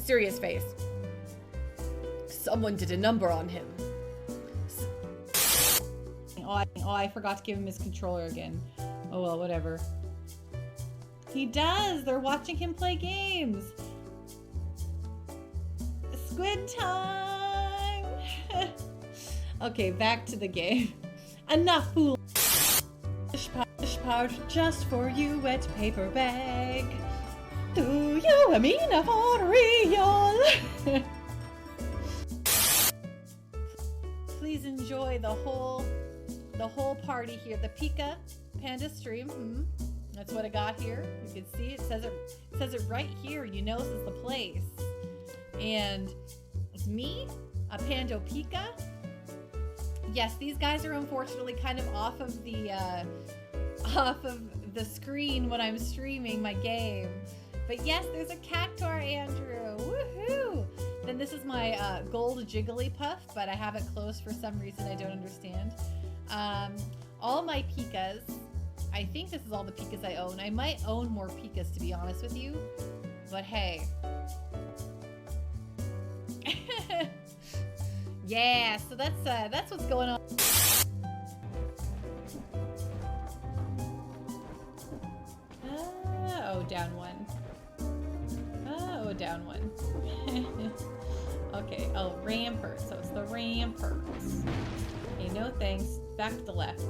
serious face. Someone did a number on him. Oh, I forgot to give him his controller again. Oh well, whatever. He does! They're watching him play games! Squid time! Okay, back to the game. Enough fool! Pouch just for you, wet paper bag. Do you mean for real? Please enjoy the whole party here. The Pika Panda stream. That's what I got here. You can see it says it right here. You know this is the place. And it's me, a Pando Pika. Yes, these guys are unfortunately kind of off of the screen when I'm streaming my game. But yes, there's a Cactuar Andrew. Woohoo! Then this is my gold Jigglypuff, but I have it closed for some reason I don't understand. All my Pikas. I think this is all the Pikas I own. I might own more Pikas, to be honest with you. But hey. Yeah, so that's what's going on. Oh, down one. Oh, down one. Okay, oh, Rampart. So it's the Ramparts. Okay, no thanks. Back to the left.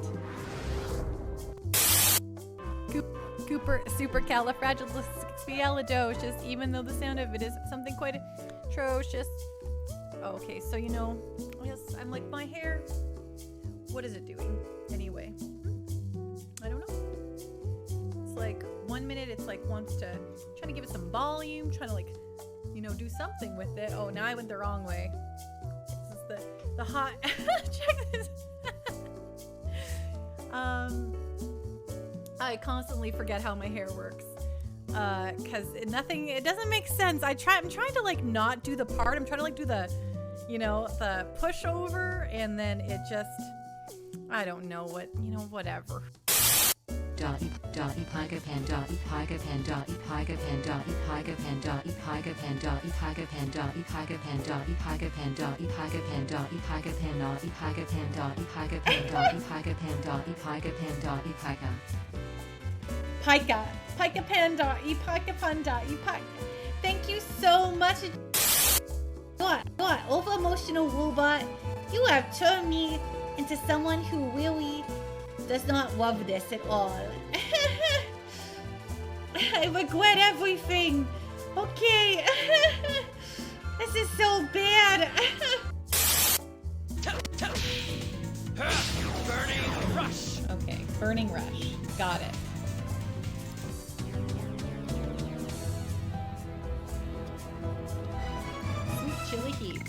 Cooper supercalifragilisticexpialidocious, even though the sound of it is something quite atrocious. Okay, so you know, yes, I'm like, my hair, what is it doing anyway? I don't know. It's like 1 minute it's like wants to, trying to give it some volume, trying to like, you know, do something with it. Oh, now I went the wrong way. This is the hot, check this. I constantly forget how my hair works. Cause it doesn't make sense. I'm trying to like not do the part. I'm trying to like do the, you know, the pushover, and then it just, I don't know what, you know, whatever. Pika Panda, Pika Panda, Pika. Thank you so much. God, over emotional robot, you have turned me into someone who really does not love this at all. I regret everything. Okay. This is so bad. Burning rush. Okay, burning rush. Got it. Chili heat.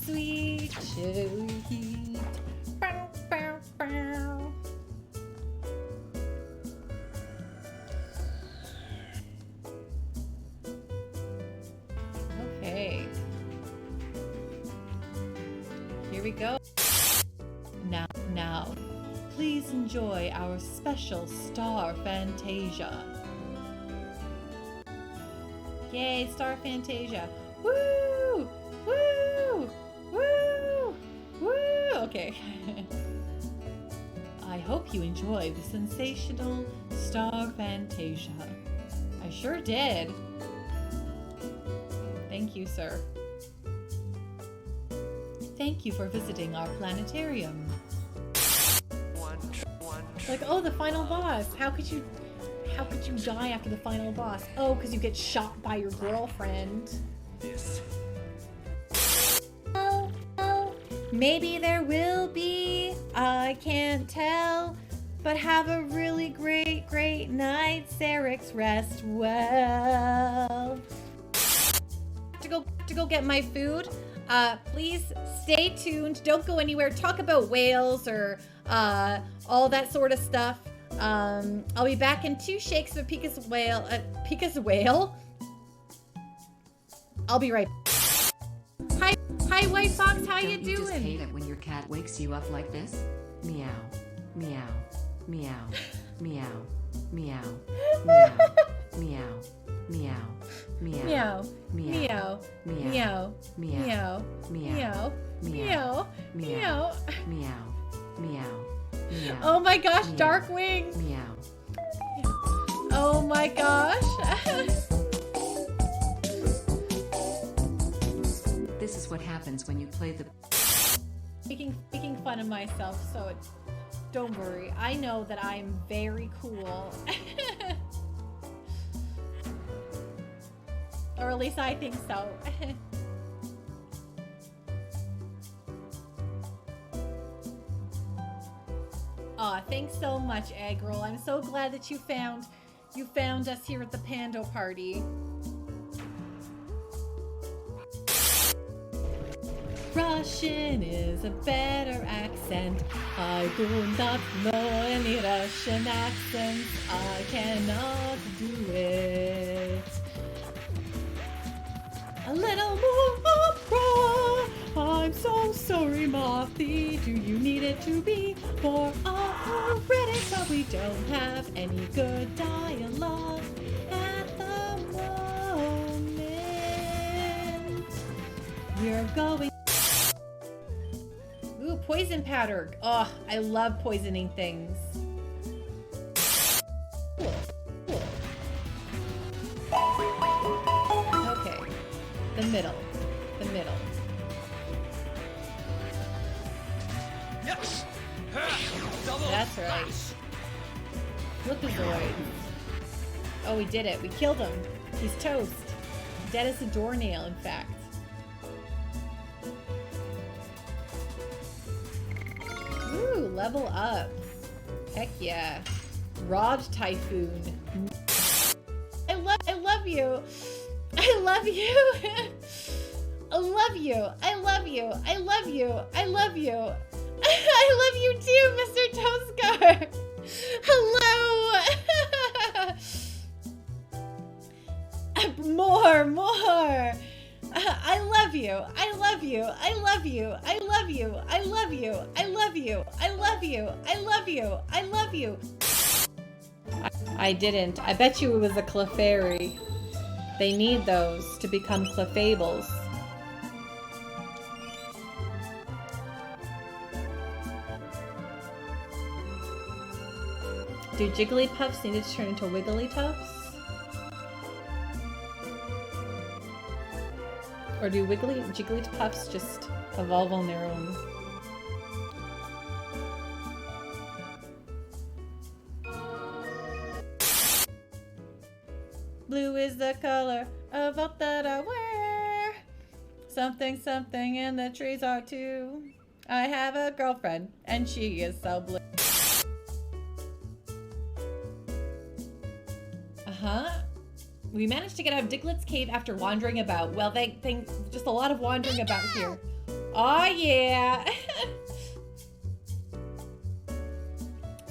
Sweet chili heat. Bow, bow, bow. Okay. Here we go. Now, please enjoy our special Star Fantasia. Yay, Star Fantasia. Woo! Woo! Woo! Woo! Okay. I hope you enjoy the sensational Star Fantasia. I sure did. Thank you, sir. Thank you for visiting our planetarium. Like, oh, the final boss. How could you die after the final boss? Oh, because you get shot by your girlfriend. This. Oh, maybe there will be. I can't tell. But have a really great night, Sarix. Rest well. To go get my food. Please stay tuned. Don't go anywhere. Talk about whales or all that sort of stuff. I'll be back in 2 shakes of Pika's whale. Pika's whale. I'll be right. Hi, White Fox. How you doing? You just hate it when your cat wakes you up like this. Meow, meow, meow, meow, meow, meow, meow, meow. Meow. Meow. Meow. Meow. Meow. Meow. Meow. Meow. Oh my gosh, Meow. Darkwing. Meow. Oh my gosh. This is what happens when you play the Making fun of myself, so don't worry. I know that I'm very cool. Or at least I think so. Aw, thanks so much, Egg Roll. I'm so glad that you found us here at the Pando party. Russian is a better accent. I do not know any Russian accents. I cannot do it. A little more opera. I'm so sorry, Mothy. Do you need it to be more already? But we don't have any good dialogue at the moment. We're going. Ooh, poison powder. Oh, I love poisoning things. Cool. Okay. The middle. Yes. Double That's right. Flipazoid. Oh, we did it. We killed him. He's toast. Dead as a doornail, in fact. Ooh, level up. Heck yeah. Raj Typhoon. I love you. I love you. I love you. I love you. I love you. I love you. I love you too, Mr. Toskar. Hello. More. I love you. I love you. I love you. I love you. I love you. I love you. I love you. I love you. I love you. I didn't. I bet you it was a Clefairy. They need those to become Clefables. Do Jigglypuffs need to turn into Wigglytuffs? Or do Jigglypuffs just evolve on their own? Blue is the color of all that I wear. Something and the trees are too. I have a girlfriend and she is so blue. We managed to get out of Diglett's cave after wandering about. Well, just a lot of wandering about here. Oh yeah!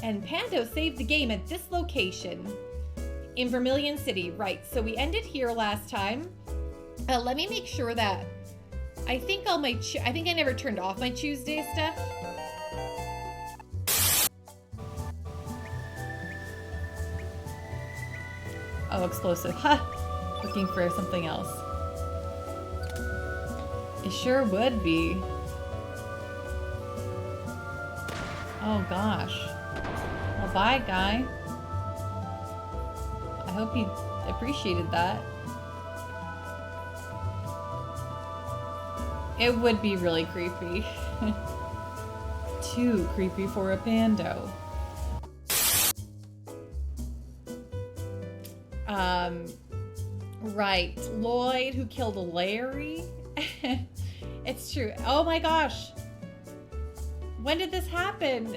And Pando saved the game at this location. In Vermilion City, right. So we ended here last time. Let me make sure that... I think I never turned off my Tuesday stuff. Oh, explosive. Ha! Looking for something else. It sure would be. Oh gosh. Well, bye, guy. I hope you appreciated that. It would be really creepy. Too creepy for a Pando. Right. Lloyd, who killed Larry? It's true. Oh my gosh. When did this happen?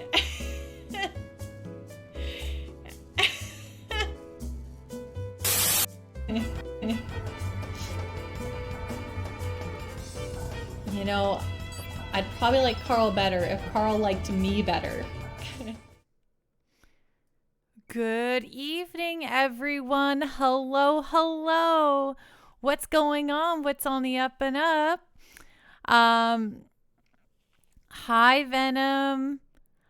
You know, I'd probably like Carl better if Carl liked me better. Good evening, everyone. Hello. What's going on? What's on the up and up? Hi, Venom.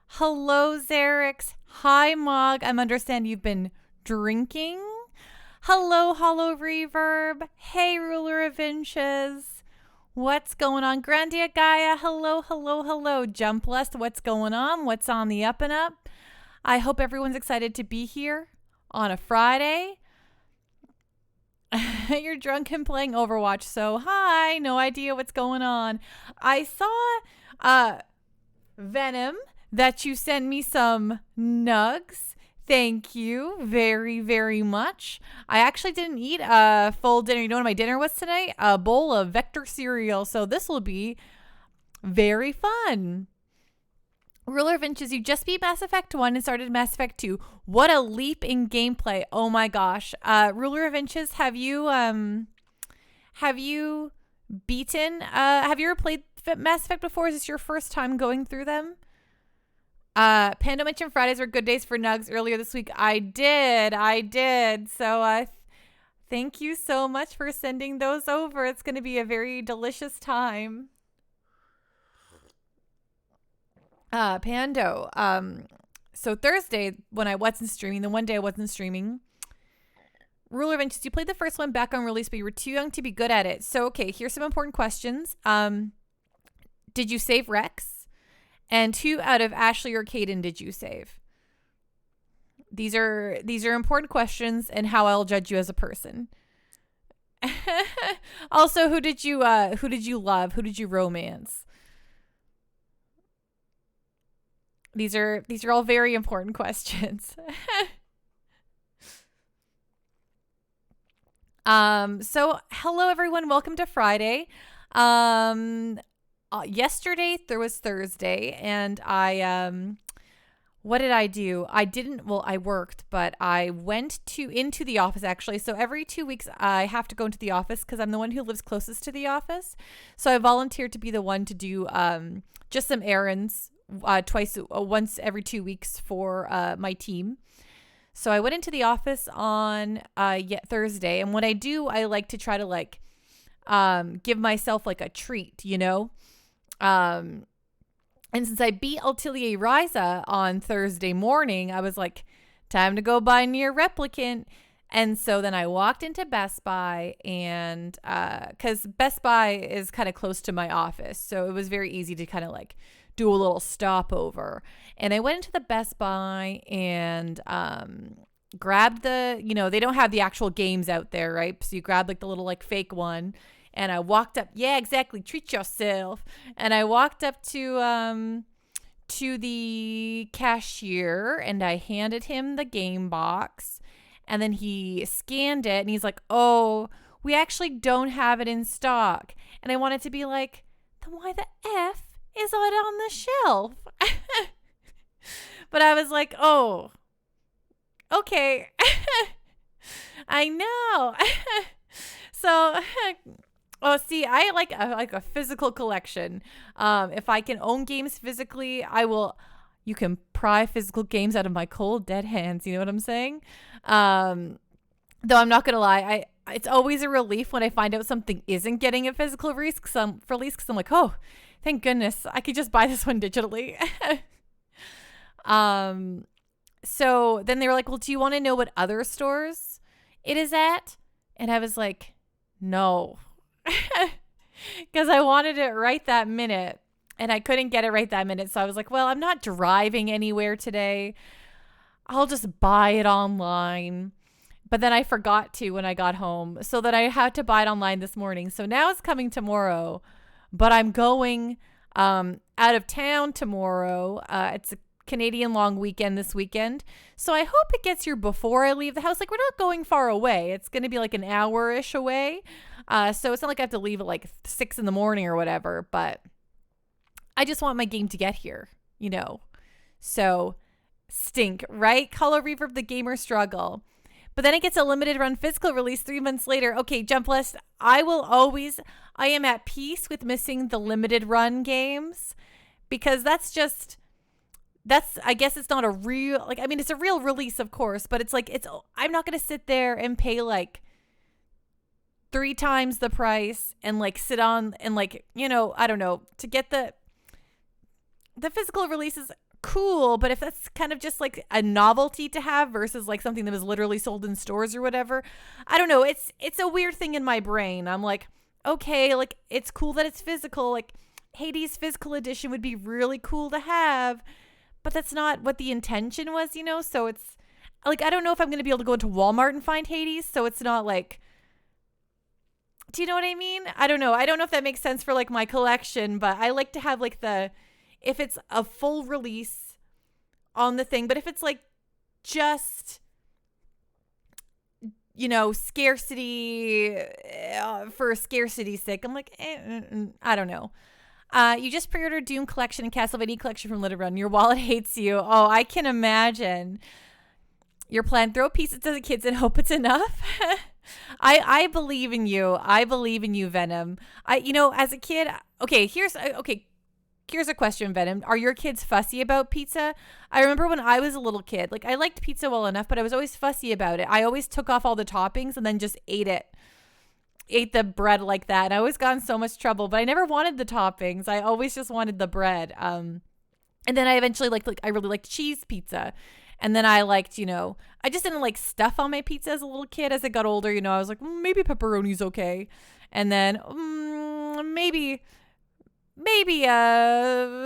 Hello, Xerix. Hi, Mog. I understand you've been drinking. Hello, Hollow Reverb. Hey, Ruler of Inches. What's going on? Grandia Gaia. Hello, hello, hello. Jumpless. What's going on? What's on the up and up? I hope everyone's excited to be here on a Friday. You're drunk and playing Overwatch, so hi. No idea what's going on. I saw Venom that you sent me some nugs. Thank you very, very much. I actually didn't eat a full dinner. You know what my dinner was tonight? A bowl of Vector cereal. So this will be very fun. Ruler of Inches, you just beat Mass Effect 1 and started Mass Effect 2. What a leap in gameplay. Oh my gosh. Ruler of Inches, have you beaten, have you ever played Mass Effect before? Is this your first time going through them? Pando mentioned Fridays were good days for nugs earlier this week. I did. So thank you so much for sending those over. It's going to be a very delicious time. Pando. So Thursday when I wasn't streaming, the one day I wasn't streaming, Ruler of Inches, you played the first one back on release, but you were too young to be good at it. So okay, here's some important questions. Did you save Rex? And who out of Ashley or Caden did you save? These are important questions and how I'll judge you as a person. Also, who did you love? Who did you romance? These are all very important questions. So hello everyone, welcome to Friday. Yesterday there was Thursday and what did I do? I worked, but I went into the office actually. So every 2 weeks I have to go into the office because I'm the one who lives closest to the office. So I volunteered to be the one to do just some errands once every 2 weeks for my team. So I went into the office on Thursday, and what I do, I like to try to give myself like a treat, you know. And since I beat Atelier Ryza on Thursday morning, I was like, time to go buy Nier Replicant. And so then I walked into Best Buy and because Best Buy is kind of close to my office. So it was very easy to kind of do a little stopover. And I went into the Best Buy and grabbed they don't have the actual games out there, right? So you grab the little fake one. And I walked up, yeah, exactly, treat yourself. And I walked up to the cashier and I handed him the game box. And then he scanned it and he's like, oh, we actually don't have it in stock. And I wanted to be like, then why the F is it on the shelf? But I was like, oh, okay. I know. So... Oh, see, I like a physical collection. If I can own games physically, I will. You can pry physical games out of my cold, dead hands. You know what I'm saying? Though I'm not gonna lie, it's always a relief when I find out something isn't getting a physical release. Because I'm like, oh, thank goodness, I could just buy this one digitally. So then they were like, well, do you want to know what other stores it is at? And I was like, no. Because I wanted it right that minute and I couldn't get it right that minute. So I was like, well, I'm not driving anywhere today. I'll just buy it online. But then I forgot to when I got home. So that I had to buy it online this morning. So now it's coming tomorrow. But I'm going out of town tomorrow. It's a Canadian long weekend this weekend. So I hope it gets here before I leave the house. We're not going far away. It's going to be an hour-ish away. So it's not like I have to leave at 6 a.m. or whatever, but I just want my game to get here, you know. So stink, right? Color Reverb, the gamer struggle. But then it gets a limited run physical release 3 months later. Okay, Jump List, I am at peace with missing the limited run games because I guess it's not a real, it's a real release, of course, but I'm not going to sit there and pay 3 times the price and sit on and I don't know, to get the physical releases cool, but if that's kind of just like a novelty to have versus like something that was literally sold in stores or whatever, I don't know. It's a weird thing in my brain. I'm like, okay, like it's cool that it's physical. Like Hades physical edition would be really cool to have, but that's not what the intention was, you know? So it's like, I don't know if I'm going to be able to go into Walmart and find Hades. So it's not like, do you know what I mean? I don't know. I don't know if that makes sense for like my collection, but I like to have like if it's a full release on the thing, but if it's like just, you know, scarcity for scarcity's sake, I'm like, I don't know. You just pre-ordered Doom Collection and Castlevania Collection from Little Run. Your wallet hates you. Oh, I can imagine. Your plan, throw pieces to the kids and hope it's enough. I believe in you. I believe in you, Venom. You know, as a kid, here's a question, Venom. Are your kids fussy about pizza? I remember when I was a little kid, like I liked pizza well enough, but I was always fussy about it. I always took off all the toppings and then just ate the bread like that. And I always got in so much trouble, but I never wanted the toppings. I always just wanted the bread. And then I eventually I really liked cheese pizza. And then I liked, you know, I just didn't like stuff on my pizza as a little kid. As I got older, you know, I was like, maybe pepperoni's okay. And then maybe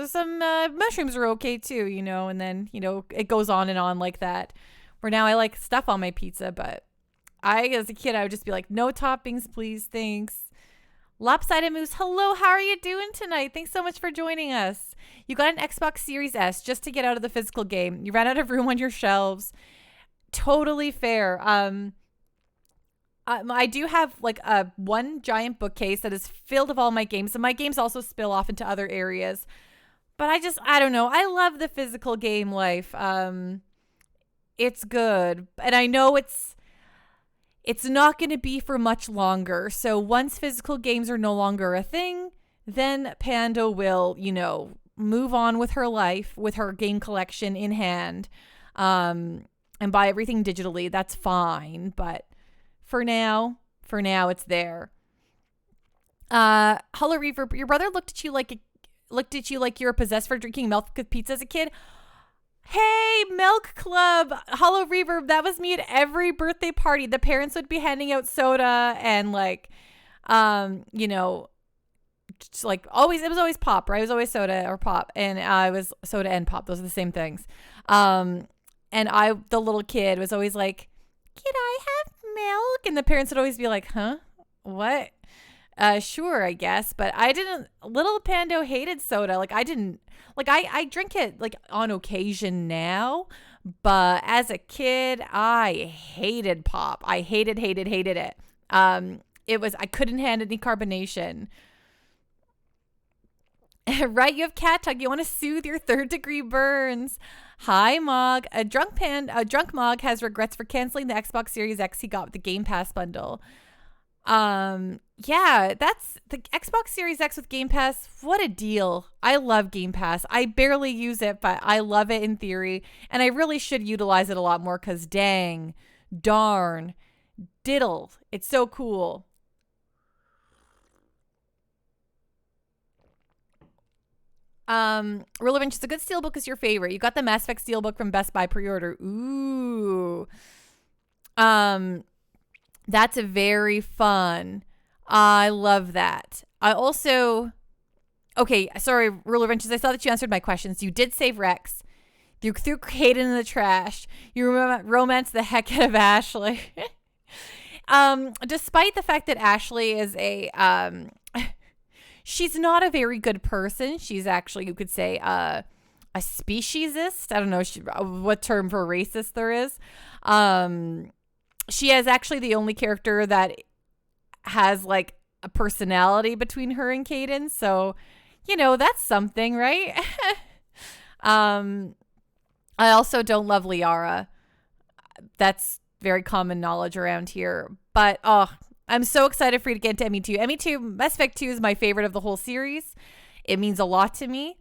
some mushrooms are okay too, you know. And then, you know, it goes on and on like that. Where now I like stuff on my pizza, but as a kid, I would just be like, no toppings, please, thanks. Lopsided Moose, hello, how are you doing tonight? Thanks so much for joining us. You got an Xbox Series S just to get out of the physical game. You ran out of room on your shelves. Totally fair. I do have like one giant bookcase that is filled with all my games, and my games also spill off into other areas. But I don't know. I love the physical game life. It's good, and I know it's not going to be for much longer. So once physical games are no longer a thing, then Panda will, you know, move on with her life, with her game collection in hand, and buy everything digitally. That's fine. But for now, it's there. Hello, Reverb. Your brother looked at you like you were possessed for drinking milk with pizza as a kid. Hey, Milk Club, Hollow Reverb, that was me at every birthday party. The parents would be handing out soda and like, you know, just like always, it was always pop, right? It was always soda or pop. And I was soda and pop. Those are the same things. And the little kid was always like, can I have milk? And the parents would always be like, huh? What? Sure, I guess. But little Pando hated soda. Like I drink it like on occasion now, but as a kid, I hated pop. I hated it. I couldn't handle any carbonation. Right, you have cat talk. You want to soothe your third-degree burns. Hi, Mog. A drunk Mog has regrets for canceling the Xbox Series X he got with the Game Pass bundle. Yeah, that's the Xbox Series X with Game Pass. What a deal. I love Game Pass. I barely use it, but I love it in theory. And I really should utilize it a lot more because dang, darn, diddle. It's so cool. Rule of Inch is a good steelbook is your favorite. You got the Mass Effect steelbook from Best Buy pre-order. Ooh. That's very fun. I love that. I also, okay, sorry, Rule of Inches. I saw that you answered my questions. You did save Rex. You threw Hayden in the trash. You romanced the heck out of Ashley. Despite the fact that Ashley is she's not a very good person. She's actually, you could say, a speciesist. I don't know what term for racist there is. She is actually the only character that has like a personality between her and Caden. So, you know, that's something, right? I also don't love Liara. That's very common knowledge around here. But, I'm so excited for you to get into ME2. ME2, Mass Effect 2 is my favorite of the whole series. It means a lot to me.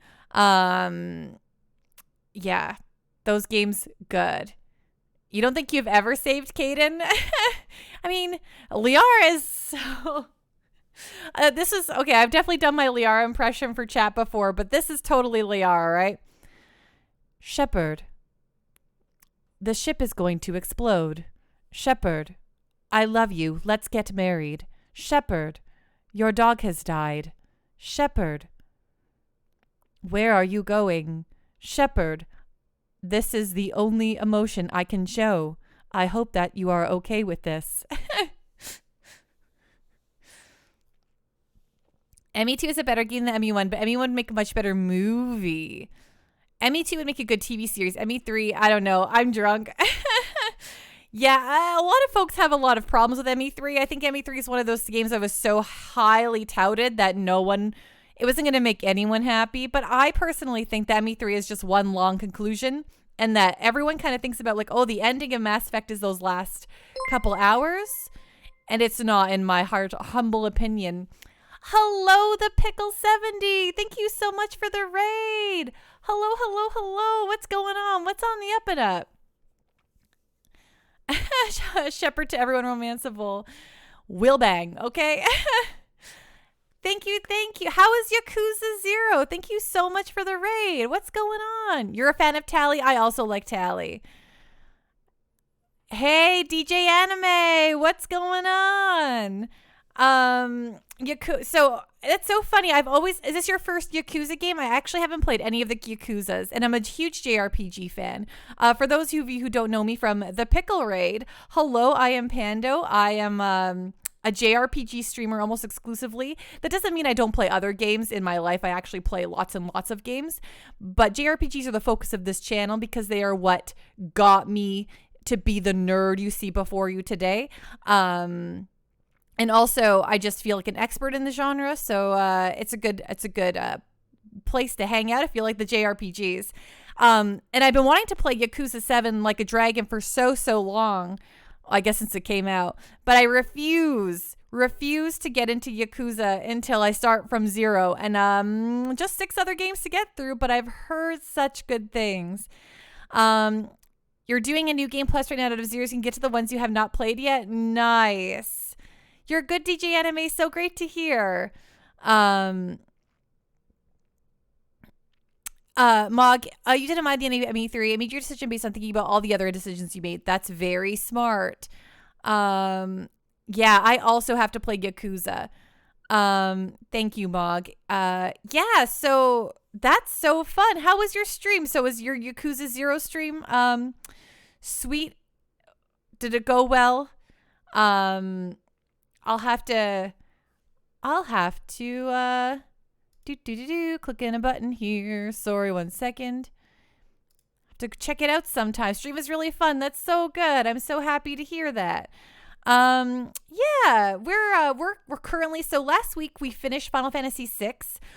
Yeah, those games, good. You don't think you've ever saved Caden? I mean, Liara is so... this is... Okay, I've definitely done my Liara impression for chat before, but this is totally Liara, right? Shepherd, the ship is going to explode. Shepherd, I love you. Let's get married. Shepherd, your dog has died. Shepherd, where are you going? Shepherd, this is the only emotion I can show. I hope that you are okay with this. ME2 is a better game than ME1, but ME1 would make a much better movie. ME2 would make a good TV series. ME3, I don't know. I'm drunk. Yeah, a lot of folks have a lot of problems with ME3. I think ME3 is one of those games that was so highly touted that it wasn't going to make anyone happy. But I personally think that ME3 is just one long conclusion, and that everyone kind of thinks about like, oh, the ending of Mass Effect is those last couple hours. And it's not, in my humble opinion. Hello, the Pickle 70. Thank you so much for the raid. Hello, hello, hello. What's going on? What's on the up and up? Shepherd to everyone romanceable. Will bang, okay? Thank you, thank you. How is Yakuza 0? Thank you so much for the raid. What's going on? You're a fan of Tally? I also like Tally. Hey, DJ Anime, what's going on? So it's so funny. Is this your first Yakuza game? I actually haven't played any of the Yakuzas, and I'm a huge JRPG fan. For those of you who don't know me from the Pickle Raid, hello, I am Pando. I am a JRPG streamer almost exclusively. That doesn't mean I don't play other games in my life. I actually play lots and lots of games, but JRPGs are the focus of this channel because they are what got me to be the nerd you see before you today. And also, I just feel like an expert in the genre, so it's a good place to hang out if you like the JRPGs. And I've been wanting to play Yakuza 7 like a dragon for so long, I guess since it came out. But I refuse to get into Yakuza until I start from 0. And just 6 other games to get through, but I've heard such good things. You're doing a new game plus right now out of 0, so you can get to the ones you have not played yet. Nice. You're a good DJ Anime. So great to hear. Mog, you didn't mind the ending of ME3. I made your decision based on thinking about all the other decisions you made. That's very smart. Yeah, I also have to play Yakuza. Thank you, Mog. Yeah, so that's so fun. How was your stream? So was your Yakuza 0 stream sweet? Did it go well? I'll have to click in a button here. Sorry, 1 second. Have to check it out sometime. Stream is really fun. That's so good. I'm so happy to hear that. Yeah, we're currently, so last week we finished Final Fantasy VI,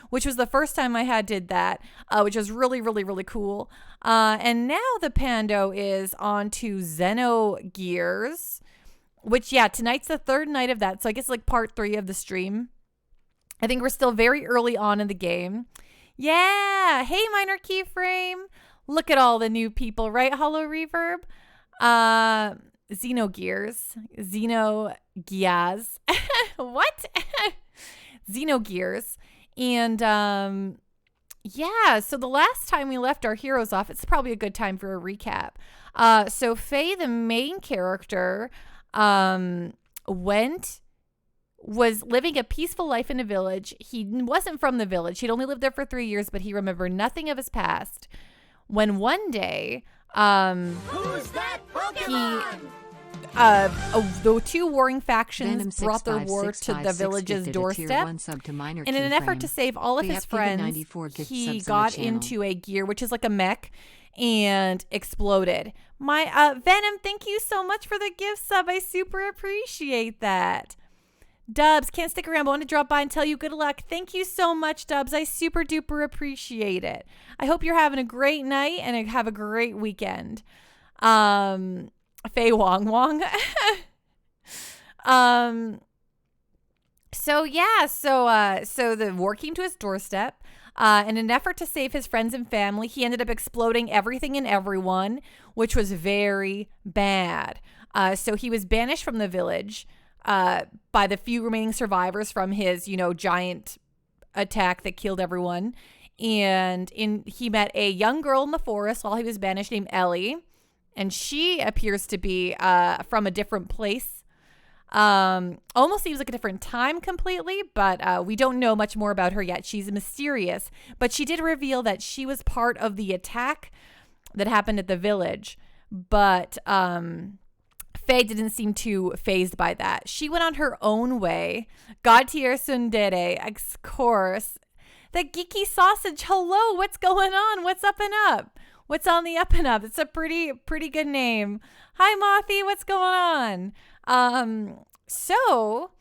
which was the first time I did that, which was really, really, really cool. And now the Pando is on to Xenogears, which, yeah, tonight's the 3rd night of that. So I guess like part 3 of the stream. I think we're still very early on in the game. Yeah. Hey, Minor Keyframe. Look at all the new people, right? Hollow Reverb. Xenogears. What? Xenogears. And yeah, so the last time we left our heroes off, it's probably a good time for a recap. So Faye, the main character, was living a peaceful life in a village. He wasn't from the village. He'd only lived there for 3 years, but he remembered nothing of his past. When one day, Who's that Pokemon? the 2 warring factions Venom brought their war to the village's doorstep. In an effort to save all of his friends, he got into a gear, which is like a mech, and exploded. My Venom, thank you so much for the gift sub. I super appreciate that. Dubs, can't stick around, but I want to drop by and tell you good luck. Thank you so much, Dubs. I super duper appreciate it. I hope you're having a great night and have a great weekend. Faye Wong. So the war came to his doorstep. In an effort to save his friends and family, he ended up exploding everything and everyone, which was very bad. So he was banished from the village by the few remaining survivors from his, giant attack that killed everyone. And he met a young girl in the forest while he was banished named Ellie. And she appears to be from a different place. Almost seems like a different time completely, but we don't know much more about her yet. She's mysterious. But she did reveal that she was part of the attack that happened at the village. But Faye didn't seem too phased by that. She went on her own way. Gautier Sundere, of course. The Geeky Sausage, hello, what's going on? What's up and up? What's on the up and up? It's a pretty good name. Hi, Mothy, what's going on? So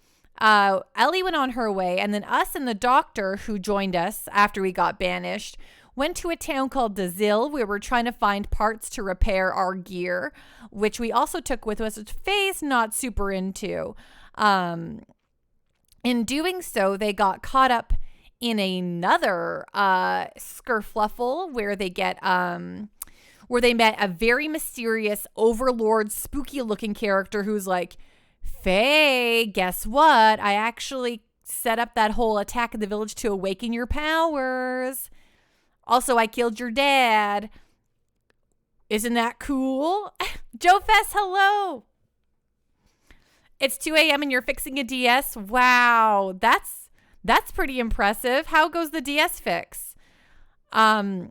Ellie went on her way, and then us and the doctor who joined us after we got banished went to a town called Dazil, where we're trying to find parts to repair our gear, which we also took with us, which Faye's not super into. In doing so, they got caught up in another skerfluffle where they met a very mysterious overlord, spooky looking character who's like, Faye, guess what? I actually set up that whole attack in the village to awaken your powers. Also, I killed your dad. Isn't that cool? Joe Fest, hello. It's 2 a.m. and you're fixing a DS. Wow, that's pretty impressive. How goes the DS fix? Oh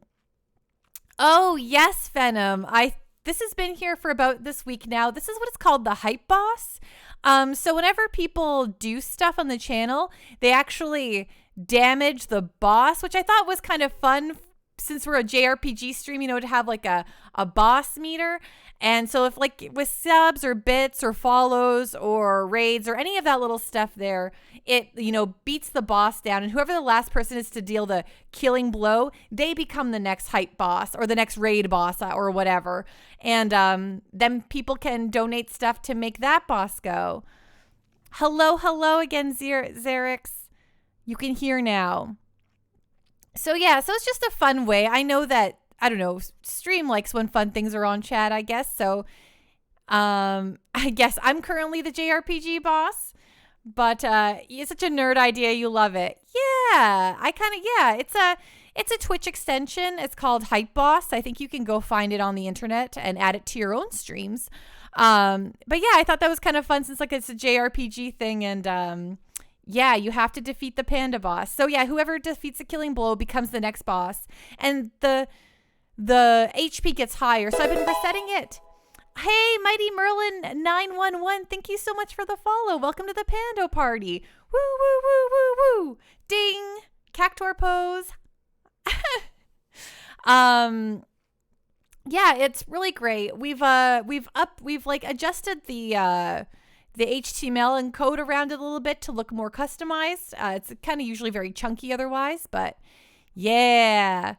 yes, Venom. This has been here for about this week now. This is what it's called, the hype boss. So whenever people do stuff on the channel, they actually damage the boss, which I thought was kind of fun since we're a JRPG stream, to have like a boss meter. And so if like with subs or bits or follows or raids or any of that little stuff there, it, beats the boss down, and whoever the last person is to deal the killing blow, they become the next hype boss or the next raid boss or whatever. And then people can donate stuff to make that boss go. Hello again, Xerix. You can hear now. So yeah, so it's just a fun way. I know that, I don't know, stream likes when fun things are on chat, I guess. So I guess I'm currently the JRPG boss, but it's such a nerd idea. You love it. Yeah, it's a Twitch extension. It's called Hype Boss. I think you can go find it on the internet and add it to your own streams. But yeah, I thought that was kind of fun since like it's a JRPG thing, and yeah, you have to defeat the panda boss. So yeah, whoever defeats the killing blow becomes the next boss, and the HP gets higher. So I've been resetting it. Hey, Mighty Merlin 911, thank you so much for the follow. Welcome to the Pando Party. Woo woo woo woo woo. Ding. Cactor pose. Yeah, it's really great. We've adjusted the HTML and code around it a little bit to look more customized. It's kind of usually very chunky otherwise, but yeah.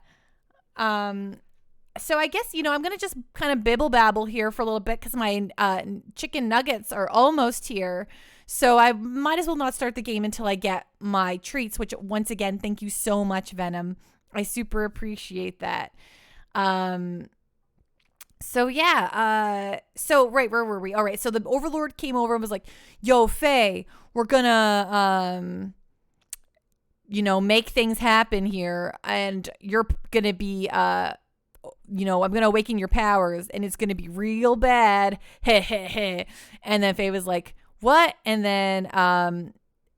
So I guess, I'm going to just kind of bibble babble here for a little bit because my chicken nuggets are almost here. So I might as well not start the game until I get my treats, which once again, thank you so much, Venom. I super appreciate that. So yeah, so right, where were we? All right, so the Overlord came over and was like, yo, Faye, we're gonna, make things happen here, and you're gonna be, I'm gonna awaken your powers, and it's gonna be real bad, and then Faye was like, what? And then,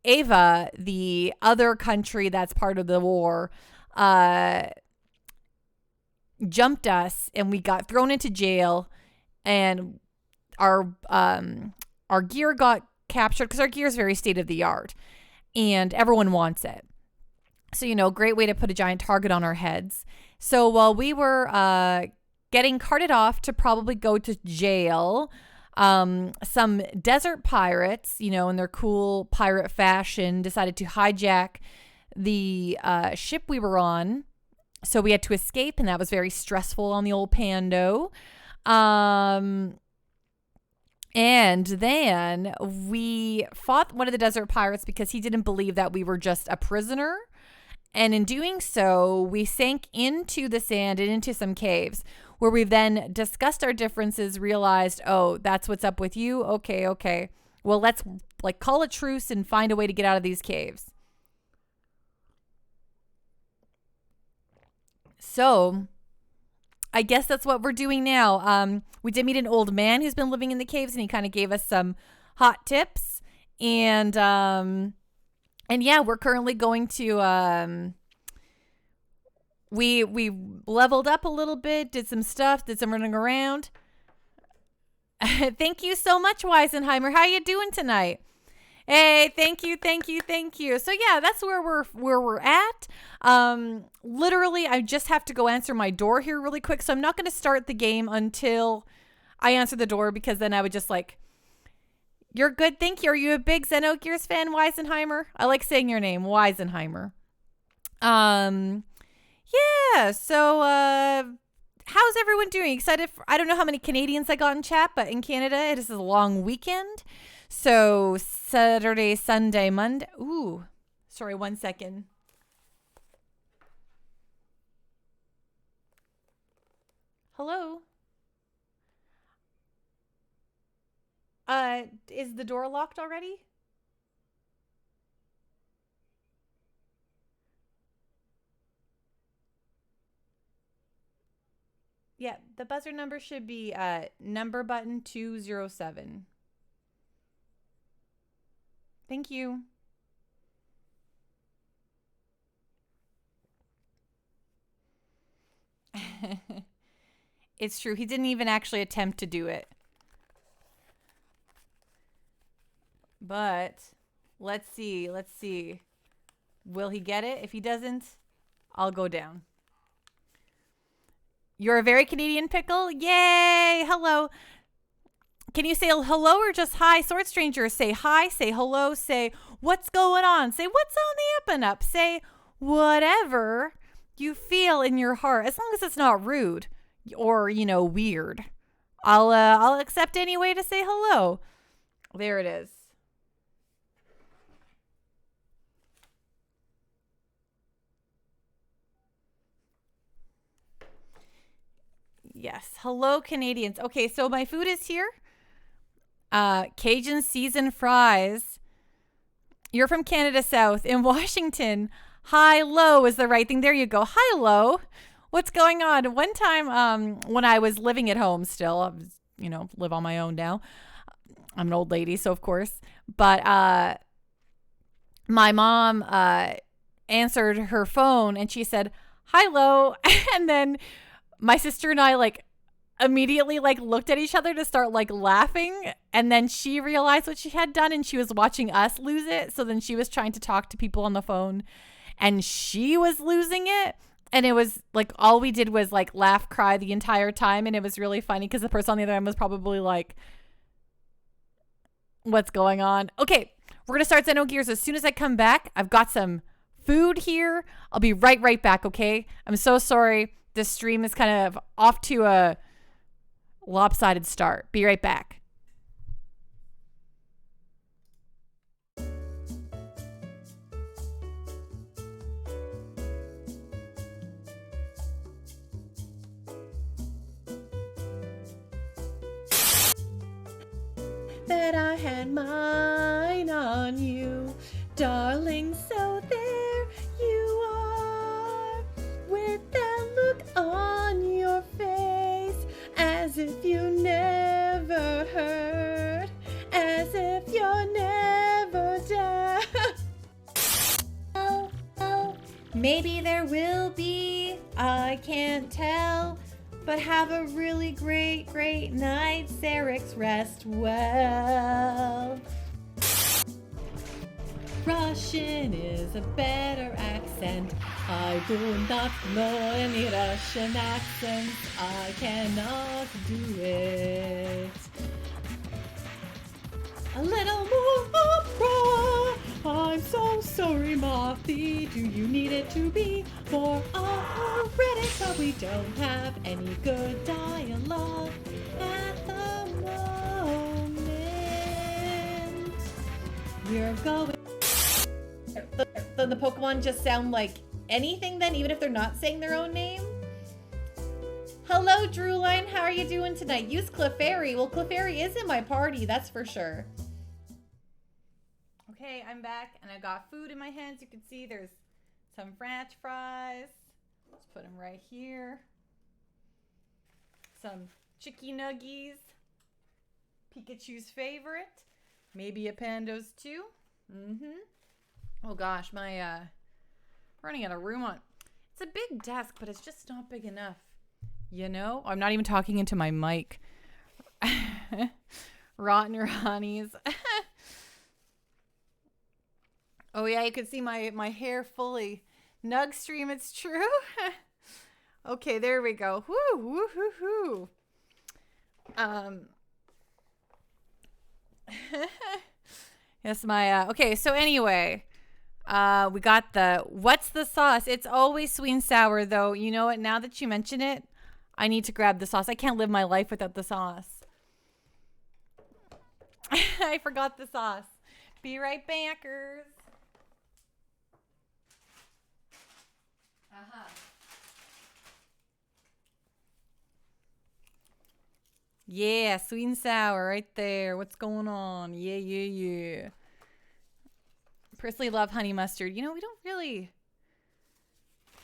Ava, the other country that's part of the war, jumped us, and we got thrown into jail, and our gear got captured because our gear is very state of the art and everyone wants it. So, great way to put a giant target on our heads. So while we were getting carted off to probably go to jail, some desert pirates, in their cool pirate fashion, decided to hijack the ship we were on. So we had to escape, and that was very stressful on the old Pando. And then we fought one of the desert pirates because he didn't believe that we were just a prisoner. And in doing so, we sank into the sand and into some caves where we then discussed our differences, realized, oh, that's what's up with you. Okay. Well, let's call a truce and find a way to get out of these caves. So I guess that's what we're doing now. We did meet an old man who's been living in the caves, and he kind of gave us some hot tips. And yeah, we're currently going to we leveled up a little bit, did some stuff, did some running around. Thank you so much, Weisenheimer. How you doing tonight? Hey, thank you. So yeah, that's where we're at. Literally, I just have to go answer my door here really quick. So I'm not going to start the game until I answer the door, because then I would just like, you're good, thank you. Are you a big Xenogears fan, Weisenheimer? I like saying your name, Weisenheimer. Yeah. So how's everyone doing? Excited for, I don't know how many Canadians I got in chat, but in Canada it is a long weekend. So Saturday, Sunday, Monday. Ooh, sorry, 1 second. Hello? Is the door locked already? Yeah, the buzzer number should be number button 207. Thank you. It's true. He didn't even actually attempt to do it. But let's see. Will he get it? If he doesn't, I'll go down. You're a very Canadian pickle? Yay! Hello. Can you say hello or just hi? Sword Stranger, say hi, say hello, say what's going on, say what's on the up and up, say whatever you feel in your heart, as long as it's not rude or, weird. I'll accept any way to say hello. There it is. Yes. Hello, Canadians. Okay, so my food is here. Cajun seasoned fries. You're from Canada South. In Washington, high-low is the right thing. There you go. High-low. What's going on? One time when I was living at home still, I was, live on my own now. I'm an old lady, so of course. But my mom answered her phone and she said, high-low. And then my sister and I immediately looked at each other to start laughing, and then she realized what she had done and she was watching us lose it. So then she was trying to talk to people on the phone and she was losing it, and it was all we did was laugh, cry the entire time, and it was really funny because the person on the other end was probably what's going on? Okay, we're gonna start Xenogears as soon as I come back. I've got some food here. I'll be right back. Okay, I'm so sorry. This stream is kind of off to a lopsided start. Be right back. That I had mine on you, darling, so there you are, with that look on your face, as if you never heard, as if you're never down. Oh, maybe there will be, I can't tell, but have a really great night, Sarix, rest well. Russian is a better accent. I do not know any Russian accents. I cannot do it. A little more opera. I'm so sorry, Marthy. Do you need it to be more already? But we don't have any good dialogue at the moment. We're going. The Pokemon just sound like anything then, even if they're not saying their own name? Hello, Drewline. How are you doing tonight? Use Clefairy. Well, Clefairy is in my party, that's for sure. Okay, I'm back, and I've got food in my hands. You can see there's some French fries. Let's Put them right here. Some chicky nuggies. Pikachu's favorite. Maybe a Pando's too. Oh gosh, my running out of room on. It's a big desk, but it's just not big enough. You know? I'm not even talking into my mic. Rotten Ronnies. Oh yeah, you can see my hair fully. Nug stream, it's true. Okay, there we go. Woo, woo, hoo, hoo. Yes, my okay, so anyway, we got what's the sauce? It's always sweet and sour though. You know what? Now that you mention it, I need to grab the sauce. I can't live my life without the sauce. I forgot the sauce. Be right backers. Yeah, sweet and sour right there. What's going on? Yeah, yeah, yeah. Personally love honey mustard. You know, we don't really,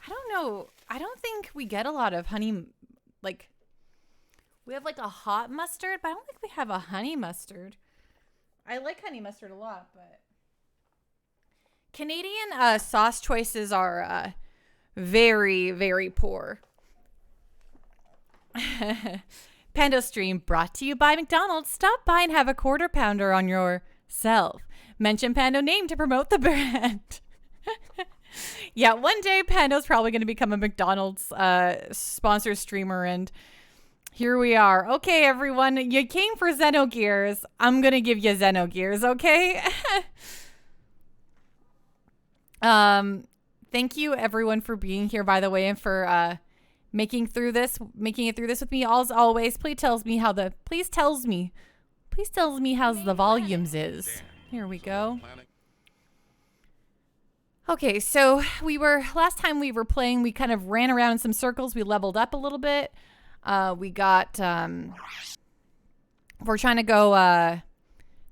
I don't know. I don't think we get a lot of honey, like, we have like a hot mustard, but I don't think we have a honey mustard. I like honey mustard a lot, but Canadian sauce choices are very, very poor. Pando Stream brought to you by McDonald's. Stop by and have a quarter pounder on yourself. Mention Pando name to promote the brand. Yeah, one day Pando's probably going to become a McDonald's sponsor streamer, and here we are. Okay, everyone, you came for Xenogears. I'm going to give you Xenogears, okay? Thank you, everyone, for being here, by the way, and for making it through this with me. As always, please tells me how the how's the volumes is. Here we go. Okay, so last time we were playing, we kind of ran around in some circles. We leveled up a little bit. We got we're trying to go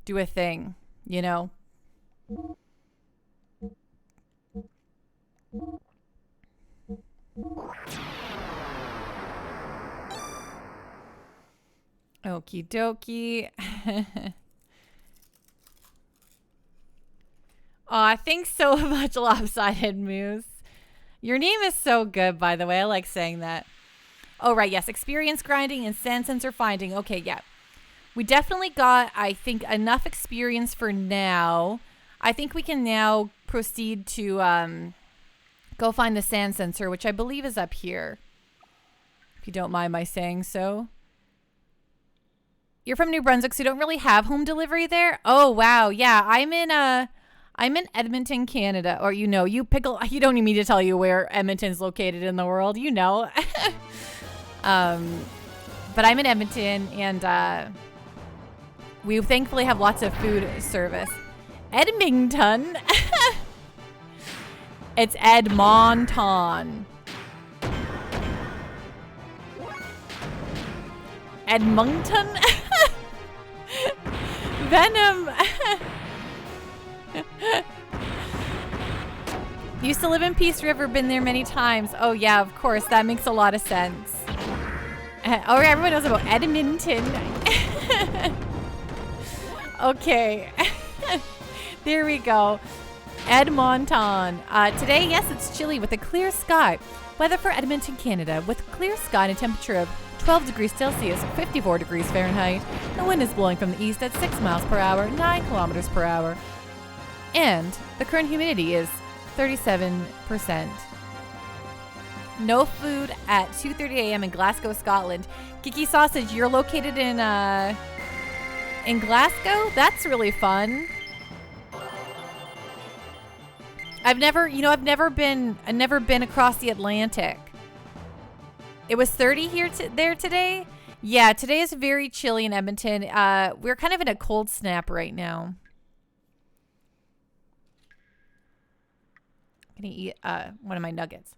do a thing, you know. Okie dokie. Aw, thanks so much, Lopsided Moose. Your name is so good, by the way. I like saying that. Oh, right, yes. Experience grinding and sand sensor finding. Okay, yeah. We definitely got, I think, enough experience for now. I think we can now proceed to go find the sand sensor, which I believe is up here. If you don't mind my saying so. You're from New Brunswick, so you don't really have home delivery there? Oh, wow. Yeah, I'm in Edmonton, Canada. Or, you know, you don't need me to tell you where Edmonton's located in the world. You know. But I'm in Edmonton, and we thankfully have lots of food service. Edmonton? It's Edmonton. Edmonton? Venom. Used to live in Peace River, been there many times. Oh yeah, of course, that makes a lot of sense. Oh yeah, everyone knows about Edmonton. Okay. There we go. Edmonton. Today, yes, it's chilly with a clear sky. Weather for Edmonton, Canada, with clear sky and a temperature of 12 degrees Celsius, 54 degrees Fahrenheit. The wind is blowing from the east at 6 miles per hour, 9 kilometers per hour. And the current humidity is 37%. No food at 2:30 a.m. in Glasgow, Scotland. Geeky Sausage, you're located in Glasgow? That's really fun. I've never been across the Atlantic. It was 30 there today. Yeah, today is very chilly in Edmonton. We're kind of in a cold snap right now. I'm gonna eat one of my nuggets.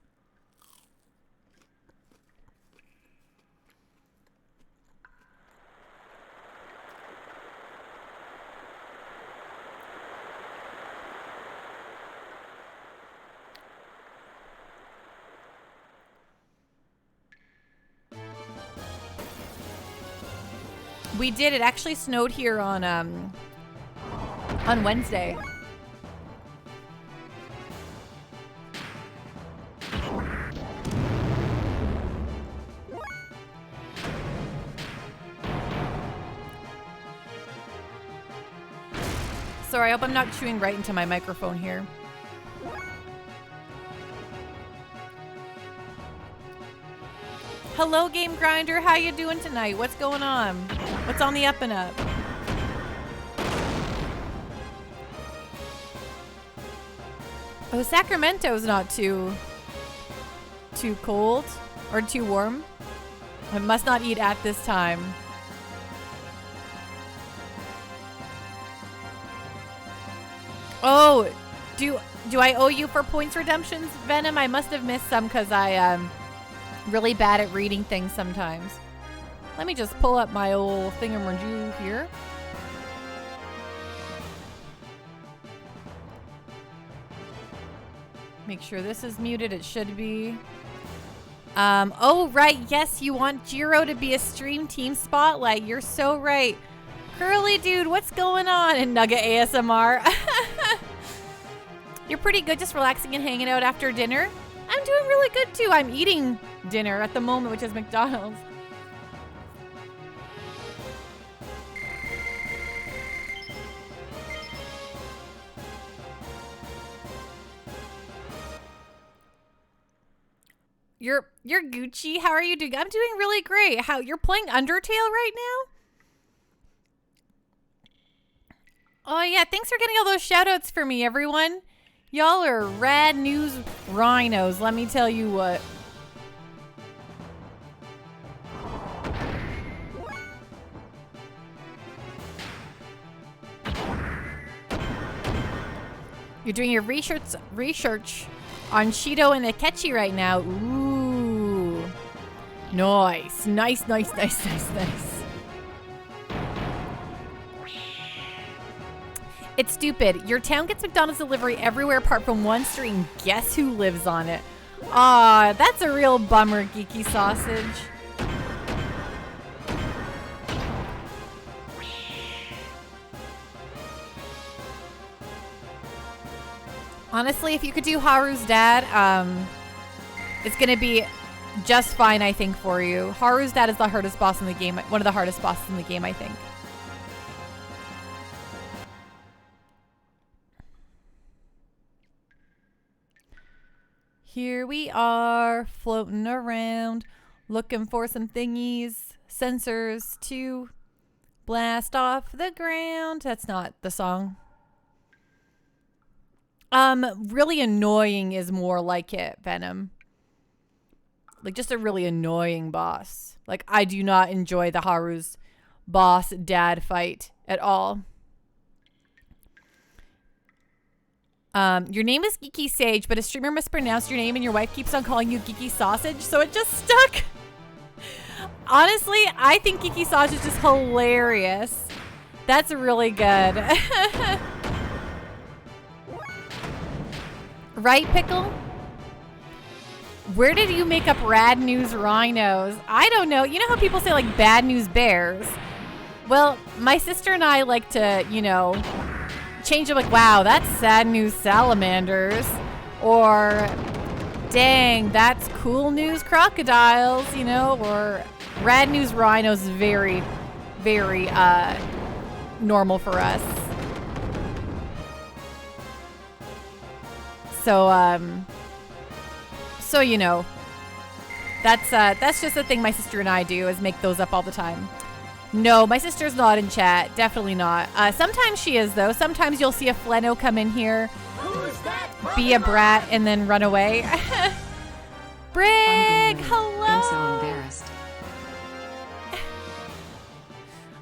We did. It actually snowed here on Wednesday. Sorry, I hope I'm not chewing right into my microphone here. Hello, Game Grinder. How you doing tonight? What's going on? What's on the up and up? Oh, Sacramento's not too cold or too warm. I must not eat at this time. Oh, do I owe you for points redemptions, Venom? I must have missed some because I'm really bad at reading things sometimes. Let me just pull up my old thingamajig here. Make sure this is muted. It should be. Oh, right. Yes, you want Jiro to be a stream team spotlight. You're so right. Curly dude, what's going on? And Nugget ASMR. You're pretty good just relaxing and hanging out after dinner. I'm doing really good too. I'm eating dinner at the moment, which is McDonald's. You're Gucci. How are you doing? I'm doing really great. How you're playing Undertale right now? Oh yeah, thanks for getting all those shout outs for me, everyone. Y'all are rad news rhinos, let me tell you what. You're doing your research on Shido and Akechi right now. Ooh. Nice. Nice. It's stupid. Your town gets McDonald's delivery everywhere apart from one street, and guess who lives on it? Aw, that's a real bummer, Geeky Sausage. Honestly, if you could do Haru's dad, it's gonna be just fine, I think, for you. Haru's dad is the hardest boss in the game. One of the hardest bosses in the game, I think. Here we are, floating around, looking for some thingies, sensors to blast off the ground. That's not the song. Really annoying is more like it, Venom. Like, just a really annoying boss. Like, I do not enjoy the Haru's boss dad fight at all. Your name is Geeky Sage, but a streamer mispronounced your name and your wife keeps on calling you Geeky Sausage, so it just stuck. Honestly, I think Geeky Sausage is hilarious. That's really good. Right, Pickle? Where did you make up rad news rhinos? I don't know. You know how people say, like, bad news bears? Well, my sister and I like to, you know, change them like, wow, that's sad news salamanders. Or, dang, that's cool news crocodiles, you know? Or rad news rhinos is very, very normal for us. So you know, that's just a thing my sister and I do, is make those up all the time. No, my sister's not in chat. Definitely not. Sometimes she is, though. Sometimes you'll see a Fleno come in here, be a brat, and then run away. Brig, hello. I'm so embarrassed.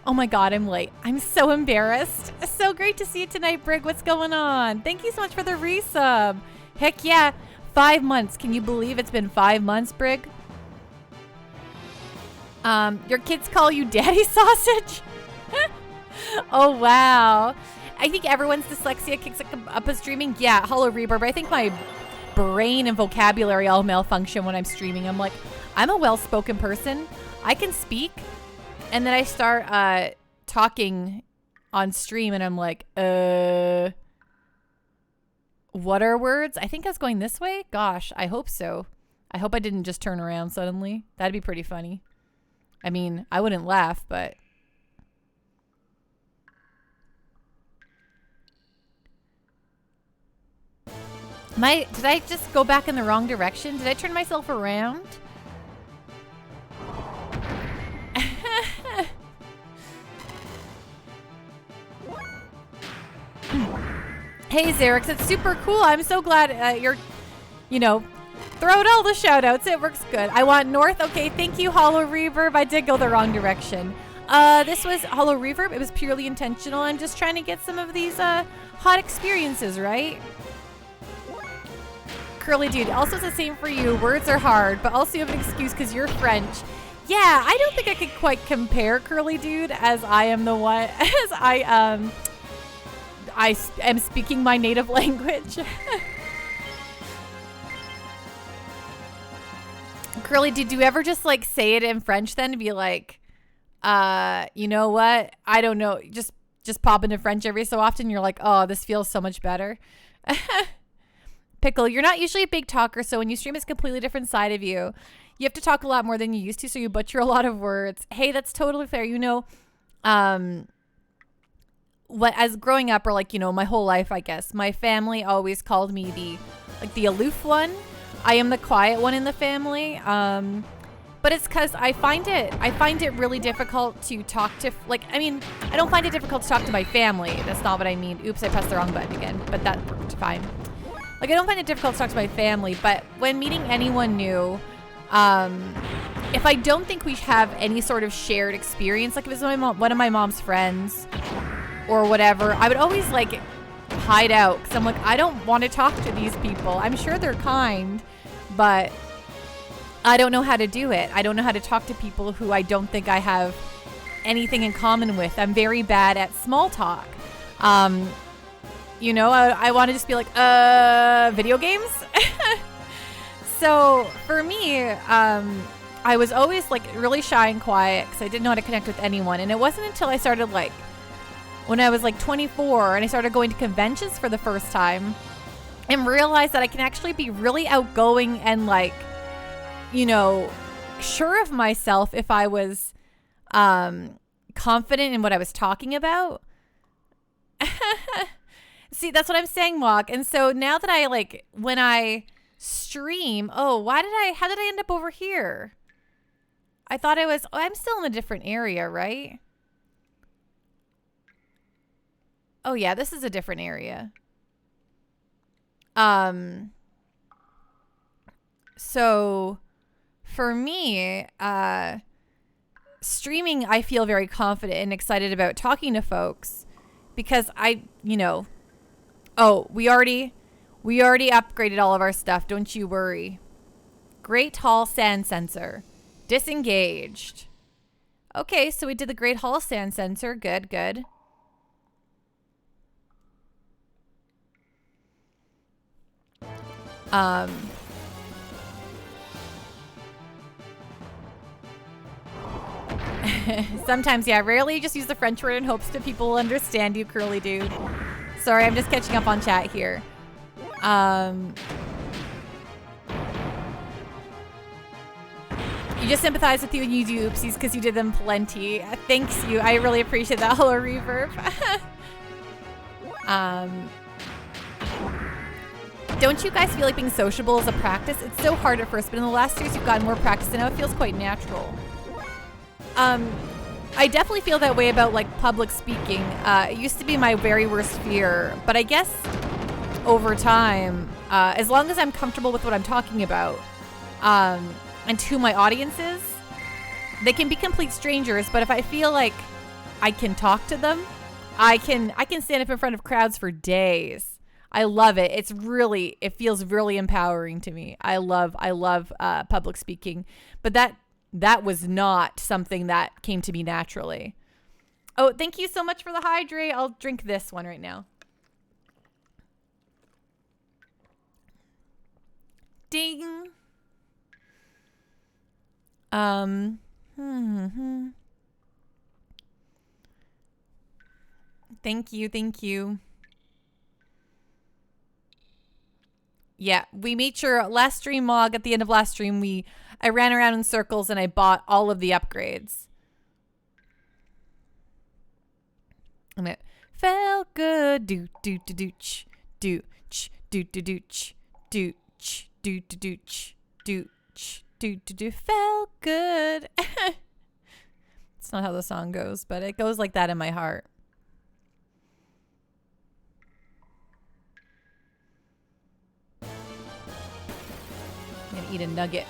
Oh my god, I'm late. I'm so embarrassed. So great to see you tonight, Brig. What's going on? Thank you so much for the resub. Heck yeah. 5 months. Can you believe it's been 5 months, Brig? Your kids call you Daddy Sausage? Oh, wow. I think everyone's dyslexia kicks up a streaming. Yeah, Hollow Reverb. I think my brain and vocabulary all malfunction when I'm streaming. I'm like, I'm a well-spoken person. I can speak. And then I start talking on stream and I'm like, what are words? I think I was going this way. Gosh, I hope so. I hope I didn't just turn around suddenly. That'd be pretty funny. I mean, I wouldn't laugh, but... Did I just go back in the wrong direction? Did I turn myself around? Hey, Xerix, it's super cool. I'm so glad you're, you know, throw out all the shout outs. It works good. I want north. Okay, thank you, Hollow Reverb. I did go the wrong direction. This was Hollow Reverb. It was purely intentional. I'm just trying to get some of these hot experiences, right? Curly Dude, also it's the same for you. Words are hard, but also you have an excuse because you're French. Yeah, I don't think I could quite compare Curly Dude as I am the one, as I am speaking my native language. Curly, did you ever just like say it in French then to be like, you know what? I don't know. Just pop into French every so often. You're like, oh, this feels so much better. Pickle, you're not usually a big talker, so when you stream, it's a completely different side of you. You have to talk a lot more than you used to, so you butcher a lot of words. Hey, that's totally fair. You know, what as growing up, or like, you know, my whole life, I guess, my family always called me the aloof one. I am the quiet one in the family. But it's because I find it really difficult to talk to, like, I mean, I don't find it difficult to talk to my family. That's not what I mean. Oops, I pressed the wrong button again, but that worked fine. Like, I don't find it difficult to talk to my family, but when meeting anyone new, if I don't think we have any sort of shared experience, like if it's one of my mom's friends or whatever, I would always like hide out because I'm like, I don't want to talk to these people. I'm sure they're kind, but I don't know how to do it. I don't know how to talk to people who I don't think I have anything in common with. I'm very bad at small talk. You know, I want to just be like, video games? So for me, I was always like really shy and quiet because I didn't know how to connect with anyone. And it wasn't until I started like, when I was like 24 and I started going to conventions for the first time and realized that I can actually be really outgoing and like, you know, sure of myself if I was confident in what I was talking about. See, that's what I'm saying, Walk. And so now that I like, when I stream, oh, how did I end up over here? I thought I'm still in a different area, right? Oh yeah, this is a different area. So for me, streaming, I feel very confident and excited about talking to folks because you know, oh, we already upgraded all of our stuff. Don't you worry. Great Hall Sand Sensor. Disengaged. Okay, so we did the Great Hall Sand Sensor. Good, good. Sometimes, yeah, rarely just use the French word in hopes that people will understand you, Curly Dude. Sorry, I'm just catching up on chat here. You just sympathize with you when you do oopsies because you did them plenty. Thanks you. I really appreciate that Hollow Reverb. Don't you guys feel like being sociable is a practice? It's so hard at first, but in the last years you've gotten more practice and now it feels quite natural. I definitely feel that way about like public speaking. It used to be my very worst fear, but I guess over time, as long as I'm comfortable with what I'm talking about, and who my audience is, they can be complete strangers, but if I feel like I can talk to them, I can stand up in front of crowds for days. I love it. It feels really empowering to me. I love public speaking, but that was not something that came to me naturally. Oh, thank you so much for the hydrate. I'll drink this one right now. Ding. Thank you. Thank you. Yeah, we made sure last stream log at the end of last stream, I ran around in circles and I bought all of the upgrades. And it felt good. Do do do do ch do ch do do do ch do ch do do do ch do ch do do do felt good. It's not how the song goes, but it goes like that in my heart. I'm gonna eat a nugget.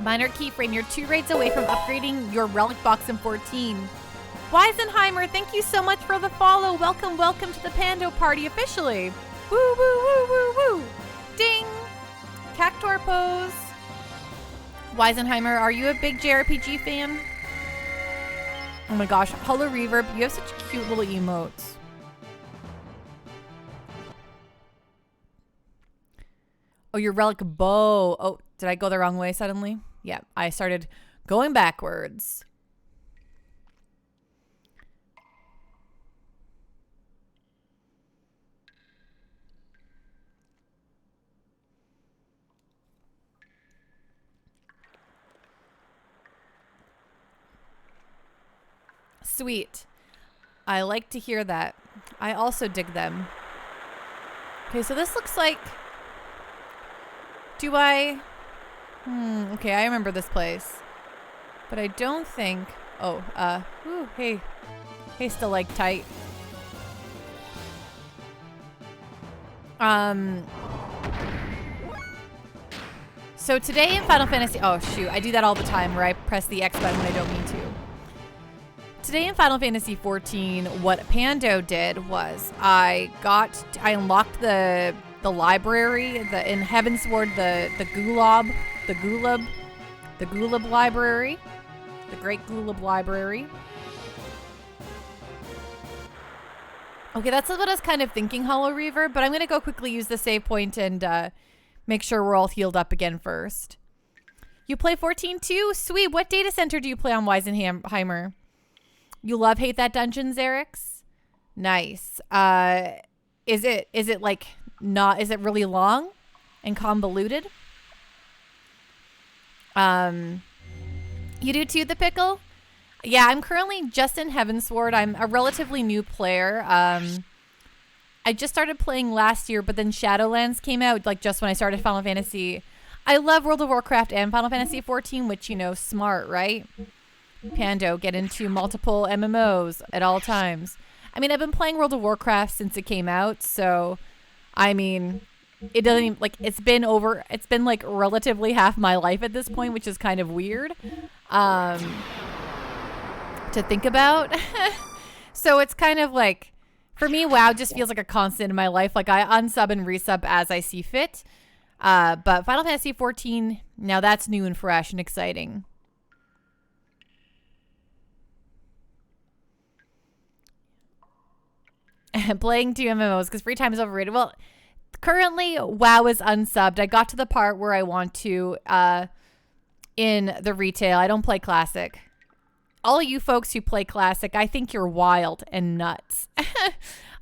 Minor keyframe, you're 2 raids away from upgrading your relic box in 14. Weisenheimer, thank you so much for the follow. Welcome, welcome to the Pando party officially. Woo, woo, woo, woo, woo. Ding. Cactor pose. Weisenheimer, are you a big JRPG fan? Oh my gosh, Hollow Reverb, you have such cute little emotes. Oh, your relic bow. Oh, did I go the wrong way suddenly? Yeah, I started going backwards. Sweet. I like to hear that. I also dig them. Okay, so this looks like... Do I... okay, I remember this place. But I don't think... Oh, ooh, hey. Hey, stalactite. So today in Final Fantasy... Oh, shoot. I do that all the time where I press the X button when I don't mean to. Today in Final Fantasy 14, what Pando did was I unlocked the library, in Heavensward, the Gulab library, the Great Gulab library. Okay, that's what I was kind of thinking, Hollow Reaver, but I'm going to go quickly use the save point and make sure we're all healed up again first. You play 14 too? Sweet. What data center do you play on, Weisenheimer? You hate that dungeon, Xerix? Nice. Is it like not, is it really long and convoluted? You do too, the pickle? Yeah, I'm currently just in Heavensward. I'm a relatively new player. I just started playing last year, but then Shadowlands came out like just when I started Final Fantasy. I love World of Warcraft and Final Fantasy 14, which, you know, smart, right? Pando, get into multiple MMOs at all times. I mean, I've been playing World of Warcraft since it came out, so I mean, it doesn't even, like, it's been like relatively half my life at this point, which is kind of weird to think about. So it's kind of like, for me, WoW just feels like a constant in my life. Like, I unsub and resub as I see fit. But Final Fantasy 14, now that's new and fresh and exciting. Playing 2 MMOs because free time is overrated. Well, currently WoW is unsubbed. I got to the part where I want to in the retail. I don't play classic. All of you folks who play classic, I think you're wild and nuts.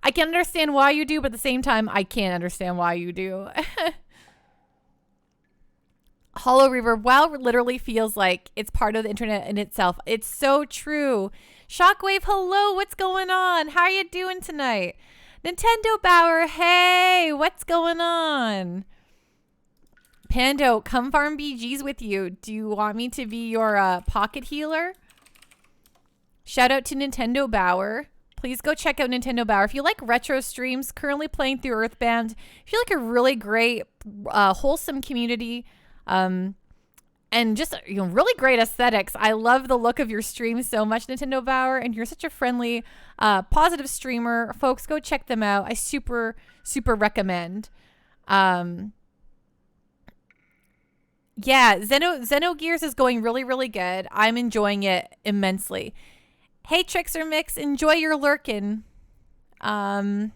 I can understand why you do, but at the same time, I can't understand why you do. Hollow Reaver, WoW literally feels like it's part of the internet in itself. It's so true. Shockwave, hello, what's going on? How are you doing tonight? Nintendo Bauer, hey, what's going on? Pando, come farm BGs with you. Do you want me to be your pocket healer? Shout out to Nintendo Bauer. Please go check out Nintendo Bauer. If you like retro streams, currently playing through Earthbound, if you like a really great, wholesome community, and just really great aesthetics. I love the look of your stream so much, Nintendo Bauer, and you're such a friendly, positive streamer. Folks, go check them out. I super, super recommend. Yeah, Xenogears is going really, really good. I'm enjoying it immensely. Hey, Trickster Mix, enjoy your lurkin'. Let's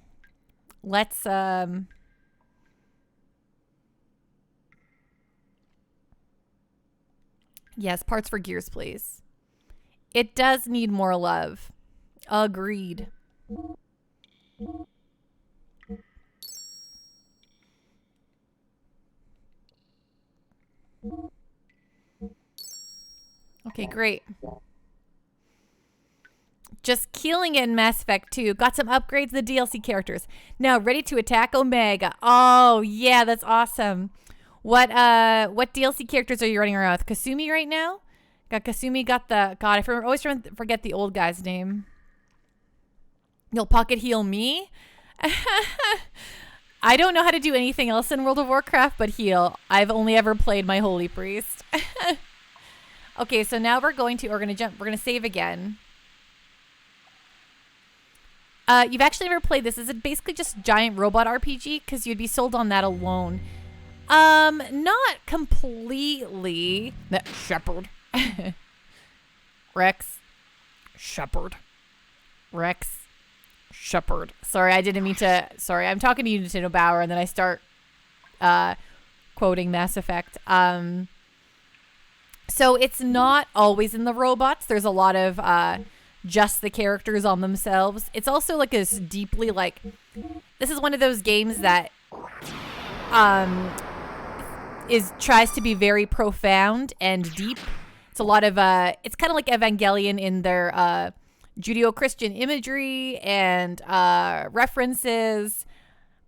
yes, parts for Gears, please. It does need more love. Agreed. Okay, great. Just killing it in Mass Effect 2. Got some upgrades to the DLC characters. Now ready to attack Omega. Oh, yeah, that's awesome. What DLC characters are you running around with? Kasumi right now? Got Kasumi, got the... God, I always forget the old guy's name. You'll pocket heal me? I don't know how to do anything else in World of Warcraft but heal. I've only ever played my Holy Priest. Okay, so now we're going to save again. You've actually never played this. Is it basically just giant robot RPG? Because you'd be sold on that alone. Not completely. Shepard. Rex. Shepard. Rex. Shepard. Sorry, I didn't mean to. Sorry, I'm talking to you, Nintendo Bauer, and then I start quoting Mass Effect. So it's not always in the robots. There's a lot of just the characters on themselves. It's also like this deeply like, this is one of those games that tries to be very profound and deep. It's a lot of it's kind of like Evangelion in their Judeo-Christian imagery and references.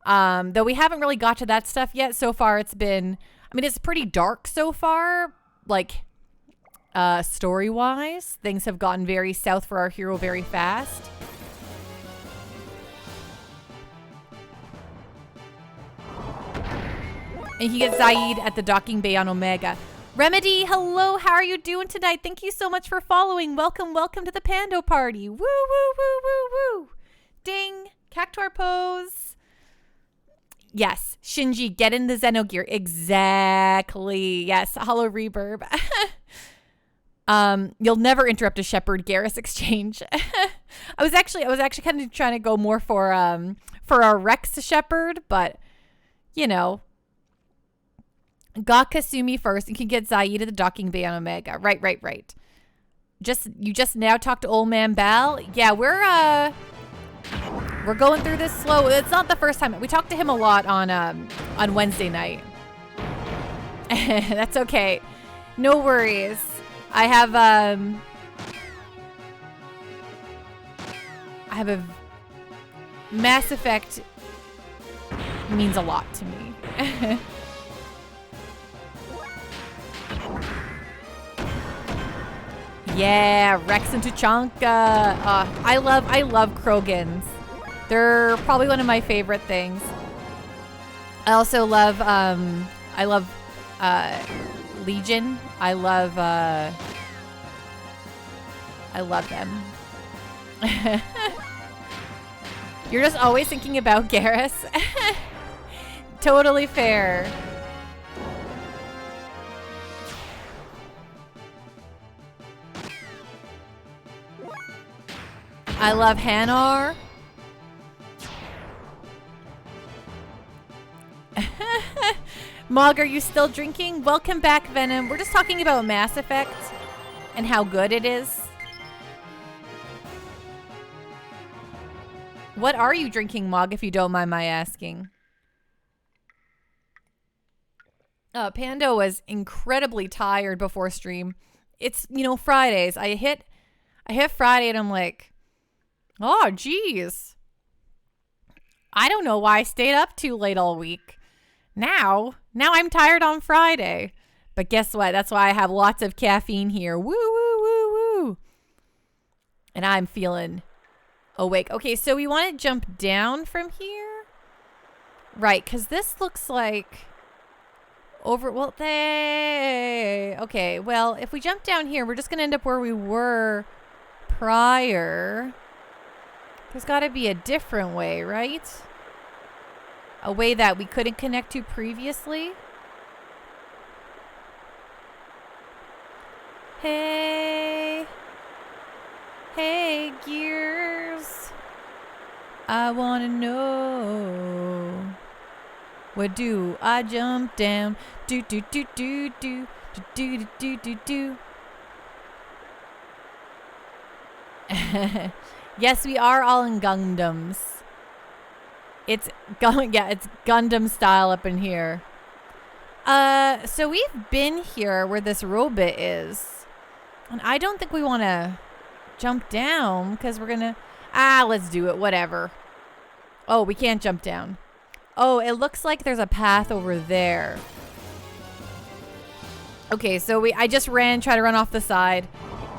Though we haven't really got to that stuff yet. So far it's been, I mean, it's pretty dark so far, like story-wise. Things have gotten very south for our hero very fast. And he gets Zaid at the docking bay on Omega. Remedy, hello, how are you doing tonight? Thank you so much for following. Welcome to the Pando Party. Woo, woo, woo, woo, woo. Ding, Cactuar pose. Yes, Shinji, get in the Xenogear. Exactly. Yes, hollow reverb. You'll never interrupt a Shepard Garrus exchange. I was actually kind of trying to go more for a Rex Shepard, but you know, got Kasumi first and can get Zaid at the docking bay on Omega. Right. You just now talked to old man Bal. Yeah, we're going through this slow. It's not the first time. We talked to him a lot on Wednesday night. That's okay. No worries. I have a Mass Effect means a lot to me. Yeah, Rex and Tuchanka. I love Krogans. They're probably one of my favorite things. I also love Legion. I love them. You're just always thinking about Garrus. Totally fair. I love Hanar. Mog, are you still drinking? Welcome back, Venom. We're just talking about Mass Effect and how good it is. What are you drinking, Mog, if you don't mind my asking? Pando was incredibly tired before stream. It's, Fridays. I hit Friday and I'm like, oh, geez. I don't know why I stayed up too late all week. Now I'm tired on Friday. But guess what? That's why I have lots of caffeine here. Woo, woo, woo, woo. And I'm feeling awake. Okay, so we want to jump down from here. Right, because this looks like over, well, okay, well, if we jump down here, we're just going to end up where we were prior. There's got to be a different way, right? A way that we couldn't connect to previously. Hey, Gears. I want to know. Where do I jump down? Do, do, do, do, do, do, do, do, do, do. Yes, we are all in Gundams. It's Gundam style up in here. So we've been here where this robot is. And I don't think we want to jump down because we're going to... let's do it. Whatever. Oh, we can't jump down. Oh, it looks like there's a path over there. Okay, so I just tried to run off the side.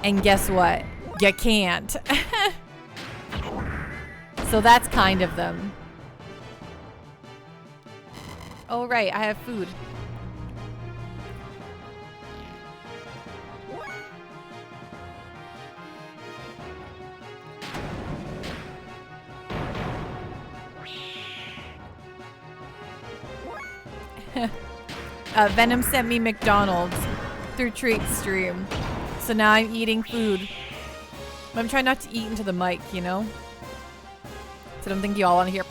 And guess what? You can't. So that's kind of them. Oh, right. I have food. Venom sent me McDonald's through Treat Stream. So now I'm eating food. But I'm trying not to eat into the mic, you know? So I don't think you all want to hear.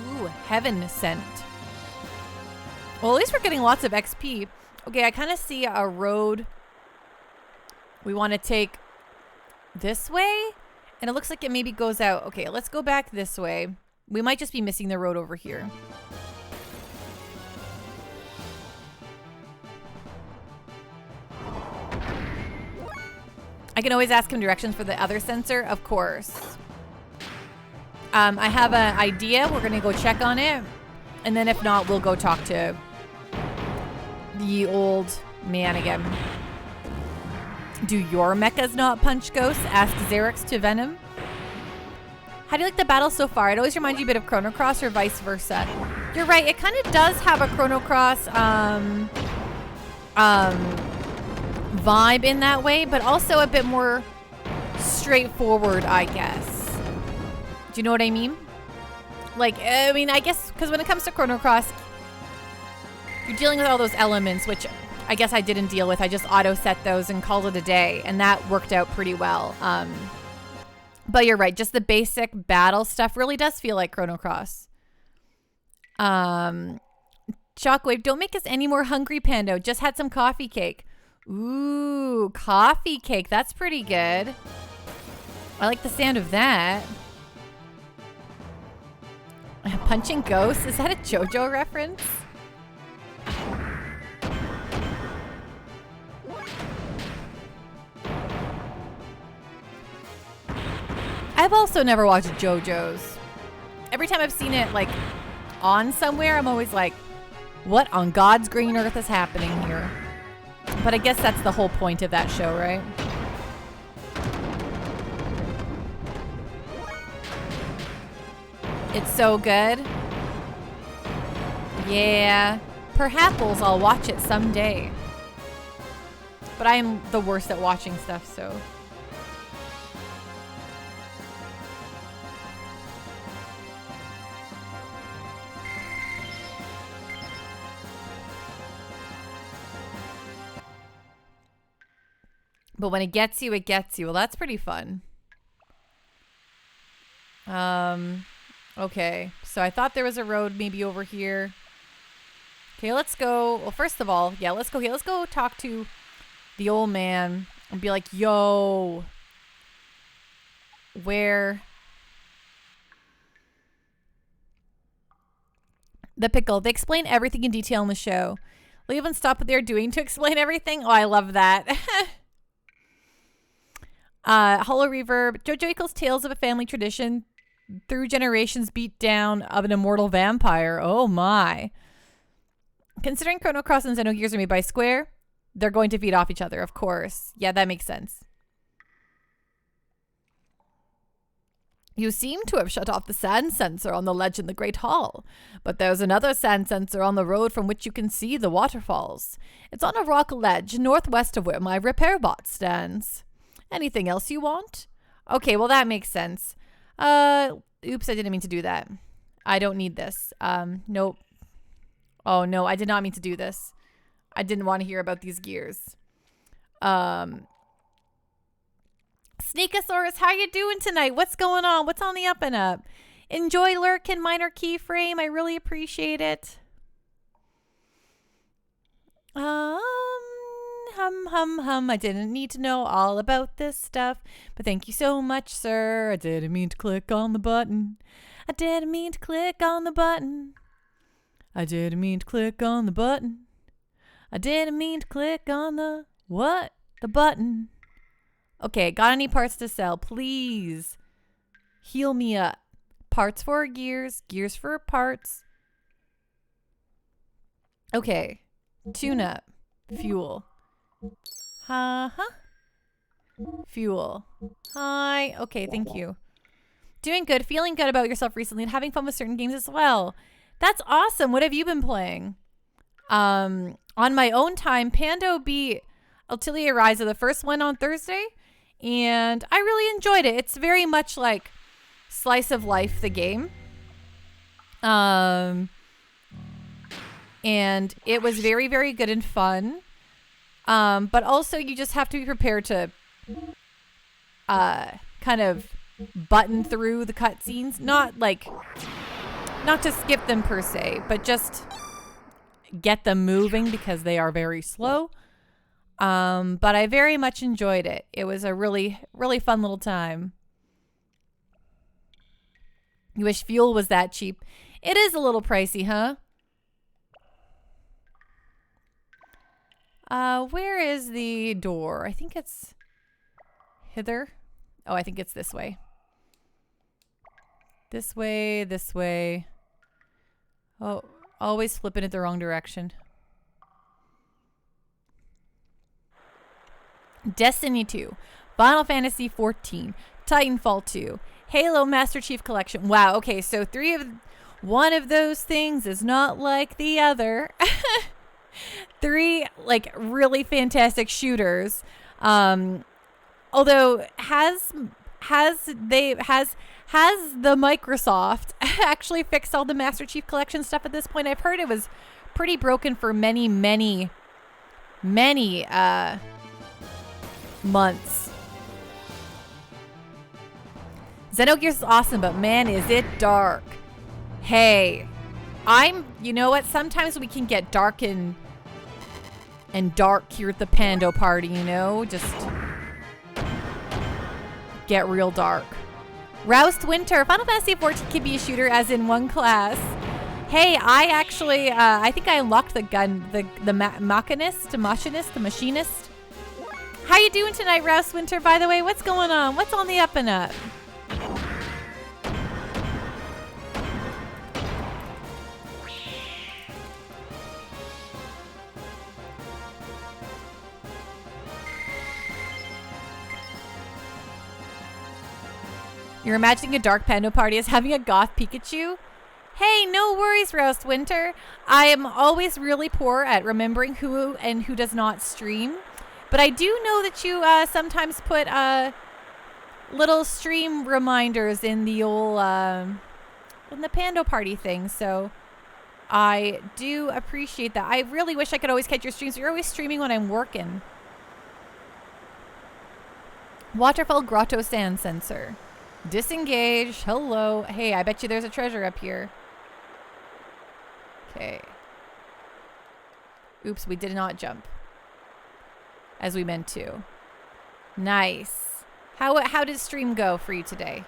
Ooh, Heaven Sent. Well, at least we're getting lots of XP. Okay, I kind of see a road we want to take this way. And it looks like it maybe goes out. Okay, let's go back this way. We might just be missing the road over here. I can always ask him directions for the other sensor, of course. I have an idea. We're going to go check on it. And then if not, we'll go talk to the old man again. Do your mechas not punch ghosts? Asked Xerix to Venom. How do you like the battle so far? It always reminds you a bit of Chrono Cross or vice versa. You're right. It kind of does have a Chrono Cross vibe in that way, but also a bit more straightforward, I guess. Do you know what I mean? Like, I mean, I guess, because when it comes to Chrono Cross, you're dealing with all those elements, which I guess I didn't deal with. I just auto-set those and called it a day, and that worked out pretty well. But you're right. Just the basic battle stuff really does feel like Chrono Cross. Shockwave, don't make us any more hungry, Pando. Just had some coffee cake. Ooh, coffee cake. That's pretty good. I like the sound of that. Punching ghosts? Is that a JoJo reference? I've also never watched JoJo's. Every time I've seen it, like, on somewhere, I'm always like, what on God's green earth is happening here? But I guess that's the whole point of that show, right? It's so good. Yeah. Perhaps I'll watch it someday. But I am the worst at watching stuff, so... But when it gets you, it gets you. Well, that's pretty fun. Okay. So I thought there was a road maybe over here. Okay, let's go. Well, first of all, yeah, let's go. Okay, let's go talk to the old man and be like, yo, where... The pickle. They explain everything in detail in the show. They'll even stop what they're doing to explain everything. Oh, I love that. Hollow Reverb. JoJo equals tales of a family tradition through generations beat down of an immortal vampire. Oh my. Considering Chrono Cross and Xenogears are made by Square, they're going to feed off each other, of course. Yeah, that makes sense. You seem to have shut off the sand sensor on the ledge in the Great Hall, but there's another sand sensor on the road from which you can see the waterfalls. It's on a rock ledge northwest of where my repair bot stands. Anything else you want? Okay, well that makes sense. Oops, I didn't mean to do that. I don't need this. Nope. Oh no, I did not mean to do this. I didn't want to hear about these gears. Sneakosaurus, how you doing tonight? What's going on? What's on the up and up? Enjoy Lurkin Minor Keyframe. I really appreciate it. I didn't need to know all about this stuff, but thank you so much, sir. I didn't mean to click on the button. I didn't mean to click on the button. I didn't mean to click on the button. I didn't mean to click on the what? The button. Okay, got any parts to sell? Please heal me up. Parts for gears, gears for parts. Okay, tune up, fuel. Fuel. Hi. Okay, thank you. Doing good, feeling good about yourself recently and having fun with certain games as well. That's awesome. What have you been playing? On my own time, Pando beat Atelier Rise of the first one on Thursday, and I really enjoyed it. It's very much like Slice of Life, the game. And it was very, very good and fun. But also you just have to be prepared to kind of button through the cutscenes. Not to skip them per se, but just get them moving because they are very slow. But I very much enjoyed it. It was a really, really fun little time. You wish fuel was that cheap. It is a little pricey, huh? Where is the door? I think it's hither. Oh, I think it's this way. This way, this way. Oh, always flipping it the wrong direction. Destiny 2, Final Fantasy 14, Titanfall 2, Halo Master Chief Collection. Wow, okay, so one of those things is not like the other. 3 like really fantastic shooters. Although has the Microsoft actually fixed all the Master Chief Collection stuff at this point? I've heard it was pretty broken for many months. Xenogears is awesome, but man, is it dark. Hey, you know what? Sometimes we can get dark and dark here at the Pando party, you know? Just get real dark. Roused Winter, Final Fantasy 14 can be a shooter as in one class. Hey, I actually, I think I unlocked the gun, the machinist. How you doing tonight, Rouse Winter, by the way? What's going on? What's on the up and up? You're imagining a dark Pando party as having a goth Pikachu? Hey, no worries, Rouse Winter. I am always really poor at remembering who and who does not stream. But I do know that you sometimes put little stream reminders in the old in the Pando party thing. So I do appreciate that. I really wish I could always catch your streams. You're always streaming when I'm working. Waterfall Grotto Sand Sensor. Disengage. Hello. Hey, I bet you there's a treasure up here. Okay. Oops, we did not jump as we meant to. Nice. How did stream go for you today?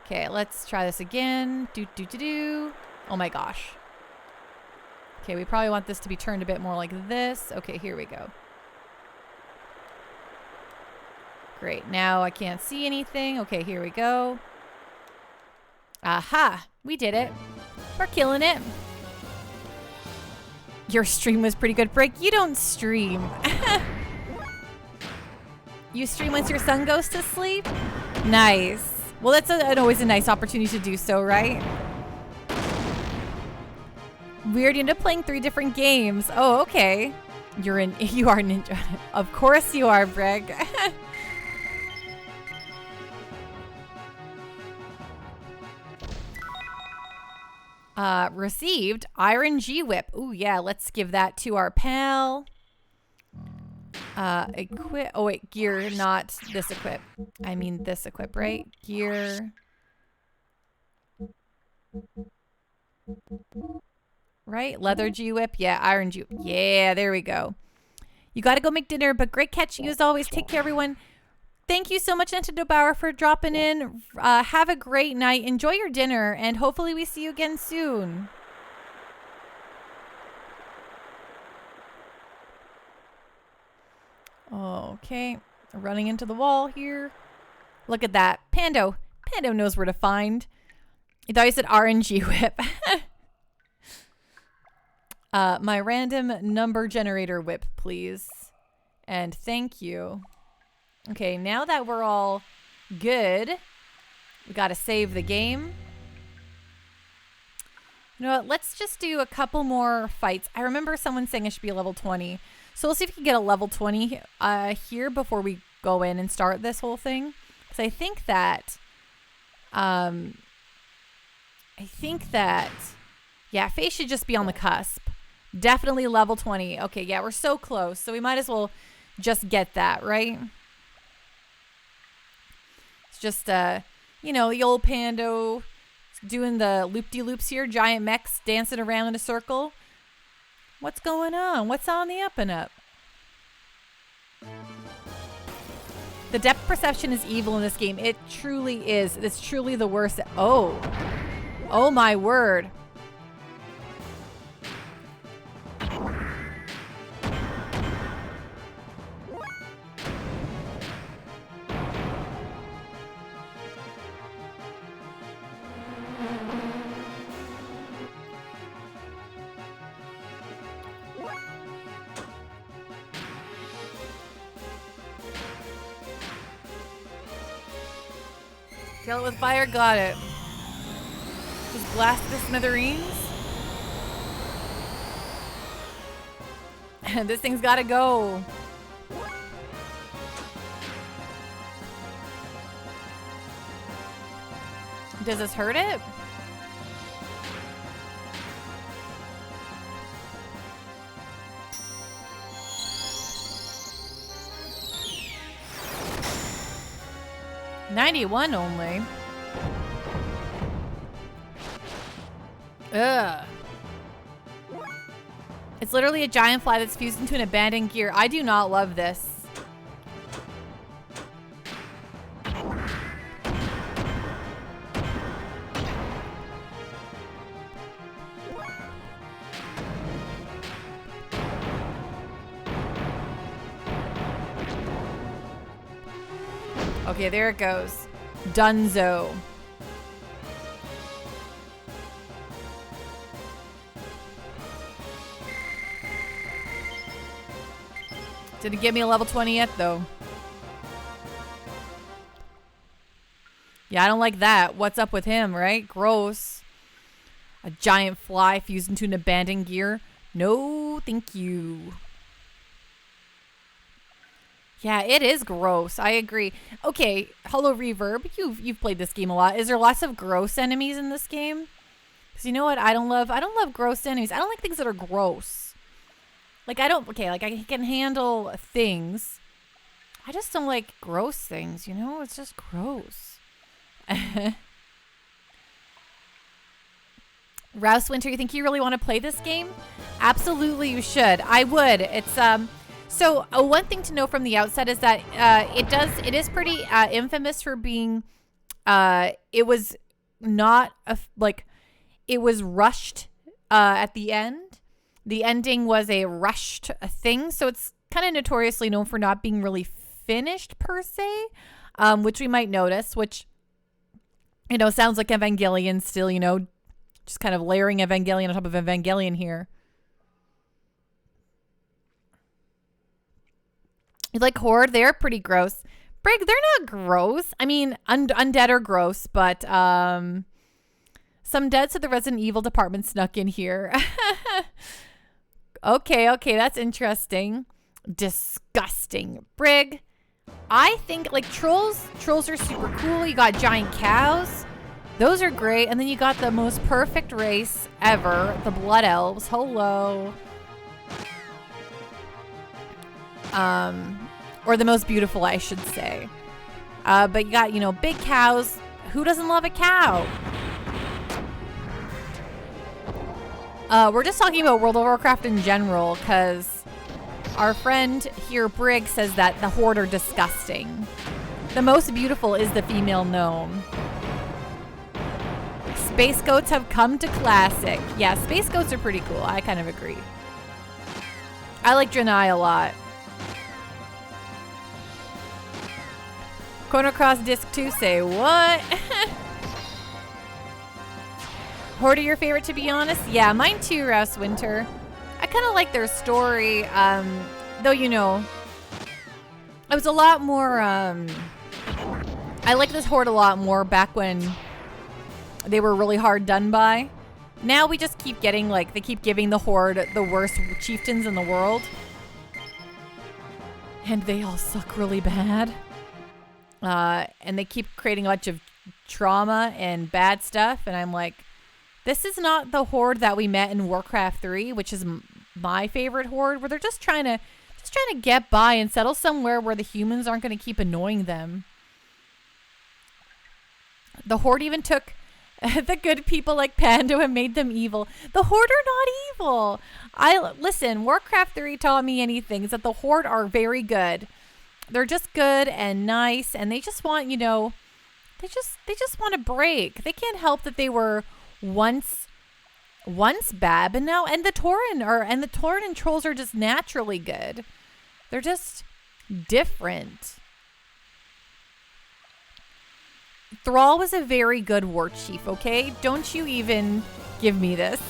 Okay, let's try this again. Oh my gosh. Okay, we probably want this to be turned a bit more like this. Okay, here we go. Great, now I can't see anything. Okay, here we go. Aha, we did it. We're killing it. Your stream was pretty good, Brick. You don't stream. You stream once your son goes to sleep? Nice. Well, that's always a nice opportunity to do so, right? Weird, you end up playing 3 different games. Oh, okay. You are ninja. Of course you are, Brick. Received Iron G Whip. Ooh, yeah, let's give that to our pal. Equip. Oh, wait, gear, not this equip. I mean this equip, right? Gear. Right? Leather G Whip. Yeah, Iron G Whip. Yeah, there we go. You got to go make dinner, but great catch you as always. Take care, everyone. Thank you so much, Nintendo Bauer, for dropping in. Have a great night. Enjoy your dinner, and hopefully we see you again soon. Okay. Running into the wall here. Look at that. Pando. Pando knows where to find. I thought you said RNG whip. My random number generator whip, please. And thank you. Okay, now that we're all good, we gotta save the game. You know what? Let's just do a couple more fights. I remember someone saying I should be a level 20. So we'll see if we can get a level 20 here before we go in and start this whole thing. Because I think that, yeah, Faye should just be on the cusp. Definitely level 20. Okay, yeah, we're so close. So we might as well just get that, right? It's just, you know, the old Pando doing the loop-de-loops here. Giant mechs dancing around in a circle. What's going on? What's on the up and up? The depth perception is evil in this game. It truly is. It's truly the worst. Oh. Oh my word. Kill it with fire, got it. Just blast the smithereens. And this thing's gotta go. Does this hurt it? $91 only. Ugh. It's literally a giant fly that's fused into an abandoned gear. I do not love this. Okay, there it goes. Dunzo. Didn't give me a level 20 yet, though. Yeah, I don't like that. What's up with him, right? Gross. A giant fly fused into an abandoned gear. No, thank you. Yeah, it is gross. I agree. Okay, Hello Reverb, you've played this game a lot. Is there lots of gross enemies in this game? Because you know what I don't love? I don't love gross enemies. I don't like things that are gross. Like, like I can handle things. I just don't like gross things, you know? It's just gross. Rouse Winter, you think you really want to play this game? Absolutely, you should. I would. It's, So one thing to know from the outset is that it is pretty infamous for being it was not it was rushed at the end. The ending was a rushed thing, so it's kind of notoriously known for not being really finished per se, which we might notice, which sounds like Evangelion still, just kind of layering Evangelion on top of Evangelion here. You like Horde? They're pretty gross. Brig, they're not gross. I mean, undead are gross, but some deads of the Resident Evil department snuck in here. Okay, that's interesting. Disgusting. Brig, I think like trolls are super cool. You got giant cows. Those are great. And then you got the most perfect race ever, the Blood Elves. Hello. Or the most beautiful, I should say. But you got, you know, big cows. Who doesn't love a cow? We're just talking about World of Warcraft in general, because our friend here, Brig, says that the Horde are disgusting. The most beautiful is the female gnome. Space goats have come to classic. Yeah, space goats are pretty cool. I kind of agree. I like Draenei a lot. Chrono Cross Disc 2 say what? Horde are your favorite, to be honest? Yeah, mine too, Rouse Winter. I kind of like their story, though, you know, it was a lot more, I like this Horde a lot more back when they were really hard done by. Now we just keep getting, like, they keep giving the Horde the worst chieftains in the world. And they all suck really bad. And they keep creating a bunch of trauma and bad stuff. And I'm like, this is not the Horde that we met in Warcraft 3, which is my favorite Horde, where they're just trying to get by and settle somewhere where the humans aren't going to keep annoying them. The Horde even took the good people like Pando and made them evil. The Horde are not evil. Listen, Warcraft 3 taught me anything, is that the Horde are very good. They're just good and nice, and they just want, you know, they just want a break. They can't help that they were once bad, but now, and the Tauren and trolls are just naturally good. They're just different. Thrall was a very good war chief, okay? Don't you even give me this.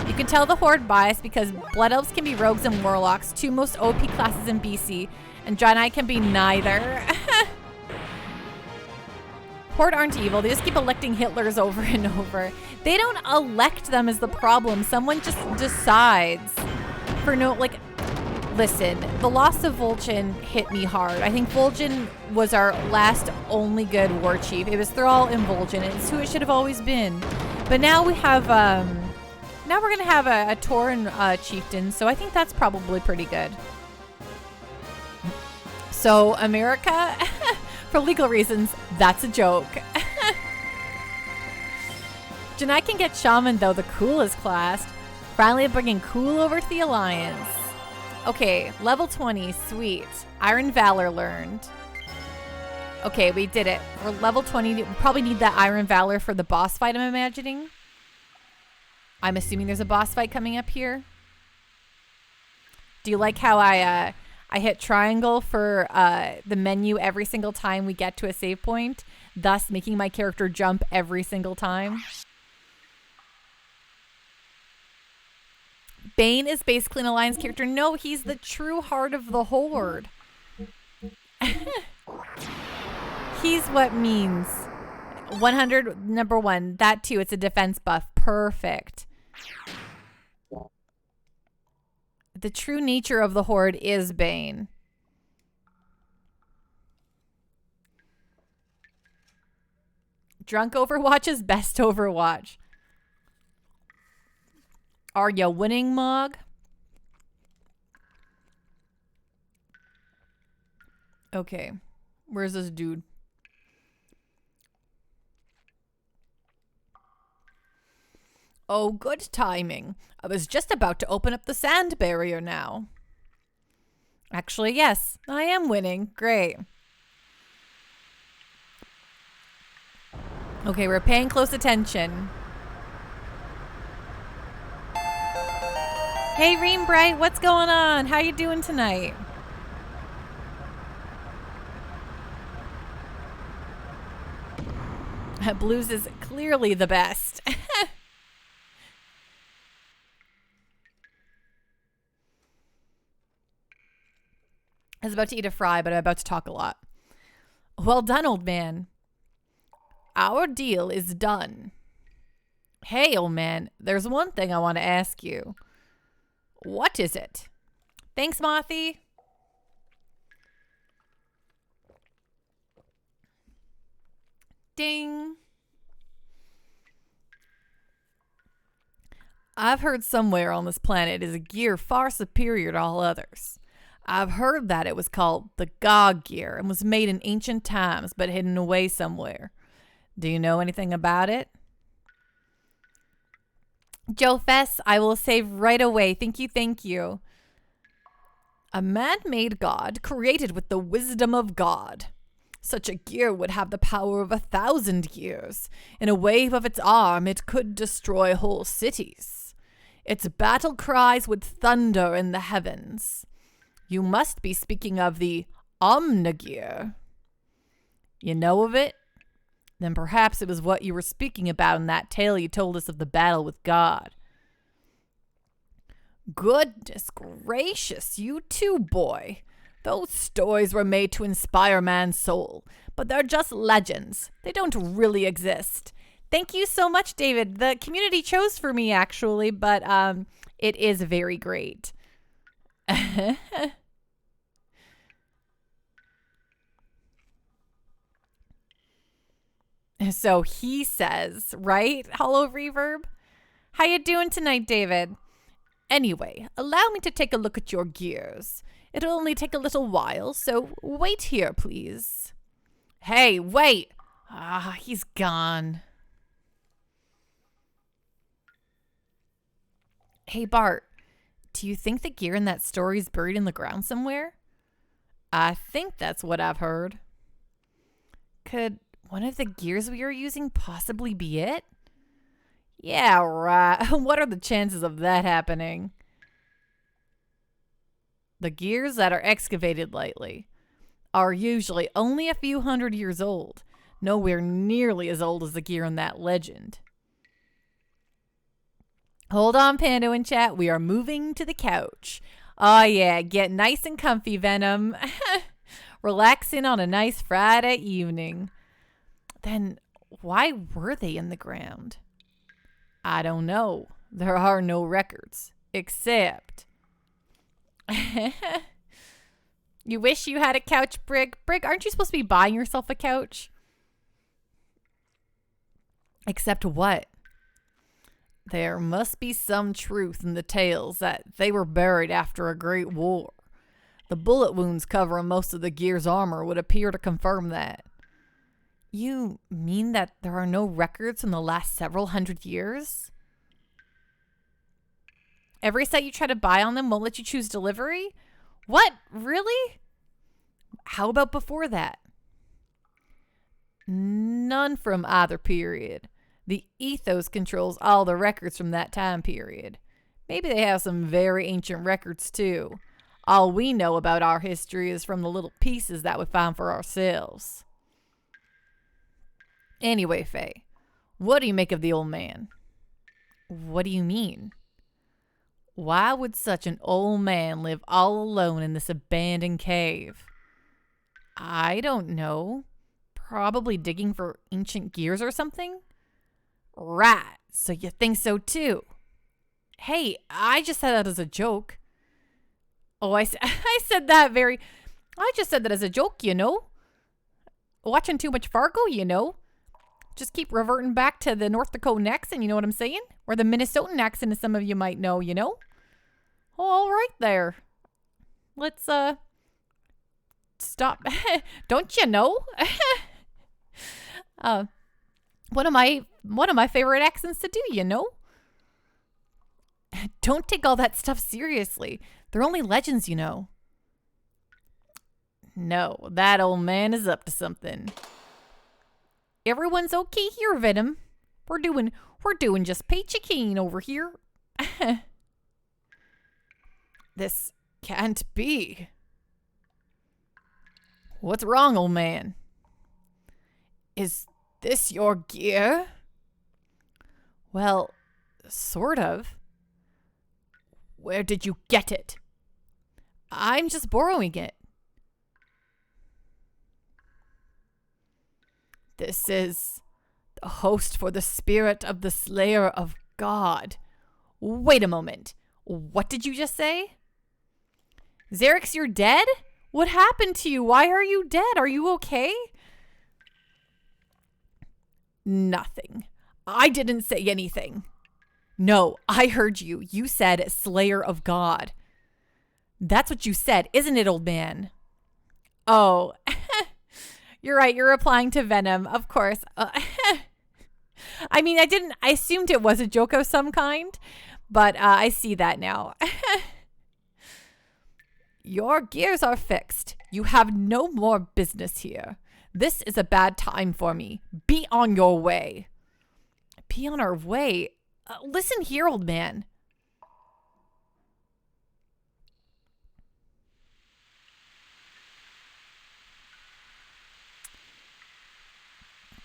You can tell the Horde bias because Blood Elves can be rogues and warlocks, two most OP classes in BC, and Draenei can be neither. Horde aren't evil. They just keep electing Hitlers over and over. They don't elect them is the problem. Someone just decides for no, like, listen, the loss of Vol'jin hit me hard. I think Vol'jin was our last only good war chief. It was Thrall and Vol'jin. It's who it should have always been. But now we have, now we're going to have a Tauren chieftain, so I think that's probably pretty good. So, America, for legal reasons, that's a joke. Draenei can get Shaman, though, the coolest class. Finally bringing cool over to the Alliance. Okay, level 20, sweet. Iron Valor learned. Okay, we did it. We're level 20. We probably need that Iron Valor for the boss fight, I'm imagining. I'm assuming there's a boss fight coming up here. Do you like how I hit triangle for the menu every single time we get to a save point, thus making my character jump every single time? Bane is basically an Alliance character. No, he's the true heart of the Horde. He's what means 100, number one. That too, it's a defense buff. Perfect. The true nature of the Horde is Bane. Drunk Overwatch is best Overwatch. Are you winning, Mog? Okay. Where's this dude? Oh, good timing. I was just about to open up the sand barrier now. Actually, yes. I am winning. Great. Okay, we're paying close attention. Hey, Reem Bright, what's going on? How you doing tonight? Blues is clearly the best. I was about to eat a fry, but I'm about to talk a lot. Well done, old man. Our deal is done. Hey, old man, there's one thing I want to ask you. What is it? Thanks, Mothy. Ding. I've heard somewhere on this planet is a gear far superior to all others. I've heard that it was called the God gear and was made in ancient times but hidden away somewhere. Do you know anything about it? Joe Fess, I will save right away. Thank you, thank you. A man-made god created with the wisdom of God. Such a gear would have the power of 1,000 years. In a wave of its arm, it could destroy whole cities. Its battle cries would thunder in the heavens. You must be speaking of the Omnigear. You know of it? Then perhaps it was what you were speaking about in that tale you told us of the battle with God. Goodness gracious, you too, boy. Those stories were made to inspire man's soul, but they're just legends. They don't really exist. Thank you so much, David. The community chose for me, actually, but it is very great. So he says, right? Hollow Reverb? How you doing tonight, David? Anyway, allow me to take a look at your gears. It'll only take a little while, so wait here, please. Hey, wait! Ah, he's gone. Hey, Bart, do you think the gear in that story is buried in the ground somewhere? I think that's what I've heard. Could one of the gears we are using possibly be it? Yeah, right. What are the chances of that happening? The gears that are excavated lately are usually only a few hundred years old, nowhere nearly as old as the gear in that legend. Hold on, Pando in chat. We are moving to the couch. Oh, yeah. Get nice and comfy, Venom. Relaxing on a nice Friday evening. Then why were they in the ground? I don't know. There are no records. Except... You wish you had a couch, Brig. Brig, aren't you supposed to be buying yourself a couch? Except what? There must be some truth in the tales that they were buried after a great war. The bullet wounds covering most of the gear's armor would appear to confirm that. You mean that there are no records from the last several hundred years? Every site you try to buy on them won't let you choose delivery? What? Really? How about before that? None from either period. The ethos controls all the records from that time period. Maybe they have some very ancient records too. All we know about our history is from the little pieces that we found for ourselves. Anyway, Faye, what do you make of the old man? What do you mean? Why would such an old man live all alone in this abandoned cave? I don't know. Probably digging for ancient gears or something? Right, so you think so too. Hey, I just said that as a joke. Oh, I said that I just said that as a joke, you know. Watching too much Fargo, you know. Just keep reverting back to the North Dakotan accent, you know what I'm saying? Or the Minnesotan accent, as some of you might know, you know? Oh, all right there. Let's, stop. Don't you know? One of my favorite accents to do, you know? Don't take all that stuff seriously. They're only legends, you know. No, that old man is up to something. Everyone's okay here, Venom. We're doing just peachy keen over here. This can't be. What's wrong, old man? Is this your gear? Well, sort of. Where did you get it? I'm just borrowing it. This is the host for the spirit of the Slayer of God. Wait a moment. What did you just say? Xerix, you're dead? What happened to you? Why are you dead? Are you okay? Nothing. I didn't say anything. No, I heard you. You said Slayer of God. That's what you said, isn't it, old man? Oh, you're right. You're replying to Venom, of course. I mean, I assumed it was a joke of some kind, but I see that now. Your gears are fixed. You have no more business here. This is a bad time for me. Be on your way. Be on our way? Listen here, old man.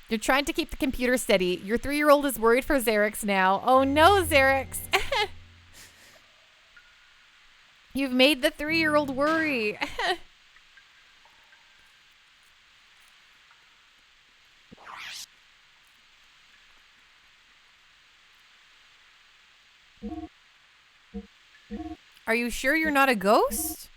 You're trying to keep the computer steady. Your 3-year-old is worried for Xerix now. Oh no, Xerix. You've made the 3-year-old worry. Are you sure you're not a ghost?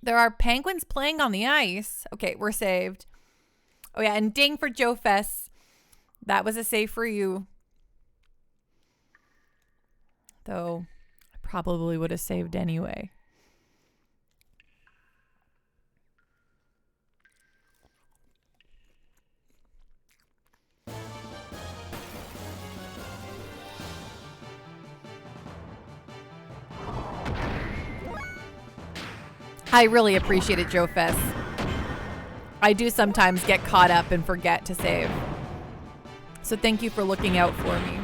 There are penguins playing on the ice. Okay, we're saved. Oh yeah, and ding for Joe Fess. That was a save for you. Though, I probably would have saved anyway. I really appreciate it, Joe Fess. I do sometimes get caught up and forget to save. So thank you for looking out for me.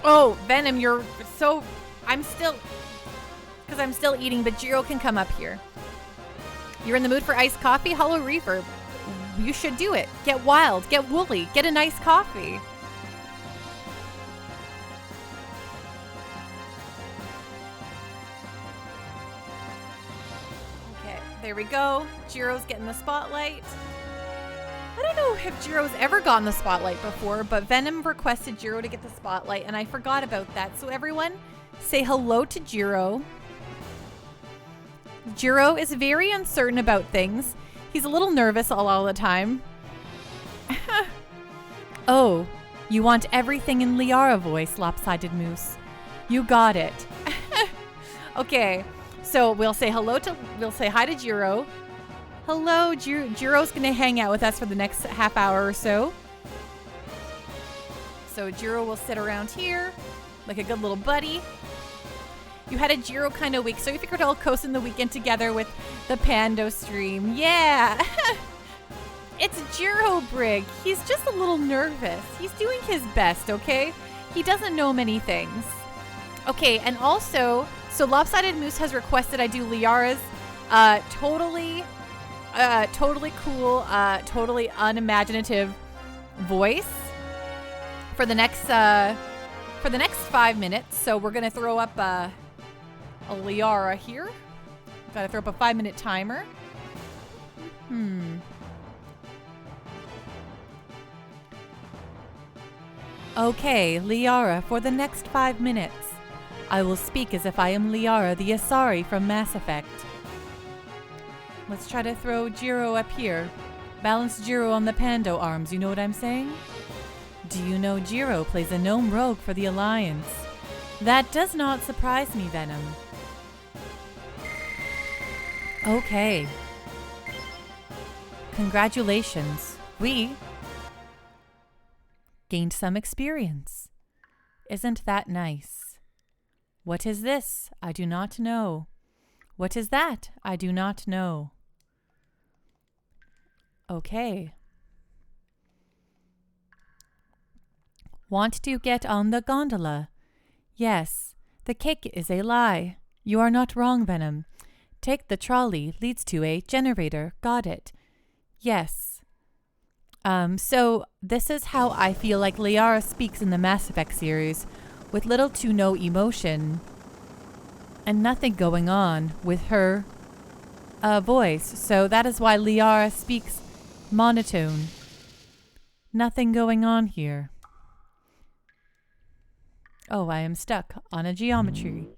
Oh, Venom, you're so... I'm still eating, but Jiro can come up here. You're in the mood for iced coffee? Hollow Reaper. You should do it. Get wild. Get woolly. Get a nice coffee. Okay, there we go. Jiro's getting the spotlight. I don't know if Jiro's ever gotten the spotlight before, but Venom requested Jiro to get the spotlight, and I forgot about that. So everyone, say hello to Jiro. Jiro is very uncertain about things. He's a little nervous all the time. Oh, you want everything in Liara voice, Lopsided Moose. You got it. Okay, so we'll say hi to Jiro. Hello, Jiro's gonna hang out with us for the next half hour or so. So Jiro will sit around here like a good little buddy. You had a Jiro kind of week, so you figured all coast in the weekend together with the Pando stream. Yeah! It's Jiro Brig. He's just a little nervous. He's doing his best, okay? He doesn't know many things. Okay, and also, so Lopsided Moose has requested I do Liara's totally cool, totally unimaginative voice for the next 5 minutes. So we're gonna throw up a Liara here. Gotta throw up a 5-minute timer. Okay, Liara, for the next 5 minutes, I will speak as if I am Liara the Asari from Mass Effect. Let's try to throw Jiro up here. Balance Jiro on the Pando arms, you know what I'm saying? Do you know Jiro plays a gnome rogue for the Alliance? That does not surprise me, Venom. Okay. Congratulations. We gained some experience. Isn't that nice? What is this? I do not know. What is that? I do not know. Okay. Want to get on the gondola? Yes. The cake is a lie. You are not wrong, Venom. Take the trolley leads to a generator. Got it. Yes. So this is how I feel like Liara speaks in the Mass Effect series, with little to no emotion and nothing going on with her voice. So that is why Liara speaks monotone. Nothing going on here. Oh, I am stuck on a geometry.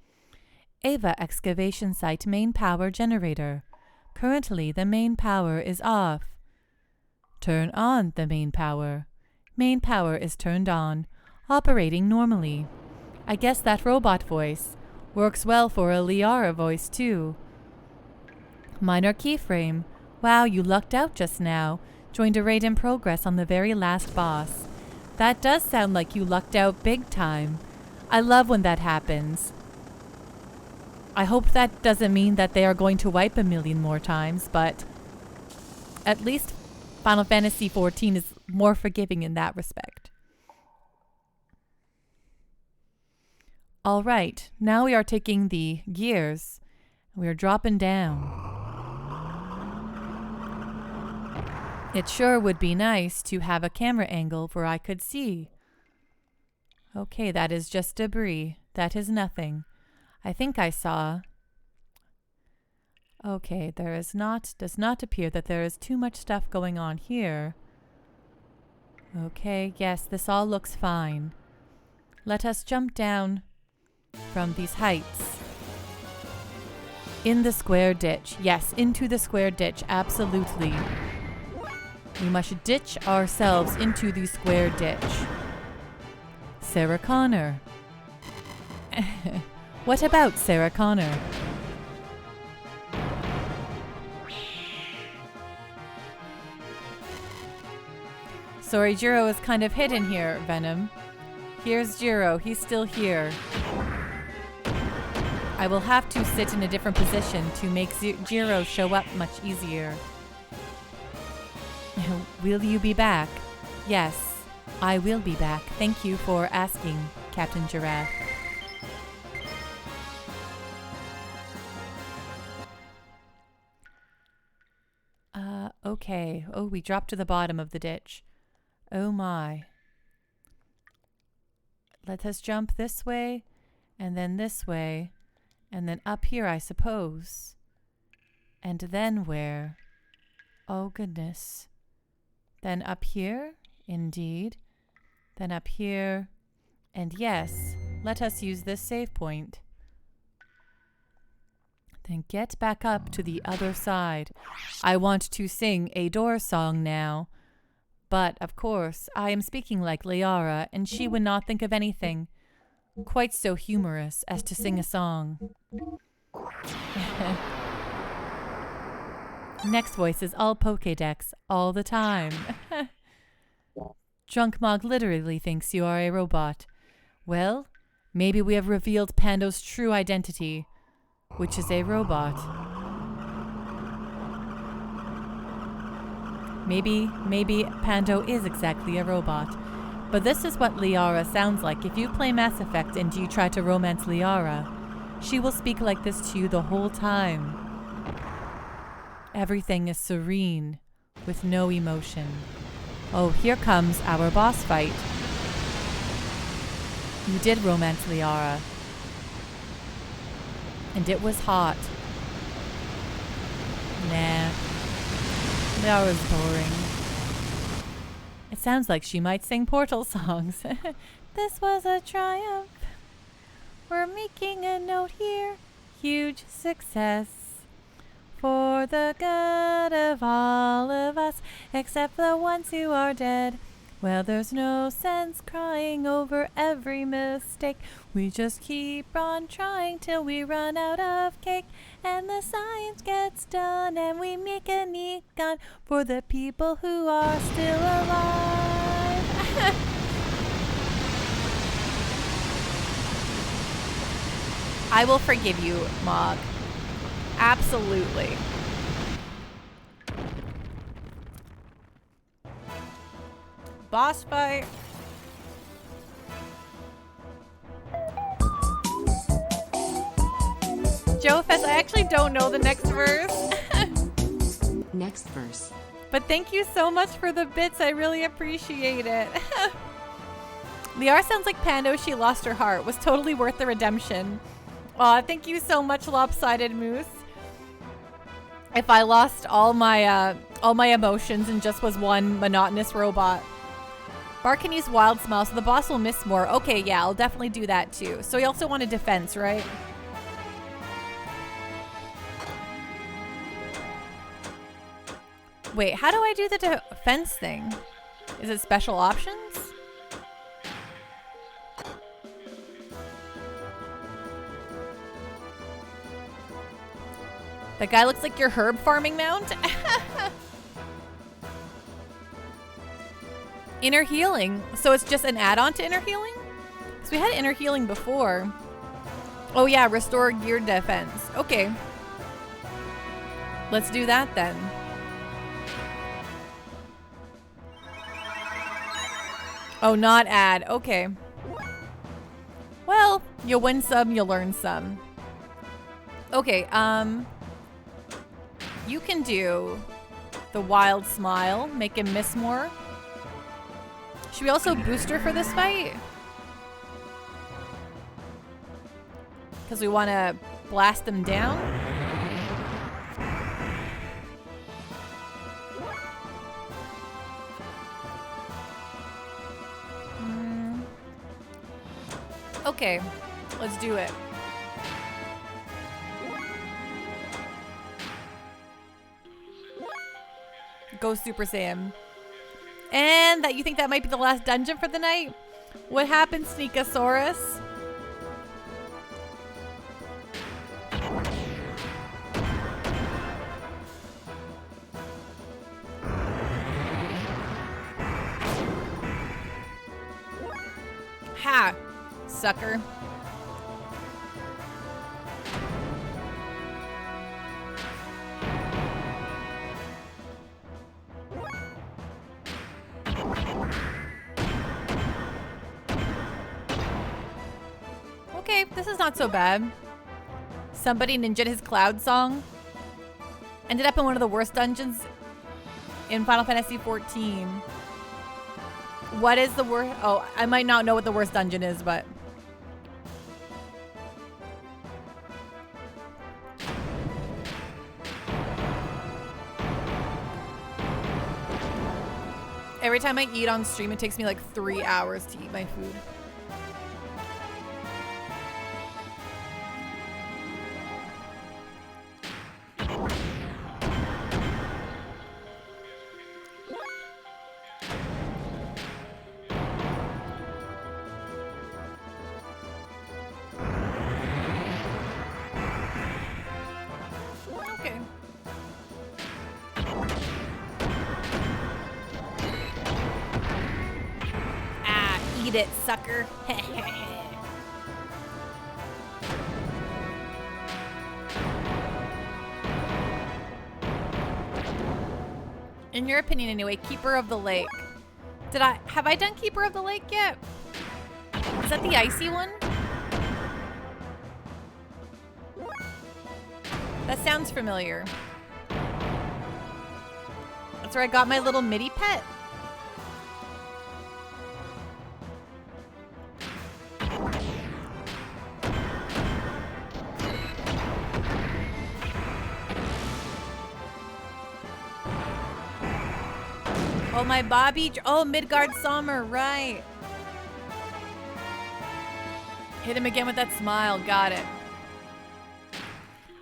Ava excavation site main power generator. Currently, the main power is off. Turn on the main power. Main power is turned on, operating normally. I guess that robot voice works well for a Liara voice too. Minor keyframe. Wow, you lucked out just now. Joined a raid in progress on the very last boss. That does sound like you lucked out big time. I love when that happens. I hope that doesn't mean that they are going to wipe a million more times, but at least Final Fantasy XIV is more forgiving in that respect. All right, now we are taking the gears. We are dropping down. It sure would be nice to have a camera angle where I could see. Okay, that is just debris. That is nothing. I think I saw. Okay, does not appear that there is too much stuff going on here. Okay, yes, this all looks fine. Let us jump down from these heights. In the square ditch. Yes, into the square ditch, absolutely. We must ditch ourselves into the square ditch. Sarah Connor. What about Sarah Connor? Sorry, Jiro is kind of hidden here, Venom. Here's Jiro. He's still here. I will have to sit in a different position to make Jiro show up much easier. Will you be back? Yes, I will be back. Thank you for asking, Captain Giraffe. Okay. Oh, we dropped to the bottom of the ditch. Oh my. Let us jump this way, and then this way, and then up here, I suppose. And then where? Oh, goodness. Then up here, indeed. Then up here. And yes, let us use this save point. Then get back up to the other side. I want to sing a door song now. But, of course, I am speaking like Liara, and she would not think of anything quite so humorous as to sing a song. Next voice is all Pokédex, all the time. Drunk Mog literally thinks you are a robot. Well, maybe we have revealed Pando's true identity, which is a robot. Maybe Pando is exactly a robot. But this is what Liara sounds like. If you play Mass Effect and you try to romance Liara, she will speak like this to you the whole time. Everything is serene, with no emotion. Oh, here comes our boss fight. You did romance Liara. And it was hot. Nah. Liara's boring. It sounds like she might sing Portal songs. This was a triumph. We're making a note here. Huge success. For the good of all of us, except the ones who are dead. Well, there's no sense crying over every mistake. We just keep on trying till we run out of cake. And the science gets done and we make a neat gun for the people who are still alive. I will forgive you, Mog. Absolutely. boss fight. Joe Fest, I actually don't know the next verse. Next verse. But thank you so much for the bits. I really appreciate it. Liara sounds like Pando. She lost her heart. Was totally worth the redemption. Aw, thank you so much, Lopsided Moose. If I lost all my emotions and just was one monotonous robot. Bart can use Wild Smile, so the boss will miss more. Okay, yeah, I'll definitely do that too. So you also want a defense, right? Wait, how do I do the defense thing? Is it special options? That guy looks like your herb farming mount. Inner healing. So it's just an add-on to inner healing? Because we had inner healing before. Oh yeah, restore gear defense. Okay. Let's do that then. Oh, not add. Okay. Well, you'll win some, you'll learn some. Okay, you can do the Wild Smile, make him miss more. Should we also boost her for this fight? Because we want to blast them down. Okay, let's do it. Go Super Saiyan. And that you think that might be the last dungeon for the night? What happened, Sneakosaurus? Ha! Sucker. Okay, this is not so bad. Somebody ninja'd his cloud song. Ended up in one of the worst dungeons in Final Fantasy XIV. What is the worst? Oh, I might not know what the worst dungeon is, but... Every time I eat on stream, it takes me like 3 hours to eat my food. Okay. Ah, eat it, sucker. In your opinion, anyway, Keeper of the Lake. Have I done Keeper of the Lake yet? Is that the icy one? That sounds familiar. That's where I got my little MIDI pet. Oh, my Bobby. Oh, Midgard Sommer, right. Hit him again with that smile. Got it.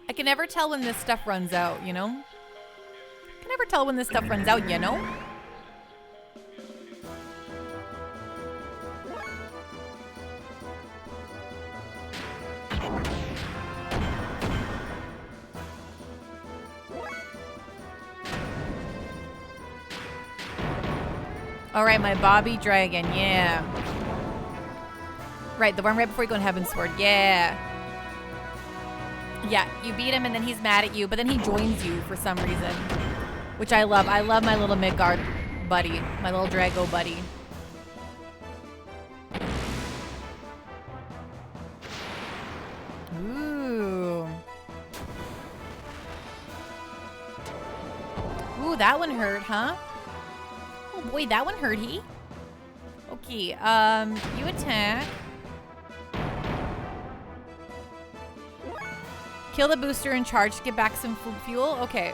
I can never tell when this stuff runs out, you know? I can never tell when this stuff runs out, you know? All right, my Bobby Dragon, yeah. Right, the one right before you go in Heaven's Sword, yeah. Yeah, you beat him and then he's mad at you, but then he joins you for some reason. Which I love. I love my little Midgard. buddy. My little Drago buddy. Ooh. Ooh, that one hurt, huh? Oh boy, that one hurt, he. Okay, you attack. Kill the booster and charge to get back some fuel. Okay.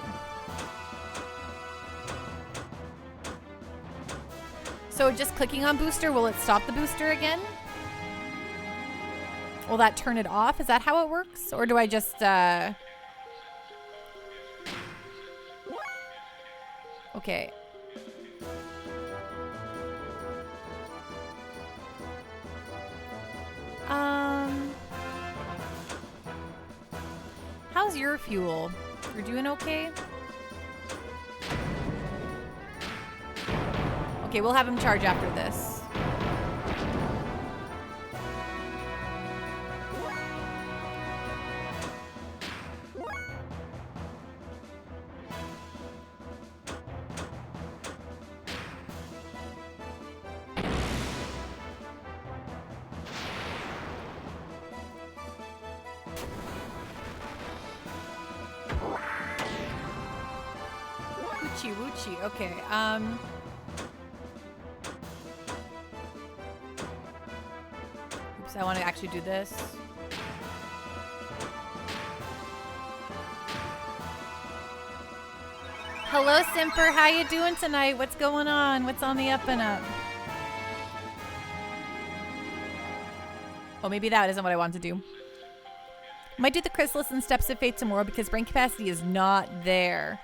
So just clicking on booster, will it stop the booster again? Will that turn it off? Is that how it works? Or do I just, okay. How's your fuel? You're doing okay? Okay, we'll have him charge after this. Woochie woochie. Okay, oops, I want to actually do this. Hello, Simper. How you doing tonight? What's going on? What's on the up and up? Oh, maybe that isn't what I want to do. Might do the Chrysalis and Steps of Faith tomorrow because brain capacity is not there.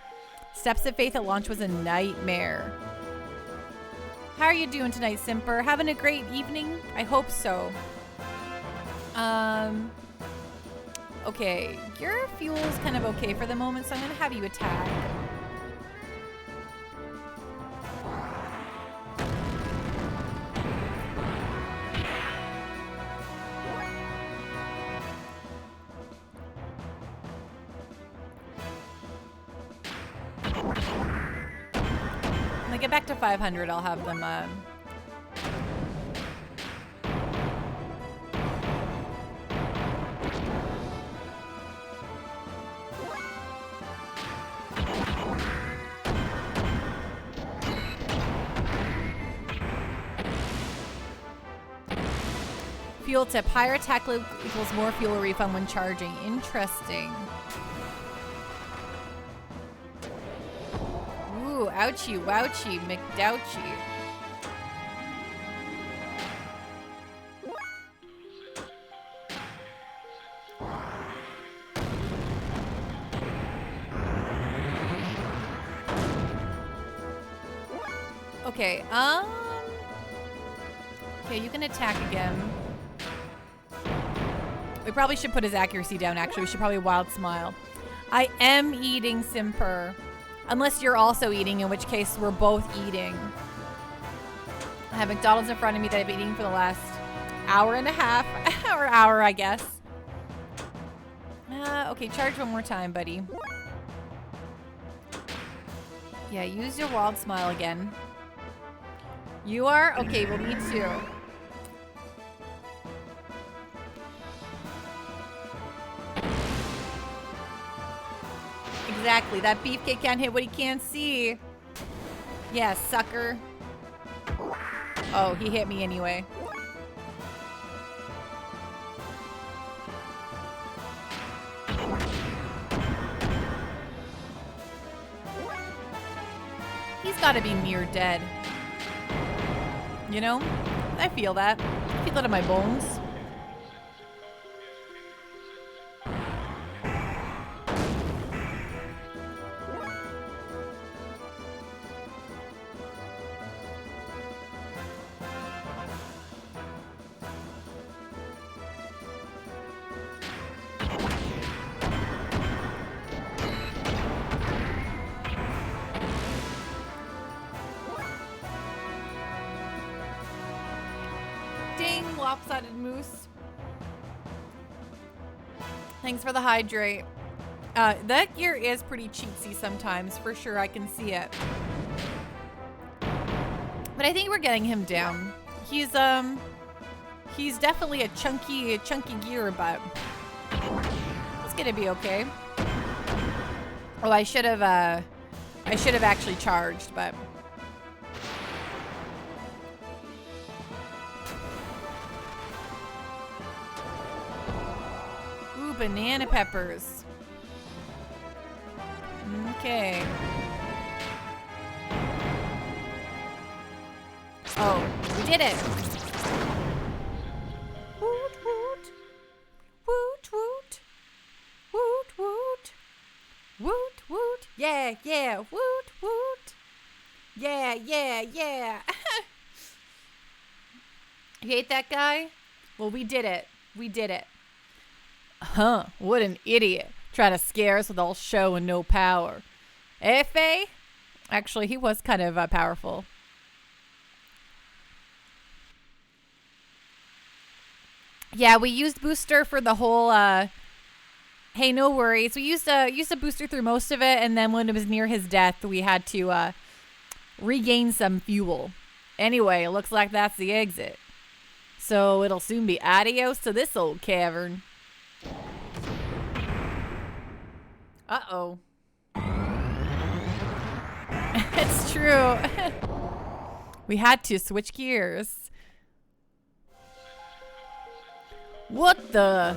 Steps of Faith at launch was a nightmare. How are you doing tonight, Simper? Having a great evening? I hope so. Okay, your fuel's kind of okay for the moment, so I'm gonna have you attack. When I get back to 500, I'll have them, fuel tip. Higher attack load equals more fuel refund when charging. Interesting. Ooh, ouchie, wouchie, McDouchie. Okay, okay, you can attack again. We probably should put his accuracy down, actually. We should probably wild smile. I am eating, Simper. Unless you're also eating, in which case we're both eating. I have McDonald's in front of me that I've been eating for the last hour and a half. Or hour, I guess. Okay, charge one more time, buddy. Yeah, use your wild smile again. You are? Okay, well, me too. Exactly. That beefcake can't hit what he can't see. Yeah, sucker. Oh, he hit me anyway. He's got to be near dead. You know? I feel that. I feel that in my bones. Lopsided moose. Thanks for the hydrate. That gear is pretty cheatsy sometimes, for sure. I can see it. I think we're getting him down. He's definitely a chunky gear, but it's gonna be okay. Oh, I should have actually charged, but ooh, banana peppers. Okay. Oh, we did it. Woot woot. Woot woot. Woot woot. Woot woot. Yeah, yeah. Woot woot. Yeah, yeah, yeah. You hate that guy? Well, we did it. We did it. Huh, what an idiot. Try to scare us with all show and no power. Eh, Faye? Actually, he was kind of powerful. Yeah, we used booster for the whole, hey, no worries. We used a booster through most of it, and then when it was near his death, we had to regain some fuel. Anyway, it looks like that's the exit. So it'll soon be adios to this old cavern. Uh-oh. It's true. We had to switch gears. What the?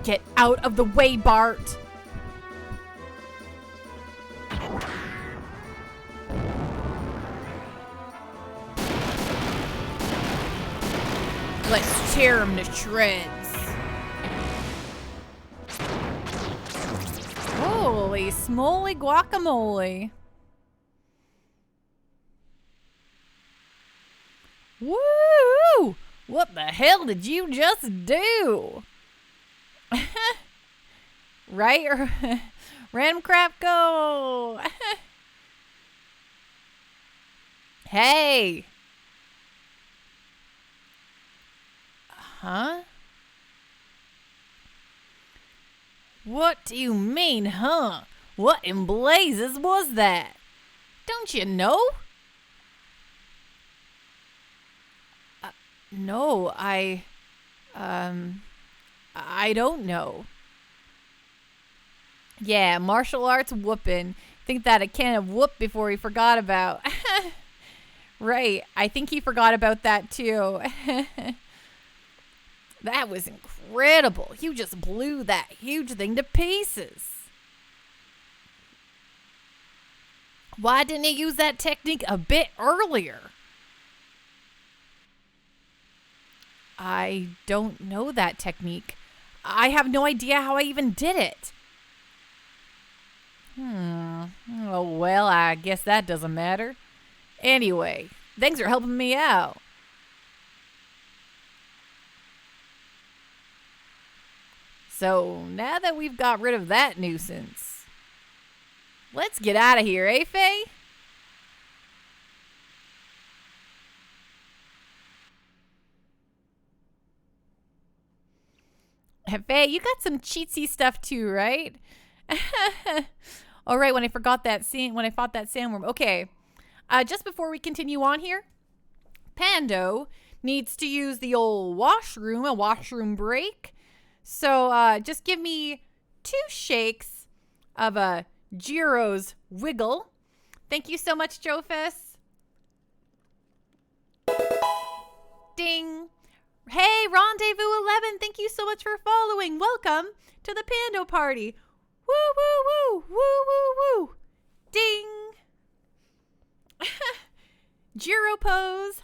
Get out of the way, Bart. Let's tear him to shreds. Holy smoly guacamole. Woo! What the hell did you just do? Right? Random crap go. Hey. Huh? What do you mean, huh? What in blazes was that? Don't you know? No, I don't know. Yeah, martial arts whooping. Think that a can of whoop before he forgot about. Right, I think he forgot about that too. That was incredible. You just blew that huge thing to pieces. Why didn't he use that technique a bit earlier? I don't know that technique. I have no idea how I even did it. Oh, well, I guess that doesn't matter. Anyway, thanks for helping me out. So, now that we've got rid of that nuisance, let's get out of here, eh, Faye? Faye, you got some cheatsy stuff too, right? All right, when I fought that sandworm. Okay, just before we continue on here, Pando needs to use the old washroom, a washroom break. So just give me 2 shakes of a Jiro's Wiggle. Thank you so much, Jofus. Ding. Hey, Rendezvous 11, thank you so much for following. Welcome to the Pando Party. Woo, woo, woo, woo, woo, woo. Ding. Jiro pose.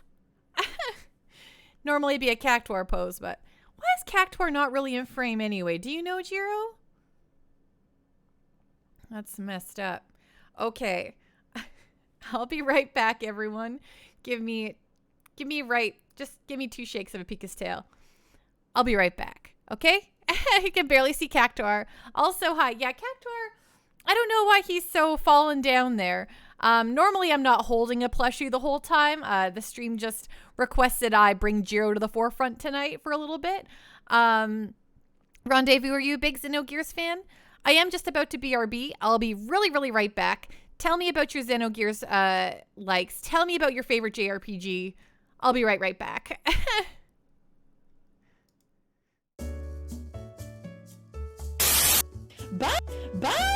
Normally it'd be a Cactuar pose, but why is Cactuar not really in frame anyway? Do you know, Jiro? That's messed up. Okay. I'll be right back, everyone. Give me 2 shakes of a Pika's tail. I'll be right back. Okay? You can barely see Cactuar. Also, hi. Yeah, Cactuar, I don't know why he's so fallen down there. Normally, I'm not holding a plushie the whole time. The stream just requested I bring Jiro to the forefront tonight for a little bit. Rendezvous, are you a big Xenogears fan? I am just about to BRB. I'll be really, really right back. Tell me about your Xenogears likes. Tell me about your favorite JRPG. I'll be right back. Bye. Bye.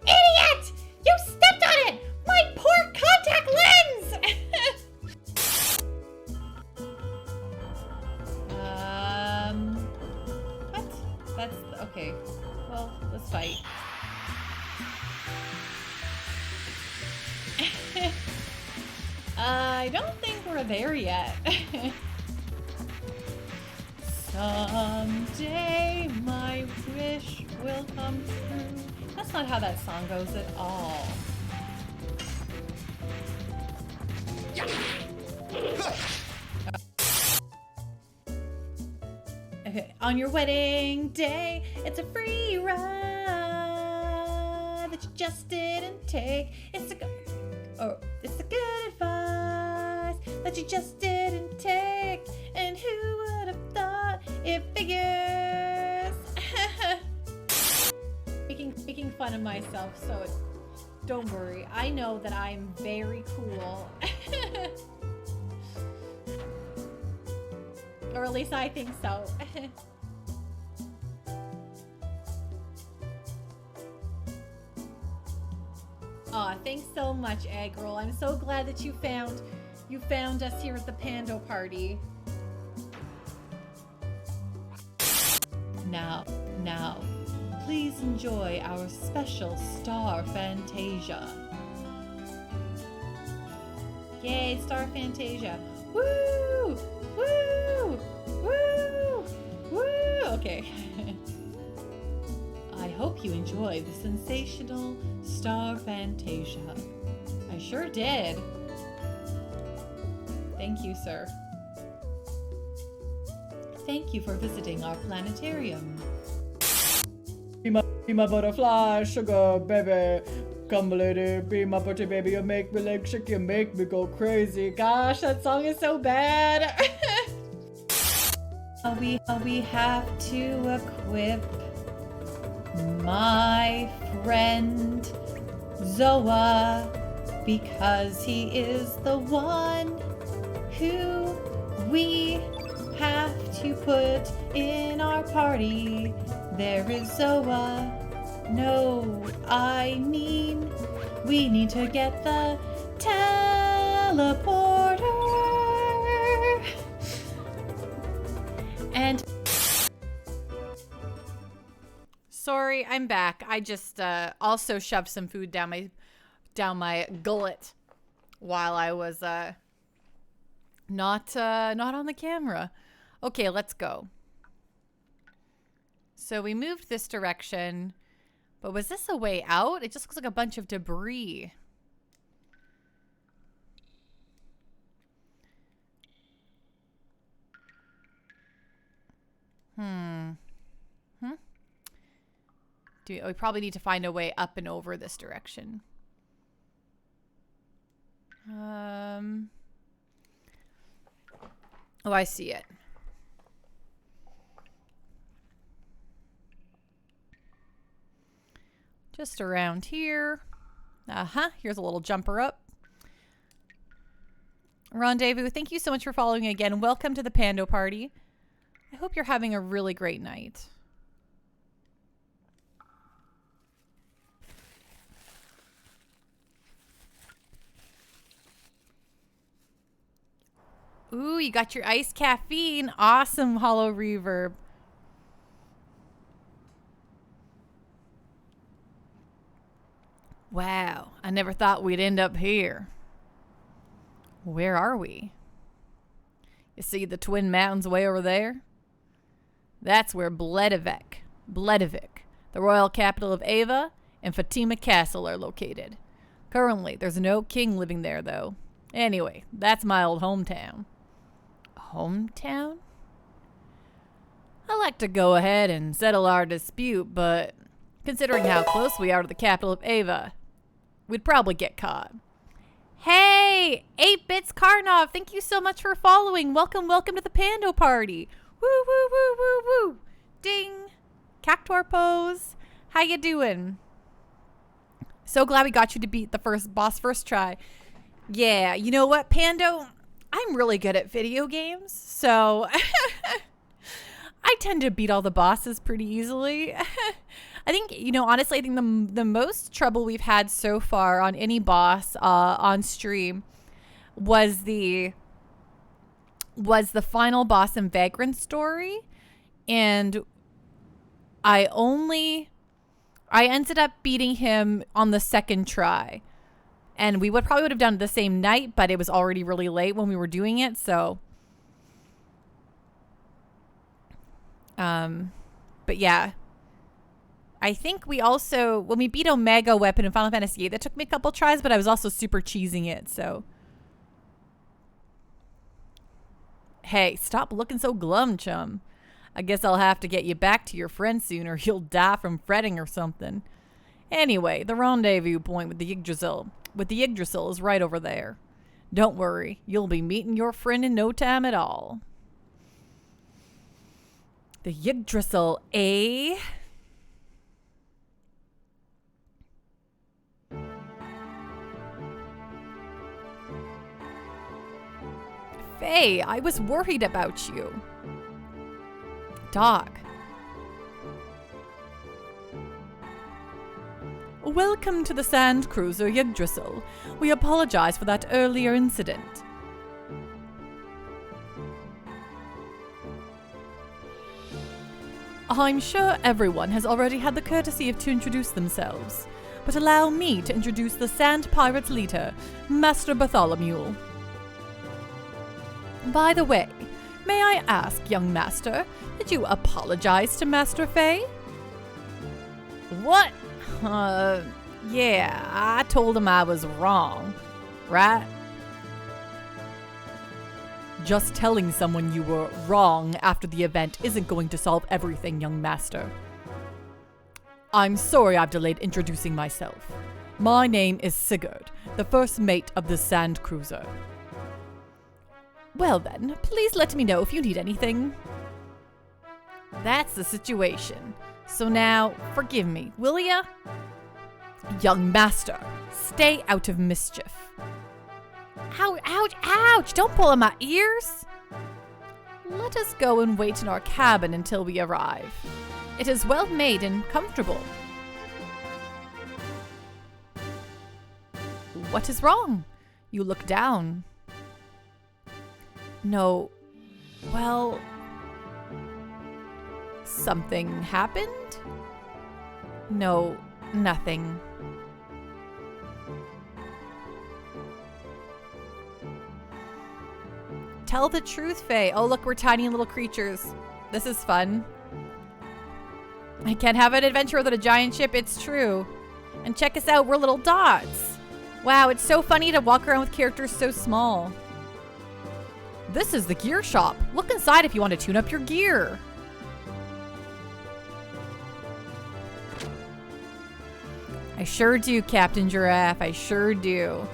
Idiot! You stepped on it! My poor contact lens! What? That's okay. Well, let's fight. I don't think we're there yet. Someday my wish will come true. That's not how that song goes at all. Okay, on your wedding day, it's a free ride that you just didn't take. It's the good advice that you just didn't take. And who would have thought it figures? Making fun of myself, so don't worry. I know that I'm very cool. Or at least I think so. Aw, thanks so much, Egg Roll. I'm so glad that you found us here at the Pando Party. Now, please enjoy our special Star Fantasia. Yay, Star Fantasia. Woo! Woo! Woo! Woo! Okay. I hope you enjoyed the sensational Star Fantasia. I sure did. Thank you, sir. Thank you for visiting our planetarium. Be my butterfly, sugar baby. Come lady, be my pretty baby. You make me like shake, you make me go crazy. Gosh, that song is so bad. we have to equip my friend Zoa because he is the one who we have to put in our party. There is Zoa. No, I mean, we need to get the teleporter. And sorry, I'm back. I just also shoved some food down my gullet while I was not on the camera. Okay, let's go. So we moved this direction, but was this a way out? It just looks like a bunch of debris. We probably need to find a way up and over this direction. Oh, I see it. Just around here. Here's a little jumper up. Rendezvous, thank you so much for following again. Welcome to the Pando Party. I hope you're having a really great night. Ooh, you got your iced caffeine. Awesome, Hollow Reverb. Wow, I never thought we'd end up here. Where are we? You see the Twin Mountains way over there? That's where Bledavec, the royal capital of Ava, and Fatima Castle are located. Currently, there's no king living there, though. Anyway, that's my old hometown. Hometown? I like to go ahead and settle our dispute, but Considering how close we are to the capital of Ava, we'd probably get caught. Hey, 8-Bits Karnov, thank you so much for following. Welcome to the Pando Party. Woo, woo, woo, woo, woo. Ding. Cactuar pose. How you doing? So glad we got you to beat the first try. Yeah, you know what, Pando? I'm really good at video games, so I tend to beat all the bosses pretty easily. I think, honestly, I think the most trouble we've had so far on any boss on stream was the final boss in Vagrant Story. And I ended up beating him on the second try. And we probably would have done it the same night, but it was already really late when we were doing it, so. But yeah. I think we also, when we beat Omega Weapon in Final Fantasy VIII, that took me a couple tries, but I was also super cheesing it, so. Hey, stop looking so glum, chum. I guess I'll have to get you back to your friend soon, or you'll die from fretting or something. Anyway, the rendezvous point with the Yggdrasil is right over there. Don't worry, you'll be meeting your friend in no time at all. The Yggdrasil, eh? Faye, I was worried about you. Dog. Welcome to the Sand Cruiser Yggdrasil. We apologize for that earlier incident. I'm sure everyone has already had the courtesy to introduce themselves, but allow me to introduce the Sand Pirates leader, Master Bartholomew. By the way, may I ask, young master, did you apologize to Master Faye? What? Yeah, I told him I was wrong, right? Just telling someone you were wrong after the event isn't going to solve everything, young master. I'm sorry I've delayed introducing myself. My name is Sigurd, the first mate of the Sand Cruiser. Well then, please let me know if you need anything. That's the situation. So now, forgive me, will ya? Young master, stay out of mischief. Ouch, ouch, ouch! Don't pull on my ears! Let us go and wait in our cabin until we arrive. It is well made and comfortable. What is wrong? You look down. No. Well, something happened? No, nothing. Tell the truth, Faye. Oh, look, we're tiny little creatures. This is fun. I can't have an adventure with a giant ship. It's true. And check us out. We're little dots. Wow, it's so funny to walk around with characters so small. This is the gear shop. Look inside if you want to tune up your gear. I sure do, Captain Giraffe. I sure do.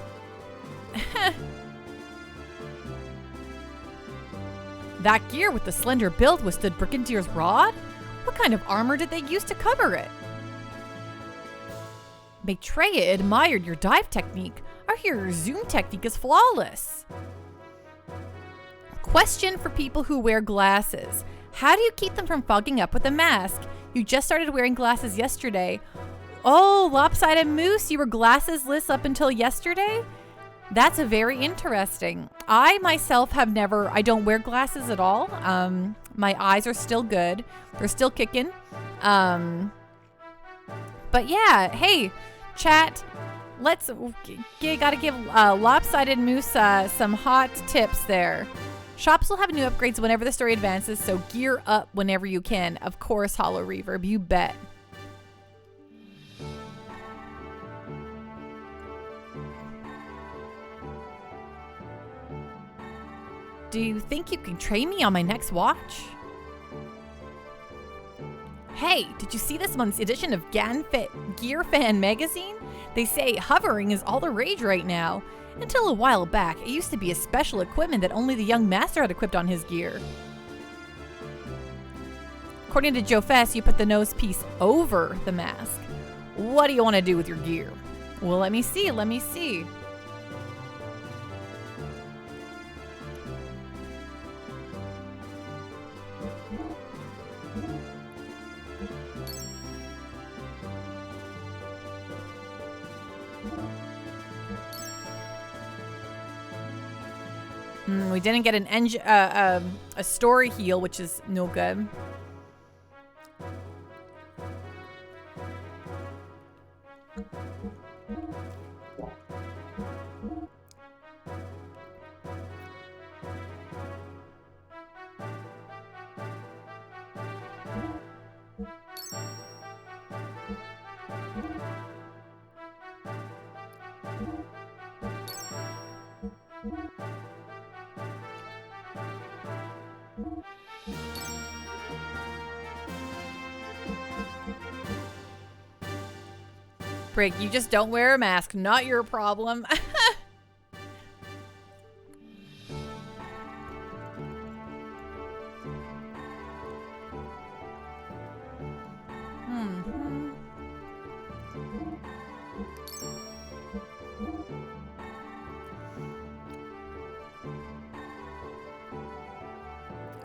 That gear with the slender build withstood Brigandier's rod? What kind of armor did they use to cover it? Maitreya admired your dive technique. I hear your zoom technique is flawless. Question for people who wear glasses. How do you keep them from fogging up with a mask? You just started wearing glasses yesterday. Oh, Lopsided Moose, you were glassesless up until yesterday? That's very interesting. I myself I don't wear glasses at all. My eyes are still good. They're still kicking. But yeah, hey, chat, gotta give Lopsided Moose some hot tips there. Shops will have new upgrades whenever the story advances, so gear up whenever you can. Of course, Hollow Reverb, you bet. Do you think you can train me on my next watch? Hey, did you see this month's edition of Gear Fan magazine? They say hovering is all the rage right now. Until a while back, it used to be a special equipment that only the young master had equipped on his gear. According to Joe Fest, you put the nose piece over the mask. What do you want to do with your gear? Well, let me see. We didn't get an a story heal, which is no good. Brig, you just don't wear a mask. Not your problem.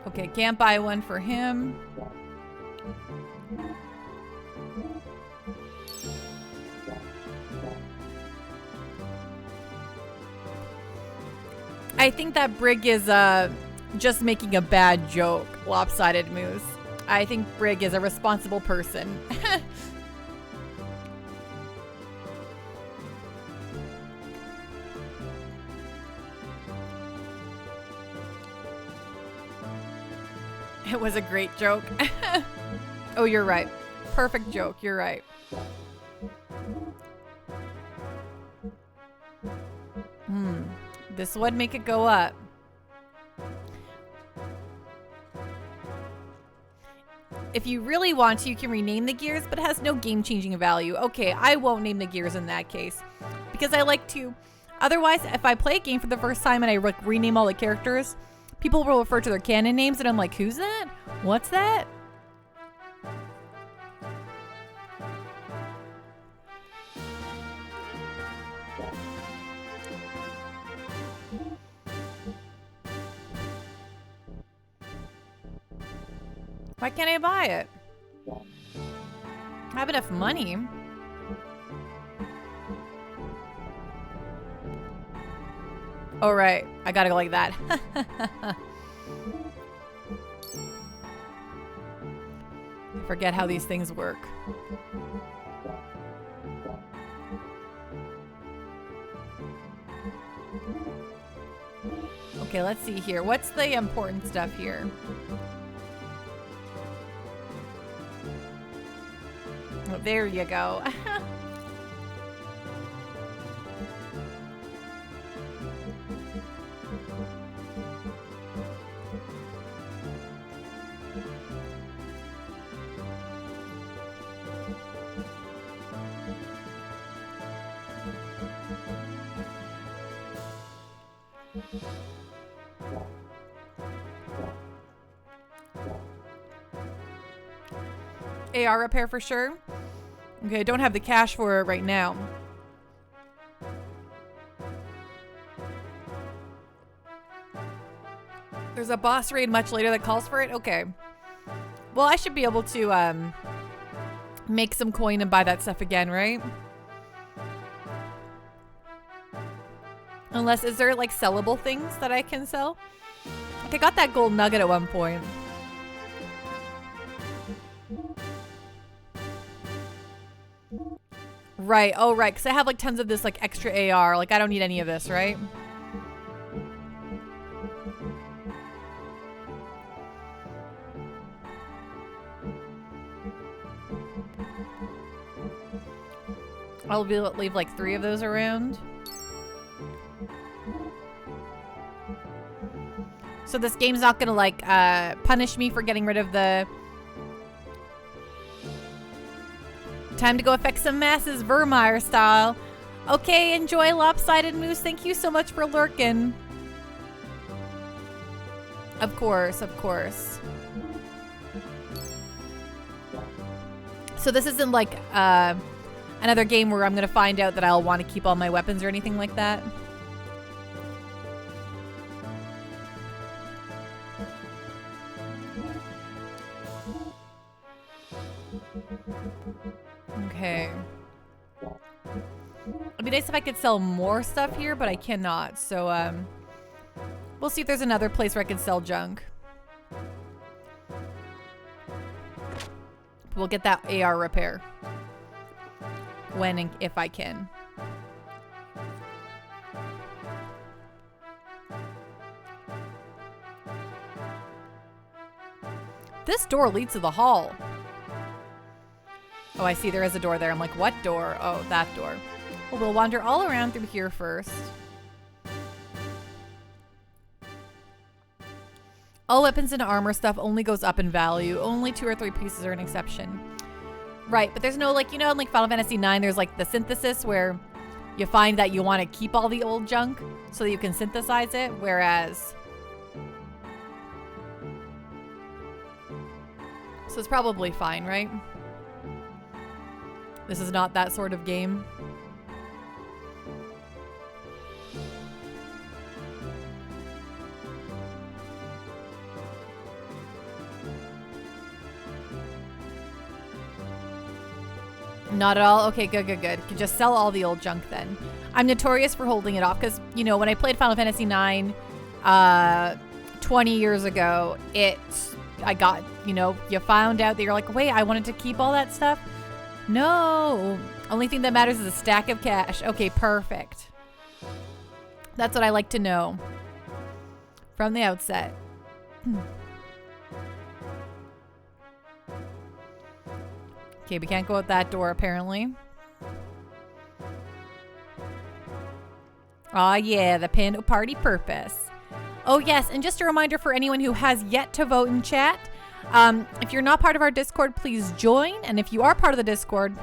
Okay, can't buy one for him. I think that Brig is just making a bad joke, Lopsided Moose. I think Brig is a responsible person. It was a great joke. Oh, you're right. Perfect joke. You're right. This would make it go up. If you really want to, you can rename the gears, but it has no game-changing value. Okay, I won't name the gears in that case. Because I like to... Otherwise, if I play a game for the first time and I rename all the characters, people will refer to their canon names, and I'm like, who's that? What's that? Why can't I buy it? I have enough money. Oh, right. I gotta go like that. I forget how these things work. Okay, let's see here. What's the important stuff here? Oh, there you go. AR repair for sure. Okay, I don't have the cash for it right now. There's a boss raid much later that calls for it? Okay. Well, I should be able to make some coin and buy that stuff again, right? Unless, is there like sellable things that I can sell? Like I got that gold nugget at one point. Right, oh right, because I have like tons of this like extra AR. Like I don't need any of this, right? I'll leave like 3 of those around. So this game's not gonna like punish me for getting rid of the Time to go affect some masses, Vermeer style. Okay, enjoy Lopsided Moose. Thank you so much for lurking. Of course, of course. So this isn't like another game where I'm gonna find out that I'll want to keep all my weapons or anything like that. Okay. It'd be nice if I could sell more stuff here, but I cannot. So, we'll see if there's another place where I can sell junk. We'll get that AR repair. When and if I can. This door leads to the hall. Oh, I see there is a door there. I'm like, what door? Oh, that door. Well, we'll wander all around through here first. All weapons and armor stuff only goes up in value. Only 2 or 3 pieces are an exception. Right, but there's no, like, you know, in like Final Fantasy IX, there's like the synthesis where you find that you want to keep all the old junk so that you can synthesize it, whereas... So it's probably fine, right? This is not that sort of game. Not at all? Okay, good, good, good. Could just sell all the old junk then. I'm notorious for holding it off because, you know, when I played Final Fantasy IX 20 years ago, I got, you know, you found out that you're like, wait, I wanted to keep all that stuff? No. Only thing that matters is a stack of cash. Okay, perfect. That's what I like to know from the outset. Okay, we can't go out that door, apparently. Aw, yeah, the Pando Party purpose. Oh, yes, and just a reminder for anyone who has yet to vote in chat, if you're not part of our Discord, please join. And if you are part of the Discord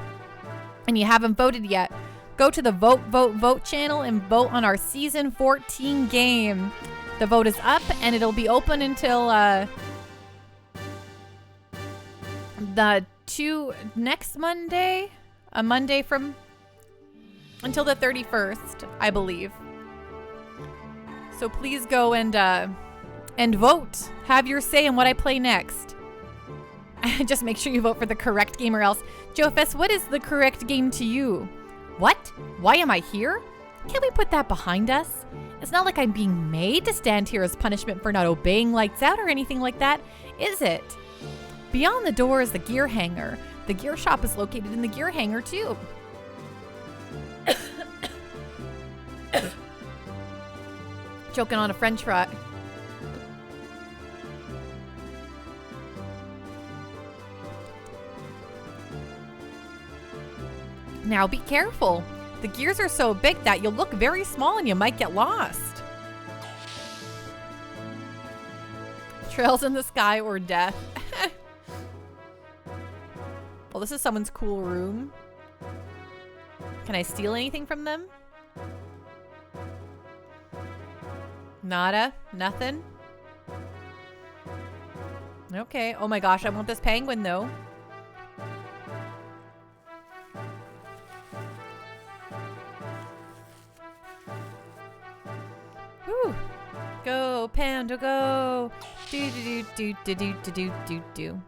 and you haven't voted yet, go to the Vote, Vote, Vote channel and vote on our Season 14 game. The vote is up, and it'll be open until next Monday, a Monday from until the 31st, I believe. So please go and vote. Have your say in what I play next. Just make sure you vote for the correct game or else. Jofess, what is the correct game to you? What? Why am I here? Can't we put that behind us? It's not like I'm being made to stand here as punishment for not obeying lights out or anything like that, is it? Beyond the door is the gear hangar. The gear shop is located in the gear hangar too. Choking on a French fry. Now be careful. The gears are so big that you'll look very small and you might get lost. Trails in the sky or death. Well, this is someone's cool room. Can I steal anything from them? Nada? Nothing? Okay. Oh my gosh, I want this penguin though. Woo! Go, Panda, go! Do do do do do do do do do.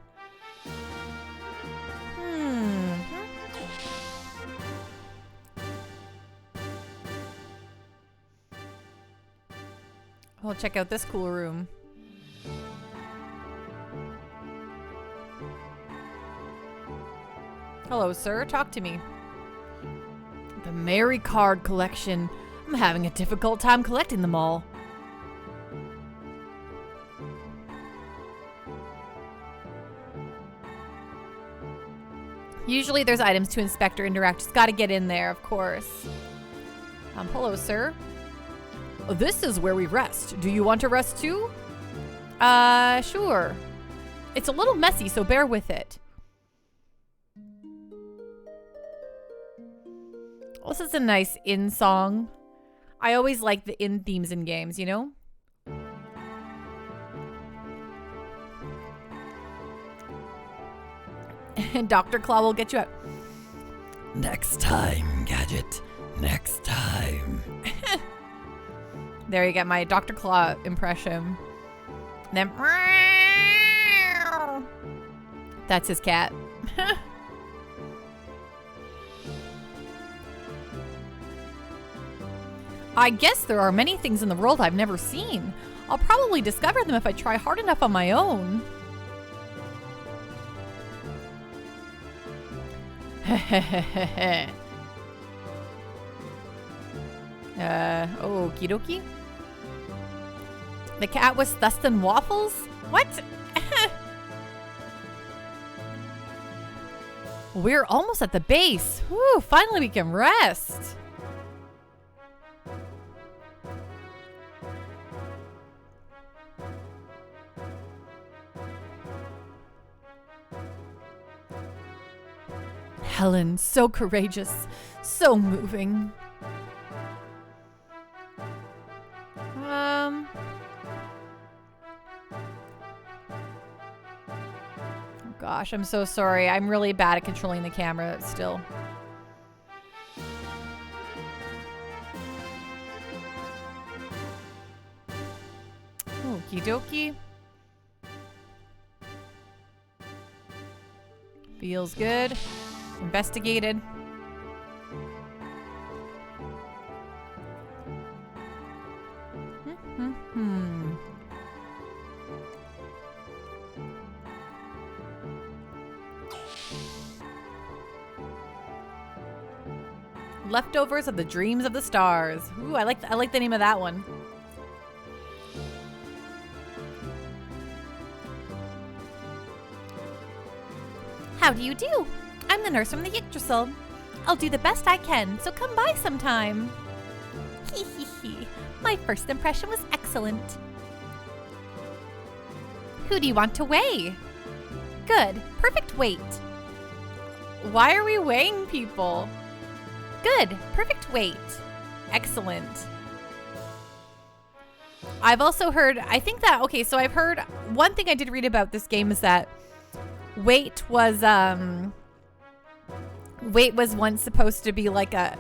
I'll check out this cool room. Hello, sir. Talk to me. The Merry Card Collection. I'm having a difficult time collecting them all. Usually there's items to inspect or interact. Just gotta get in there, of course. Hello, sir. This is where we rest. Do you want to rest too? Sure. It's a little messy, so bear with it. This is a nice in song. I always like the in themes in games, you know? And Dr. Claw will get you out. Next time, Gadget. Next time. There you get my Dr. Claw impression. And then that's his cat. I guess there are many things in the world I've never seen. I'll probably discover them if I try hard enough on my own. Okie dokie. The cat was Thuston Waffles? What? We're almost at the base. Whew, finally we can rest. Helen, so courageous, so moving. Oh gosh, I'm so sorry. I'm really bad at controlling the camera still. Okie dokie. Feels good. Investigated. Leftovers of the Dreams of the Stars. Ooh, I like the name of that one. How do you do? I'm the nurse from the Yggdrasil. I'll do the best I can, so come by sometime. Hee hee hee. My first impression was excellent. Who do you want to weigh? Good. Perfect weight. Why are we weighing people? Good. Perfect weight. Excellent. I've also heard, I think that, okay, so I've heard, one thing I did read about this game is that weight was once supposed to be like it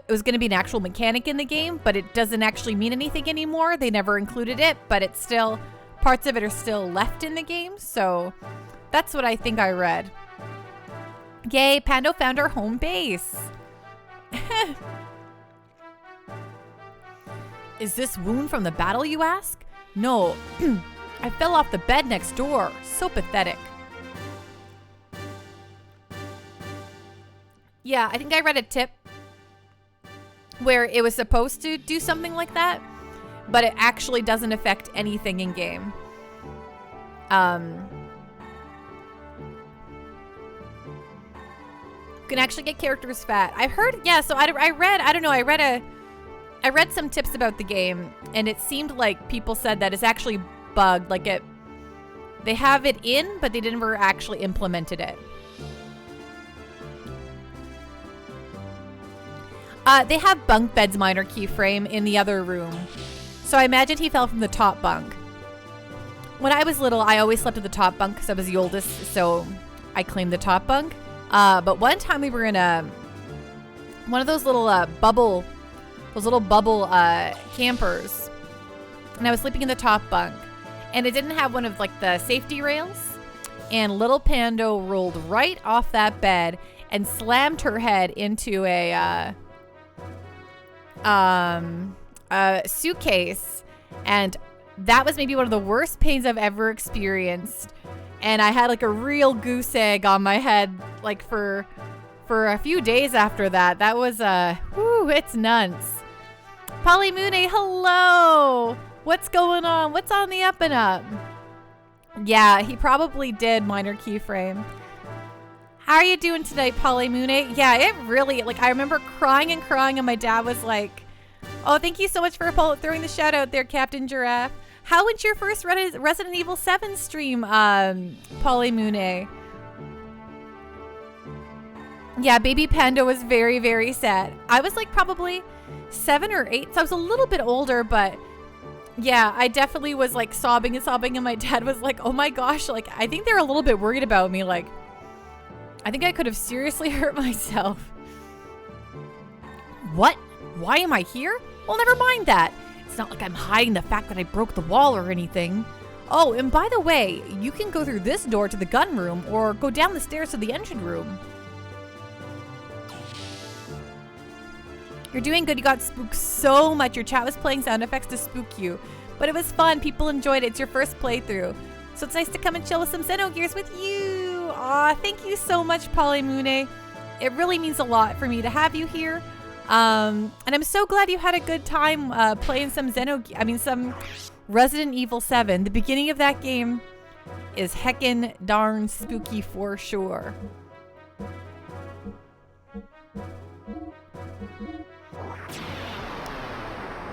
was going to be an actual mechanic in the game, but it doesn't actually mean anything anymore. They never included it, but it's still, parts of it are still left in the game. So that's what I think I read. Yay, Pando found our home base. Is this wound from the battle, you ask? No, I fell off the bed next door. So pathetic. Yeah, I think I read a tip where it was supposed to do something like that, but it actually doesn't affect anything in game. You can actually get characters fat. I've heard, yeah, so I read some tips about the game, and it seemed like people said that it's actually bugged, like they have it in, but they never actually implemented it. They have bunk beds minor keyframe in the other room. So I imagine he fell from the top bunk. When I was little, I always slept at the top bunk because I was the oldest, so I claimed the top bunk. But one time we were in one of those little bubble campers, and I was sleeping in the top bunk, and it didn't have one of like the safety rails, and little Pando rolled right off that bed and slammed her head into a suitcase, and that was maybe one of the worst pains I've ever experienced. And I had like a real goose egg on my head like for a few days after that. That was whoo, it's nuts. Polymune, hello. What's going on? What's on the up and up? Yeah, he probably did minor keyframe. How are you doing tonight, Polymune? Yeah, it really, like, I remember crying, and my dad was like, oh, thank you so much for throwing the shout out there, Captain Giraffe. How went your first Resident Evil 7 stream, Polymune? Yeah, baby Panda was very, very sad. I was like probably 7 or 8, so I was a little bit older, but yeah, I definitely was like sobbing and sobbing, and my dad was like, oh my gosh, like I think they're a little bit worried about me. Like, I think I could have seriously hurt myself. What? Why am I here? Well, never mind that. It's not like I'm hiding the fact that I broke the wall or anything. Oh, and by the way, you can go through this door to the gun room or go down the stairs to the engine room. You're doing good. You got spooked so much. Your chat was playing sound effects to spook you. But it was fun. People enjoyed it. It's your first playthrough. So it's nice to come and chill with some Xenogears with you. Aw, thank you so much, Polymune. It really means a lot for me to have you here. And I'm so glad you had a good time playing some some Resident Evil 7. The beginning of that game is heckin' darn spooky for sure.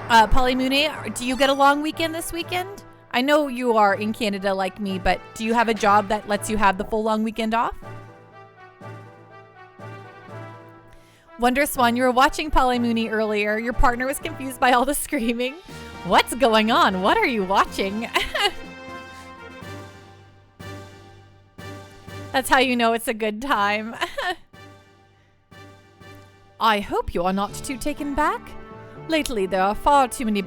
Polymune, do you get a long weekend this weekend? I know you are in Canada like me, but do you have a job that lets you have the full long weekend off? Wonder Swan, you were watching Polymune earlier. Your partner was confused by all the screaming. What's going on? What are you watching? That's how you know it's a good time. I hope you are not too taken back. Lately, there are far too many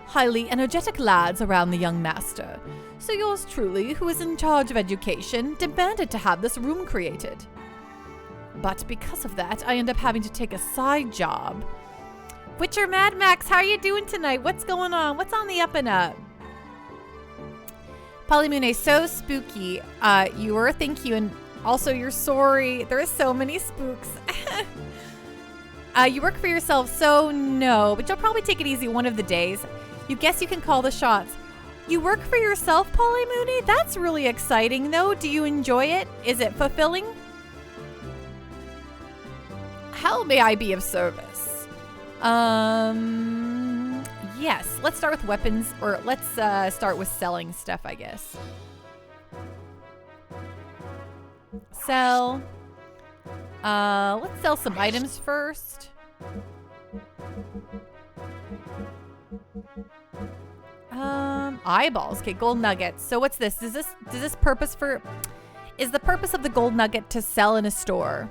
highly energetic lads around the young master. So yours truly, who is in charge of education, demanded to have this room created. But because of that, I end up having to take a side job. Witcher Mad Max, how are you doing tonight? What's going on? What's on the up and up? Polymune, so spooky. You were, thank you, and also you're sorry. There are so many spooks. You work for yourself, so no, but you'll probably take it easy one of the days. You guess you can call the shots. You work for yourself, Polymune? That's really exciting, though. Do you enjoy it? Is it fulfilling? How may I be of service? Yes, let's start with weapons, or let's start with selling stuff, I guess. Sell. Let's sell some items first. Eyeballs. Okay, gold nuggets. So what's this? Is the purpose of the gold nugget to sell in a store?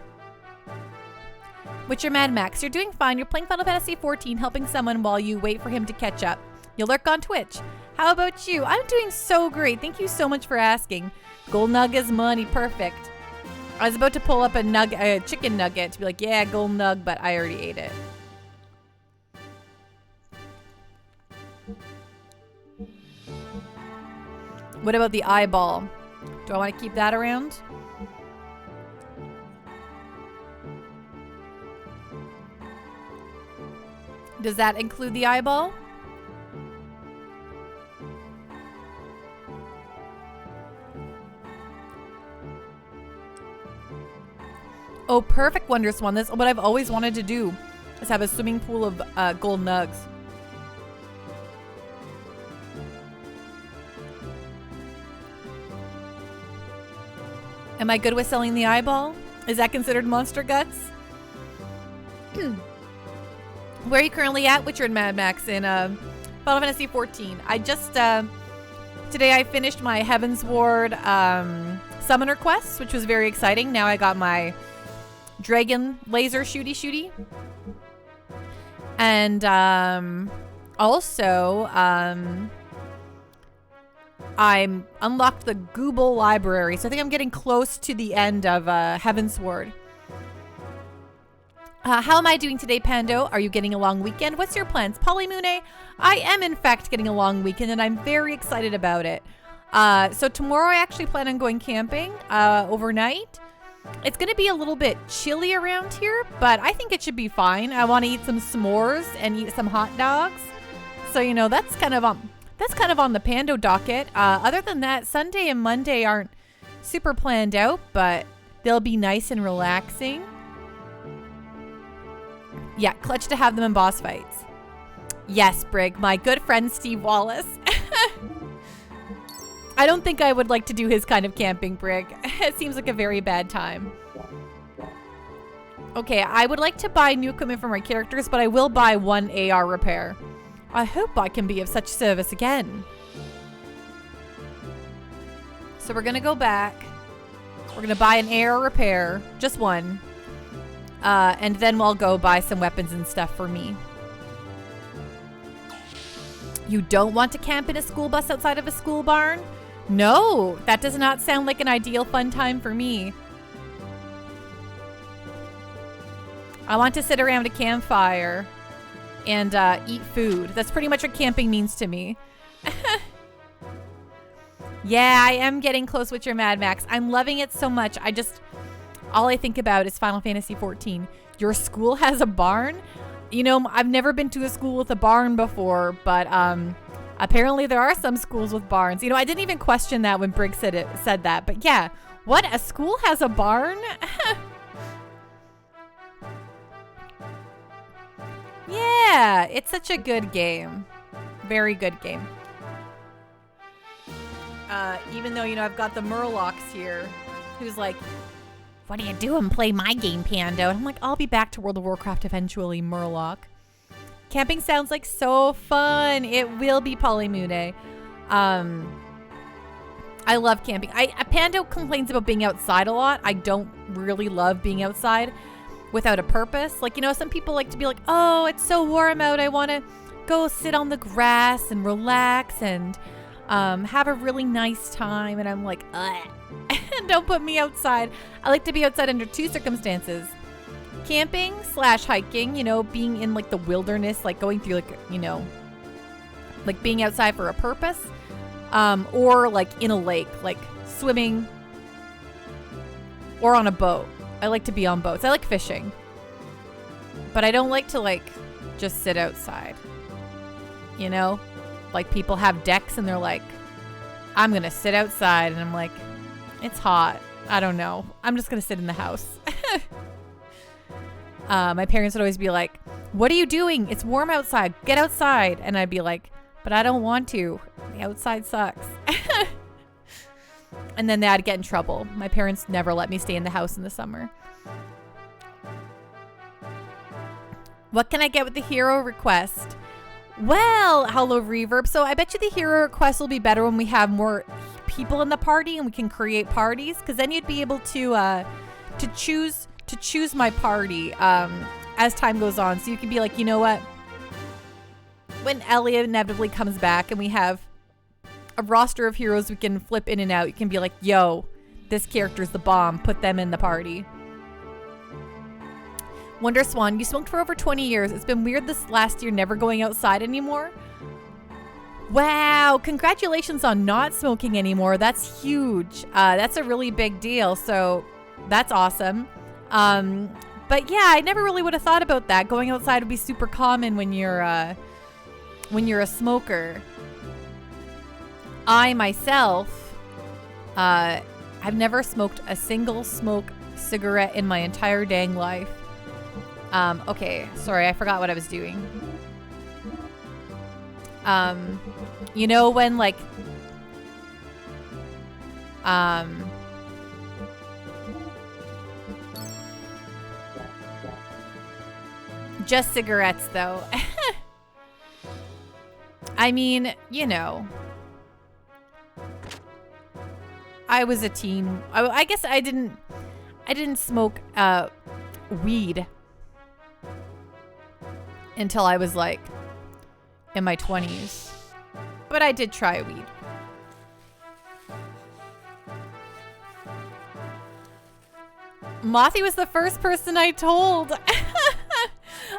Witcher Mad Max, you're doing fine. You're playing Final Fantasy XIV, helping someone while you wait for him to catch up. You lurk on Twitch. How about you? I'm doing so great. Thank you so much for asking. Gold nuggets, money, perfect. I was about to pull up a chicken nugget to be like, yeah, gold nug, but I already ate it. What about the eyeball? Do I want to keep that around? Does that include the eyeball? Oh, perfect, Wonder Swan. That's what I've always wanted to do, is have a swimming pool of gold nugs. Am I good with selling the eyeball? Is that considered monster guts? Where are you currently at, Witcher and Mad Max, in Final Fantasy XIV? I just, today I finished my Heavensward Summoner quest, which was very exciting. Now I got my Dragon Laser Shooty. And also, I'm unlocked the Gooble Library, so I think I'm getting close to the end of Heavensward. How am I doing today, Pando? Are you getting a long weekend? What's your plans? Polymune, I am in fact getting a long weekend, and I'm very excited about it. So tomorrow I actually plan on going camping overnight. It's going to be a little bit chilly around here, but I think it should be fine. I want to eat some s'mores and eat some hot dogs. So, you know, that's kind of on the Pando docket. Other than that, Sunday and Monday aren't super planned out, but they'll be nice and relaxing. Yeah, clutch to have them in boss fights. Yes, Brig, my good friend Steve Wallace. I don't think I would like to do his kind of camping, Brig. It seems like a very bad time. Okay, I would like to buy new equipment for my characters, but I will buy one AR repair. I hope I can be of such service again. So we're gonna go back. We're gonna buy an AR repair, just one. And then we'll go buy some weapons and stuff for me. You don't want to camp in a school bus outside of a school barn? No, that does not sound like an ideal fun time for me. I want to sit around a campfire and eat food. That's pretty much what camping means to me. Yeah, I am getting close with your Mad Max. I'm loving it so much. All I think about is Final Fantasy XIV. Your school has a barn? You know, I've never been to a school with a barn before, but apparently there are some schools with barns. You know, I didn't even question that when Briggs said that. But yeah, what? A school has a barn? Yeah, it's such a good game. Very good game. Even though, you know, I've got the Murlocs here, who's like, what are you doing? Play my game, Pando. And I'm like, I'll be back to World of Warcraft eventually, Murloc. Camping sounds like so fun. It will be, Polymune. I love camping. Pando complains about being outside a lot. I don't really love being outside without a purpose. Like, you know, some people like to be like, oh, it's so warm out. I want to go sit on the grass and relax and have a really nice time. And I'm like, ugh. Don't put me outside. I like to be outside under two circumstances. Camping / hiking, you know, being in like the wilderness, like going through like, you know, like being outside for a purpose. Or like in a lake, like swimming or on a boat. I like to be on boats. I like fishing. But I don't like to like just sit outside. You know? Like people have decks and they're like, I'm going to sit outside. And I'm like, it's hot. I don't know. I'm just going to sit in the house. My parents would always be like, what are you doing? It's warm outside. Get outside. And I'd be like, but I don't want to. The outside sucks. And then I'd get in trouble. My parents never let me stay in the house in the summer. What can I get with the hero request? Well, hello Reverb. So I bet you the hero request will be better when we have more people in the party and we can create parties, because then you'd be able to choose my party as time goes on. So you can be like, you know what? When Elliot inevitably comes back and we have a roster of heroes we can flip in and out, you can be like, yo, this character's the bomb. Put them in the party. Wonder Swan, you smoked for over 20 years. It's been weird this last year never going outside anymore. Wow, congratulations on not smoking anymore. That's huge. That's a really big deal. So that's awesome. But yeah, I never really would have thought about that. Going outside would be super common when you're a smoker. I myself, I've never smoked a single cigarette in my entire dang life. Okay, sorry, I forgot what I was doing. You know when like, just cigarettes though. I mean, you know, I was a teen. I guess I didn't smoke weed until I was like in my 20s. But I did try weed. Mothy was the first person I told.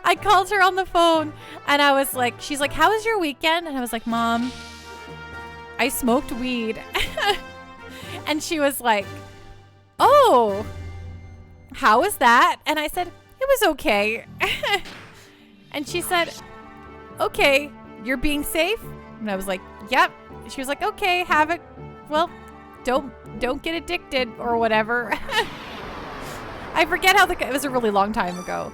I called her on the phone and I was like, she's like, how was your weekend? And I was like, Mom, I smoked weed. And she was like, oh, how was that? And I said, it was okay. And she said, okay, you're being safe? And I was like, yep. She was like, okay, have it. Well, don't get addicted or whatever. I forget how it was a really long time ago.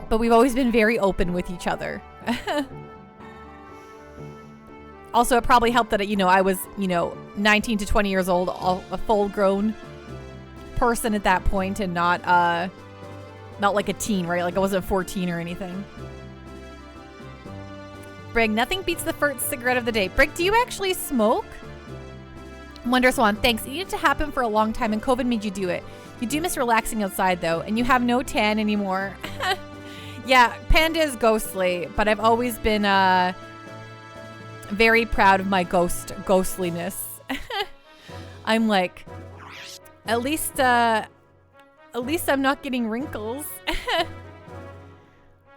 But we've always been very open with each other. Also, it probably helped that, you know, I was, you know, 19 to 20 years old, a full grown person at that point and not like a teen, right? Like I wasn't 14 or anything. Brig, nothing beats the first cigarette of the day. Brig, do you actually smoke? Wonder Swan, thanks. It needed to happen for a long time and COVID made you do it. You do miss relaxing outside though, and you have no tan anymore. Yeah, Panda is ghostly, but I've always been very proud of my ghostliness. I'm like, at least I'm not getting wrinkles.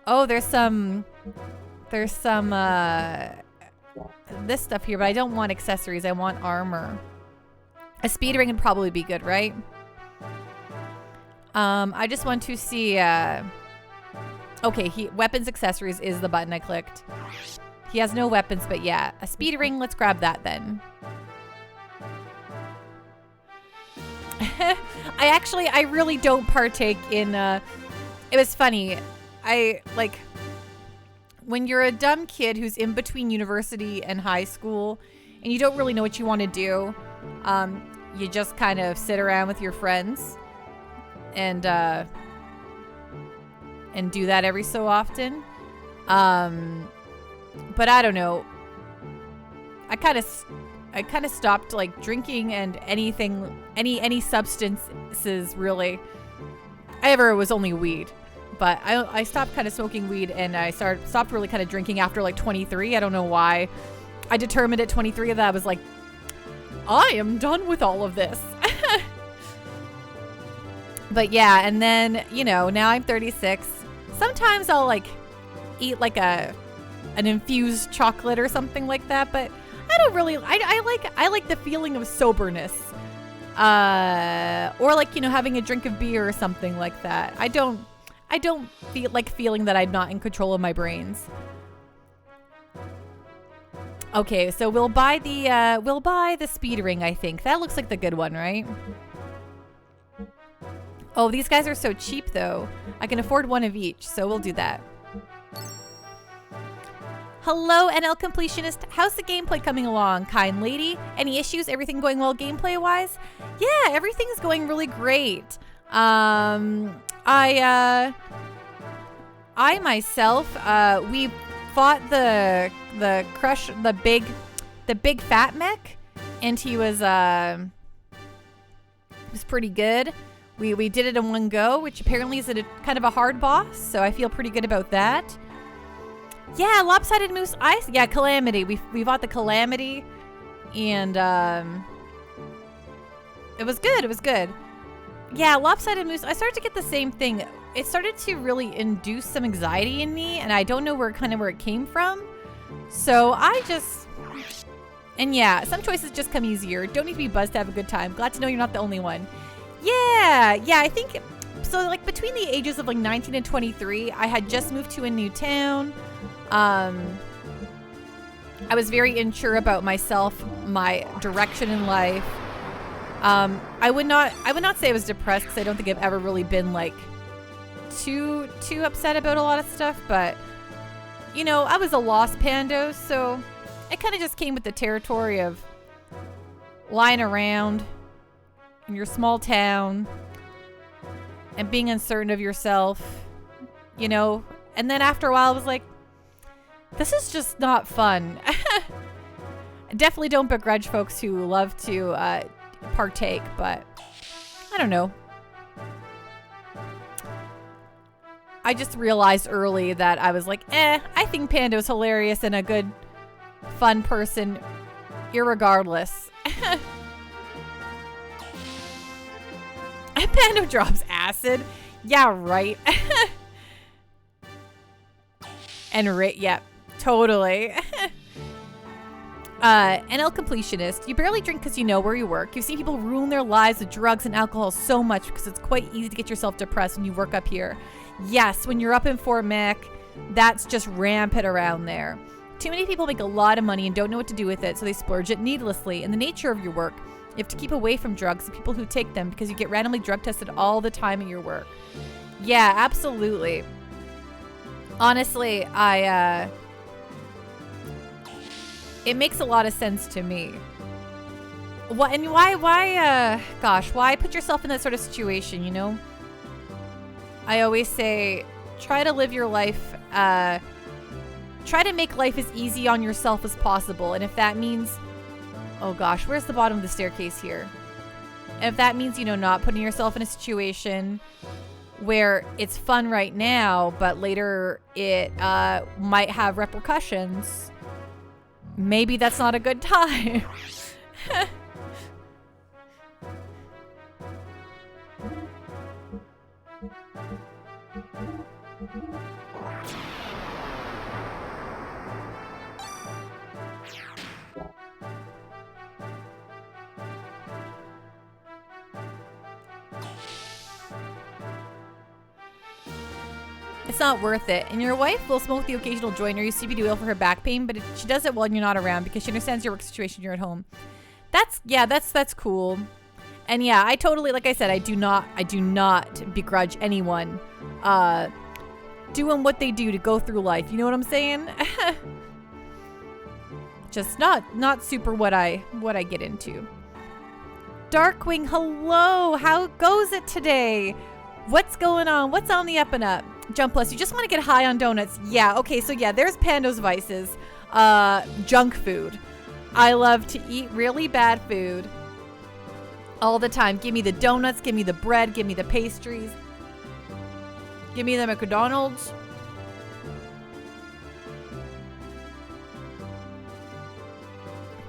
Oh, there's some this stuff here, but I don't want accessories. I want armor. A speed ring would probably be good, right? I just want to see okay, weapons accessories is the button I clicked. He has no weapons, but yeah, a speed ring, let's grab that then. I really don't partake in it was funny. When you're a dumb kid who's in between university and high school and you don't really know what you want to do, you just kind of sit around with your friends and do that every so often. But I don't know. I kind of stopped like drinking and anything, any substances really. Ever was only weed, but I stopped kind of smoking weed and I stopped really kind of drinking after like 23. I don't know why. I determined at 23 that I was like, I am done with all of this. But yeah, and then, you know, now I'm 36. Sometimes I'll like eat like an infused chocolate or something like that, but I don't really, I like the feeling of soberness. Or like, you know, having a drink of beer or something like that. I don't feel like feeling that I'm not in control of my brains. Okay, so we'll buy the speed ring, I think. That looks like the good one, right? Oh, these guys are so cheap though. I can afford one of each, so we'll do that. Hello, NL Completionist. How's the gameplay coming along, kind lady? Any issues? Everything going well gameplay-wise? Yeah, everything's going really great. I myself, we fought the big fat mech, and he was pretty good. We did it in one go, which apparently is kind of a hard boss, so I feel pretty good about that. Yeah, lopsided moose ice. Yeah, Calamity. We fought the Calamity, and it was good. It was good. Yeah, lopsided moose. I started to get the same thing. It started to really induce some anxiety in me, and I don't know where it came from. So and yeah, some choices just come easier. Don't need to be buzzed to have a good time. Glad to know you're not the only one. Yeah, I think so. Like between the ages of like 19 and 23, I had just moved to a new town. I was very unsure about myself, my direction in life. I would not say I was depressed because I don't think I've ever really been like too upset about a lot of stuff, but you know, I was a lost pando, so it kind of just came with the territory of lying around in your small town and being uncertain of yourself, you know. And then after a while I was like, this is just not fun. I definitely don't begrudge folks who love to partake, but I don't know. I just realized early that I was like, I think Pando's hilarious and a good, fun person, irregardless. Pando drops acid. Yeah, right. And yep, totally. NL Completionist. You barely drink because you know where you work. You've seen people ruin their lives with drugs and alcohol so much because it's quite easy to get yourself depressed when you work up here. Yes, when you're up in Fort Mac, that's just rampant around there. Too many people make a lot of money and don't know what to do with it, so they splurge it needlessly. In the nature of your work, you have to keep away from drugs and people who take them because you get randomly drug tested all the time at your work. Yeah, absolutely. Honestly, it makes a lot of sense to me. Gosh, why put yourself in that sort of situation, you know? I always say, try to live your life, try to make life as easy on yourself as possible. And if that means, oh gosh, where's the bottom of the staircase here? And if that means, you know, not putting yourself in a situation where it's fun right now, but later it might have repercussions, maybe that's not a good time. It's not worth it. And your wife will smoke the occasional joint or use CBD oil for her back pain, but she does it when you're not around because she understands your work situation. You're at home. That's cool. And yeah, I totally, like I said, I do not begrudge anyone doing what they do to go through life. You know what I'm saying? Just not super what I get into. Darkwing, hello. How goes it today? What's going on? What's on the up and up? Jump Plus, you just want to get high on donuts. Yeah, okay, so yeah, there's Pando's vices. Junk food. I love to eat really bad food all the time. Give me the donuts, give me the bread, give me the pastries. Give me the McDonald's.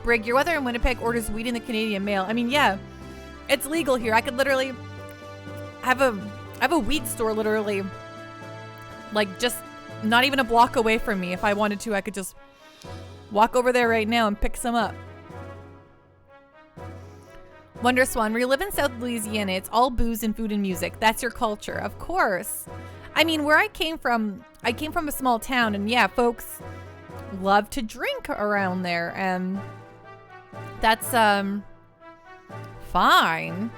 Brig, your weather in Winnipeg orders weed in the Canadian mail. I mean, yeah, it's legal here. I could literally have a weed store literally like just not even a block away from me. If I wanted to, I could just walk over there right now and pick some up. Wonder Swan, where you live in South Louisiana, it's all booze and food and music. That's your culture, of course. I mean, where I came from a small town, and yeah, folks love to drink around there, and that's fine.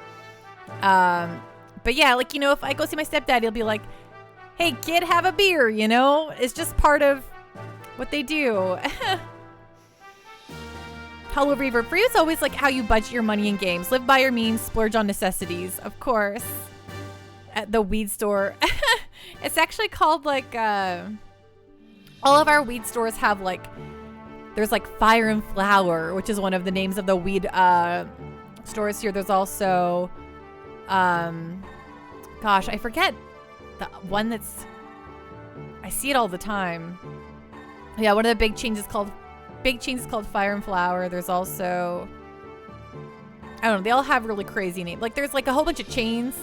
But yeah, like, you know, if I go see my stepdad, he'll be like, hey kid, have a beer, you know? It's just part of what they do. Hello Reaver, for you it's always like how you budget your money in games. Live by your means, splurge on necessities, of course. At the weed store. It's actually called like, all of our weed stores have like, there's like Fire and Flower, which is one of the names of the weed stores here. There's also, gosh, I forget the one that's, I see it all the time. Yeah, one of the big chains is called Fire and Flower. There's also, I don't know, they all have really crazy names. Like there's like a whole bunch of chains.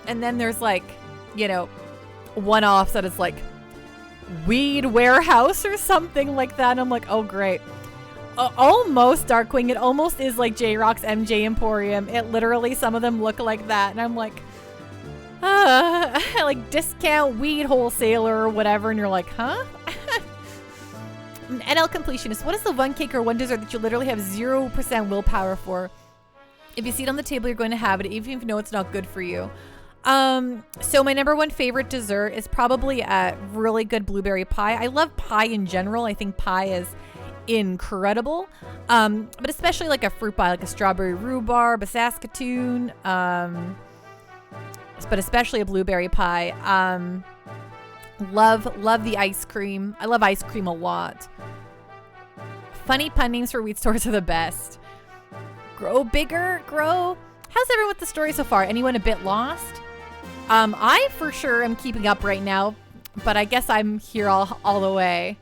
And then there's like, you know, one-offs that is like Weed Warehouse or something like that. And I'm like, oh great. Almost Darkwing. It almost is like J-Rock's MJ Emporium. It literally, some of them look like that. And I'm like, like discount weed wholesaler or whatever. And you're like, huh? NL Completionist, what is the one cake or one dessert that you literally have 0% willpower for? If you see it on the table, you're going to have it, even if you know it's not good for you. So my number one favorite dessert is probably a really good blueberry pie. I love pie in general. I think pie is incredible. But especially like a fruit pie, like a strawberry rhubarb, a Saskatoon, but especially a blueberry pie. Love the ice cream. I love ice cream a lot. Funny pun names for weed stores are the best. Grow bigger, grow. How's everyone with the story so far? Anyone a bit lost? I for sure am keeping up right now, but I guess I'm here all the way.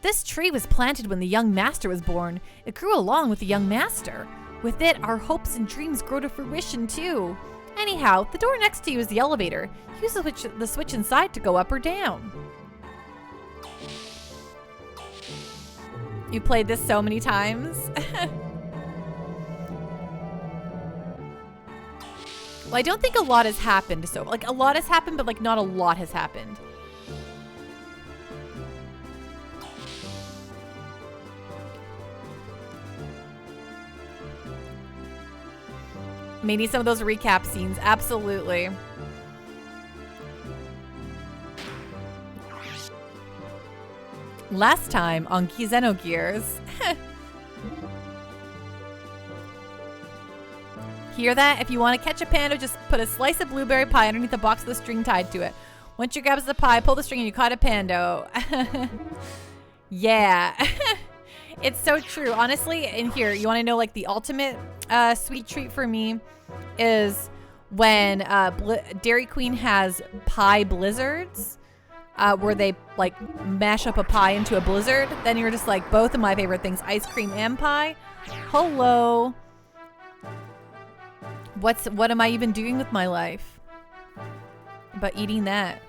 This tree was planted when the young master was born. It grew along with the young master. With it, our hopes and dreams grow to fruition too. Anyhow, the door next to you is the elevator. Use the switch inside to go up or down. You played this so many times. Well, I don't think a lot has happened. So, like, a lot has happened, but, like, not a lot has happened. May need some of those recap scenes. Absolutely. Last time on Xenogears. Hear that? If you want to catch a panda, just put a slice of blueberry pie underneath the box with a string tied to it. Once you grab the pie, pull the string and you caught a pando. Yeah. It's so true. Honestly, and here, you want to know like the ultimate sweet treat for me is when Dairy Queen has pie blizzards where they like mash up a pie into a blizzard. Then you're just like, both of my favorite things, ice cream and pie. Hello. What am I even doing with my life but eating that?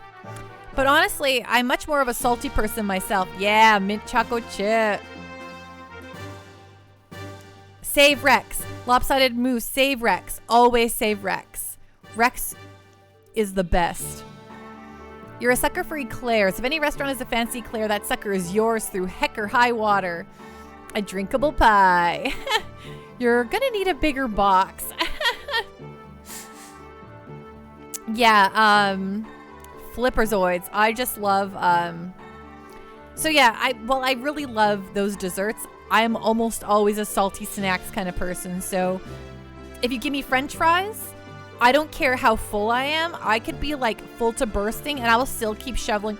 But honestly, I'm much more of a salty person myself. Yeah, mint choco chip. Save Rex. Lopsided moose. Save Rex. Always save Rex. Rex is the best. You're a sucker for eclairs. If any restaurant has a fancy eclair, that sucker is yours through heck or high water. A drinkable pie. You're gonna need a bigger box. Yeah, Flipperzoids. I just love, so yeah, I really love those desserts. I'm almost always a salty snacks kind of person. So if you give me French fries, I don't care how full I am. I could be like full to bursting and I will still keep shoveling.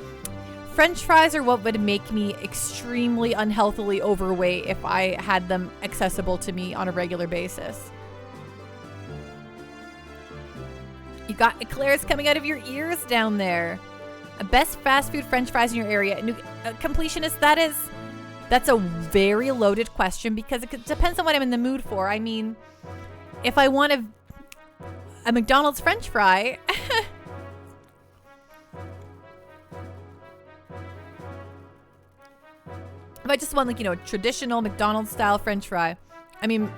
French fries are what would make me extremely unhealthily overweight if I had them accessible to me on a regular basis. You got eclairs coming out of your ears down there. Best fast food French fries in your area. Completionist, that's a very loaded question because it depends on what I'm in the mood for. I mean, if I want a McDonald's French fry, if I just want like, traditional McDonald's style French fry, I mean,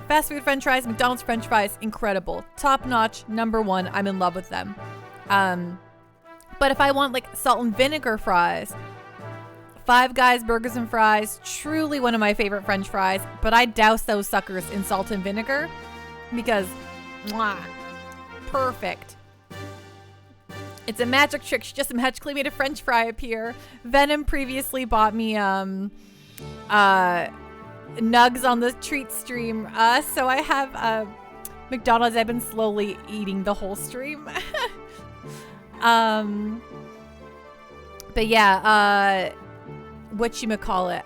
fast food French fries, McDonald's French fries, incredible. Top notch, number one. I'm in love with them. But if I want like salt and vinegar fries, Five Guys burgers and fries, truly one of my favorite French fries, but I douse those suckers in salt and vinegar because, mwah, perfect. It's a magic trick. She just magically made a French fry appear. Venom previously bought me nugs on the treat stream, so I have McDonald's. I've been slowly eating the whole stream. But yeah, whatchamacallit,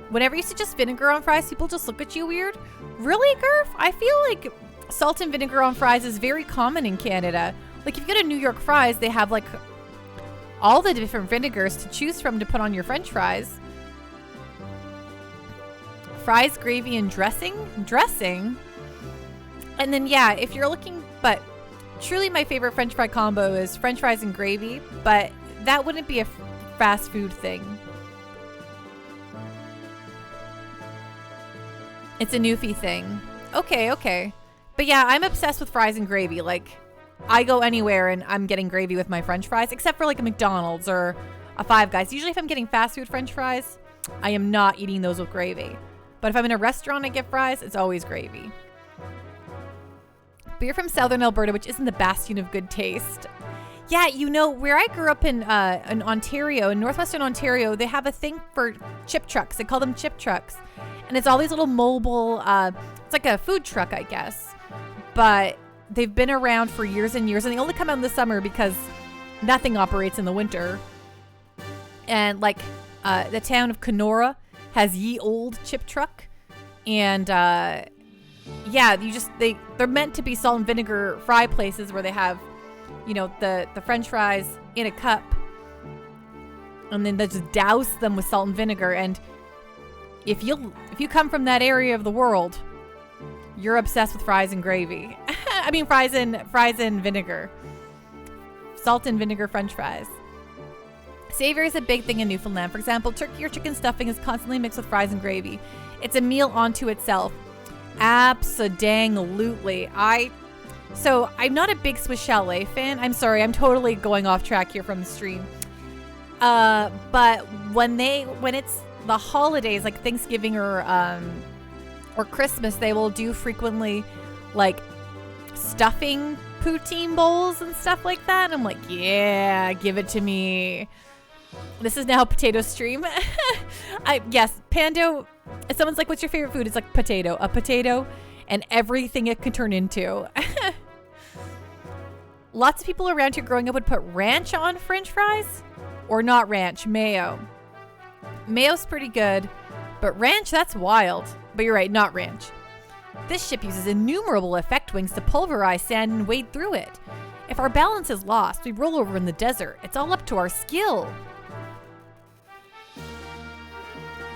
whenever you suggest vinegar on fries, people just look at you weird. Really, Gurf? I feel like salt and vinegar on fries is very common in Canada. Like if you go to New York Fries, they have like all the different vinegars to choose from to put on your French fries. Fries, gravy, and dressing. And then yeah, if you're looking, but truly my favorite French fry combo is French fries and gravy, but that wouldn't be a fast food thing. It's a Newfie thing. Okay. But yeah, I'm obsessed with fries and gravy. Like, I go anywhere and I'm getting gravy with my French fries, except for like a McDonald's or a Five Guys. Usually if I'm getting fast food French fries, I am not eating those with gravy. But if I'm in a restaurant and get fries, it's always gravy. But you're from Southern Alberta, which isn't the bastion of good taste. Yeah, where I grew up in Ontario, in Northwestern Ontario, they have a thing for chip trucks. They call them chip trucks. And it's all these little mobile, it's like a food truck, I guess. But they've been around for years and years, and they only come out in the summer because nothing operates in the winter. And like the town of Kenora has ye old chip truck. And yeah, they're meant to be salt and vinegar fry places where they have, the French fries in a cup, and then they just douse them with salt and vinegar. And if you come from that area of the world, you're obsessed with fries and gravy. I mean fries and vinegar. Salt and vinegar French fries. Savory is a big thing in Newfoundland. For example, turkey or chicken stuffing is constantly mixed with fries and gravy. It's a meal onto itself. Abso-dang-lutely. So I'm not a big Swiss Chalet fan. I'm sorry, I'm totally going off track here from the stream. But when it's the holidays like Thanksgiving or Christmas, they will do frequently like stuffing poutine bowls and stuff like that. And I'm like, yeah, give it to me. This is now a potato stream. Yes, Pando If someone's like, what's your favorite food? It's like potato. A potato and everything it can turn into. Lots of people around here growing up would put ranch on french fries. Or not ranch, mayo. Mayo's pretty good, but ranch, that's wild. But you're right, not ranch. This ship uses innumerable effect wings to pulverize sand and wade through it. If our balance is lost, we roll over in the desert. It's all up to our skill.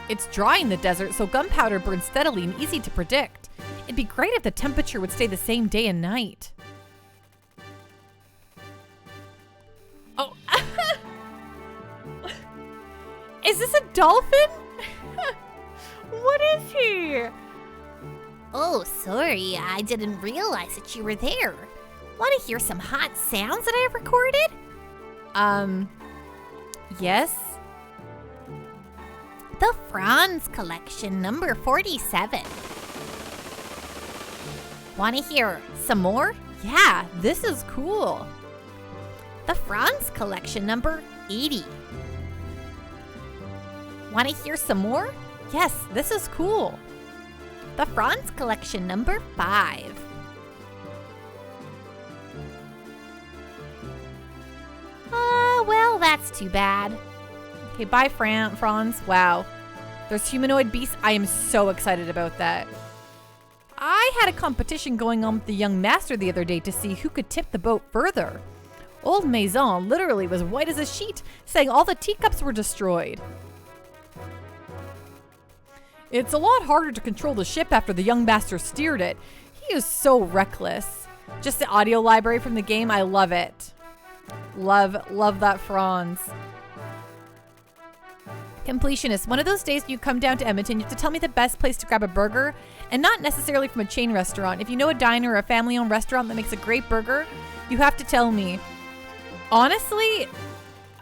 It's dry in the desert, so gunpowder burns steadily and easy to predict. It'd be great if the temperature would stay the same day and night. Oh. Is this a dolphin? What is he? Oh, sorry, I didn't realize that you were there. Want to hear some hot sounds that I have recorded? Yes? The Franz Collection, number 47. Want to hear some more? Yeah, this is cool. The Franz Collection, number 80. Want to hear some more? Yes, this is cool. The Franz Collection, number 5. Well, that's too bad. Okay, bye, Franz. Wow. There's humanoid beasts. I am so excited about that. I had a competition going on with the young master the other day to see who could tip the boat further. Old Maison literally was white as a sheet, saying all the teacups were destroyed. It's a lot harder to control the ship after the young master steered it. He is so reckless. Just the audio library from the game, I love it. Love that Franz. Completionist. One of those days you come down to Edmonton, you have to tell me the best place to grab a burger, and not necessarily from a chain restaurant. If you know a diner or a family-owned restaurant that makes a great burger, you have to tell me. Honestly,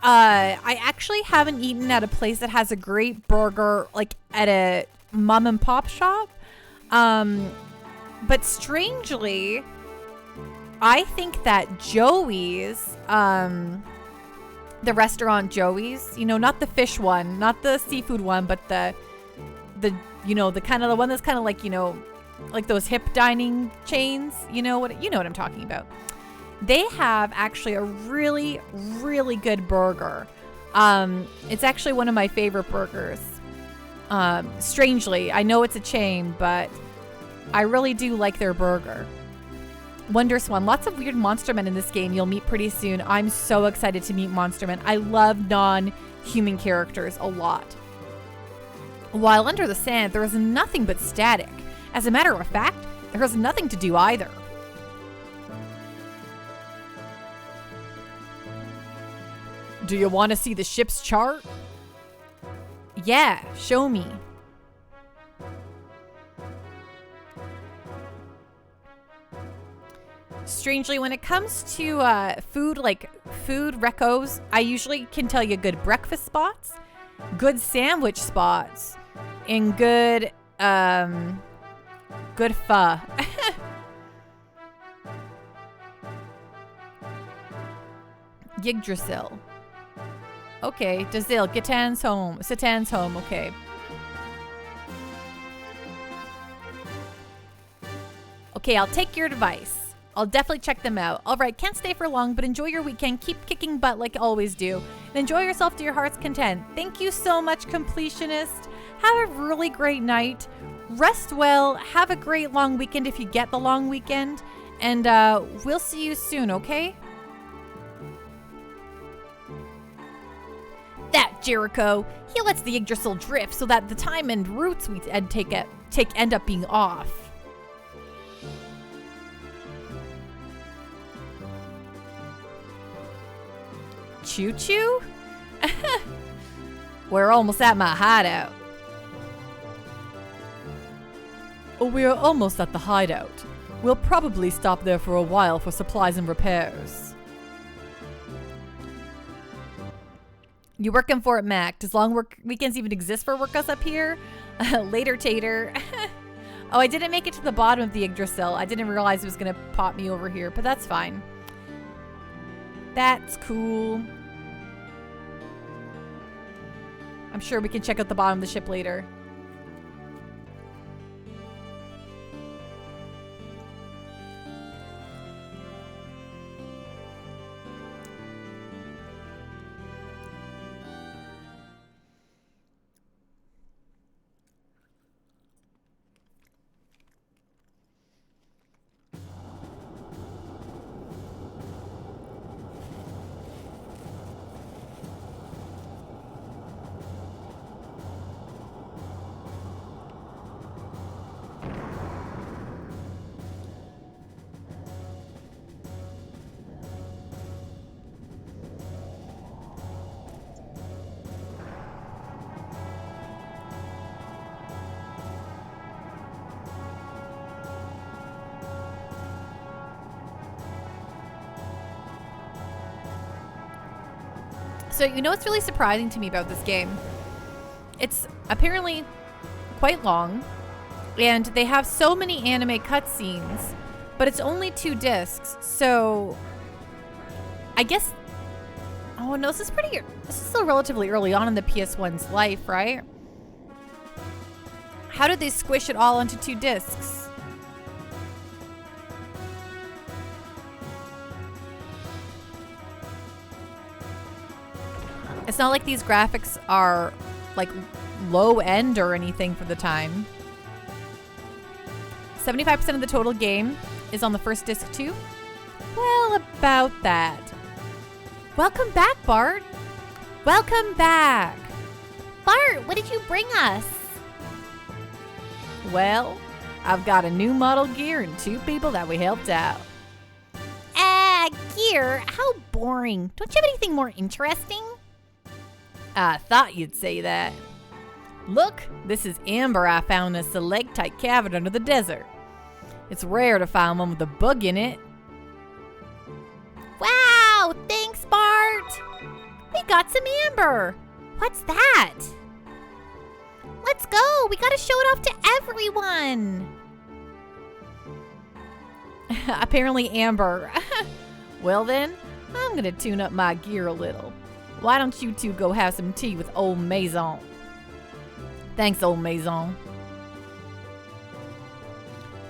I actually haven't eaten at a place that has a great burger, like at a mom and pop shop. But strangely, I think that Joey's, the restaurant Joey's, you know, not the fish one, not the seafood one, but the you know, the kind of the one that's kind of like, you know, like those hip dining chains, you know what I'm talking about. They have actually a really, really good burger. It's actually one of my favorite burgers. Strangely, I know it's a chain, but I really do like their burger. WonderSwan, lots of weird monster men in this game you'll meet pretty soon. I'm so excited to meet monster men. I love non-human characters a lot. While under the sand, there is nothing but static. As a matter of fact, there is nothing to do either. Do you want to see the ship's chart? Yeah, show me. Strangely, when it comes to food, like food recos, I usually can tell you good breakfast spots, good sandwich spots, and good pho. Yggdrasil. Okay, Dazil, Satan's home, okay. Okay, I'll take your advice. I'll definitely check them out. All right, can't stay for long, but enjoy your weekend. Keep kicking butt like you always do. And enjoy yourself to your heart's content. Thank you so much, Completionist. Have a really great night. Rest well. Have a great long weekend if you get the long weekend. And we'll see you soon, okay? That Jericho. He lets the Yggdrasil drift so that the time and routes we end up being off. Choo-choo? We're almost at my hideout. Oh, we're almost at the hideout. We'll probably stop there for a while for supplies and repairs. You working for it, Mac? Does long work weekends even exist for workers up here? Later, Tater. Oh, I didn't make it to the bottom of the Yggdrasil. I didn't realize it was going to pop me over here, but that's fine. That's cool. I'm sure we can check out the bottom of the ship later. So, you know what's really surprising to me about this game? It's apparently quite long, and they have so many anime cutscenes, but it's only 2 discs. So, I guess... Oh, no, this is still relatively early on in the PS1's life, right? How did they squish it all into 2 discs? It's not like these graphics are like low end or anything for the time. 75% of the total game is on the first disc too. Well, about that. Welcome back, Bart. Welcome back. Bart, what did you bring us? Well, I've got a new model gear and 2 people that we helped out. Gear? How boring. Don't you have anything more interesting? I thought you'd say that. Look, this is amber I found in a stalactite cavern under the desert. It's rare to find one with a bug in it. Wow, thanks, Bart. We got some amber. What's that? Let's go. We gotta show it off to everyone. Apparently amber. Well then, I'm gonna tune up my gear a little. Why don't you 2 go have some tea with old Maison? Thanks, old Maison.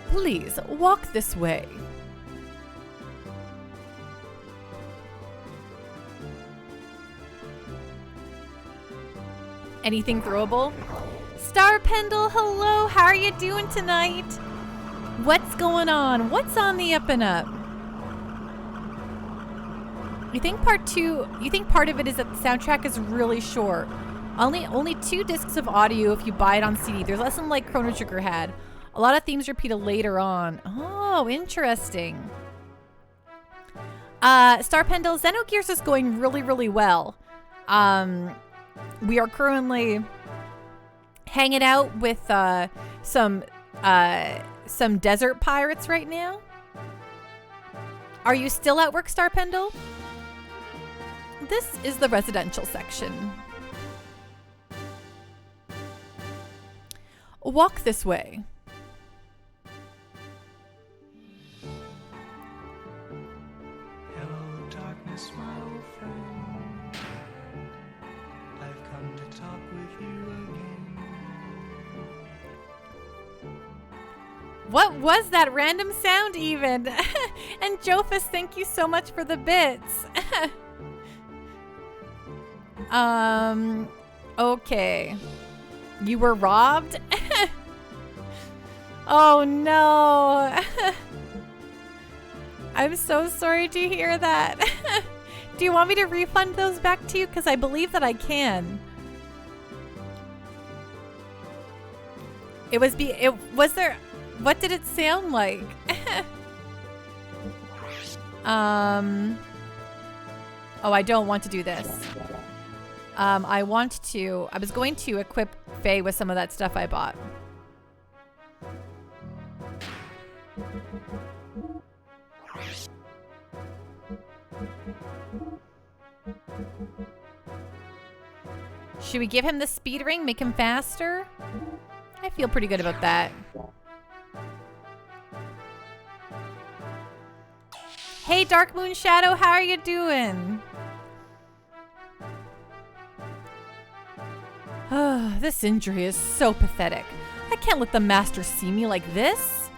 Please, walk this way. Anything throwable? Star Pendle, hello. How are you doing tonight? What's going on? What's on the up and up? You think part of it is that the soundtrack is really short. Only 2 discs of audio if you buy it on CD. There's less than like Chrono Trigger had. A lot of themes repeated later on. Oh, interesting. Star Pendle, Xenogears is going really, really well. We are currently hanging out with some desert pirates right now. Are you still at work, Star Pendle? This is the residential section. Walk this way. Hello, darkness, my old friend. I've come to talk with you again. What was that random sound even? And Jofus, thank you so much for the bits. Okay. You were robbed? Oh no. I'm so sorry to hear that. Do you want me to refund those back to you? Because I believe that I can. Was there, what did it sound like? Oh, I don't want to do this. I was going to equip Faye with some of that stuff I bought. Should we give him the speed ring, make him faster? I feel pretty good about that. Hey, Dark Moon Shadow, how are you doing? This injury is so pathetic. I can't let the master see me like this.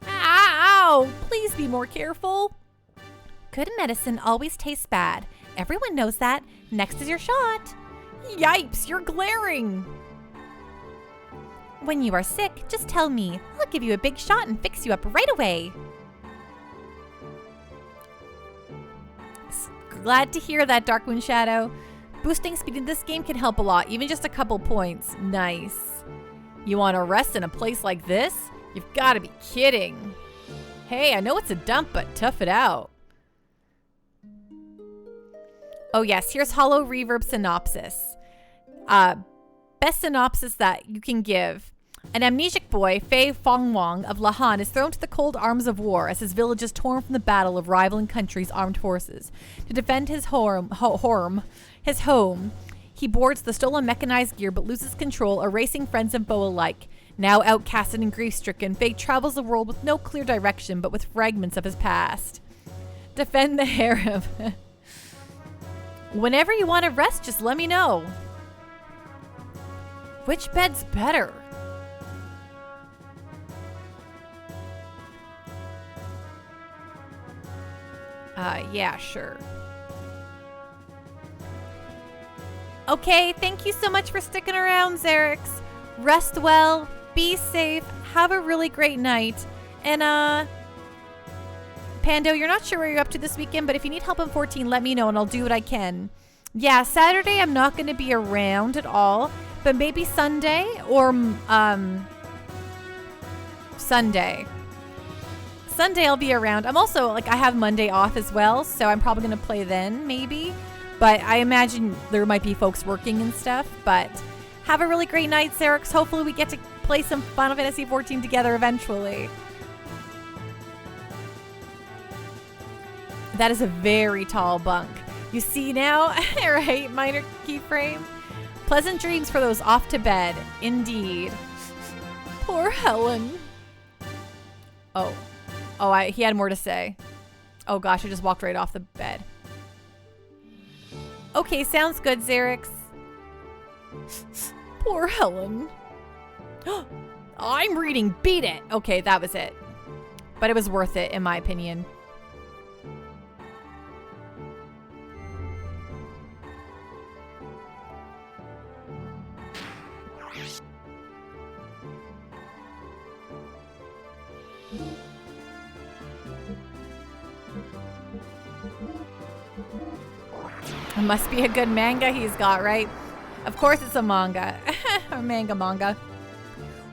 Ow! Please be more careful. Good medicine always tastes bad. Everyone knows that. Next is your shot. Yipes, you're glaring. When you are sick, just tell me. I'll give you a big shot and fix you up right away. Glad to hear that, Darkmoon Shadow. Boosting speed in this game can help a lot, even just a couple points. Nice. You want to rest in a place like this? You've got to be kidding. Hey, I know it's a dump, but tough it out. Oh yes, here's Hollow Reverb synopsis. Best synopsis that you can give. An amnesic boy, Fei Fongwang of Lahan, is thrown to the cold arms of war as his village is torn from the battle of rivaling countries' armed forces. To defend his home, he boards the stolen mechanized gear but loses control, erasing friends and foe alike. Now outcasted and grief-stricken, Fei travels the world with no clear direction but with fragments of his past. Defend the harem. Whenever you want to rest, just let me know. Which bed's better? Yeah, sure. Okay, thank you so much for sticking around, Xerix. Rest well, be safe, have a really great night. And, Pando, you're not sure where you're up to this weekend, but if you need help in 14, let me know and I'll do what I can. Yeah, Saturday I'm not going to be around at all, but maybe Sunday or, Sunday. Sunday I'll be around. I'm also, like, I have Monday off as well, so I'm probably going to play then, maybe. But I imagine there might be folks working and stuff, but have a really great night, Xerix. Hopefully we get to play some Final Fantasy 14 together eventually. That is a very tall bunk. You see now? Right, minor keyframe? Pleasant dreams for those off to bed. Indeed. Poor Helen. Oh, he had more to say. Oh gosh, I just walked right off the bed. Okay, sounds good, Xerix. Poor Helen. I'm reading Beat It. Okay, that was it. But it was worth it, in my opinion. It must be a good manga he's got, right? Of course it's a manga. A manga.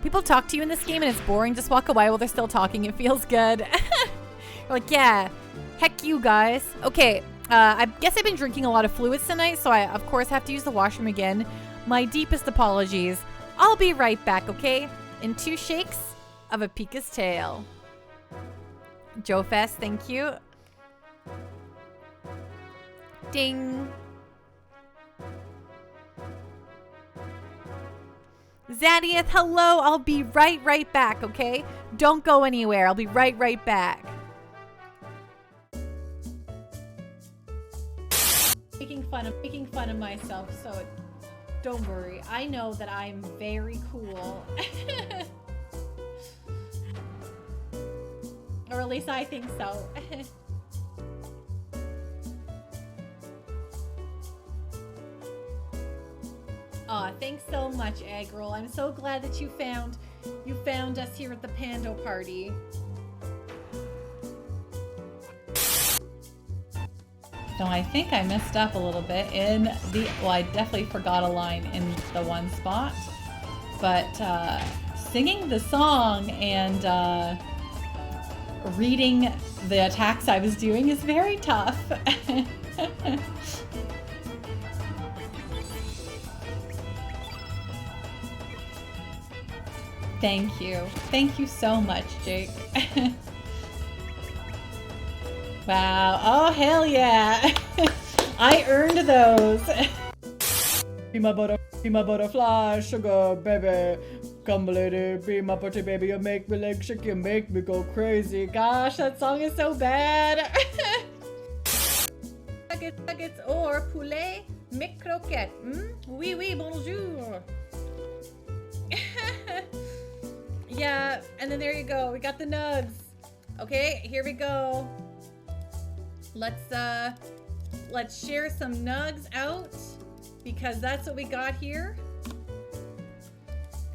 People talk to you in this game and it's boring. Just walk away while they're still talking. It feels good. You're like, yeah, heck you guys. Okay, I guess I've been drinking a lot of fluids tonight, so I, of course, have to use the washroom again. My deepest apologies. I'll be right back, okay? In 2 shakes of a Pika's tail. Joe Fest, thank you. Ding. Zadiath, hello. I'll be right back, okay? Don't go anywhere. I'll be right back. Making fun of myself, so don't worry. I know that I'm very cool. Or at least I think so. Aw, thanks so much, Eggroll. I'm so glad that you found us here at the Pando party. So I think I messed up a little bit in the, well, I definitely forgot a line in the one spot, but singing the song and reading the attacks I was doing is very tough. Thank you. Thank you so much, Jake. Wow. Oh, hell yeah. I earned those. Be my butterfly, sugar baby. Come lady, be my pretty baby. You make me like shake, you make me go crazy. Gosh, that song is so bad. Nuggets or poulet, mes croquettes. Oui, oui, bonjour. Yeah, and then there you go. We got the nugs. Okay, here we go. Let's share some nugs out because that's what we got here.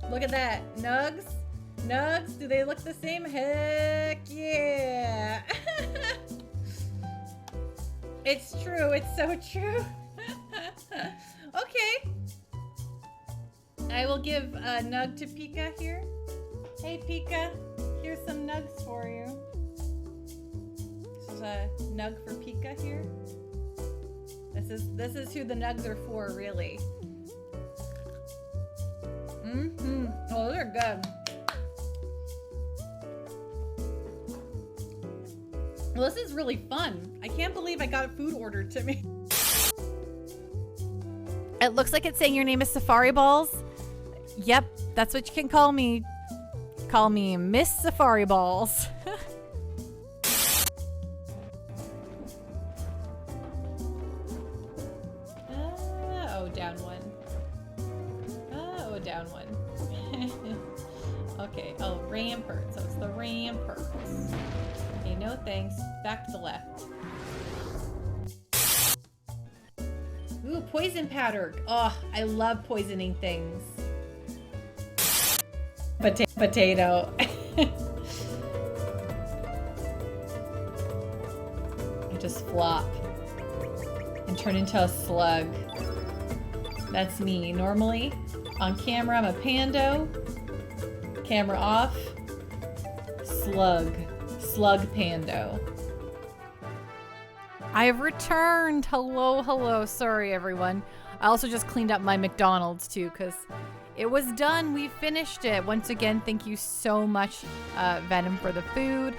Look at that. Nugs. Nugs, do they look the same? Heck yeah. It's true. It's so true. Okay. I will give a nug to Pika here. Hey Pika, here's some nugs for you. This is a nug for Pika here. This is who the nugs are for, really. Oh, those are good. Well, this is really fun. I can't believe I got food ordered to me. It looks like it's saying your name is Safari Balls. Yep, that's what you can call me. Call me Miss Safari Balls. Oh, down one. Oh, down one. Okay, oh, rampart. So it's the ramparts. Okay, no thanks. Back to the left. Ooh, poison powder. Oh, I love poisoning things. Potato. I just flop and turn into a slug. That's me. Normally, on camera, I'm a pando. Camera off. Slug. Slug pando. I have returned. Hello, hello. Sorry, everyone. I also just cleaned up my McDonald's too, because it was done. We finished it. Once again, thank you so much, Venom, for the food.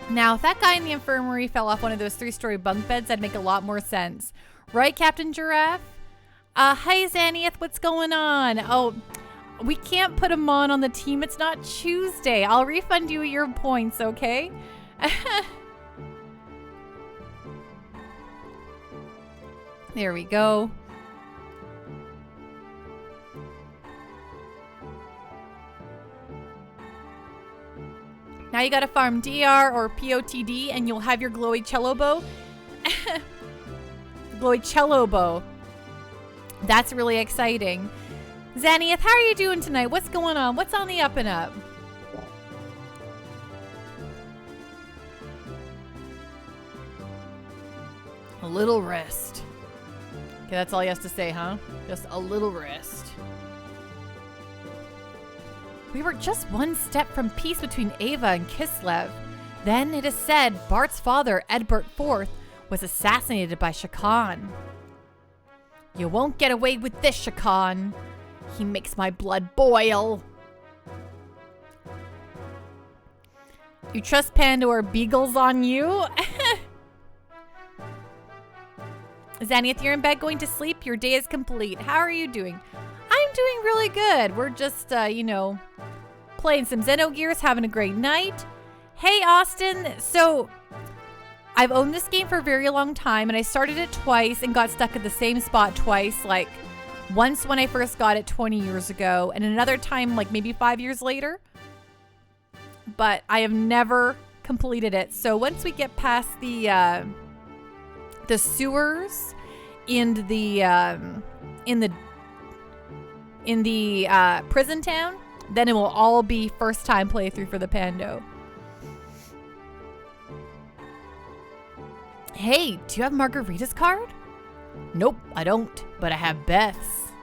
Now, if that guy in the infirmary fell off one of those 3-story bunk beds, that'd make a lot more sense. Right, Captain Giraffe? Hi, Xanieth. What's going on? Oh, we can't put him on the team. It's not Tuesday. I'll refund you your points, okay? There we go. Now you gotta farm DR or POTD and you'll have your glowy cello bow. Glowy cello bow. That's really exciting. Xanieth, how are you doing tonight? What's going on? What's on the up and up? A little rest. Okay, that's all he has to say, huh? Just a little rest. We were just one step from peace between Ava and Kislev. Then, it is said, Bart's father, Edbert IV, was assassinated by Shakan. You won't get away with this, Shakan. He makes my blood boil. You trust Panda or Beagles on you? Xanieth, you're in bed going to sleep. Your day is complete. How are you doing? I'm doing really good. We're just, playing some Xenogears, having a great night. Hey, Austin. So, I've owned this game for a very long time, and I started it twice and got stuck at the same spot twice. Like, once when I first got it 20 years ago, and another time, like, maybe 5 years later. But I have never completed it. So, once we get past the sewers in the prison town, then it will all be first time playthrough for the Pando. Hey, do you have Margarita's card? Nope, I don't, but I have Beth's.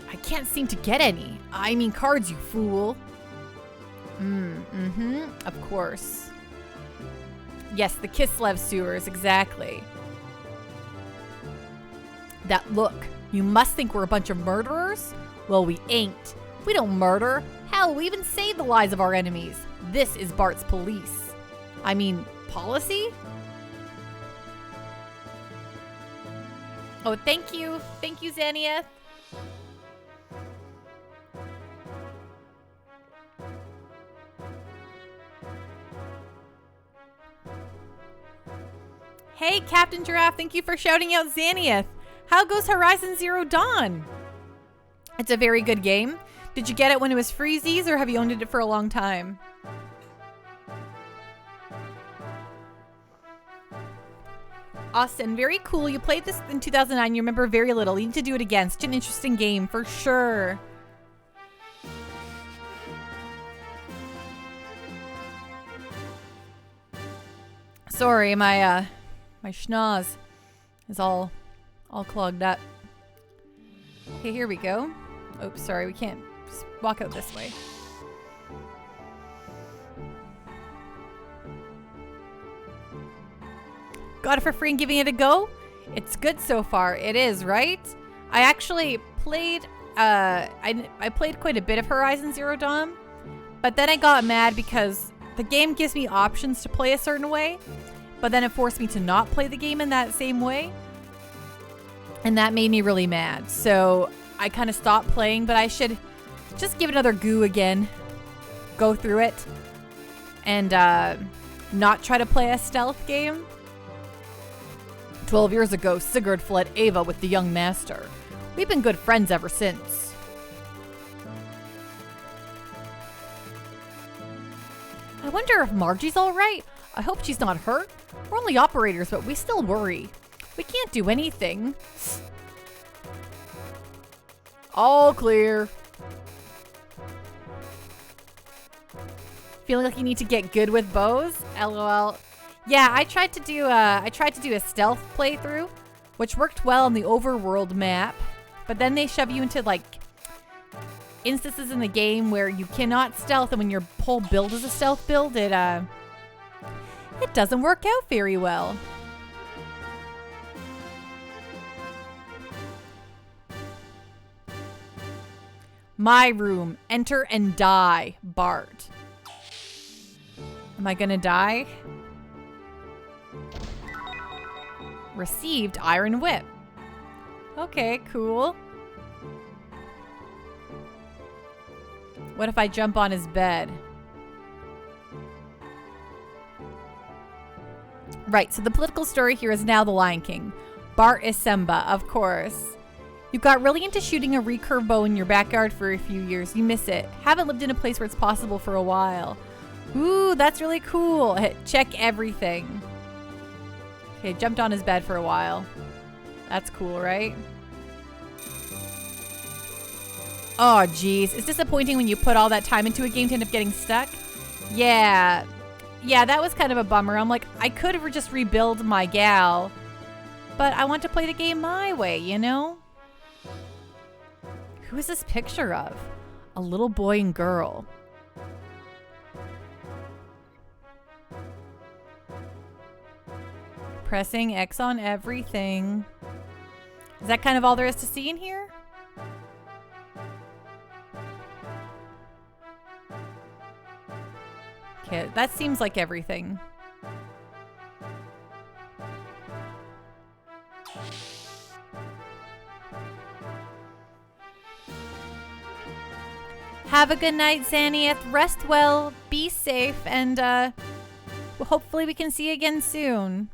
I can't seem to get any. I mean cards, you fool. Of course. Yes, the Kislev sewers, exactly. That look, you must think we're a bunch of murderers? Well, we ain't. We don't murder. Hell, we even save the lives of our enemies. This is Bart's police. I mean, policy? Oh, thank you. Thank you, Xanieth. Hey, Captain Giraffe, thank you for shouting out Xanieth. How goes Horizon Zero Dawn? It's a very good game. Did you get it when it was freezies, or have you owned it for a long time? Austin, very cool. You played this in 2009. You remember very little. You need to do it again. Such an interesting game, for sure. Sorry, my schnoz is all clogged up. Okay, here we go. Oops, sorry, we can't just walk out this way. Got it for free and giving it a go? It's good so far. It is, right? I actually played, I played quite a bit of Horizon Zero Dawn, but then I got mad because the game gives me options to play a certain way, but then it forced me to not play the game in that same way. And that made me really mad. So I kind of stopped playing, but I should just give it another go again. Go through it. And not try to play a stealth game. 12 years ago, Sigurd fled Ava with the young master. We've been good friends ever since. I wonder if Margie's alright. I hope she's not hurt. We're only operators, but we still worry. We can't do anything. All clear. Feeling like you need to get good with bows? LOL. Yeah, I tried to do a stealth playthrough, which worked well on the overworld map, but then they shove you into like instances in the game where you cannot stealth, and when your whole build is a stealth build, it doesn't work out very well. My room. Enter and die, Bart. Am I gonna die? Received Iron Whip. Okay, cool. What if I jump on his bed? Right, so the political story here is now the Lion King. Bart is Simba, of course. You got really into shooting a recurve bow in your backyard for a few years. You miss it. Haven't lived in a place where it's possible for a while. Ooh, that's really cool. Check everything. Okay, jumped on his bed for a while. That's cool, right? Oh, geez. It's disappointing when you put all that time into a game to end up getting stuck. Yeah. Yeah, that was kind of a bummer. I'm like, I could have just rebuilt my gal, but I want to play the game my way, you know? Who is this picture of? A little boy and girl. Pressing X on everything. Is that kind of all there is to see in here? Okay, that seems like everything. Have a good night, Xanieth. Rest well, be safe, and hopefully we can see you again soon.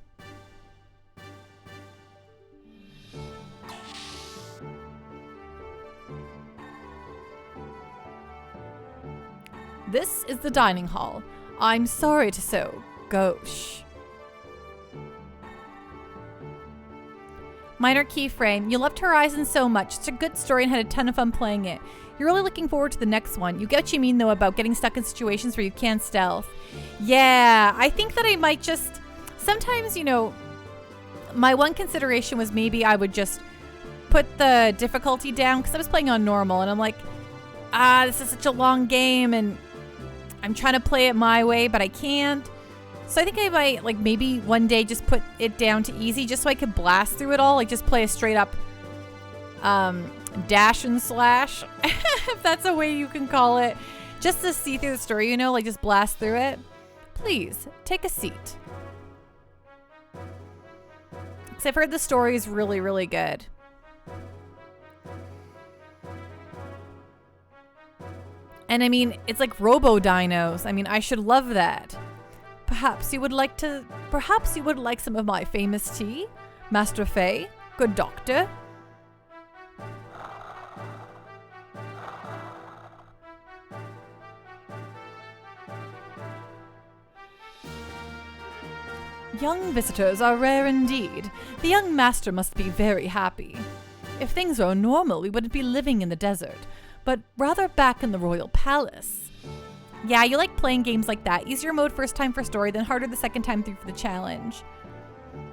This is the dining hall. I'm sorry to so gauche. Minor keyframe. You loved Horizon so much. It's a good story and had a ton of fun playing it. You're really looking forward to the next one. You get what you mean, though, about getting stuck in situations where you can't stealth. Yeah, I think that I might just... Sometimes, you know, my one consideration was maybe I would just put the difficulty down because I was playing on normal, and I'm like, this is such a long game, and I'm trying to play it my way, but I can't. So I think I might, like, maybe one day just put it down to easy just so I could blast through it all. Like, just play a straight up dash and slash, if that's a way you can call it. Just to see through the story, you know, like just blast through it. Please, take a seat. Because I've heard the story is really, really good. And I mean, it's like robo-dinos. I mean, I should love that. Perhaps you would like some of my famous tea? Master Fay? Good doctor? Young visitors are rare indeed. The young master must be very happy. If things were normal, we wouldn't be living in the desert, but rather back in the royal palace. Yeah, you like playing games like that. Easier mode first time for story, then harder the second time through for the challenge.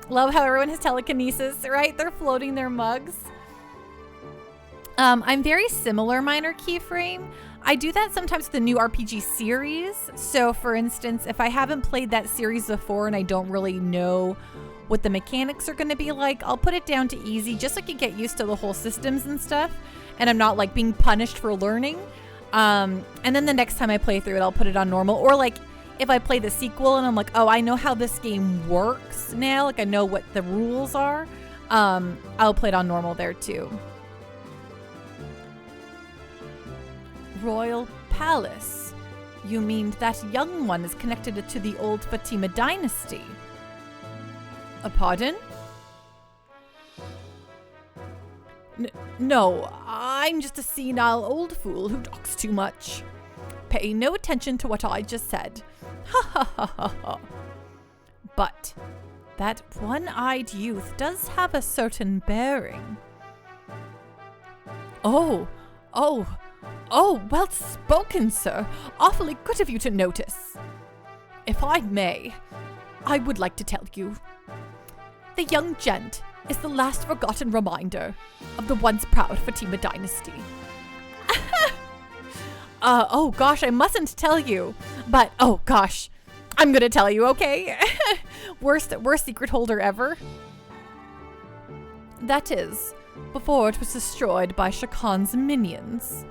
Love how everyone has telekinesis, right? They're floating their mugs. I'm very similar, minor keyframe. I do that sometimes with the new RPG series. So for instance, if I haven't played that series before and I don't really know what the mechanics are going to be like. I'll put it down to easy just so I can get used to the whole systems and stuff, and I'm not like being punished for learning. And then the next time I play through it, I'll put it on normal. Or like if I play the sequel and I'm like, oh, I know how this game works now, like I know what the rules are, I'll play it on normal there too. Royal Palace. You mean that young one is connected to the old Fatima dynasty? A pardon? No, I'm just a senile old fool who talks too much. Pay no attention to what I just said. Ha ha ha ha ha. But that one-eyed youth does have a certain bearing. Oh, well spoken, sir. Awfully good of you to notice. If I may, I would like to tell you. The young gent is the last forgotten reminder of the once proud Fatima dynasty. Oh gosh, I mustn't tell you. But, oh gosh, I'm gonna tell you, okay? Worst secret holder ever. That is, before it was destroyed by Shah Khan's minions.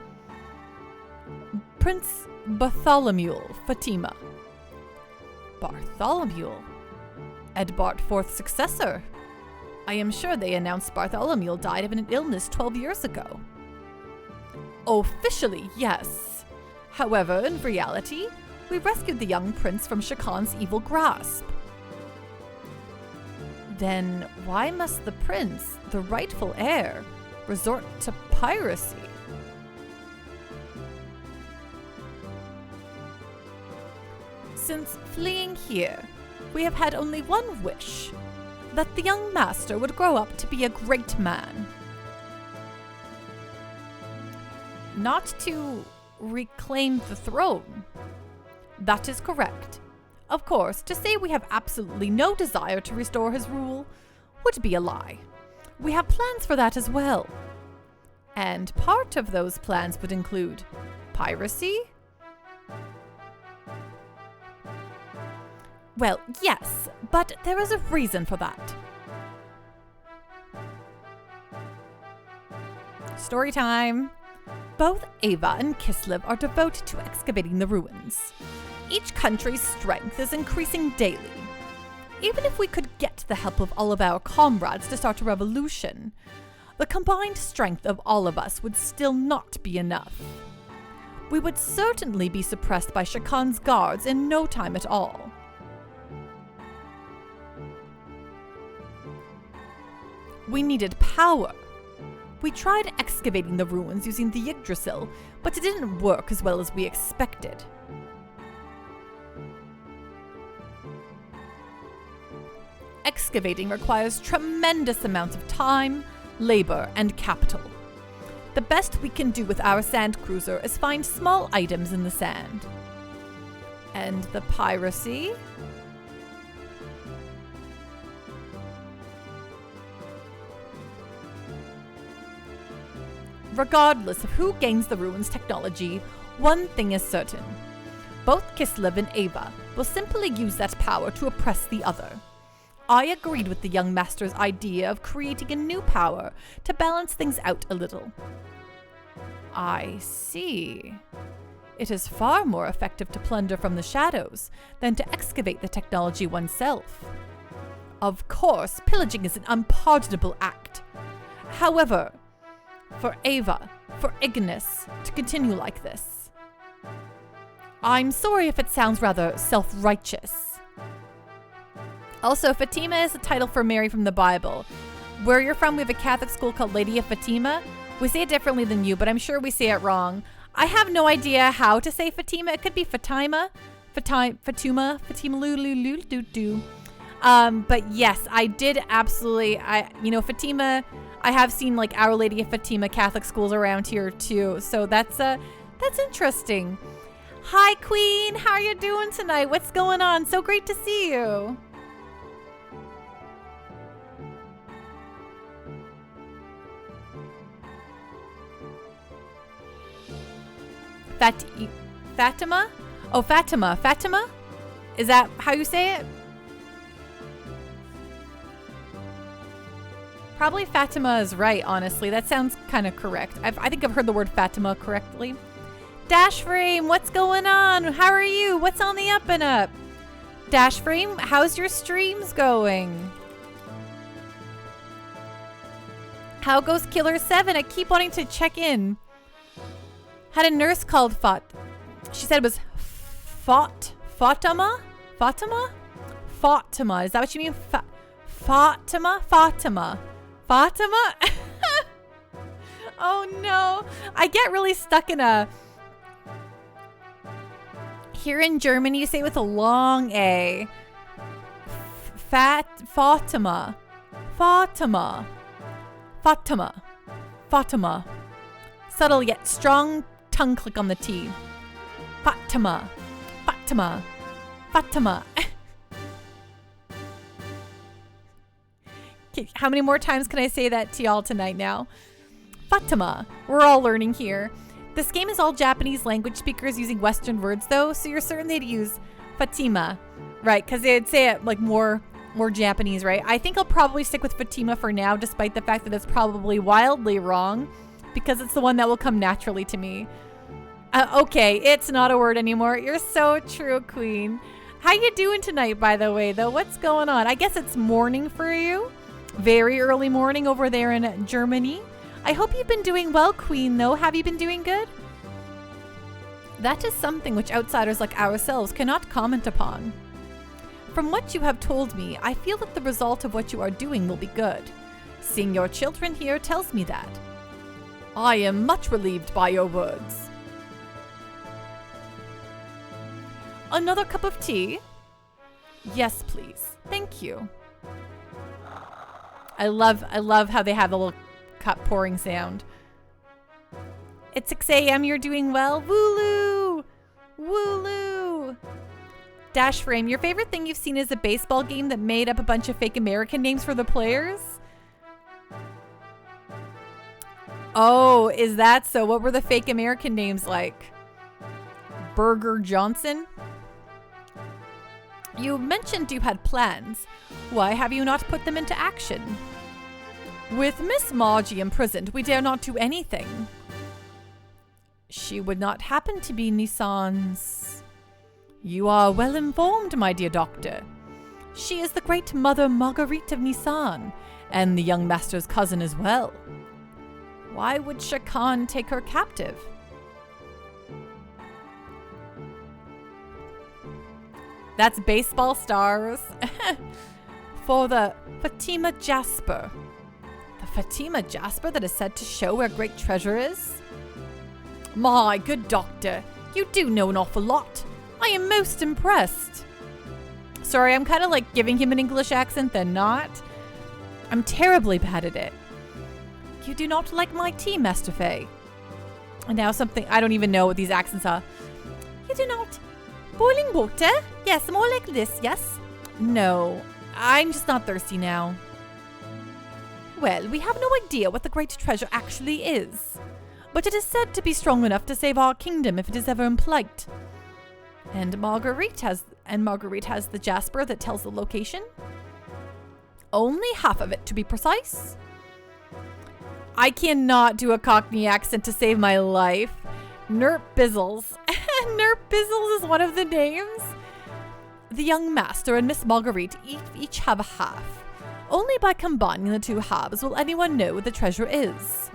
Prince Bartholomew Fatima. Bartholomew? Edbart IV's successor. I am sure they announced Bartholomew died of an illness 12 years ago. Officially, yes. However, in reality, we rescued the young prince from Shah Khan's evil grasp. Then why must the prince, the rightful heir, resort to piracy? Since fleeing here, we have had only one wish, that the young master would grow up to be a great man. Not to reclaim the throne. That is correct. Of course, to say we have absolutely no desire to restore his rule would be a lie. We have plans for that as well. And part of those plans would include piracy. Well, yes, but there is a reason for that. Story time. Both Ava and Kislev are devoted to excavating the ruins. Each country's strength is increasing daily. Even if we could get the help of all of our comrades to start a revolution, the combined strength of all of us would still not be enough. We would certainly be suppressed by Shah Khan's guards in no time at all. We needed power. We tried excavating the ruins using the Yggdrasil, but it didn't work as well as we expected. Excavating requires tremendous amounts of time, labor, and capital. The best we can do with our sand cruiser is find small items in the sand. And the piracy? Regardless of who gains the ruins technology, one thing is certain. Both Kislev and Ava will simply use that power to oppress the other. I agreed with the young master's idea of creating a new power to balance things out a little. I see. It is far more effective to plunder from the shadows than to excavate the technology oneself. Of course, pillaging is an unpardonable act. However, for Ava, for Ignis, to continue like this. I'm sorry if it sounds rather self-righteous. Also, Fatima is a title for Mary from the Bible. Where you're from, we have a Catholic school called Lady of Fatima. We say it differently than you, but I'm sure we say it wrong. I have no idea how to say Fatima. It could be Fatima, Lulu. But yes, I did absolutely, Fatima, I have seen like Our Lady of Fatima Catholic schools around here too. So that's interesting. Hi Queen, how are you doing tonight? What's going on? So great to see you. Fatima? Oh, Fatima. Is that how you say it? Probably Fatima is right, honestly. That sounds kind of correct. I think I've heard the word Fatima correctly. Dash Frame, what's going on? How are you? What's on the up and up? Dash Frame, how's your streams going? How goes Killer 7? I keep wanting to check in. Had a nurse called She said it was Fatima? Fatima? Fatima. Is that what you mean? Fatima? Fatima. Fatima? Oh no. I get really stuck in a... Here in Germany, you say it with a long A. Fatima. Fatima. Fatima. Fatima. Subtle yet strong tongue click on the T. Fatima. Fatima. Fatima. Okay, how many more times can I say that to y'all tonight now? Fatima. We're all learning here. This game is all Japanese language speakers using Western words though, so you're certain they'd use Fatima. Right, because they'd say it like more Japanese, right? I think I'll probably stick with Fatima for now, despite the fact that it's probably wildly wrong, because it's the one that will come naturally to me. Okay, it's not a word anymore. You're so true, Queen. How you doing tonight, by the way, though? What's going on? I guess it's morning for you. Very early morning over there in Germany. I hope you've been doing well, Queen, though. Have you been doing good? That is something which outsiders like ourselves cannot comment upon. From what you have told me, I feel that the result of what you are doing will be good. Seeing your children here tells me that. I am much relieved by your words. Another cup of tea? Yes, please. Thank you. I love how they have the little cup pouring sound. It's 6 a.m. You're doing well. Wooloo! Wooloo! Dash Frame, your favorite thing you've seen is a baseball game that made up a bunch of fake American names for the players? Oh, is that so? What were the fake American names like? Burger Johnson? You mentioned you had plans. Why have you not put them into action? With Miss Margie imprisoned, we dare not do anything. She would not happen to be Nissan's... You are well informed, my dear doctor. She is the great Mother Marguerite of Nissan, and the young master's cousin as well. Why would Shakan take her captive? That's baseball stars. For the Fatima Jasper. The Fatima Jasper that is said to show where great treasure is? My good doctor, you do know an awful lot. I am most impressed. Sorry, I'm kind of like giving him an English accent, then not. I'm terribly bad at it. You do not like my tea, Master Faye. And now something, I don't even know what these accents are. You do not... Boiling water? Yes, more like this, yes? No, I'm just not thirsty now. Well, we have no idea what the great treasure actually is. But it is said to be strong enough to save our kingdom if it is ever in plight. And Marguerite has the Jasper that tells the location. Only half of it, to be precise. I cannot do a Cockney accent to save my life. Nerp Bizzles. Nerp Bizzles is one of the names. The young master and Miss Marguerite each have a half. Only by combining the two halves will anyone know what the treasure is.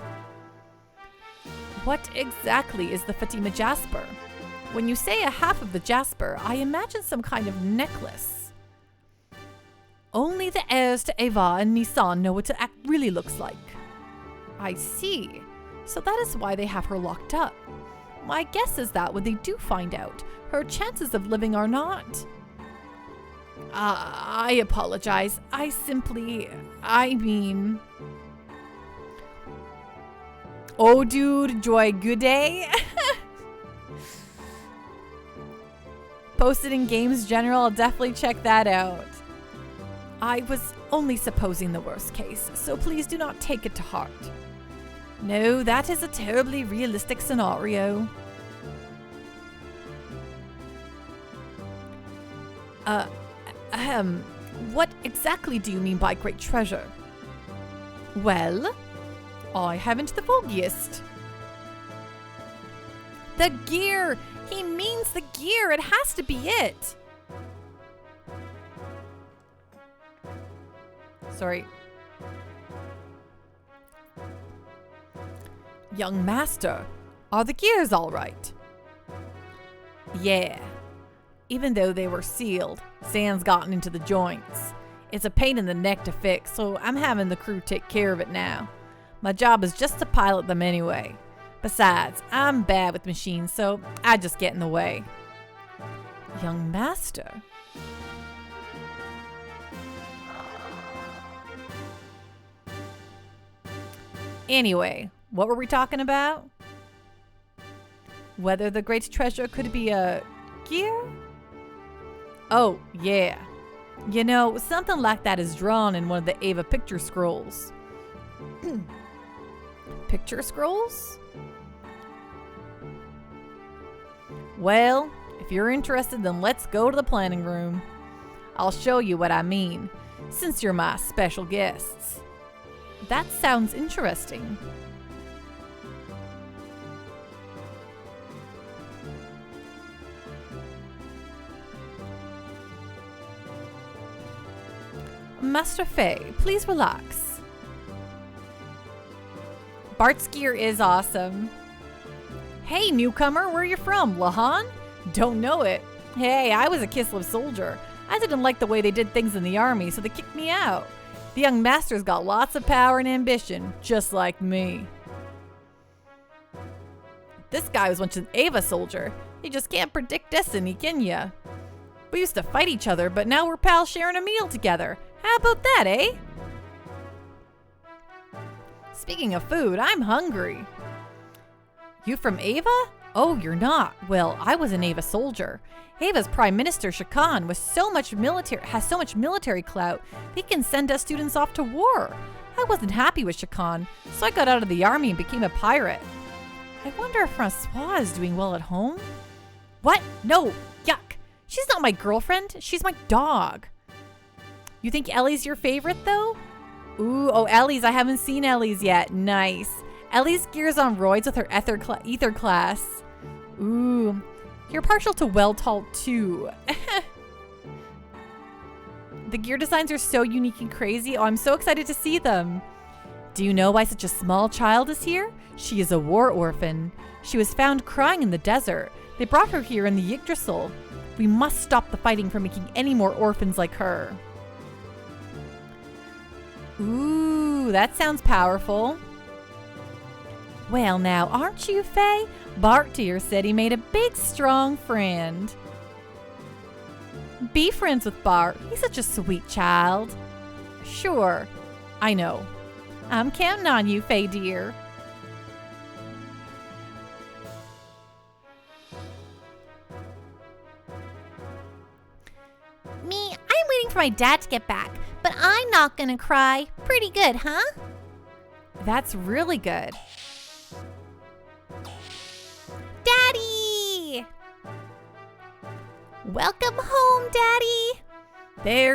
What exactly is the Fatima Jasper? When you say a half of the Jasper, I imagine some kind of necklace. Only the heirs to Eva and Nissan know what it really looks like. I see. So that is why they have her locked up. My guess is that when they do find out, her chances of living are not. I apologize. I mean... Oh, dude, joy, good day. Posted in Games General, I'll definitely check that out. I was only supposing the worst case, so please do not take it to heart. No, that is a terribly realistic scenario. What exactly do you mean by great treasure? Well, I haven't the foggiest. The gear! He means the gear! It has to be it! Sorry. Young master, are the gears all right? Yeah. Even though they were sealed, sand's gotten into the joints. It's a pain in the neck to fix, so I'm having the crew take care of it now. My job is just to pilot them anyway. Besides, I'm bad with machines, so I just get in the way. Young master. Anyway, what were we talking about? Whether the great treasure could be a gear? Oh, yeah. You know, something like that is drawn in one of the Ava picture scrolls. Picture scrolls? Well, if you're interested, then let's go to the planning room. I'll show you what I mean, since you're my special guests. That sounds interesting. Master Faye, please relax. Bart's gear is awesome. Hey, newcomer, where you from, Lahan? Don't know it. Hey, I was a Kislev soldier. I didn't like the way they did things in the army, so they kicked me out. The young master's got lots of power and ambition, just like me. This guy was once an Ava soldier. You just can't predict destiny, can ya? We used to fight each other, but now we're pals sharing a meal together. How about that, eh? Speaking of food, I'm hungry. You from Ava? Oh, you're not. Well, I was an Ava soldier. Ava's Prime Minister Shakan has so much military clout, he can send us students off to war. I wasn't happy with Shakan, so I got out of the army and became a pirate. I wonder if Francois is doing well at home? What? No, yuck. She's not my girlfriend, she's my dog. You think Ellie's your favorite, though? Ooh, oh, Ellie's. I haven't seen Ellie's yet. Nice. Ellie's gear's on roids with her ether class. Ooh, you're partial to Weltalt, too. The gear designs are so unique and crazy. Oh, I'm so excited to see them. Do you know why such a small child is here? She is a war orphan. She was found crying in the desert. They brought her here in the Yggdrasil. We must stop the fighting from making any more orphans like her. Ooh, that sounds powerful. Well now, aren't you, Faye? Bart dear said he made a big, strong friend. Be friends with Bart. He's such a sweet child. Sure, I know. I'm counting on you, Faye dear. Me, I'm waiting for my dad to get back, but I'm not gonna cry. Pretty good, huh? That's really good. Daddy! Welcome home, Daddy!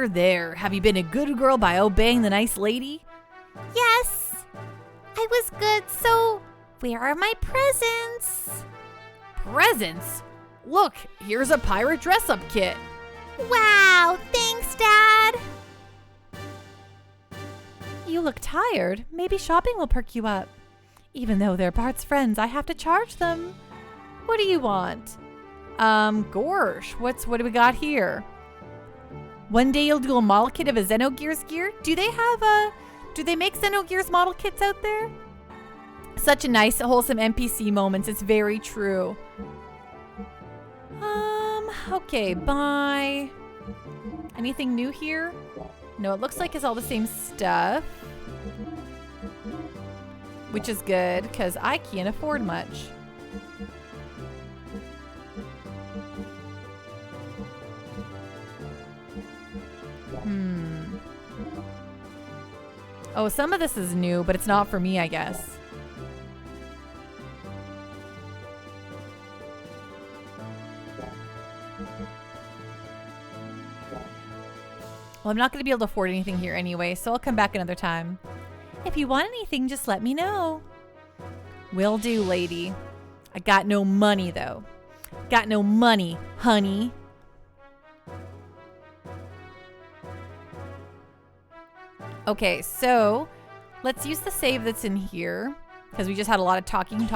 There. Have you been a good girl by obeying the nice lady? Yes! I was good, so where are my presents? Presents? Look, here's a pirate dress-up kit. Wow, thanks, Dad! You look tired. Maybe shopping will perk you up. Even though they're Bart's friends, I have to charge them. What do you want? Gorsh, what do we got here? One day you'll do a model kit of a Xenogears gear? Do they make Xenogears model kits out there? Such a nice, wholesome NPC moments. It's very true. Okay, bye. Anything new here? No, it looks like it's all the same stuff. Which is good, because I can't afford much. Oh, some of this is new, but it's not for me, I guess. Well, I'm not going to be able to afford anything here anyway, so I'll come back another time. If you want anything, just let me know. Will do, lady. I got no money, though. Got no money, honey. Okay, so let's use the save that's in here because we just had a lot of talking.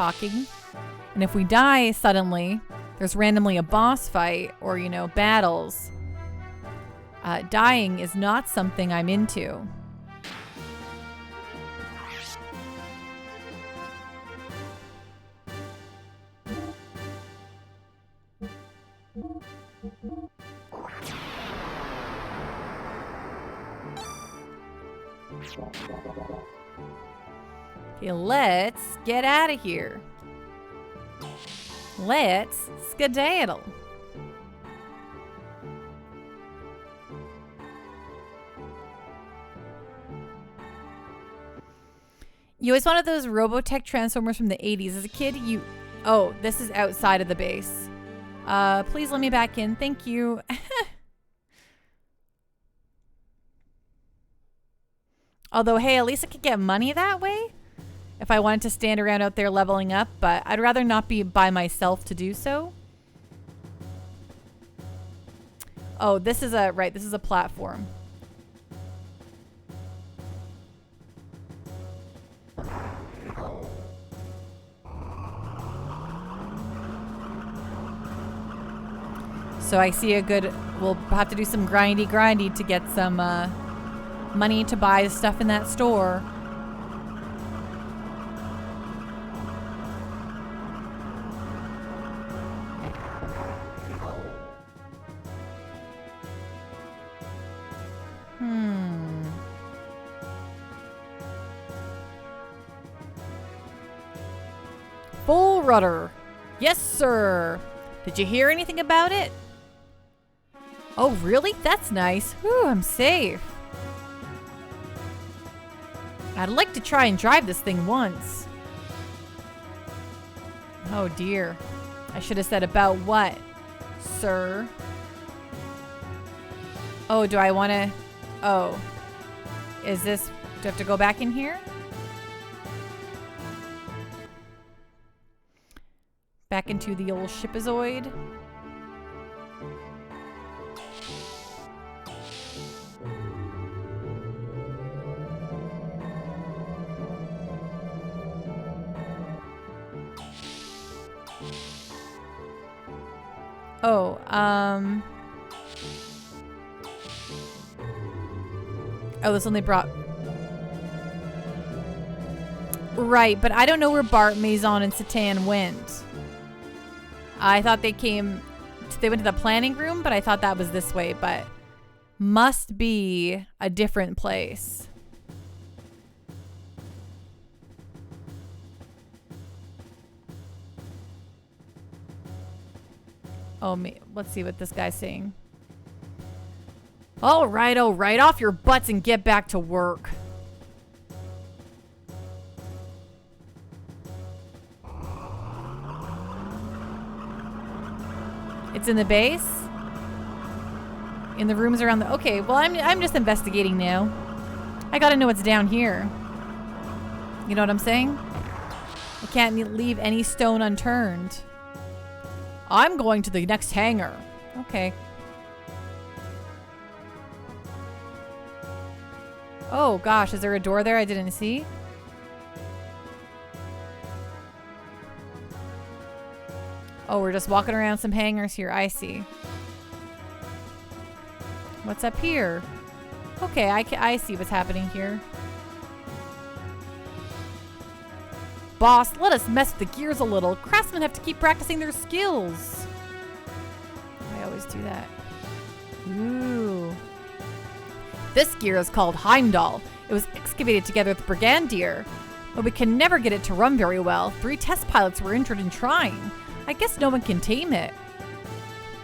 And if we die suddenly, there's randomly a boss fight or, you know, battles. Dying is not something I'm into. Okay, let's get out of here. Let's skedaddle. You always wanted those Robotech Transformers from the 80s. As a kid, you... Oh, this is outside of the base. Please let me back in. Thank you. Although, hey, at least I could get money that way if I wanted to stand around out there leveling up, but I'd rather not be by myself to do so. Oh, this is a... Right, this is a platform. So I see a good... We'll have to do some grindy to get some money to buy stuff in that store. Full rudder. Yes, sir. Did you hear anything about it? Oh, really? That's nice. Whew, I'm safe. I'd like to try and drive this thing once. Oh, dear. I should have said about what, sir? Oh, do I want to... Oh. Is this... Do I have to go back in here? Back into the old shipazoid. Oh, oh, this only brought... Right, but I don't know where Bart, Maison, and Satan went. I thought they came... They went to the planning room, but I thought that was this way, but... Must be a different place. Oh, let's see what this guy's saying. All right, off your butts and get back to work. It's in the base? In the rooms around the... Okay, well, I'm just investigating now. I gotta know what's down here. You know what I'm saying? I can't leave any stone unturned. I'm going to the next hangar. Okay. Oh, gosh. Is there a door there I didn't see? Oh, we're just walking around some hangars here. I see. What's up here? Okay, I see what's happening here. Boss, let us mess with the gears a little. Craftsmen have to keep practicing their skills. I always do that. Ooh. This gear is called Heimdall. It was excavated together with Brigandier, but we can never get it to run very well. 3 test pilots were injured in trying. I guess no one can tame it.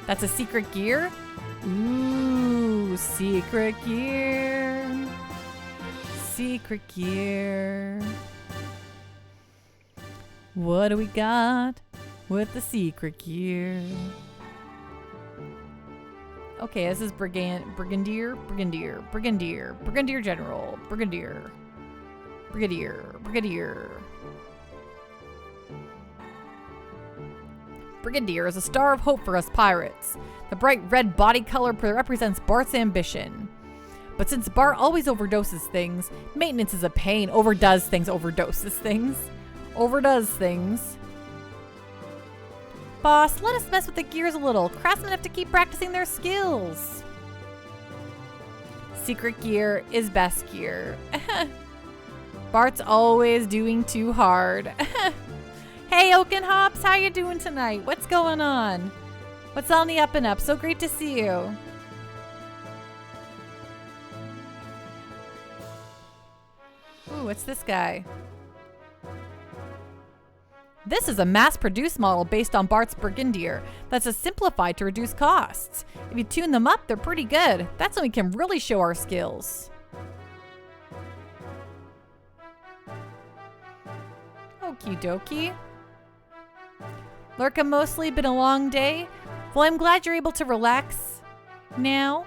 That's a secret gear? Ooh, secret gear. Secret gear. What do we got with the secret gear? Okay, this is Brigandier General. Brigadier Brigadier. Brigadier is a star of hope for us pirates. The bright red body color represents Bart's ambition. But since Bart always overdoses things, maintenance is a pain. Overdoes things. Boss, let us mess with the gears a little. Craftsmen have to keep practicing their skills. Secret gear is best gear. Bart's always doing too hard. Hey, Oaken Hops, how you doing tonight? What's going on? What's on the up and up? So great to see you. Ooh, what's this guy? This is a mass-produced model based on Bart's Brigadier that's simplified to reduce costs. If you tune them up, they're pretty good. That's when we can really show our skills. Okie dokie. Lurka, mostly been a long day. Well, I'm glad you're able to relax now.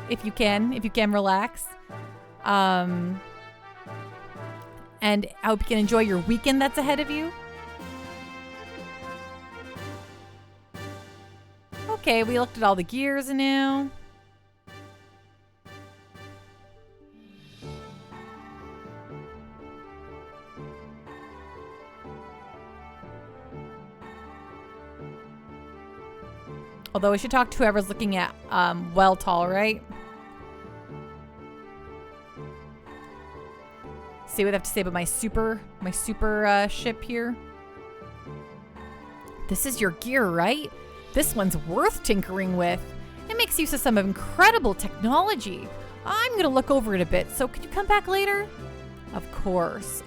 If you can relax. And I hope you can enjoy your weekend that's ahead of you. Okay, we looked at all the gears now. Although we should talk to whoever's looking at Tall, right? See what I have to say about my super ship here. This is your gear, right? This one's worth tinkering with. It makes use of some incredible technology. I'm gonna look over it a bit, so could you come back later? Of course.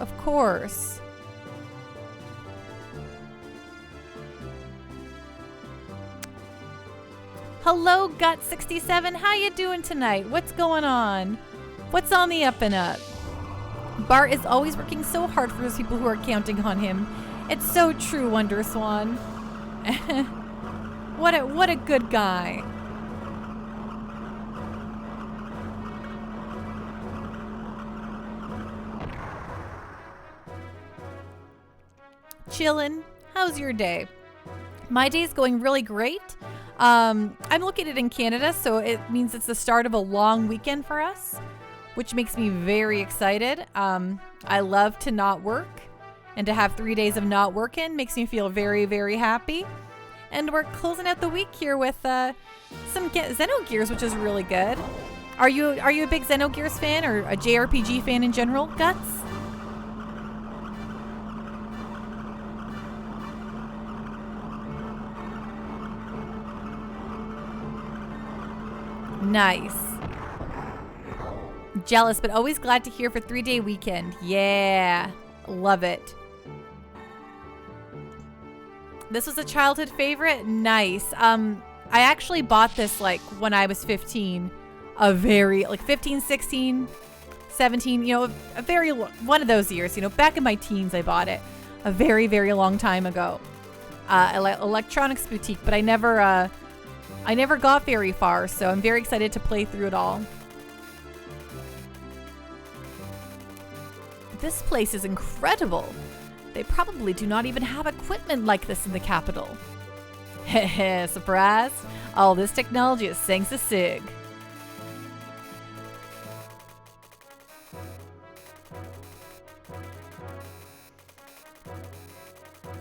Hello, Gut67. How you doing tonight? What's going on? What's on the up and up? Bart is always working so hard for those people who are counting on him. It's so true, Wonder Swan. What a good guy. Chillin'. How's your day? My day's going really great. I'm located in Canada, so it means it's the start of a long weekend for us, which makes me very excited. I love to not work, and to have 3 days of not working makes me feel very, very happy. And we're closing out the week here with some Xenogears, which is really good. Are you a big Xenogears fan or a JRPG fan in general, Guts? Nice. Jealous, but always glad to hear for 3-day weekend. Yeah, love it. This was a childhood favorite. Nice. I actually bought this like when I was 15. A very 15, 16, 17, a very one of those years, back in my teens I bought it. A very, very long time ago. Electronics boutique, but I never got very far, so I'm very excited to play through it all. This place is incredible. They probably do not even have equipment like this in the capital. Heh, surprise. All this technology is thanks to Sig.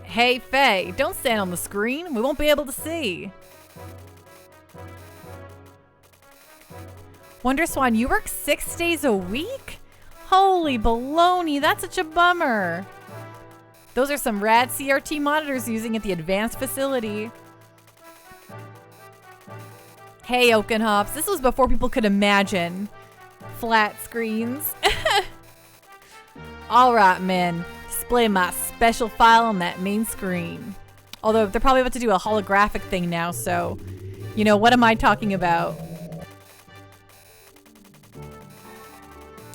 Hey, Faye, don't stand on the screen. We won't be able to see. Wonder Swan, you work 6 days a week? Holy baloney, that's such a bummer. Those are some rad CRT monitors using at the advanced facility. Hey, Oaken Hops, this was before people could imagine flat screens. All right, man, display my special file on that main screen. Although they're probably about to do a holographic thing now, so, what am I talking about?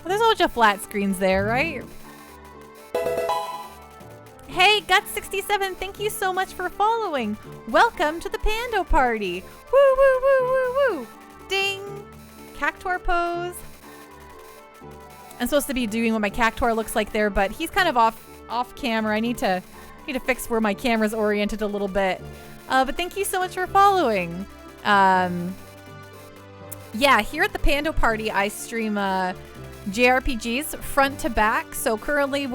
There's a bunch of flat screens there, right? Hey, Gut67, thank you so much for following. Welcome to the Pando Party. Woo, woo, woo, woo, woo. Ding. Cactuar pose. I'm supposed to be doing what my cactuar looks like there, but he's kind of off camera. I need to fix where my camera's oriented a little bit. But thank you so much for following. Yeah, here at the Pando Party, I stream JRPGs front to back. So currently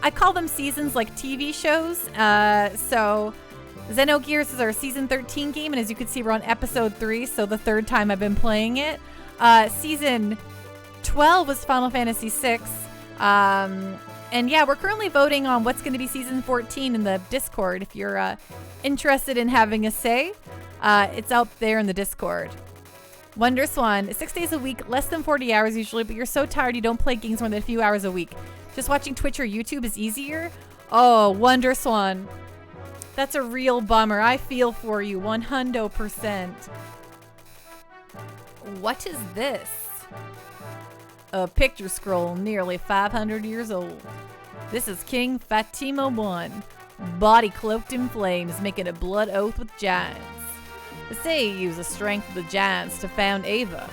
I call them seasons like TV shows. So Xenogears is our season 13 game, and as you can see, we're on episode 3, so the 3rd time I've been playing it. Season 12 was Final Fantasy 6. And yeah, we're currently voting on what's going to be season 14 in the Discord. If you're interested in having a say, it's out there in the Discord. Wonder Swan, 6 days a week, less than 40 hours usually, but you're so tired you don't play games more than a few hours a week. Just watching Twitch or YouTube is easier? Oh, Wonder Swan. That's a real bummer. I feel for you 100%. What is this? A picture scroll nearly 500 years old. This is King Fatima I, body cloaked in flames, making a blood oath with giants. They say he used the strength of the giants to found Ava.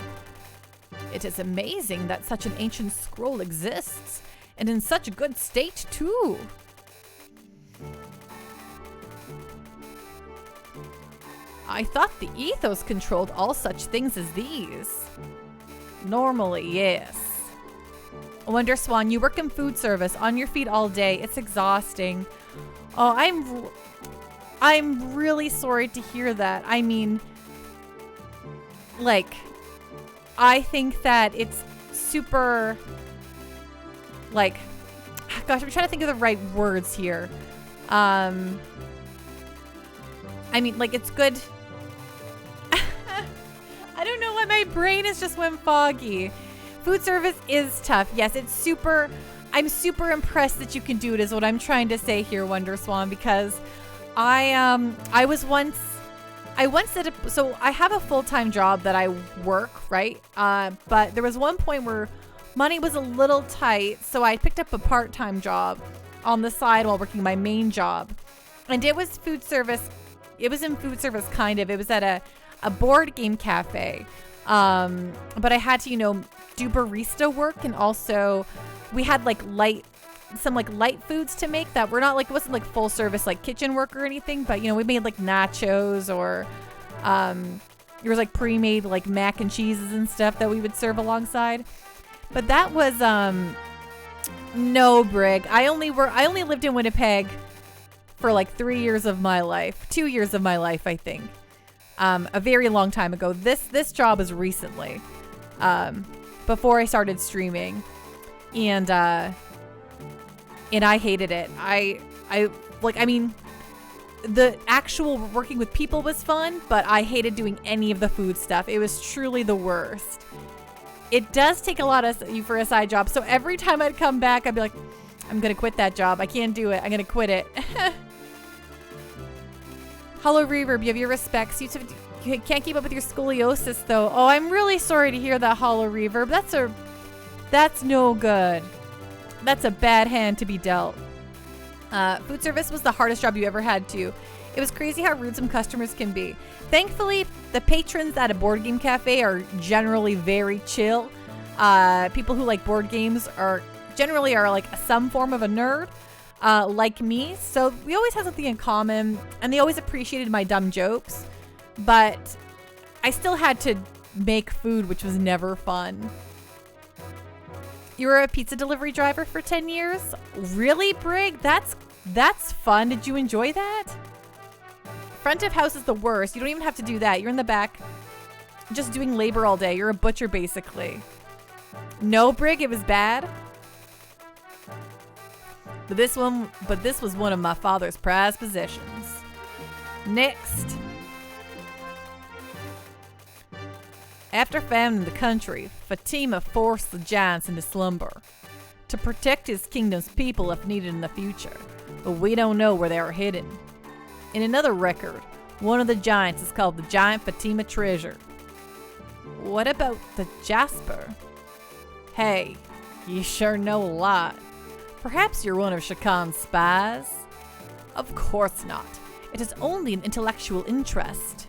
It is amazing that such an ancient scroll exists, and in such a good state too. I thought the ethos controlled all such things as these. Normally, yes. Wonder Swan, you work in food service, on your feet all day. It's exhausting. Oh, I'm really sorry to hear that. I mean, like, I think that it's super, like, gosh, I'm trying to think of the right words here. I mean, like, it's good. I don't know why my brain has just went foggy. Food service is tough. Yes, it's super. I'm super impressed that you can do it is what I'm trying to say here, Wonder Swan, because I once did so I have a full-time job that I work, right? But there was one point where money was a little tight, so I picked up a part-time job on the side while working my main job. And it was food service. It was in food service, kind of. It was at a board game cafe. But I had to, do barista work, and also we had some light foods to make that were not like, it wasn't like full service like kitchen work or anything, but we made like nachos, or there was like pre-made like mac and cheeses and stuff that we would serve alongside. But that was no, Brig. I only lived in Winnipeg for like 3 years of my life, 2 years of my life, I think. A very long time ago. This job was recently, before I started streaming, and I hated it. I mean, the actual working with people was fun, but I hated doing any of the food stuff. It was truly the worst. It does take a lot of you for a side job. So every time I'd come back, I'd be like, I'm gonna quit that job. I can't do it. I'm gonna quit it. Hollow Reverb, you have your respects. You can't keep up with your scoliosis, though. Oh, I'm really sorry to hear that, Hollow Reverb. That's no good. That's a bad hand to be dealt. Food service was the hardest job you ever had to. It was crazy how rude some customers can be. Thankfully, the patrons at a board game cafe are generally very chill. People who like board games are like some form of a nerd. Like me, so we always had something in common, and they always appreciated my dumb jokes, but I still had to make food, which was never fun. You were a pizza delivery driver for 10 years? Really, Brig? That's fun. Did you enjoy that? Front of house is the worst. You don't even have to do that. You're in the back just doing labor all day. You're a butcher, basically. No, Brig, it was bad. But this was one of my father's prized possessions. Next. After founding the country, Fatima forced the giants into slumber to protect his kingdom's people if needed in the future, but we don't know where they are hidden. In another record, one of the giants is called the Giant Fatima Treasure. What about the Jasper? Hey, you sure know a lot. Perhaps you're one of Shakan's spies? Of course not. It is only an intellectual interest.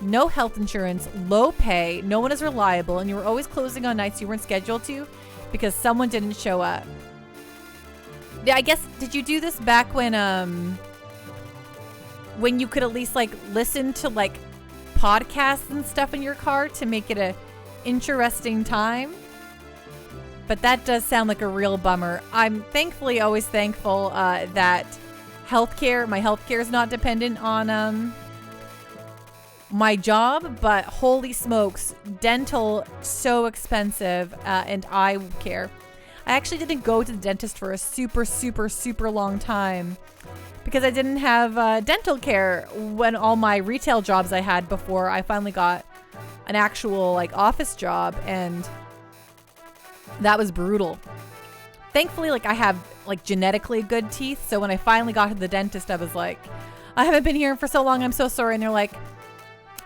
no health insurance, low pay, no one is reliable, and you were always closing on nights you weren't scheduled to because someone didn't show up. Yeah, I guess, did you do this back when you could at least like listen to like podcasts and stuff in your car to make it a interesting time? But that does sound like a real bummer. I'm thankfully always thankful that my healthcare is not dependent on my job, but holy smokes, dental so expensive, and eye care. I actually didn't go to the dentist for a super, super, super long time because I didn't have dental care when all my retail jobs I had before I finally got an actual like office job, and that was brutal. Thankfully, like I have like genetically good teeth, so when I finally got to the dentist, I was like, I haven't been here for so long, I'm so sorry. And they're like,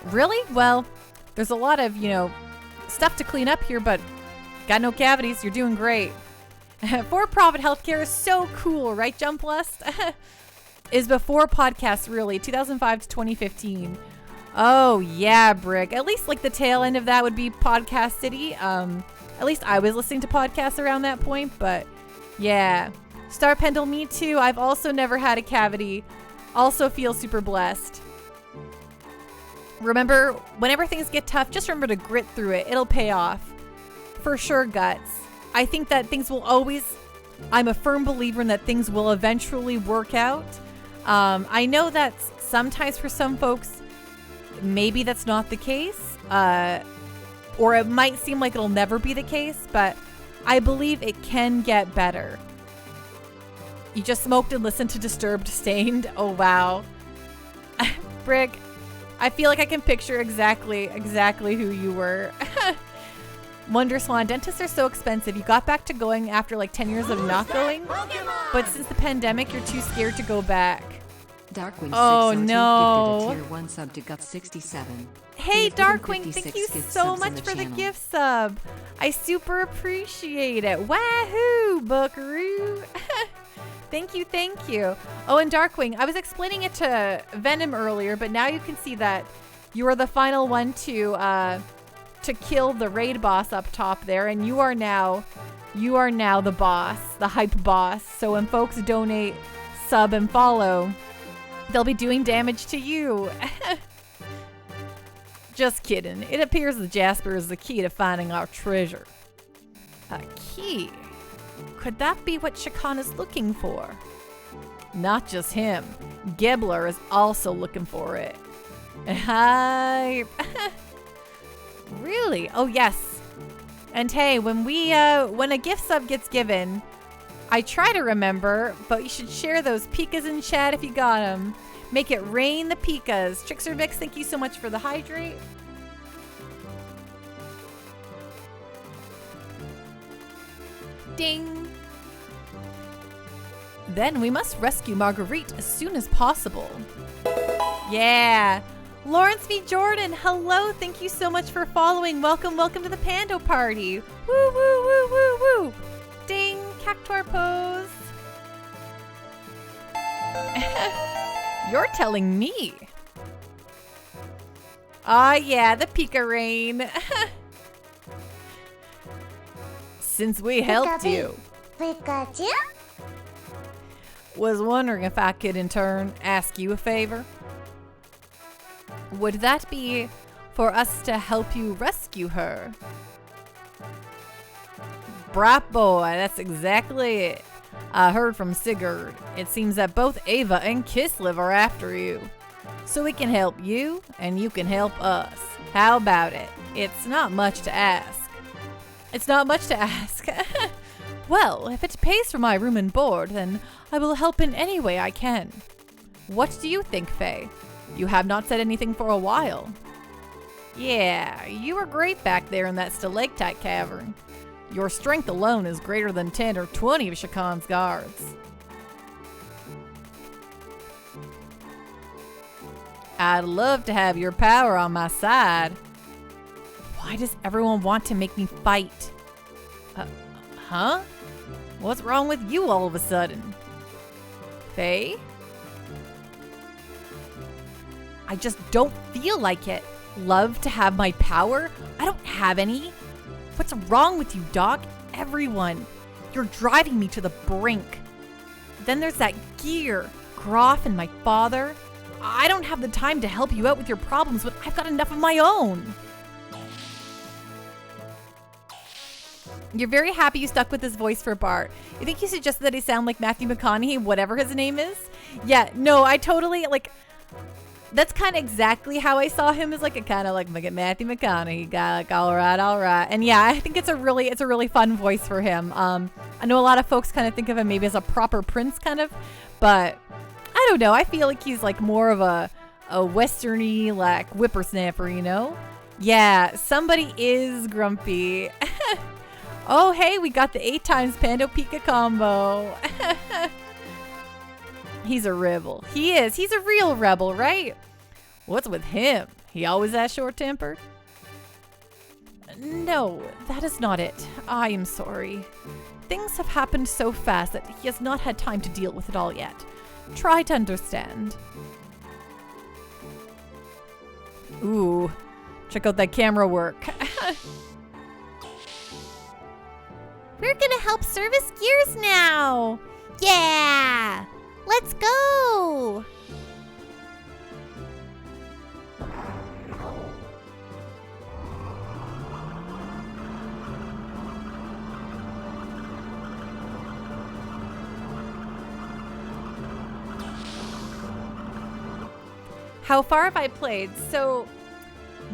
really? Well, there's a lot of, stuff to clean up here, but got no cavities. You're doing great. For-profit healthcare is so cool, right, Jump Lust? Is before podcasts, really, 2005 to 2015. Oh, yeah, Brick. At least, like, the tail end of that would be Podcast City. At least I was listening to podcasts around that point, but yeah. Star Pendle, me too. I've also never had a cavity. Also feel super blessed. Remember, whenever things get tough, just remember to grit through it. It'll pay off. For sure, Guts. I think that things will always... I'm a firm believer in that things will eventually work out. I know that sometimes for some folks, maybe that's not the case. Or it might seem like it'll never be the case, but I believe it can get better. You just smoked and listened to Disturbed Stained? Oh, wow. Brick, I feel like I can picture exactly who you were. Wonder Swan, dentists are so expensive. You got back to going after like 10 years of not going, but since the pandemic, you're too scared to go back. Darkwing Oh, 602 no. gifted a tier 1 sub to Gut67. Hey, He has given Darkwing, 56 thank you gift so subs much in the for the channel. gift sub. I super appreciate it. Wahoo, Buckaroo. Thank you, thank you. Oh, and Darkwing, I was explaining it to Venom earlier, but now you can see that you are the final one to kill the raid boss up top there, and you are now the boss, the hype boss. So when folks donate, sub, and follow, they'll be doing damage to you. Just kidding. It appears that Jasper is the key to finding our treasure. A key? Could that be what Shakan is looking for? Not just him. Gibbler is also looking for it. Hi. Really? Oh, yes. And hey, when a gift sub gets given, I try to remember, but you should share those pikas in chat if you got them. Make it rain the pikas. Trickster Vix, thank you so much for the hydrate. Ding. Then we must rescue Marguerite as soon as possible. Yeah. Lawrence V. Jordan, hello. Thank you so much for following. Welcome to the Pando Party. Woo, woo, woo, woo, woo. Ding. Cactuar pose. You're telling me. Ah, yeah, the Pika Rain. Since we helped you. Pikachu? Was wondering if I could in turn ask you a favor. Would that be for us to help you rescue her? Brat boy, that's exactly it. I heard from Sigurd. It seems that both Ava and Kislev are after you. So we can help you, and you can help us. How about it? It's not much to ask. It's not much to ask. Well, if it pays for my room and board, then I will help in any way I can. What do you think, Faye? You have not said anything for a while. Yeah, you were great back there in that stalactite cavern. Your strength alone is greater than 10 or 20 of Shakan's guards. I'd love to have your power on my side. Why does everyone want to make me fight? Huh? What's wrong with you all of a sudden? Faye? I just don't feel like it. love to have my power? I don't have any. What's wrong with you, Doc? Everyone. You're driving me to the brink. Then there's that gear, Groff and my father. I don't have the time to help you out with your problems, but I've got enough of my own. You're very happy you stuck with this voice for Bart. You think you suggested that he sound like Matthew McConaughey, whatever his name is? Yeah, no, I totally, like, that's kind of exactly how I saw him, as like a kind of like Matthew McConaughey guy, like, all right. And yeah, I think it's a really fun voice for him. I know a lot of folks kind of think of him maybe as a proper Prince kind of, but I don't know. I feel like he's like more of a westerny, like, whippersnapper, you know? Yeah, somebody is grumpy. Oh, hey, we got the 8 times Pando Pika combo. He's a rebel. He is. He's a real rebel, right? What's with him? He always that short-tempered? No, that is not it. I am sorry. Things have happened so fast that he has not had time to deal with it all yet. Try to understand. Ooh, check out that camera work. We're gonna help service Gears now. Yeah! Let's go! How far have I played? So,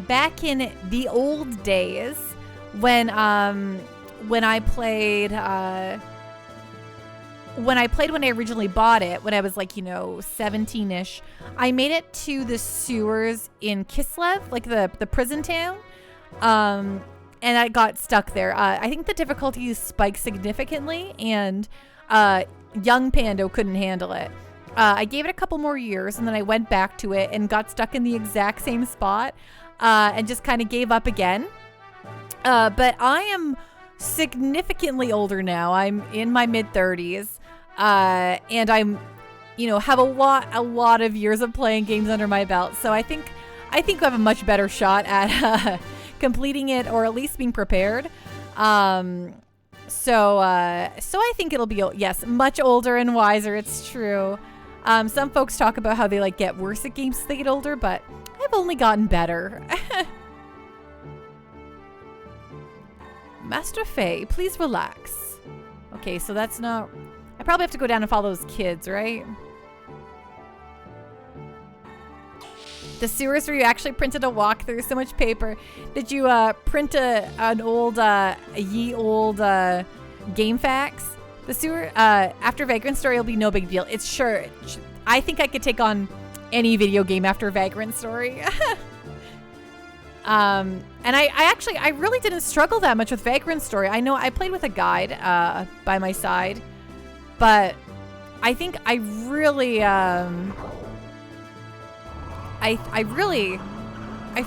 back in the old days, when I played when I originally bought it, when I was like, 17-ish, I made it to the sewers in Kislev, like the prison town. And I got stuck there. I think the difficulty spiked significantly, and young Pando couldn't handle it. I gave it a couple more years, and then I went back to it and got stuck in the exact same spot, and just kind of gave up again. But I am significantly older now. I'm in my mid-30s, and I'm, have a lot of years of playing games under my belt. So I think I have a much better shot at completing it, or at least being prepared. So I think it'll be, yes, much older and wiser. It's true. Some folks talk about how they get worse at games as they get older, but I've only gotten better. Master Faye, please relax. Okay, so that's not... I probably have to go down and follow those kids, right? The sewers where you actually printed a walkthrough, so much paper. Did you print an old, ye old game facts? The sewer, after Vagrant Story will be no big deal. It's sure. I think I could take on any video game after Vagrant Story. And I really didn't struggle that much with Vagrant Story. I know I played with a guide by my side, but I think I really I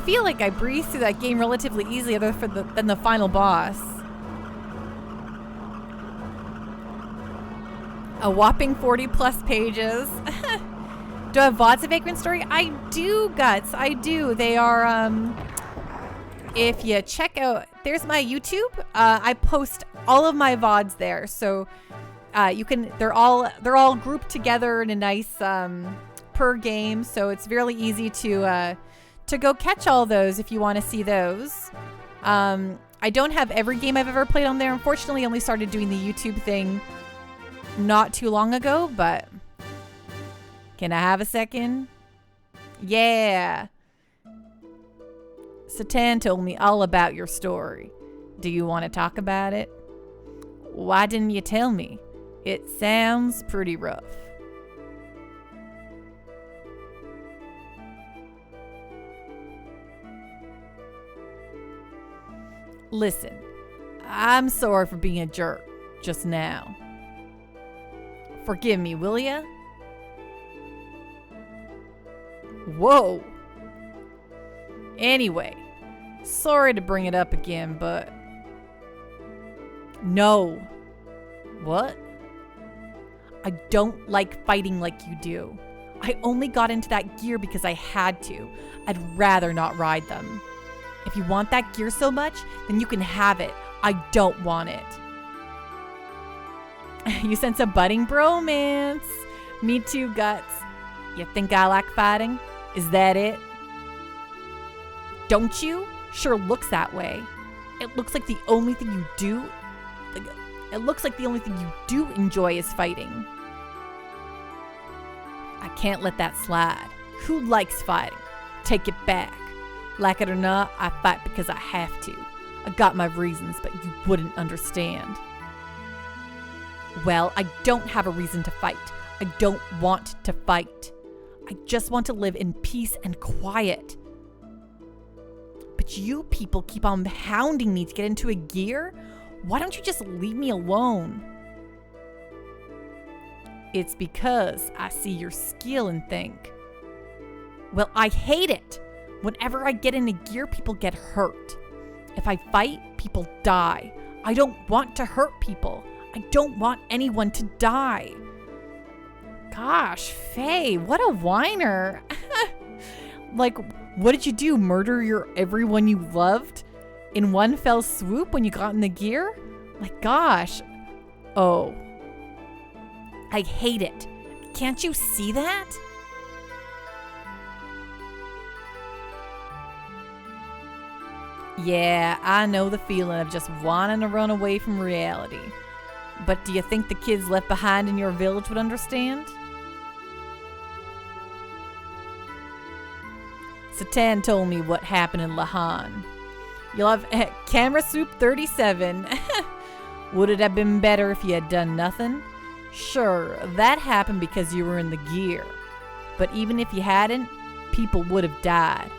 feel like I breezed through that game relatively easily, other than the final boss. A whopping 40 plus pages. Do I have VODs of Vagrant Story? I do, Guts. I do. They are, if you check out, there's my YouTube. I post all of my VODs there. So you can, they're all grouped together in a nice per game. So it's really easy to go catch all those if you want to see those. I don't have every game I've ever played on there. Unfortunately, I only started doing the YouTube thing not too long ago, but can I have a second? Yeah. Satan told me all about your story. Do you want to talk about it? Why didn't you tell me? It sounds pretty rough. Listen, I'm sorry for being a jerk just now. Forgive me, will ya? Whoa. Anyway, sorry to bring it up again, but... No. What? I don't like fighting like you do. I only got into that gear because I had to. I'd rather not ride them. If you want that gear so much, then you can have it. I don't want it. You sense a budding bromance. Me too, Guts. You think I like fighting? Is that it? Don't you? Sure looks that way. It looks like the only thing you do... It looks like the only thing you do enjoy is fighting. I can't let that slide. Who likes fighting? Take it back. Like it or not, I fight because I have to. I got my reasons, but you wouldn't understand. Well, I don't have a reason to fight. I don't want to fight. I just want to live in peace and quiet. But you people keep on hounding me to get into a gear? Why don't you just leave me alone? It's because I see your skill and think, well, I hate it. Whenever I get in a gear, people get hurt. If I fight, people die. I don't want to hurt people. I don't want anyone to die. Gosh, Faye, what a whiner. Like, what did you do? Murder everyone you loved in one fell swoop when you got in the gear? Like, gosh. Oh. I hate it. Can't you see that? Yeah, I know the feeling of just wanting to run away from reality. But do you think the kids left behind in your village would understand? Satan told me what happened in Lahan. You'll have camera swoop 37. Would it have been better if you had done nothing? Sure, that happened because you were in the gear. But even if you hadn't, people would have died,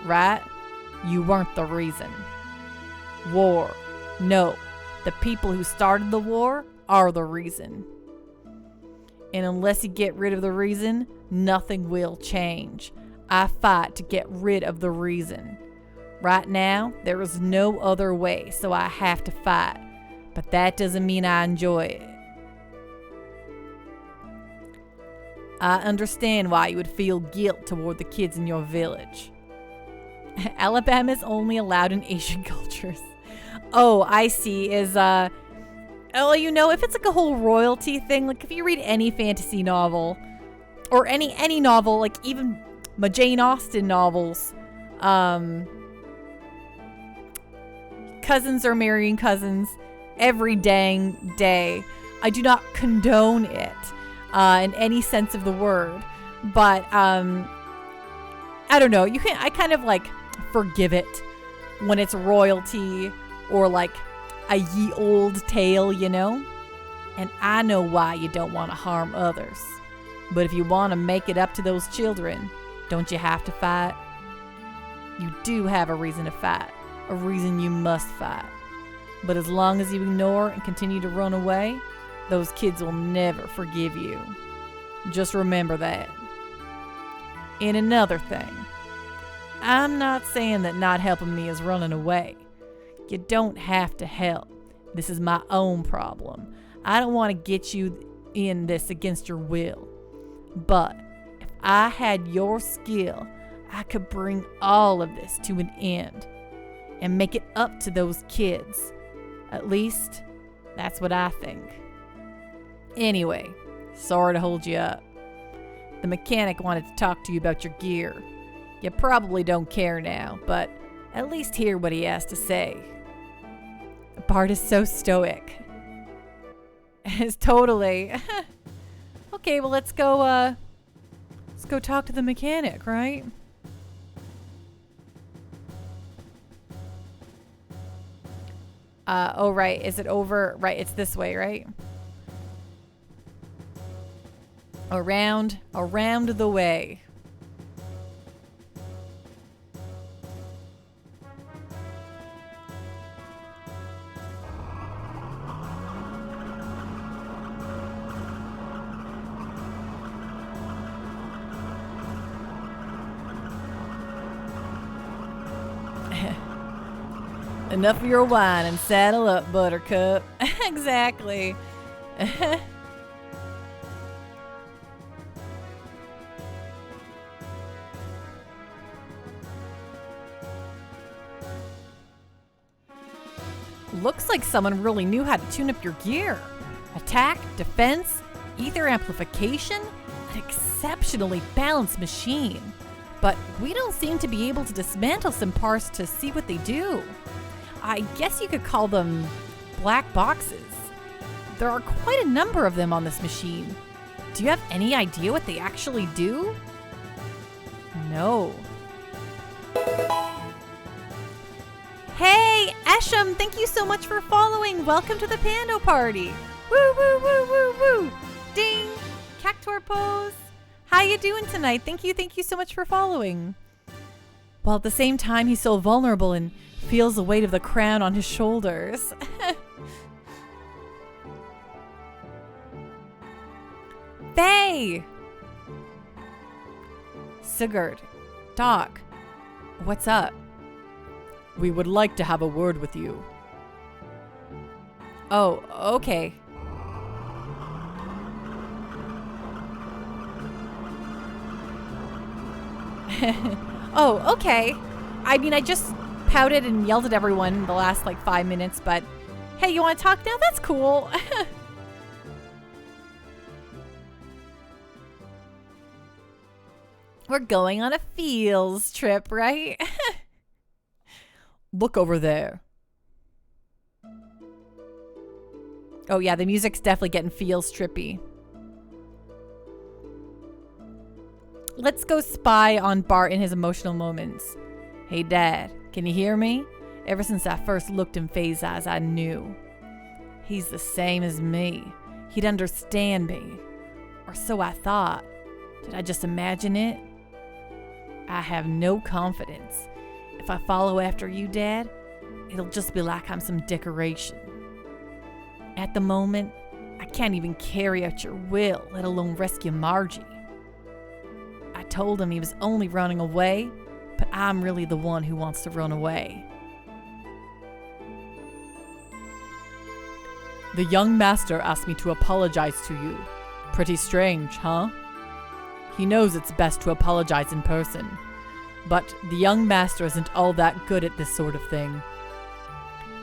right? You weren't the reason. War. No, the people who started the war are the reason. And unless you get rid of the reason, nothing will change. I fight to get rid of the reason. Right now, there is no other way, so I have to fight. But that doesn't mean I enjoy it. I understand why you would feel guilt toward the kids in your village. Alabama's only allowed in Asian cultures. Oh, I see. If it's like a whole royalty thing, like if you read any fantasy novel, or any novel, like even my Jane Austen novels, cousins are marrying cousins every dang day. I do not condone it in any sense of the word, but I don't know. I kind of like forgive it when it's royalty or like a ye old tale, you know? And I know why you don't want to harm others. But if you want to make it up to those children, don't you have to fight? You do have a reason to fight, a reason you must fight. But as long as you ignore and continue to run away, those kids will never forgive you. Just remember that. And another thing, I'm not saying that not helping me is running away. You don't have to help. This is my own problem. I don't want to get you in this against your will. But if I had your skill, I could bring all of this to an end and make it up to those kids. At least, that's what I think. Anyway, sorry to hold you up. The mechanic wanted to talk to you about your gear. You probably don't care now, but at least hear what he has to say. Bart is so stoic. It's totally. Okay, well let's go talk to the mechanic, right? Oh right, is it over? Right, it's this way, right? Around the way. Enough of your wine and saddle up, Buttercup. Exactly. Looks like someone really knew how to tune up your gear. Attack, defense, ether amplification, an exceptionally balanced machine. But we don't seem to be able to dismantle some parts to see what they do. I guess you could call them black boxes. There are quite a number of them on this machine. Do you have any idea what they actually do? No. Hey, Esham, thank you so much for following. Welcome to the Pando Party. Woo, woo, woo, woo, woo. Ding. Cactuar pose. How you doing tonight? Thank you so much for following. While at the same time, he's so vulnerable and feels the weight of the crown on his shoulders. Faye! Sigurd. Doc. What's up? We would like to have a word with you. Oh, okay. Oh, okay. I mean, I just pouted and yelled at everyone the last, 5 minutes, but hey, you want to talk now? That's cool. We're going on a feels trip, right? Look over there. Oh yeah, the music's definitely getting feels trippy. Let's go spy on Bart in his emotional moments. Hey Dad, can you hear me? Ever since I first looked in Faye's eyes, I knew. He's the same as me. He'd understand me. Or so I thought. Did I just imagine it? I have no confidence. If I follow after you, Dad, it'll just be like I'm some decoration. At the moment, I can't even carry out your will, let alone rescue Margie. I told him he was only running away, but I'm really the one who wants to run away. The young master asked me to apologize to you. Pretty strange, huh? He knows it's best to apologize in person. But the young master isn't all that good at this sort of thing.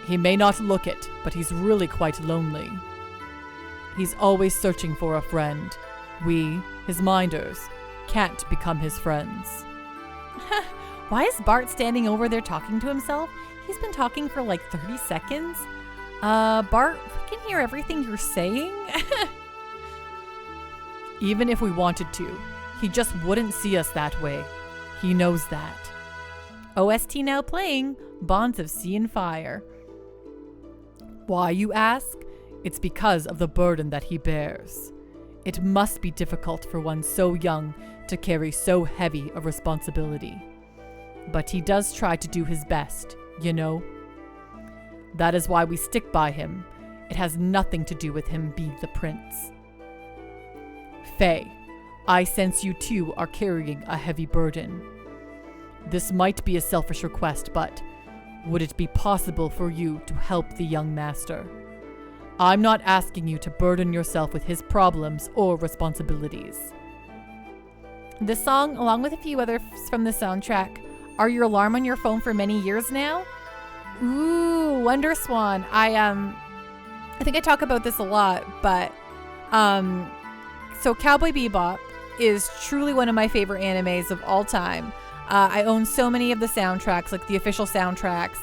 He may not look it, but he's really quite lonely. He's always searching for a friend. We, his minders, can't become his friends. Why is Bart standing over there talking to himself? He's been talking for 30 seconds. Bart, we can hear everything you're saying. Even if we wanted to, he just wouldn't see us that way. He knows that. OST now playing Bonds of Sea and Fire. Why, you ask? It's because of the burden that he bears. It must be difficult for one so young to carry so heavy a responsibility. But he does try to do his best, you know. That is why we stick by him. It has nothing to do with him being the prince. Faye, I sense you too are carrying a heavy burden. This might be a selfish request, but would it be possible for you to help the young master? I'm not asking you to burden yourself with his problems or responsibilities. This song, along with a few others from the soundtrack, are your alarm on your phone for many years now? Ooh, Wonder Swan. I think I talk about this a lot, but so Cowboy Bebop is truly one of my favorite animes of all time. I own so many of the soundtracks, the official soundtracks.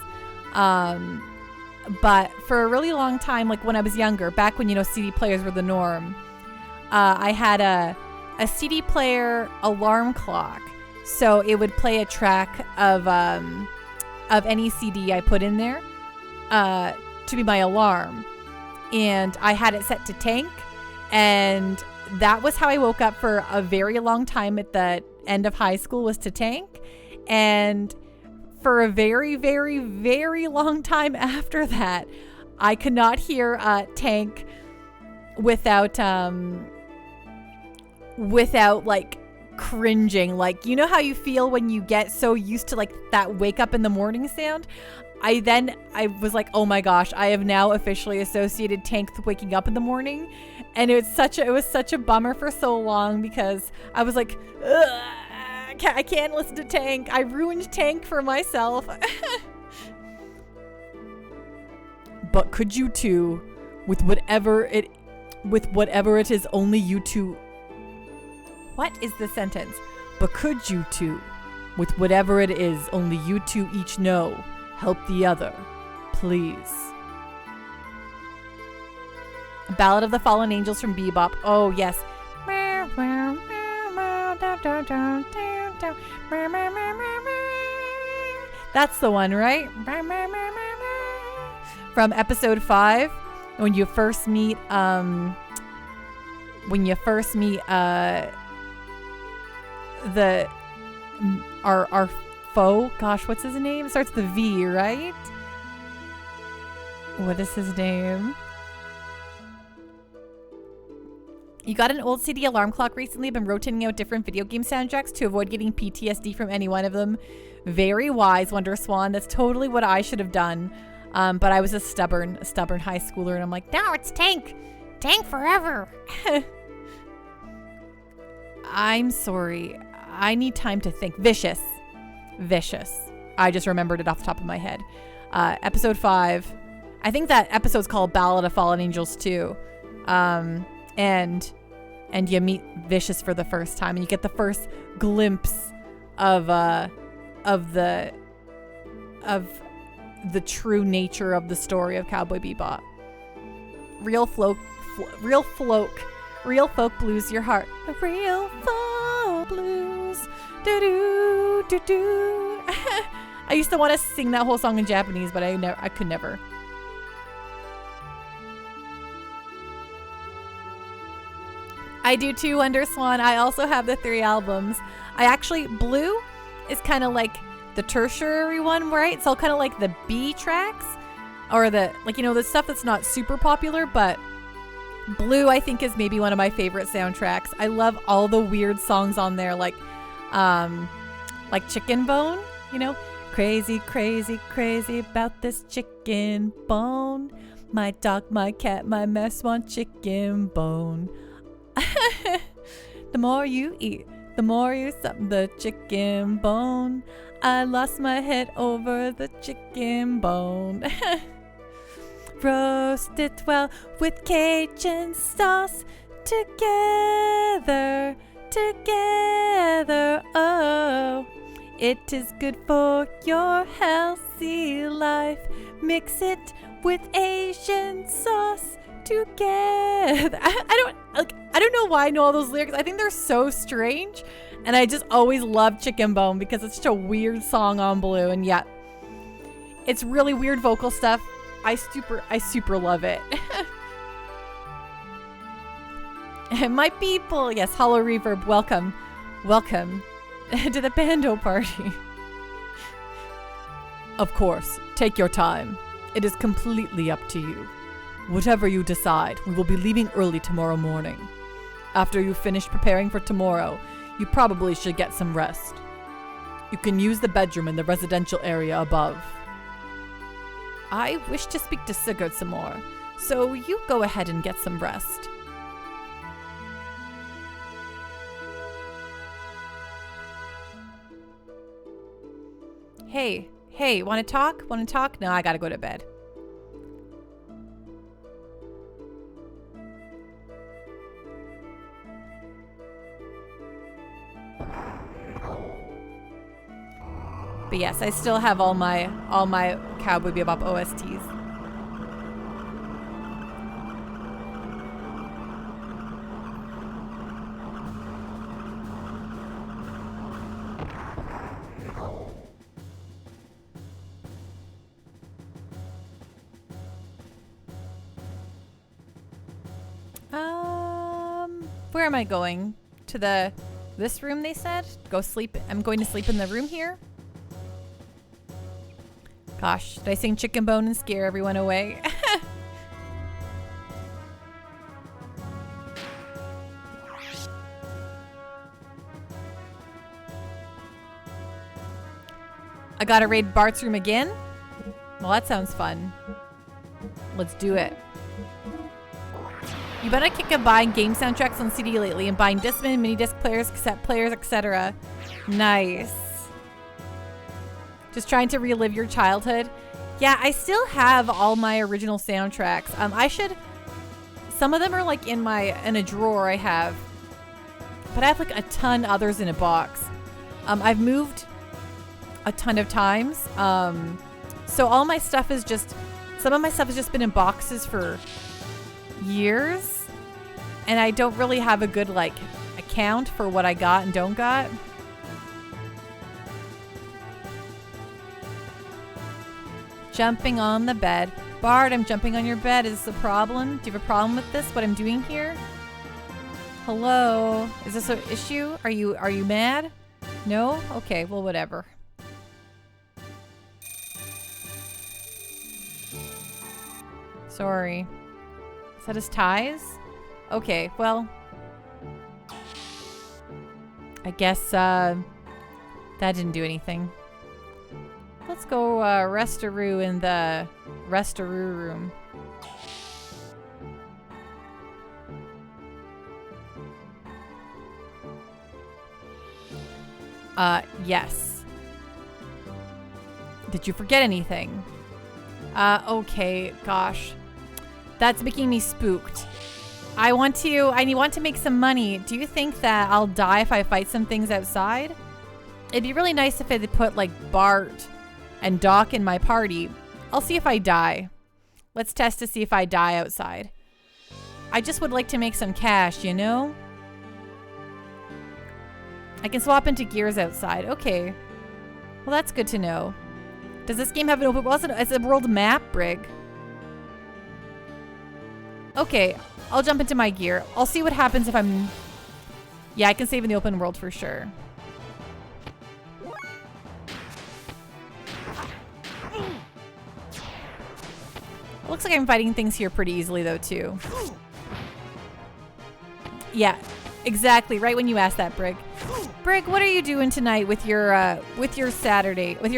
But for a really long time, when I was younger, back when, CD players were the norm, I had a CD player alarm clock. So it would play a track of any CD I put in there to be my alarm. And I had it set to Tank. And that was how I woke up for a very long time at the end of high school, was to Tank. And for a very, very, very long time after that, I could not hear Tank without cringing. You know how you feel when you get so used to that wake up in the morning sound? I was like, oh my gosh, I have now officially associated Tank with waking up in the morning. And it was such a bummer for so long, because I was like, ugh, I can't listen to Tank. I ruined Tank for myself. but could you two, with whatever it is only you two. What is the sentence? But could you two, with whatever it is only you two each know, help the other, please? Ballad of the Fallen Angels from Bebop. Oh, yes. That's the one, right? From episode 5, when you first meet our foe. Gosh, what's his name? Starts with the V, right? What is his name? You got an old CD alarm clock recently. Been rotating out different video game soundtracks to avoid getting PTSD from any one of them. Very wise, Wonder Swan. That's totally what I should have done. But I was a stubborn high schooler, and I'm like, No, it's Tank. Tank forever. I'm sorry. I need time to think. Vicious. I just remembered it off the top of my head. Episode 5. I think that episode's called Ballad of Fallen Angels too. And you meet Vicious for the first time, and you get the first glimpse of the true nature of the story of Cowboy Bebop. Real folk blues your heart. The real folk blues. Do do do do. I used to want to sing that whole song in Japanese, but I could never. I do too, Wonder Swan. I also have the 3 albums. Blue is kind of like the tertiary one, right? So kind of like the B tracks, or the stuff that's not super popular, but Blue I think is maybe one of my favorite soundtracks. I love all the weird songs on there, like Chicken Bone, crazy, crazy, crazy about this chicken bone. My dog, my cat, my mess want chicken bone. The more you eat, the more you suck the chicken bone. I lost my head over the chicken bone. Roast it well with Cajun sauce. Together, oh. It is good for your healthy life. Mix it with Asian sauce. Together. I don't know why I know all those lyrics. I think they're so strange, and I just always love Chicken Bone because it's such a weird song on Blue, and yet it's really weird vocal stuff. I super love it. And my people, yes, Hollow Reverb, welcome to the Bando party. Of course, take your time. It is completely up to you. Whatever you decide, we will be leaving early tomorrow morning. After you've finished preparing for tomorrow, you probably should get some rest. You can use the bedroom in the residential area above. I wish to speak to Sigurd some more, so you go ahead and get some rest. Hey, wanna talk? No, I gotta go to bed. But yes, I still have all my Cowboy Bebop OSTs. Where am I going? To this room, they said? Go sleep. I'm going to sleep in the room here. Gosh, did I sing Chicken Bone and scare everyone away? I gotta raid Bart's room again? Well, that sounds fun. Let's do it. You better kick up buying game soundtracks on CD lately and buying Discman, mini disc players, cassette players, etc. Nice. Just trying to relive your childhood. Yeah, I still have all my original soundtracks. I should. Some of them are like in a drawer I have, but I have like a ton others in a box. I've moved a ton of times, so all my stuff is just. Some of my stuff has just been in boxes for years, and I don't really have a good like account for what I got and don't got. Jumping on the bed. Bard, I'm jumping on your bed. Is this a problem? Do you have a problem with this? What I'm doing here? Hello? Is this an issue? Are you mad? No? Okay, well, whatever. Sorry. Is that his ties? Okay, well. I guess that didn't do anything. Let's go rest-a-roo in the rest-a-roo room. Yes. Did you forget anything? Okay, gosh. That's making me spooked. I want to make some money. Do you think that I'll die if I fight some things outside? It'd be really nice if they put like Bart and Doc in my party. I'll see if I die. Let's test to see if I die outside. I just would like to make some cash, you know? I can swap into gears outside. Okay. Well, that's good to know. Does this game have an open world? It's a world map, Brig. Okay, I'll jump into my gear. I'll see what happens if I'm... Yeah, I can save in the open world for sure. Looks like I'm fighting things here pretty easily though too. Yeah, exactly. Right when you asked that, Brig. Brig, what are you doing tonight with your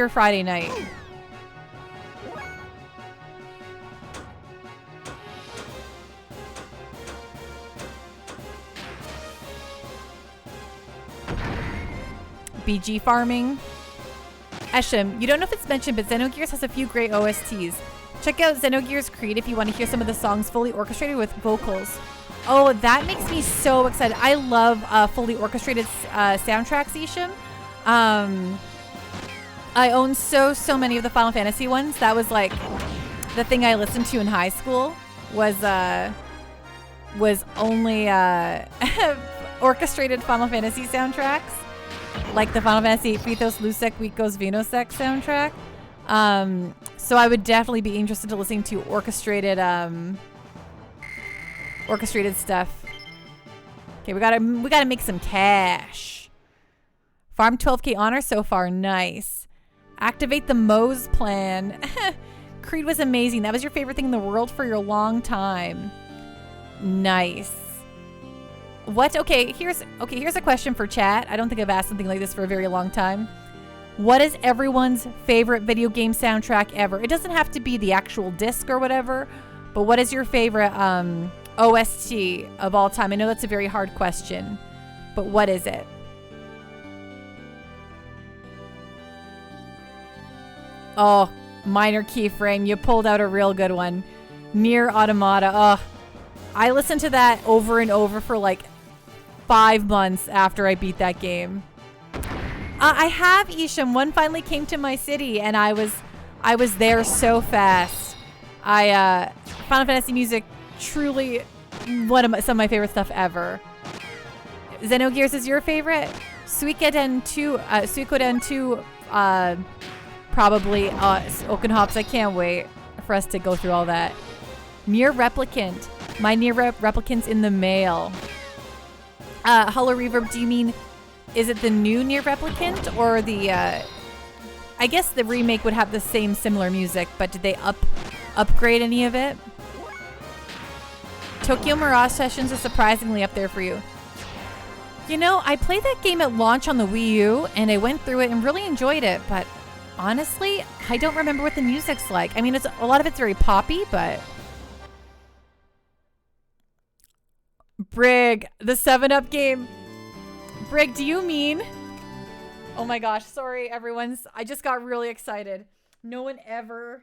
Friday night? BG farming. Eshem, you don't know if it's mentioned, but Xenogears has a few great OSTs. Check out Xenogears Creed if you want to hear some of the songs fully orchestrated with vocals. Oh, that makes me so excited. I love fully orchestrated soundtracks, Isham. I own so many of the Final Fantasy ones. That was like the thing I listened to in high school was only orchestrated Final Fantasy soundtracks. Like the Final Fantasy Frithos Lusek Wikos Vinosek soundtrack. So I would definitely be interested to listening to orchestrated stuff. Okay, we gotta make some cash. Farm 12k honor so far, nice. Activate the Moe's plan. Creed was amazing. That was your favorite thing in the world for your long time. Nice. What? Okay, here's a question for chat. I don't think I've asked something like this for a very long time. What is everyone's favorite video game soundtrack ever? It doesn't have to be the actual disc or whatever, but what is your favorite OST of all time? I know that's a very hard question, but what is it? Oh, Minor Keyframe, you pulled out a real good one. Nier Automata. Oh, I listened to that over and over for like 5 months after I beat that game. I have, Isham. One finally came to my city, and I was there so fast. Final Fantasy music, truly some of my favorite stuff ever. Xenogears is your favorite? Suikoden 2, probably. Oakenhops, I can't wait for us to go through all that. Nier Replicant. My Nier Replicant's in the mail. Hello Reverb, do you mean, is it the new Nier Replicant or the, I guess the remake would have the same similar music, but did they upgrade any of it? Tokyo Mirage Sessions is surprisingly up there for you. You know, I played that game at launch on the Wii U, and I went through it and really enjoyed it, but honestly, I don't remember what the music's like. I mean, a lot of it's very poppy, but... Brig, the 7-Up game. Brig, do you mean... Oh my gosh, sorry everyone. I just got really excited. No one ever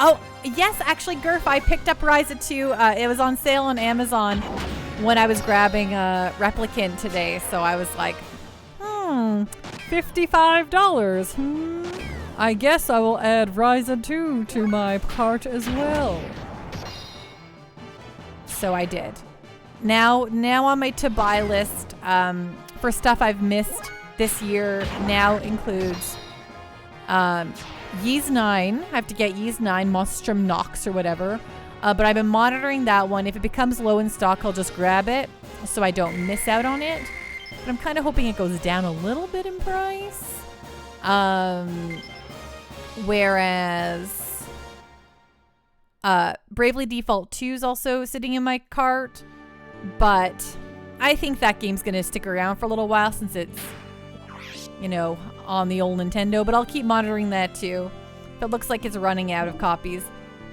Oh, yes, actually, Gurf, I picked up Ryza 2. It was on sale on Amazon when I was grabbing Replicant today. So I was like, $55. I guess I will add Ryza 2 to my cart as well. So I did. Now on my to-buy list for stuff I've missed this year now includes Ys 9. I have to get Ys 9, Monstrum Nox or whatever. But I've been monitoring that one. If it becomes low in stock, I'll just grab it so I don't miss out on it. But I'm kind of hoping it goes down a little bit in price. Whereas Bravely Default 2 is also sitting in my cart. But I think that game's going to stick around for a little while since it's, you know, on the old Nintendo. But I'll keep monitoring that too. If it looks like it's running out of copies.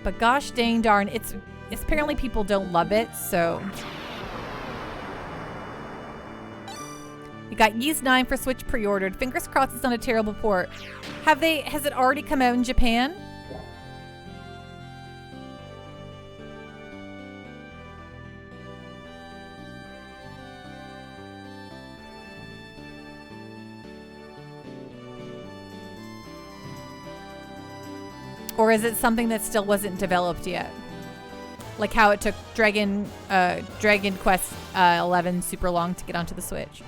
But gosh dang darn, it's apparently people don't love it, so. You got Ys 9 for Switch pre-ordered. Fingers crossed it's not a terrible port. Has it already come out in Japan? Or is it something that still wasn't developed yet? Like how it took Dragon Quest 11 super long to get onto the Switch.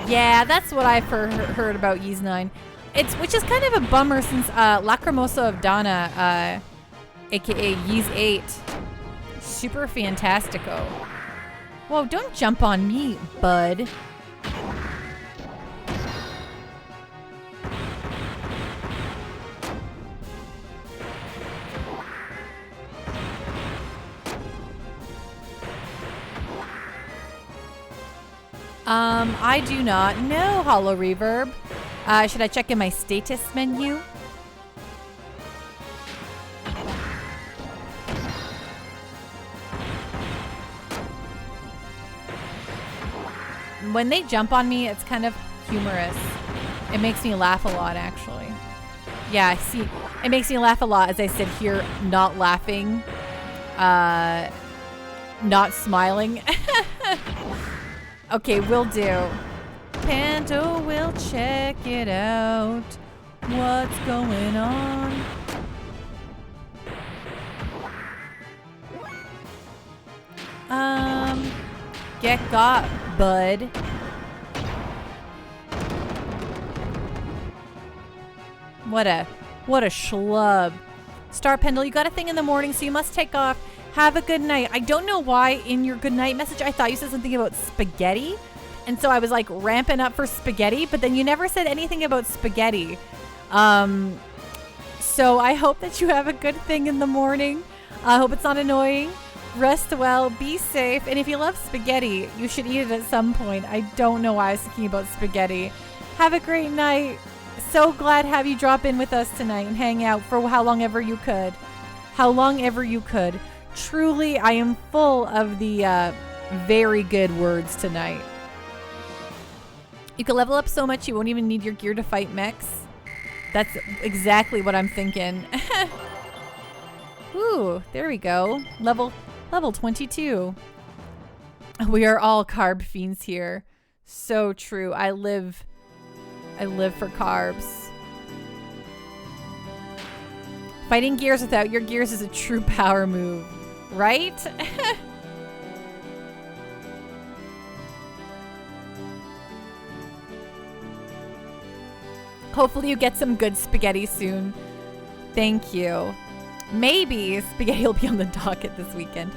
Yeah, that's what I've heard about Ys 9. Which is kind of a bummer since Lacrimosa of Dana, aka Ys 8, super fantastico. Whoa, don't jump on me, bud. I do not know, Hollow Reverb. Should I check in my status menu? When they jump on me, it's kind of humorous. It makes me laugh a lot, actually. Yeah, see, it makes me laugh a lot as I sit here not laughing, not smiling. Okay, will do. Panto will check it out. What's going on? Get got, bud. What a schlub. Star Pendle, you got a thing in the morning, so you must take off. Have a good night. I don't know why in your good night message I thought you said something about spaghetti. And so I was like ramping up for spaghetti, but then you never said anything about spaghetti. So I hope that you have a good thing in the morning. I hope it's not annoying. Rest well, be safe, and if you love spaghetti, you should eat it at some point. I don't know why I was thinking about spaghetti. Have a great night. So glad to have you drop in with us tonight and hang out for how long ever you could. How long ever you could. Truly, I am full of the very good words tonight. You can level up so much you won't even need your gear to fight mechs. That's exactly what I'm thinking. Ooh, there we go. Level 22. We are all carb fiends here. So true. I live for carbs. Fighting gears without your gears is a true power move, right? Hopefully you get some good spaghetti soon. Thank you. Maybe spaghetti will be on the docket this weekend.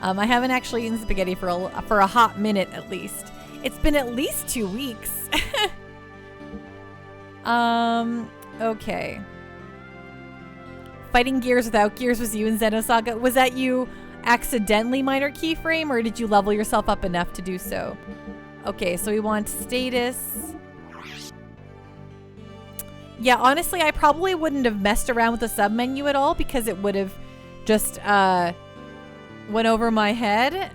I haven't actually eaten spaghetti for a hot minute at least. It's been at least 2 weeks. Okay. Fighting gears without gears was you in Xenosaga. Was that you accidentally minor keyframe, or did you level yourself up enough to do so? Okay, so we want status. Yeah, honestly, I probably wouldn't have messed around with the sub-menu at all because it would have just went over my head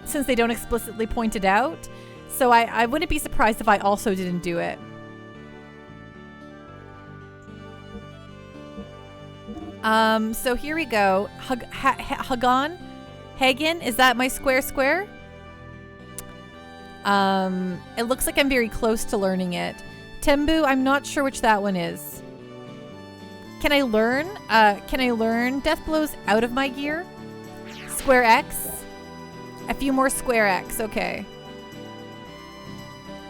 since they don't explicitly point it out. So I wouldn't be surprised if I also didn't do it. So here we go. Hagan? Hagen? Is that my square? It looks like I'm very close to learning it. Tembu, I'm not sure which that one is. Can I learn death blows out of my gear? Square X? A few more square X, okay.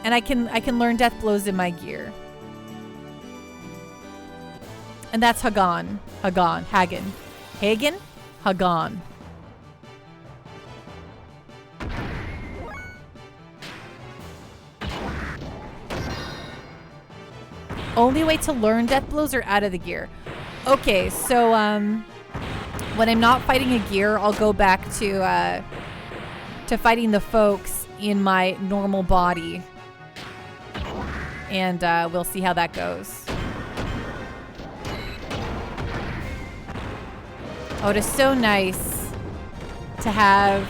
And I can learn death blows in my gear. And that's Hagan. Hagan. Hagen? Hagan. Only way to learn death blows are out of the gear. Okay, so when I'm not fighting a gear, I'll go back to fighting the folks in my normal body. And we'll see how that goes. Oh, it is so nice to have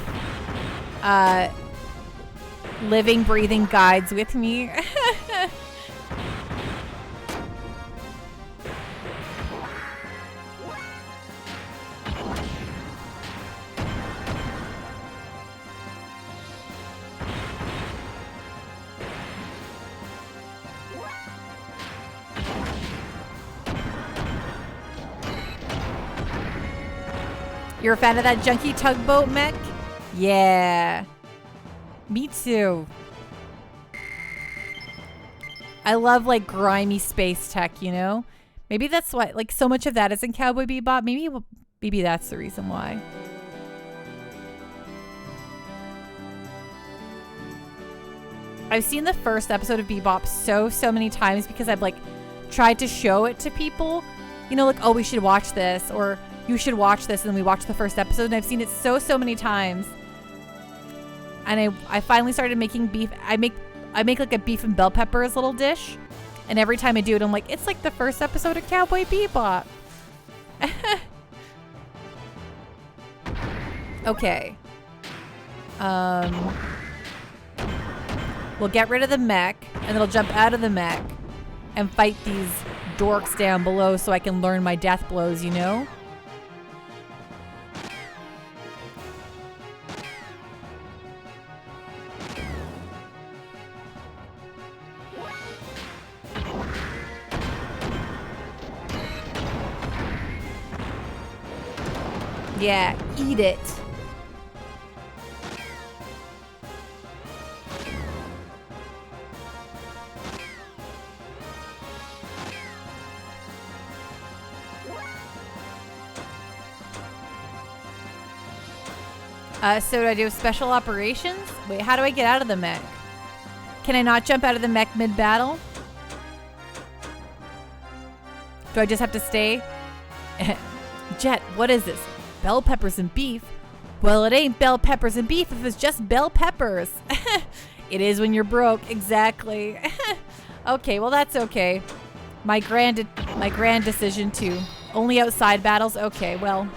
living, breathing guides with me. You're a fan of that junky tugboat mech? Yeah. Me too. I love like grimy space tech, you know? Maybe that's why like so much of that is in Cowboy Bebop. Maybe that's the reason why. I've seen the first episode of Bebop so many times because I've like tried to show it to people. You know, like, oh, we should watch this, or you should watch this, and then we watched the first episode, and I've seen it so many times. And I finally started making beef. I make like a beef and bell peppers little dish, and every time I do it, I'm like, it's like the first episode of Cowboy Bebop. Okay. We'll get rid of the mech, and then I'll jump out of the mech and fight these dorks down below so I can learn my death blows, you know? Yeah, eat it. So do I do special operations? Wait, how do I get out of the mech? Can I not jump out of the mech mid-battle? Do I just have to stay? Jet, what is this? Bell peppers and beef? Well, it ain't bell peppers and beef if it's just bell peppers. It is when you're broke, exactly. Okay, well that's okay. My grand decision to only outside battles. Okay, well,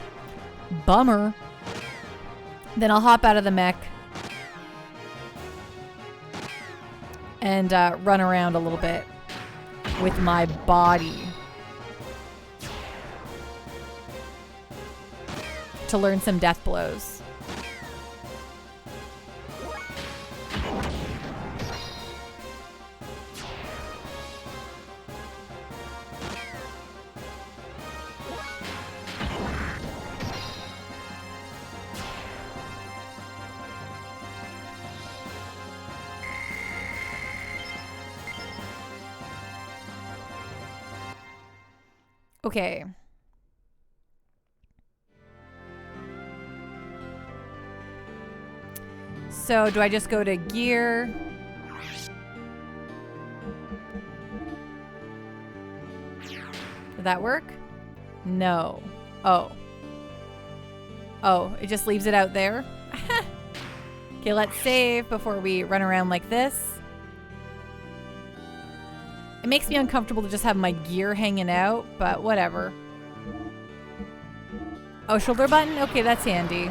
bummer. Then I'll hop out of the mech and run around a little bit with my body to learn some death blows. Okay. So do I just go to gear? Did that work? No. Oh. Oh, it just leaves it out there? Okay, let's save before we run around like this. It makes me uncomfortable to just have my gear hanging out, but whatever. Oh, shoulder button? Okay, that's handy.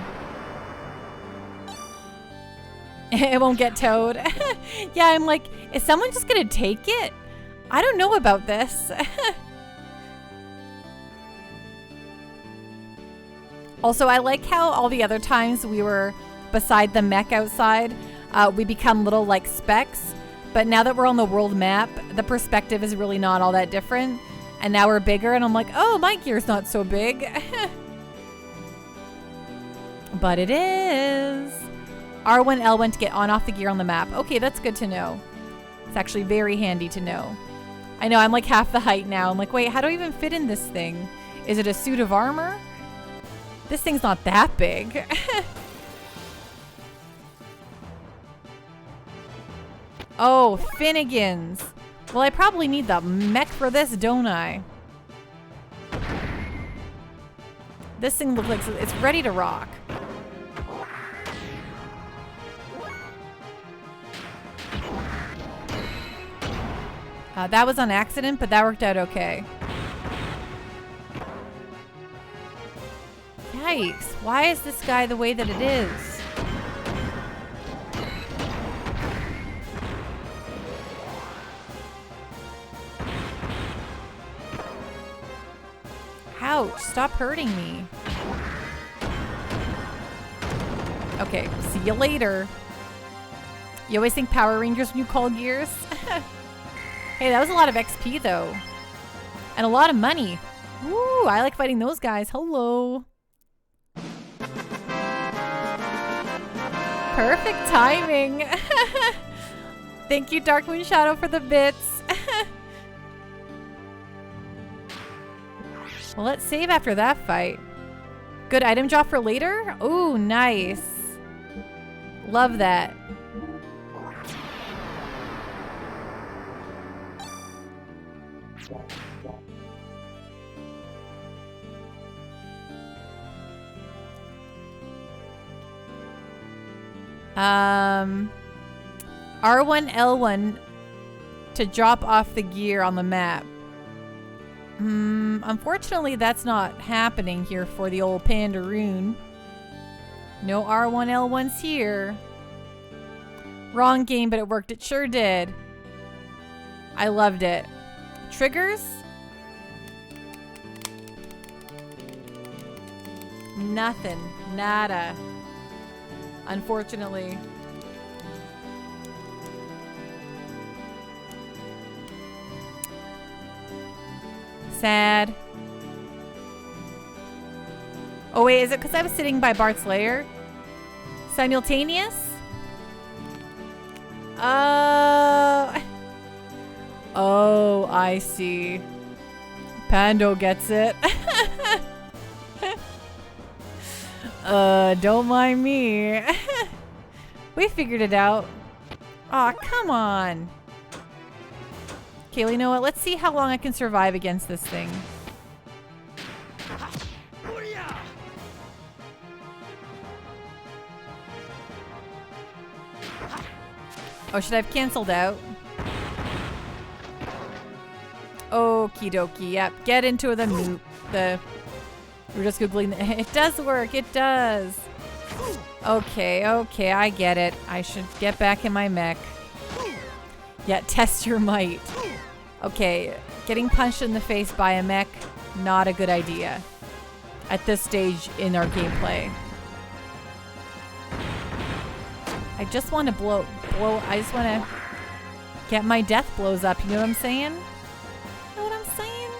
It won't get towed. Yeah, I'm like, is someone just gonna take it? I don't know about this. Also, I like how all the other times we were beside the mech outside, we become little like specks. But now that we're on the world map, the perspective is really not all that different. And now we're bigger, and I'm like, oh, my gear's not so big. But it is. R1, L1 to get on off the gear on the map. Okay, that's good to know. It's actually very handy to know. I know, I'm like half the height now. I'm like, wait, how do I even fit in this thing? Is it a suit of armor? This thing's not that big. Oh, Finnegan's. Well, I probably need the mech for this, don't I? This thing looks like it's ready to rock. That was on accident, but that worked out okay. Yikes. Why is this guy the way that it is? Ouch. Stop hurting me. Okay. See you later. You always think Power Rangers when you call Gears? Hey, that was a lot of XP, though. And a lot of money. Woo, I like fighting those guys. Hello. Perfect timing. Thank you, Dark Moon Shadow, for the bits. Well, let's save after that fight. Good item drop for later? Ooh, nice. Love that. R1, L1 to drop off the gear on the map. Unfortunately, that's not happening here for the old Pandaroon. No R1, L1s here. Wrong game, but it worked. It sure did. I loved it. Triggers? Nothing. Nada. Unfortunately. Sad. Oh wait, is it because I was sitting by Bart's lair? Simultaneous? Oh, I see. Pando gets it. Don't mind me. We figured it out. Aw, come on. Okay, well, you know what? Let's see how long I can survive against this thing. Oh, should I have canceled out? Okie dokie, yep. Get into the moot. We're just Googling. It does work, it does. Okay, okay, I get it. I should get back in my mech. Yeah, test your might. Okay, getting punched in the face by a mech, not a good idea. At this stage in our gameplay. I just want to I just want to get my death blows up, you know what I'm saying? Know what I'm saying?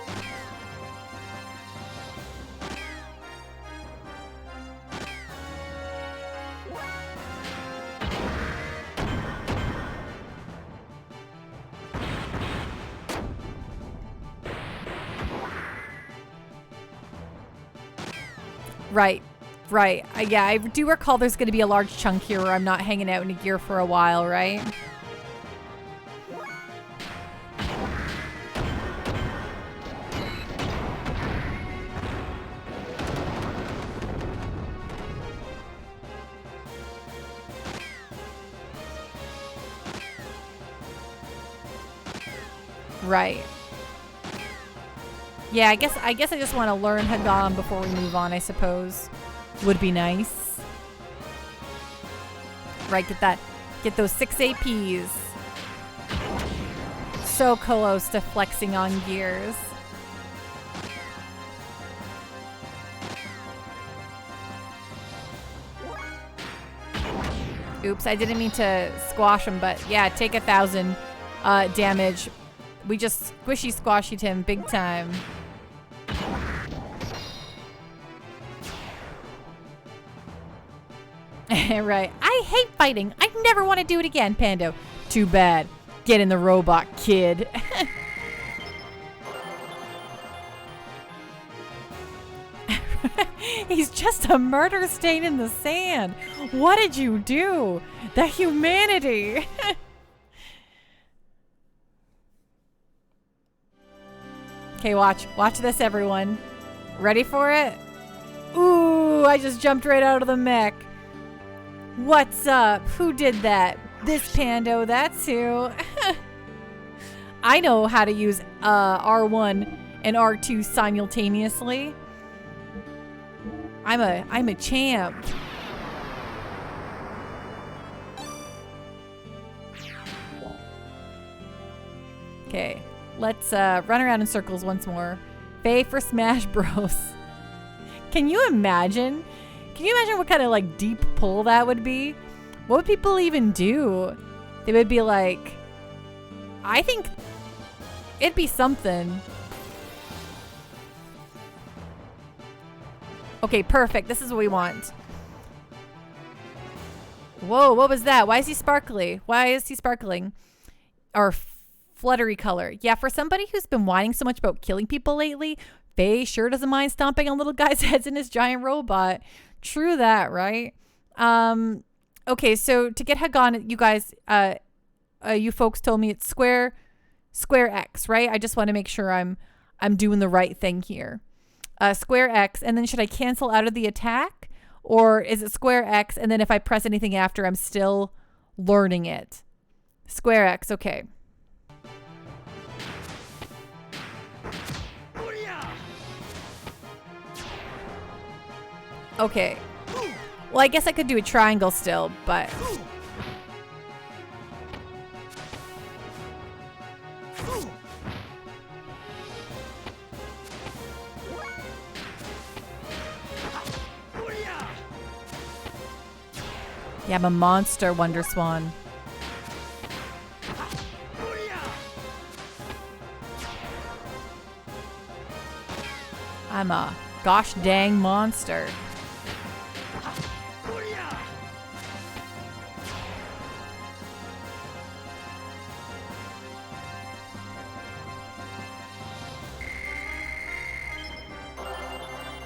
Right. Right. Yeah, I do recall there's going to be a large chunk here where I'm not hanging out in a gear for a while, right? Right. Yeah, I guess I just want to learn Hagam before we move on, I suppose. Would be nice. Right, get those 6 APs. So close to flexing on gears. Oops, I didn't mean to squash him, but yeah, take 1,000 damage. We just squishy squashied him big time. Right. I hate fighting. I never want to do it again, Pando. Too bad. Get in the robot, kid. He's just a murder stain in the sand. What did you do? The humanity. Okay, watch. Watch this, everyone. Ready for it? Ooh, I just jumped right out of the mech. What's up? Who did that? This Pando, that's who. I know how to use R1 and R2 simultaneously. I'm a champ. Okay, let's run around in circles once more. Faye for Smash Bros. Can you imagine? Can you imagine what kind of like deep pull that would be? What would people even do? They would be like, I think it'd be something. Okay, perfect. This is what we want. Whoa, what was that? Why is he sparkly? Why is he sparkling? Or fluttery color. Yeah, for somebody who's been whining so much about killing people lately, Faye sure doesn't mind stomping on little guys' heads in his giant robot. True that, right? Okay, so to get Hagan, you guys, you folks told me it's square X, right? I just want to make sure I'm doing the right thing here. Square X, and then should I cancel out of the attack? Or is it square X, and then if I press anything after, I'm still learning it? Square X, okay. Okay. Well, I guess I could do a triangle still, but... Yeah, I'm a monster, Wonder Swan. I'm a gosh dang monster.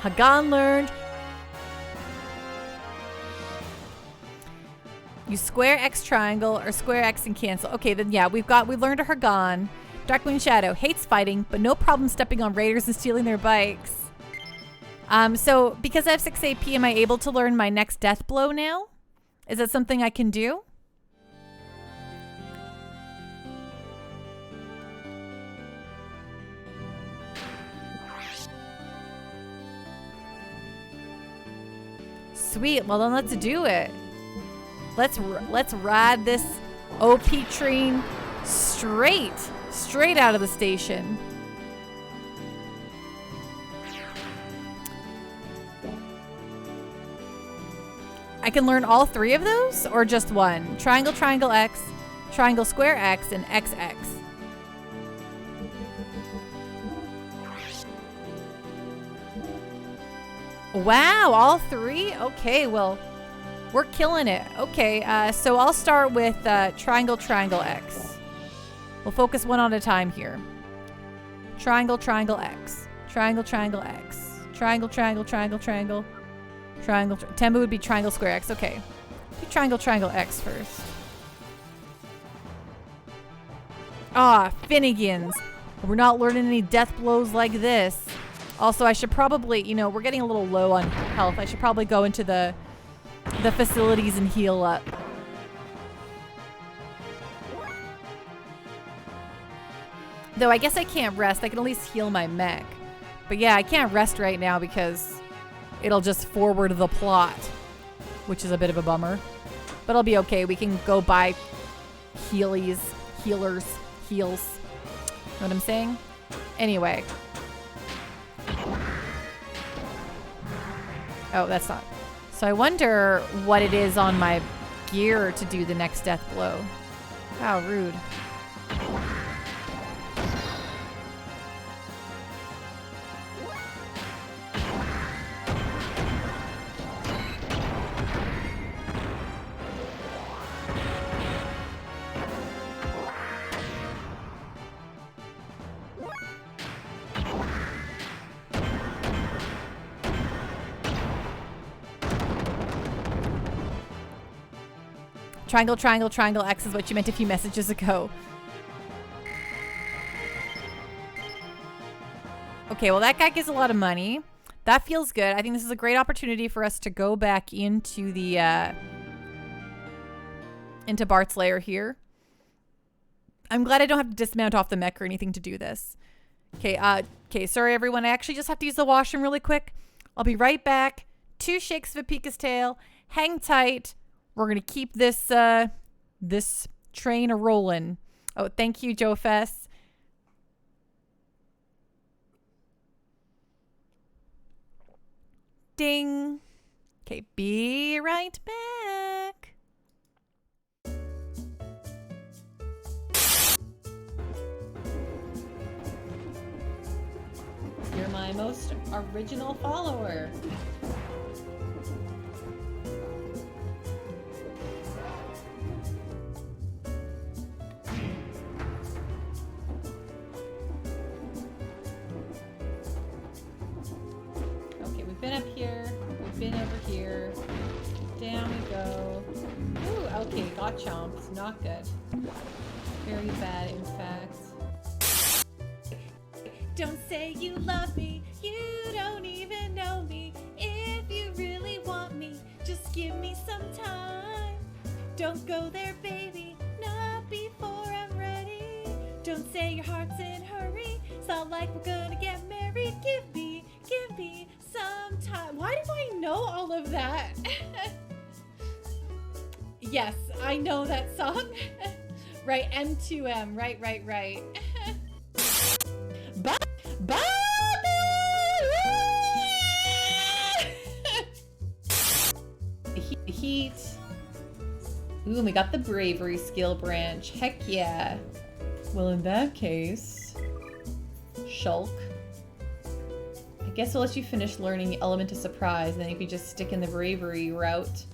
Hagan learned. Use square X triangle or square X and cancel. Okay, then yeah, we've learned a Hagan. Darkwing Shadow hates fighting, but no problem stepping on raiders and stealing their bikes. So because I have 6 AP, am I able to learn my next death blow now? Is that something I can do? Sweet, well then let's do it. Let's ride this OP train straight out of the station. I can learn all 3 of those or just one? Triangle, triangle X, triangle, square X, and XX. Wow, all 3? Okay, well, we're killing it. Okay, so I'll start with triangle, triangle X. We'll focus one at a time here. Triangle, triangle X. Triangle, triangle X. Triangle, triangle, triangle, triangle. Triangle. Tembu would be triangle, square X. Okay. Do triangle, triangle X first. Ah, Finnegan's. We're not learning any death blows like this. Also, I should probably, you know, we're getting a little low on health. I should probably go into the facilities and heal up. Though I guess I can't rest. I can at least heal my mech. But yeah, I can't rest right now because it'll just forward the plot, which is a bit of a bummer. But I'll be okay. We can go buy heals. Know what I'm saying? Anyway. Oh, that's not. So I wonder what it is on my gear to do the next death blow. How rude. Triangle, triangle, triangle, X is what you meant a few messages ago. Okay, well that guy gives a lot of money. That feels good. I think this is a great opportunity for us to go back into the into Bart's lair here. I'm glad I don't have to dismount off the mech or anything to do this. Okay, okay, sorry everyone. I actually just have to use the washroom really quick. I'll be right back. 2 shakes of a Pika's tail. Hang tight. We're gonna keep this this train a rolling. Oh, thank you, Joe Fess. Ding. Okay, be right back. You're my most original follower. We've been up here, we've been over here, down we go. Ooh, okay, got chomped, not good. Very bad, in fact. Don't say you love me, you don't even know me. If you really want me, just give me some time. Don't go there, baby, not before I'm ready. Don't say your heart's in a hurry, it's not like we're gonna get married. Give me some time. Why do I know all of that? Yes, I know that song. Right, M2M, right. Heat. Ooh, we got the bravery skill branch. Heck yeah. Well, in that case, Shulk. I guess we'll let you finish learning Element of Surprise, and then if you just stick in the bravery route.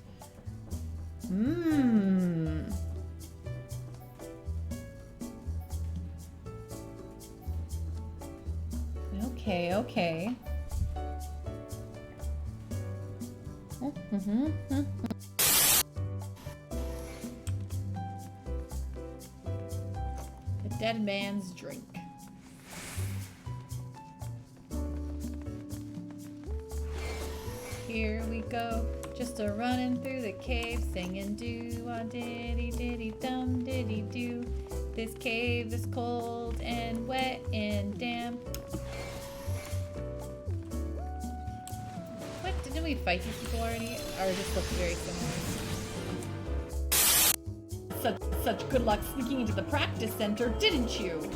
Okay. The dead man's drink. Here we go, just a running through the cave, singing diddy dum diddy do. This cave is cold and wet and damp. What, didn't we fight these people already? Or just look very similar? Such good luck sneaking into the practice center, didn't you?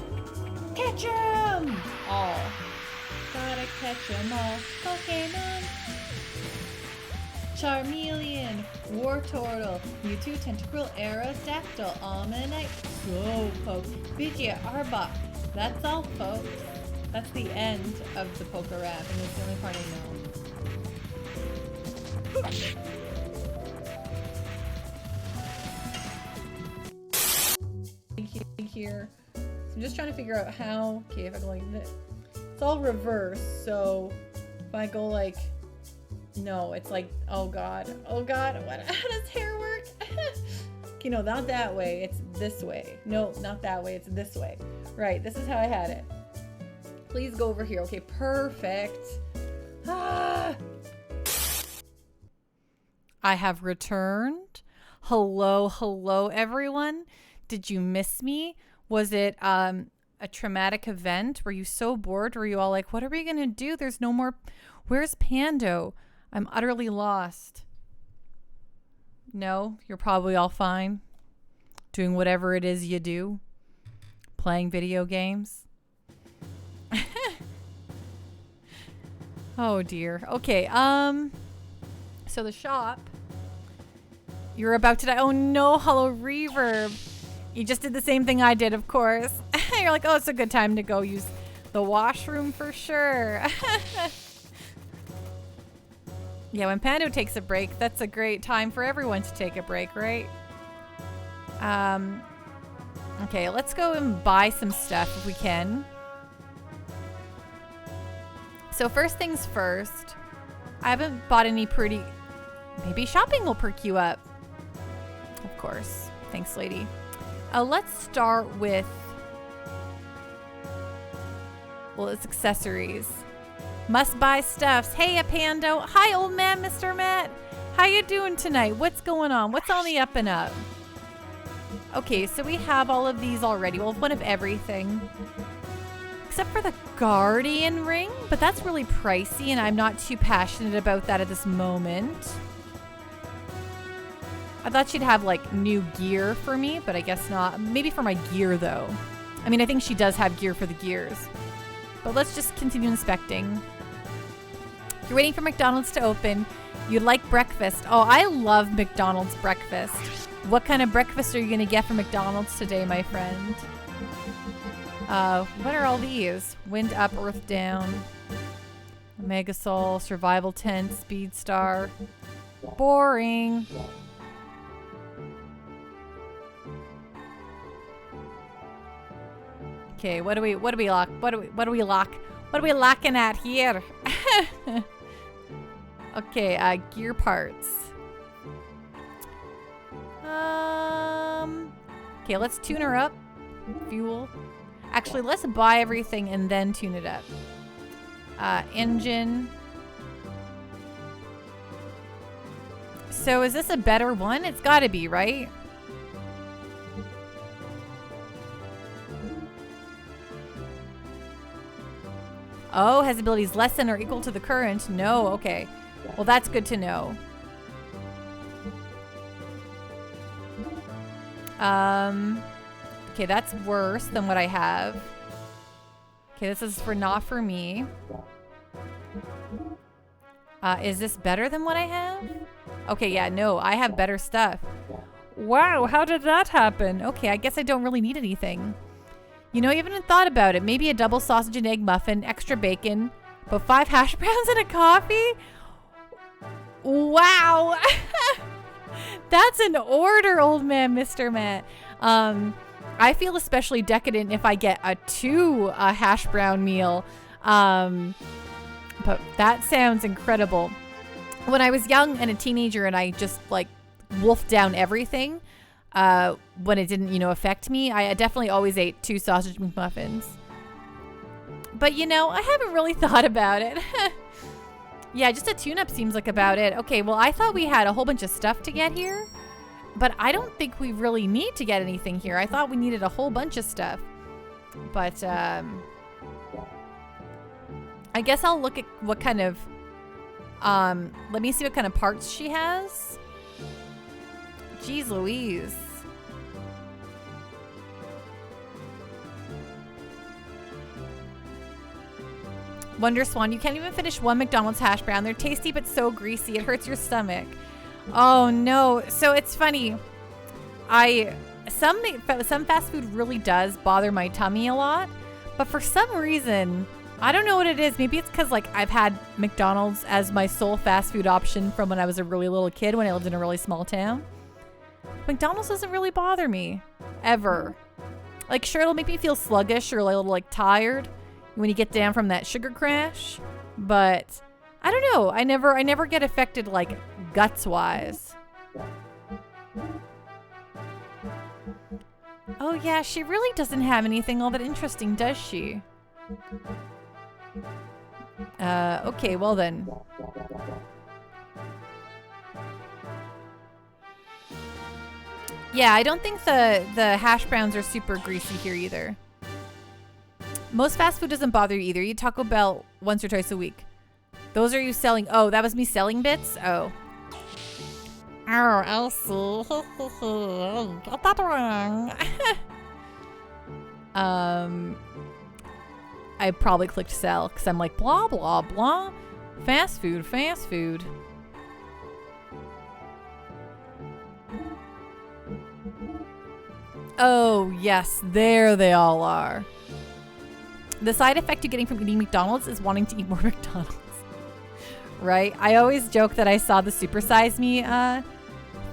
Catch 'em all. Gotta catch 'em all. Pokemon. Charmeleon, Wartortle, Mewtwo, Tentacruel, Aerodactyl, Almanite, Slowpoke, Pidgeot, Arbok. That's all, folks. That's the end of the Poke Rap, and it's the only part I know. Here. So I'm just trying to figure out how. Okay, if I go like this. It's all reverse, so if I go like. No, it's like, oh god, how does hair work? Okay, no, not that way, it's this way. No, not that way, it's this way. Right, this is how I had it. Please go over here. Okay, perfect. I have returned. Hello, everyone. Did you miss me? Was it a traumatic event? Were you so bored? Were you all like, what are we gonna do? There's no more. Where's Pando? I'm utterly lost. No, you're probably all fine. Doing whatever it is you do. Playing video games. Oh dear. Okay, so the shop You're about to die. Oh no, Hollow Reverb. You just did the same thing I did, of course. You're like, oh, it's a good time to go use the washroom for sure. Yeah, when Pando takes a break, that's a great time for everyone to take a break, right? Okay, let's go and buy some stuff if we can. So first things first, I haven't bought any pretty... Maybe shopping will perk you up. Of course. Thanks, lady. Let's start with... Well, it's accessories. Must buy stuffs. Hey, Pando. Hi, old man, Mr. Matt. How you doing tonight? What's going on? What's on the up and up? Okay, so we have all of these already. Well, one of everything. Except for the Guardian ring, but that's really pricey and I'm not too passionate about that at this moment. I thought she'd have like new gear for me, but I guess not. Maybe for my gear though. I mean, I think she does have gear for the gears. But let's just continue inspecting. You're waiting for McDonald's to open. You like breakfast. Oh, I love McDonald's breakfast. What kind of breakfast are you gonna get from McDonald's today, my friend? What are all these? Wind up, earth down. Megasol, survival tent, speed star. Boring. Okay, what do we lock? What are we locking at here? Okay, gear parts. Okay, let's tune her up. Fuel. Actually, let's buy everything and then tune it up. Engine. So is this a better one? It's gotta be, right? Oh, has abilities less than or equal to the current? No, okay. Well, that's good to know. Okay, that's worse than what I have. Okay, this is not for me. Is this better than what I have? Okay, yeah, no, I have better stuff. Wow, how did that happen? Okay, I guess I don't really need anything. You know, you haven't even thought about it. Maybe a double sausage and egg muffin, extra bacon, but 5 hash browns and a coffee? Wow. That's an order, old man, Mr. Matt. I feel especially decadent if I get a 2 hash brown meal. But that sounds incredible. When I was young and a teenager and I just like wolfed down everything, when it didn't, affect me, I definitely always ate 2 sausage McMuffins. But, I haven't really thought about it. Yeah, just a tune-up seems like about it. Okay, well, I thought we had a whole bunch of stuff to get here. But I don't think we really need to get anything here. I thought we needed a whole bunch of stuff. But, I guess I'll look at what kind of... let me see what kind of parts she has. Jeez Louise. Wonder Swan, you can't even finish 1 McDonald's hash brown. They're tasty but so greasy. It hurts your stomach. Oh no. So it's funny. Some fast food really does bother my tummy a lot, but for some reason, I don't know what it is. Maybe it's because like I've had McDonald's as my sole fast food option from when I was a really little kid when I lived in a really small town. McDonald's doesn't really bother me ever. Like sure, it'll make me feel sluggish or a little like tired when you get down from that sugar crash, but I don't know. I never get affected like guts wise. Oh yeah, she really doesn't have anything all that interesting, does she? Okay, well then. Yeah, I don't think the hash browns are super greasy here either. Most fast food doesn't bother you either. You eat Taco Bell once or twice a week. Those are you selling. Oh, that was me selling bits? Oh. Oh, I see. Got that wrong. I probably clicked sell because I'm like, blah, blah, blah. Fast food, fast food. Oh, yes, there they all are. The side effect you're getting from eating McDonald's is wanting to eat more McDonald's. Right? I always joke that I saw the Super Size Me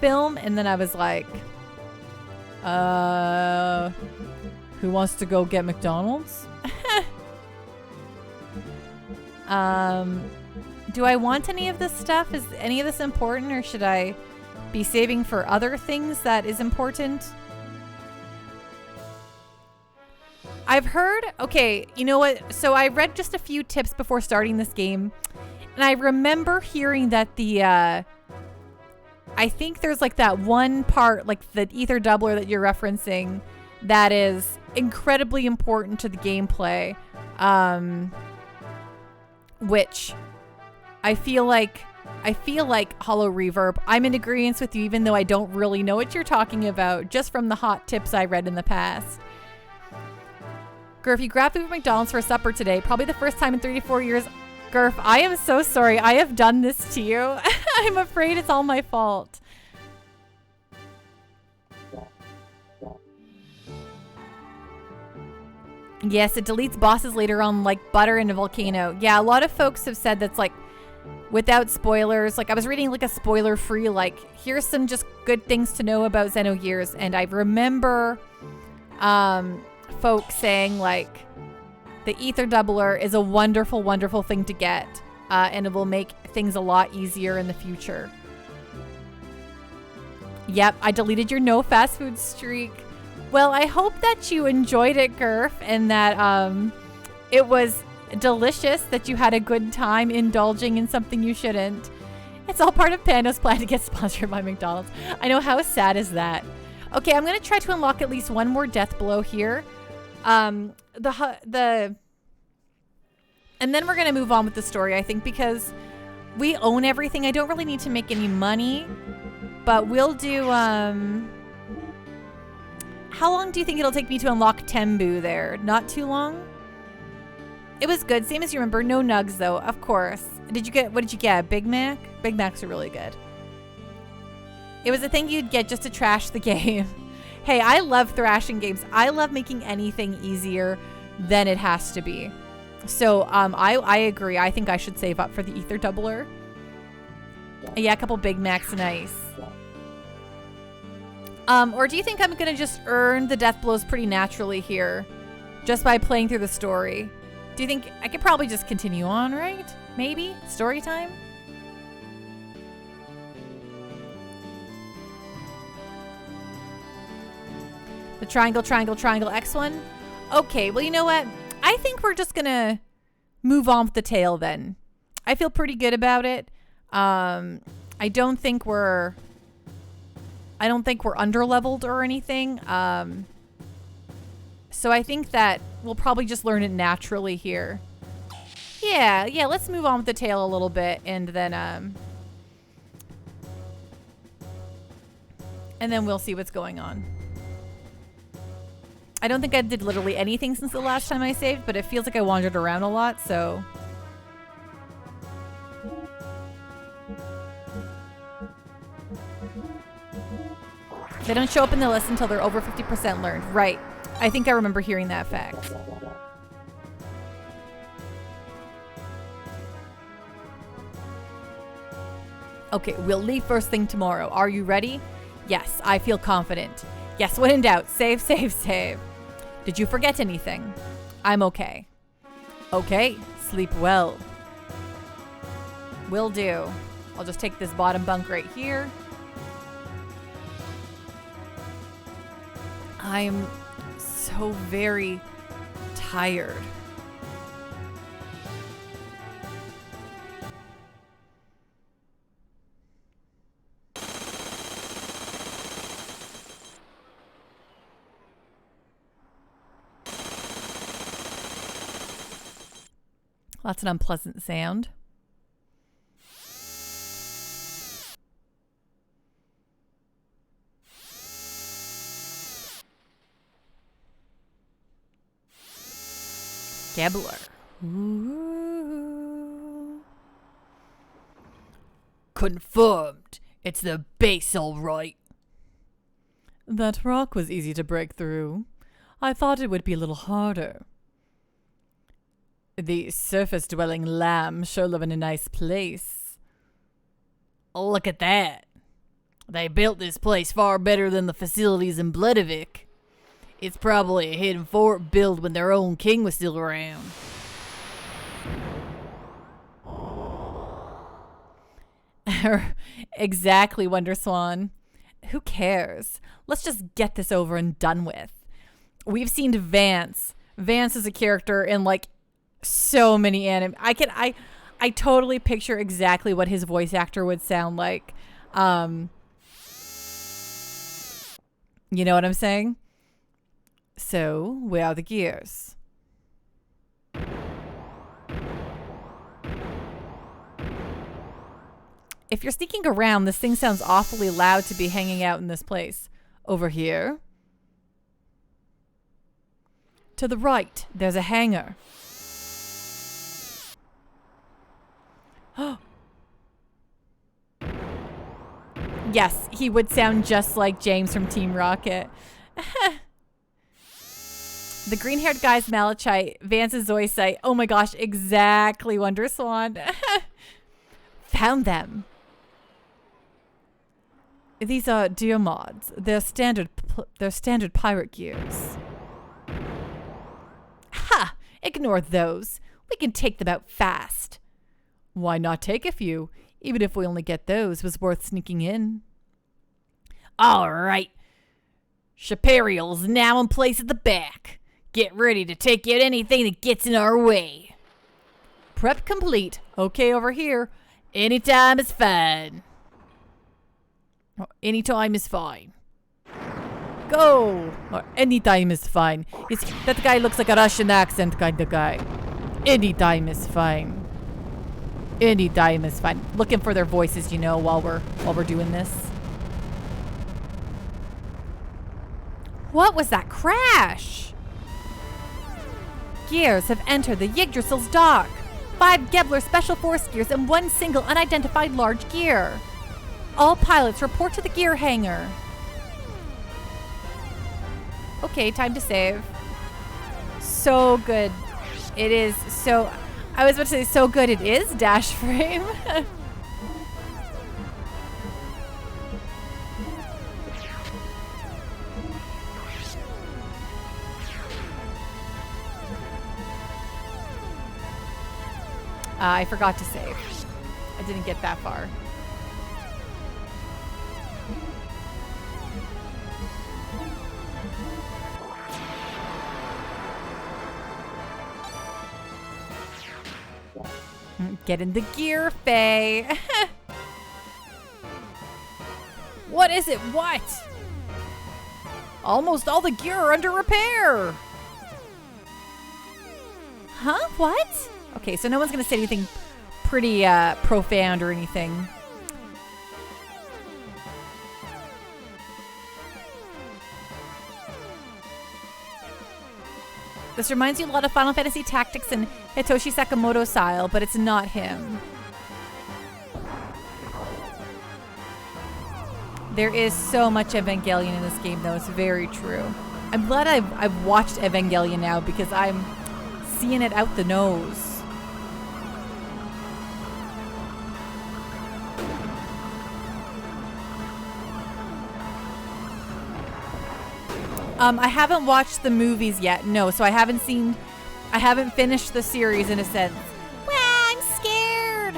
film, and then I was like, who wants to go get McDonald's? Do I want any of this stuff? Is any of this important, or should I be saving for other things that is important? I've heard, okay, you know what? So I read just a few tips before starting this game, and I remember hearing that the, I think there's like that one part, like the ether doubler that you're referencing, that is incredibly important to the gameplay, which I feel like Hollow Reverb, I'm in agreement with you, even though I don't really know what you're talking about, just from the hot tips I read in the past. Gurf, you grabbed food from McDonald's for supper today. Probably the first time in 3 to 4 years. Gurf, I am so sorry. I have done this to you. I'm afraid it's all my fault. Yes, it deletes bosses later on, like Butter in a Volcano. Yeah, a lot of folks have said that's like, without spoilers. Like, I was reading like a spoiler-free, like, here's some just good things to know about Xenogears. And I remember folks saying, like, the ether doubler is a wonderful, wonderful thing to get. And it will make things a lot easier in the future. Yep, I deleted your no fast food streak. Well, I hope that you enjoyed it, Gurf, and that it was delicious, that you had a good time indulging in something you shouldn't. It's all part of Pando's plan to get sponsored by McDonald's. I know, how sad is that? Okay, I'm going to try to unlock at least one more death blow here. And then we're going to move on with the story, I think, because we own everything. I don't really need to make any money, but we'll do, how long do you think it'll take me to unlock Tembu there? Not too long? It was good, same as you remember. No nugs, though, of course. What did you get? Big Mac? Big Macs are really good. It was a thing you'd get just to trash the game. Hey, I love thrashing games. I love making anything easier than it has to be. So, I agree. I think I should save up for the ether doubler. Yeah, a couple Big Macs, nice. Or do you think I'm gonna just earn the death blows pretty naturally here, just by playing through the story? Do you think I could probably just continue on, right? Maybe? Story time? The triangle, triangle, triangle, X1? Okay, well, you know what? I think we're just gonna move on with the tale then. I feel pretty good about it. I don't think we're under-leveled or anything. So I think that we'll probably just learn it naturally here. Yeah, let's move on with the tale a little bit, and then we'll see what's going on. I don't think I did literally anything since the last time I saved, but it feels like I wandered around a lot, so... They don't show up in the list until they're over 50% learned. Right. I think I remember hearing that fact. Okay, we'll leave first thing tomorrow. Are you ready? Yes, I feel confident. Yes, when in doubt, save, save, save. Did you forget anything? I'm okay. Okay, sleep well. Will do. I'll just take this bottom bunk right here. I'm so very tired. That's an unpleasant sound. Gabler. Ooh. Confirmed. It's the base, all right. That rock was easy to break through. I thought it would be a little harder. The surface-dwelling lamb sure live in a nice place. Look at that. They built this place far better than the facilities in Bloodivik. It's probably a hidden fort built when their own king was still around. Exactly, Wonderswan. Who cares? Let's just get this over and done with. We've seen Vance. Vance is a character in like so many anime. I totally picture exactly what his voice actor would sound like. You know what I'm saying? So, where are the gears? If you're sneaking around, this thing sounds awfully loud to be hanging out in this place. Over here. To the right, there's a hangar. Yes, he would sound just like James from Team Rocket. The green-haired guy's Malachite, Vance's Zoisite. Oh my gosh, exactly, Wonderswan. Found them. These are deer mods. They're standard pirate gears. Ha! Ignore those. We can take them out fast. Why not take a few? Even if we only get those, was worth sneaking in. All right. Shapariel's now in place at the back. Get ready to take out anything that gets in our way. Prep complete. Okay, over here. Anytime is fine. Anytime is fine. Go! Or anytime is fine. That guy looks like a Russian accent kind of guy. Anytime is fine. Anytime is fine. Looking for their voices, you know, while we're doing this. What was that crash? Gears have entered the Yggdrasil's dock. 5 Gebler Special Force gears and 1 single unidentified large gear. All pilots report to the gear hangar. Okay, time to save. So good. It is so... I was about to say so good it is, dash frame. I forgot to save. I didn't get that far. Get in the gear, Faye. What is it? What? Almost all the gear are under repair. Huh? What? Okay, so no one's going to say anything pretty profound or anything. This reminds you a lot of Final Fantasy Tactics and Hitoshi Sakamoto style, but it's not him. There is so much Evangelion in this game, though. It's very true. I'm glad I've watched Evangelion now because I'm seeing it out the nose. I haven't watched the movies yet. No, so I haven't finished the series in a sense. Well, I'm scared.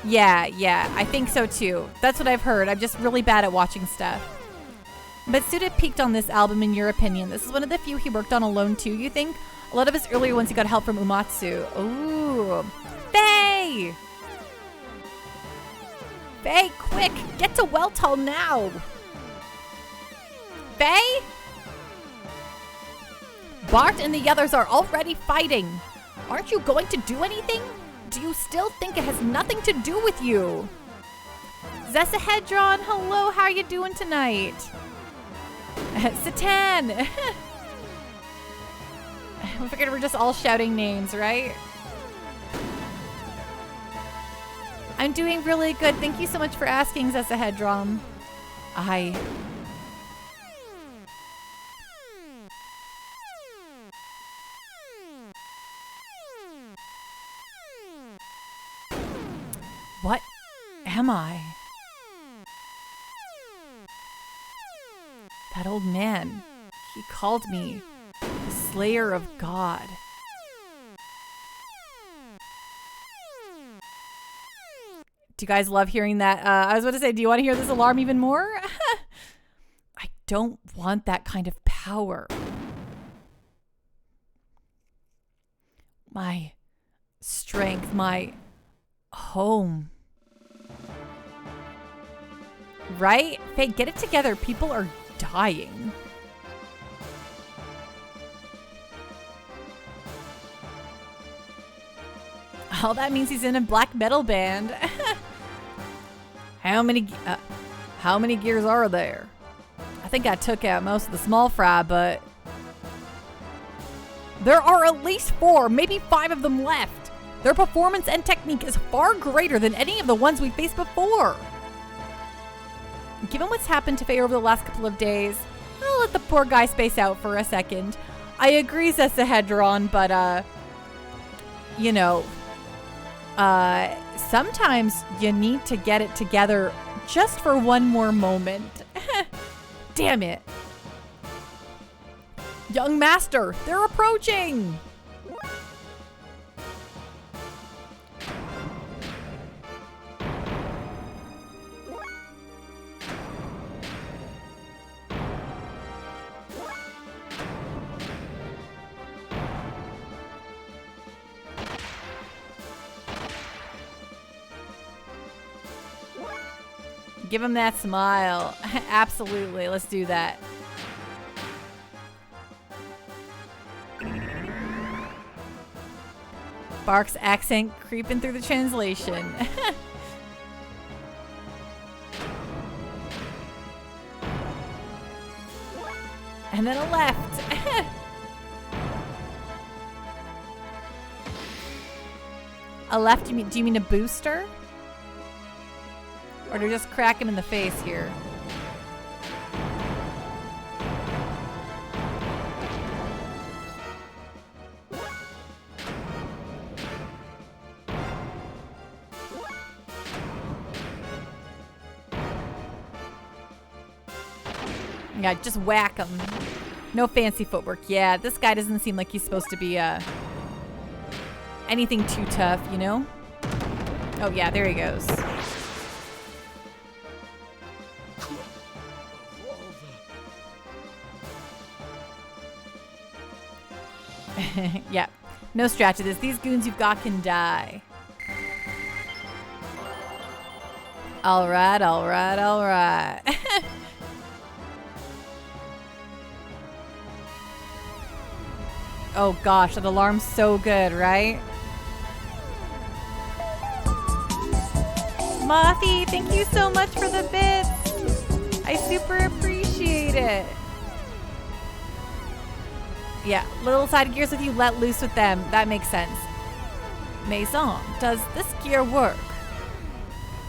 Yeah, I think so too. That's what I've heard. I'm just really bad at watching stuff. But Suda peaked on this album in your opinion. This is one of the few he worked on alone too, you think? A lot of his earlier ones he got help from Umatsu. Ooh. Faye! Faye, quick! Get to Weltall now! Faye? Bart and the others are already fighting. Aren't you going to do anything? Do you still think it has nothing to do with you? Zessahedron, hello, how are you doing tonight? Satan! I figured we're just all shouting names, right? I'm doing really good. Thank you so much for asking, Zessahedron. What am I? That old man, he called me the Slayer of God. Do you guys love hearing that? I was about to say, do you want to hear this alarm even more? I don't want that kind of power. My strength, my home. Right? Faye, get it together. People are dying. Oh, that means he's in a black metal band. How many gears are there? I think I took out most of the small fry, but there are at least 4, maybe 5 of them left. Their performance and technique is far greater than any of the ones we faced before. Given what's happened to Faye over the last couple of days, I'll let the poor guy space out for a second. I agree, Zessahedron, but you know, sometimes you need to get it together just for one more moment. Damn it. Young master, they're approaching. Give him that smile. Absolutely. Let's do that. Bark's accent creeping through the translation. And then a left. A left, do you mean a booster? Or do you just crack him in the face here? Yeah, just whack him. No fancy footwork. Yeah, this guy doesn't seem like he's supposed to be anything too tough, you know? Oh yeah, there he goes. Yeah, no stretch to this. These goons you've got can die. All right, all right, all right. Oh gosh, that alarm's so good, right? Mothy, thank you so much for the bits. I super appreciate it. Yeah, little side gears with you, let loose with them. That makes sense. Maison, does this gear work?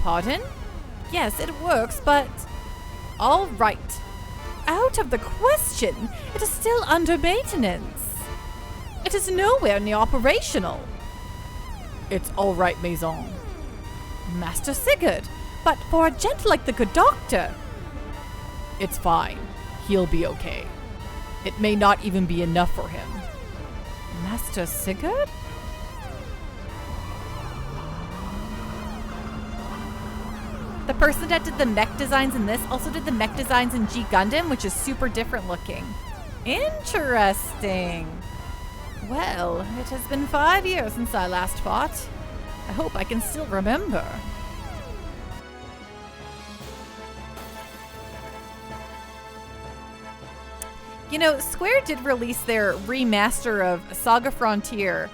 Pardon? Yes, it works, but... All right. Out of the question. It is still under maintenance. It is nowhere near operational. It's all right, Maison. Master Sigurd, but for a gent like the good doctor... It's fine. He'll be okay. It may not even be enough for him. Master Sigurd? The person that did the mech designs in this also did the mech designs in G Gundam, which is super different looking. Interesting. Well, it has been 5 years since I last fought. I hope I can still remember. You know, Square did release their remaster of Saga Frontier.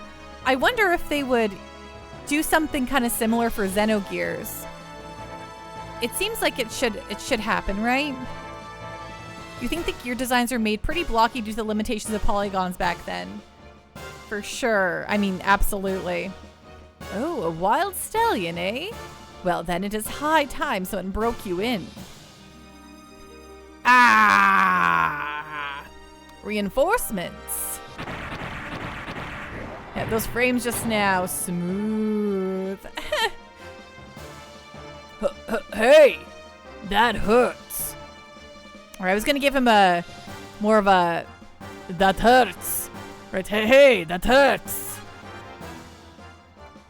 I wonder if they would do something kind of similar for Xenogears. It seems like it should happen, right? You think the gear designs are made pretty blocky due to the limitations of polygons back then? For sure. I mean, absolutely. Oh, a wild stallion, eh? Well, then it is high time someone broke you in. Ah! Reinforcements. Yeah, those frames just now. Smooth. Hey! That hurts. Or I was gonna give him a more of a that hurts. Right, hey, that hurts.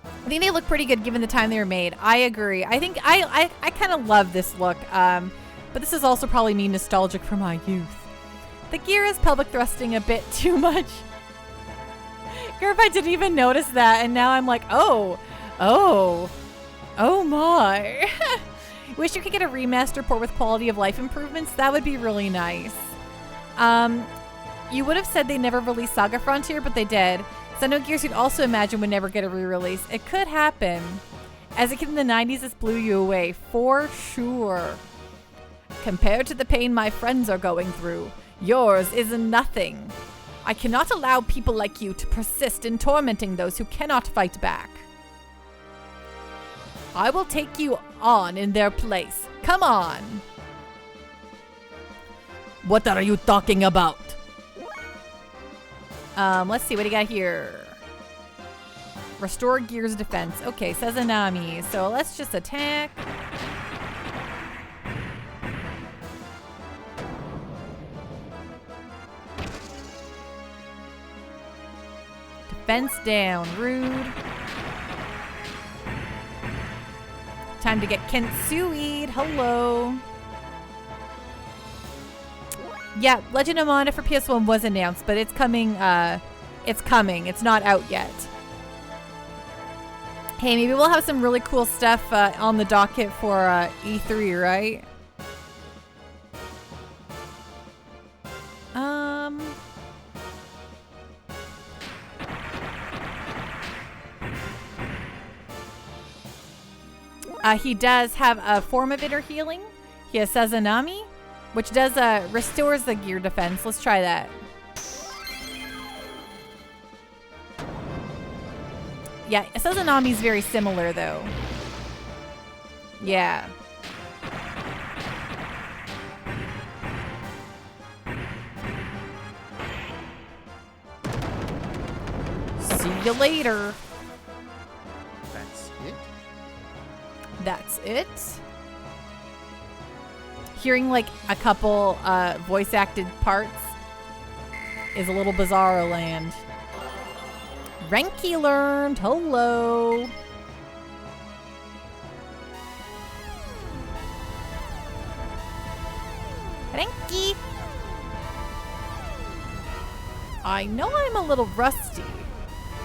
I think they look pretty good given the time they were made. I agree. I think I kind of love this look. But this is also probably me nostalgic for my youth. The gear is pelvic thrusting a bit too much. Girl, I didn't even notice that, and now I'm like, oh my. Wish you could get a remaster port with quality of life improvements. That would be really nice. You would have said they never released Saga Frontier, but they did. Xenogears you'd also imagine would never get a re-release. It could happen. As a kid in the 90s, this blew you away, for sure. Compared to the pain my friends are going through, yours is nothing. I cannot allow people like you to persist in tormenting those who cannot fight back. I will take you on in their place. Come on. What are you talking about? Let's see, what do you got here? Restore Gears defense. Okay, says Anami. So let's just attack. Defense down. Rude. Time to get Kentsui'd. Hello. Yeah, Legend of Mana for PS1 was announced, but it's coming. It's coming. It's not out yet. Hey, maybe we'll have some really cool stuff on the docket for E3, right? He does have a form of inner healing. He has Sazanami, which does restores the gear defense. Let's try that. Yeah, Sazanami is very similar though. Yeah. See you later. That's it? That's it. Hearing like a couple voice acted parts is a little bizarro land. Renki learned. Hello. Renki. I know I'm a little rusty.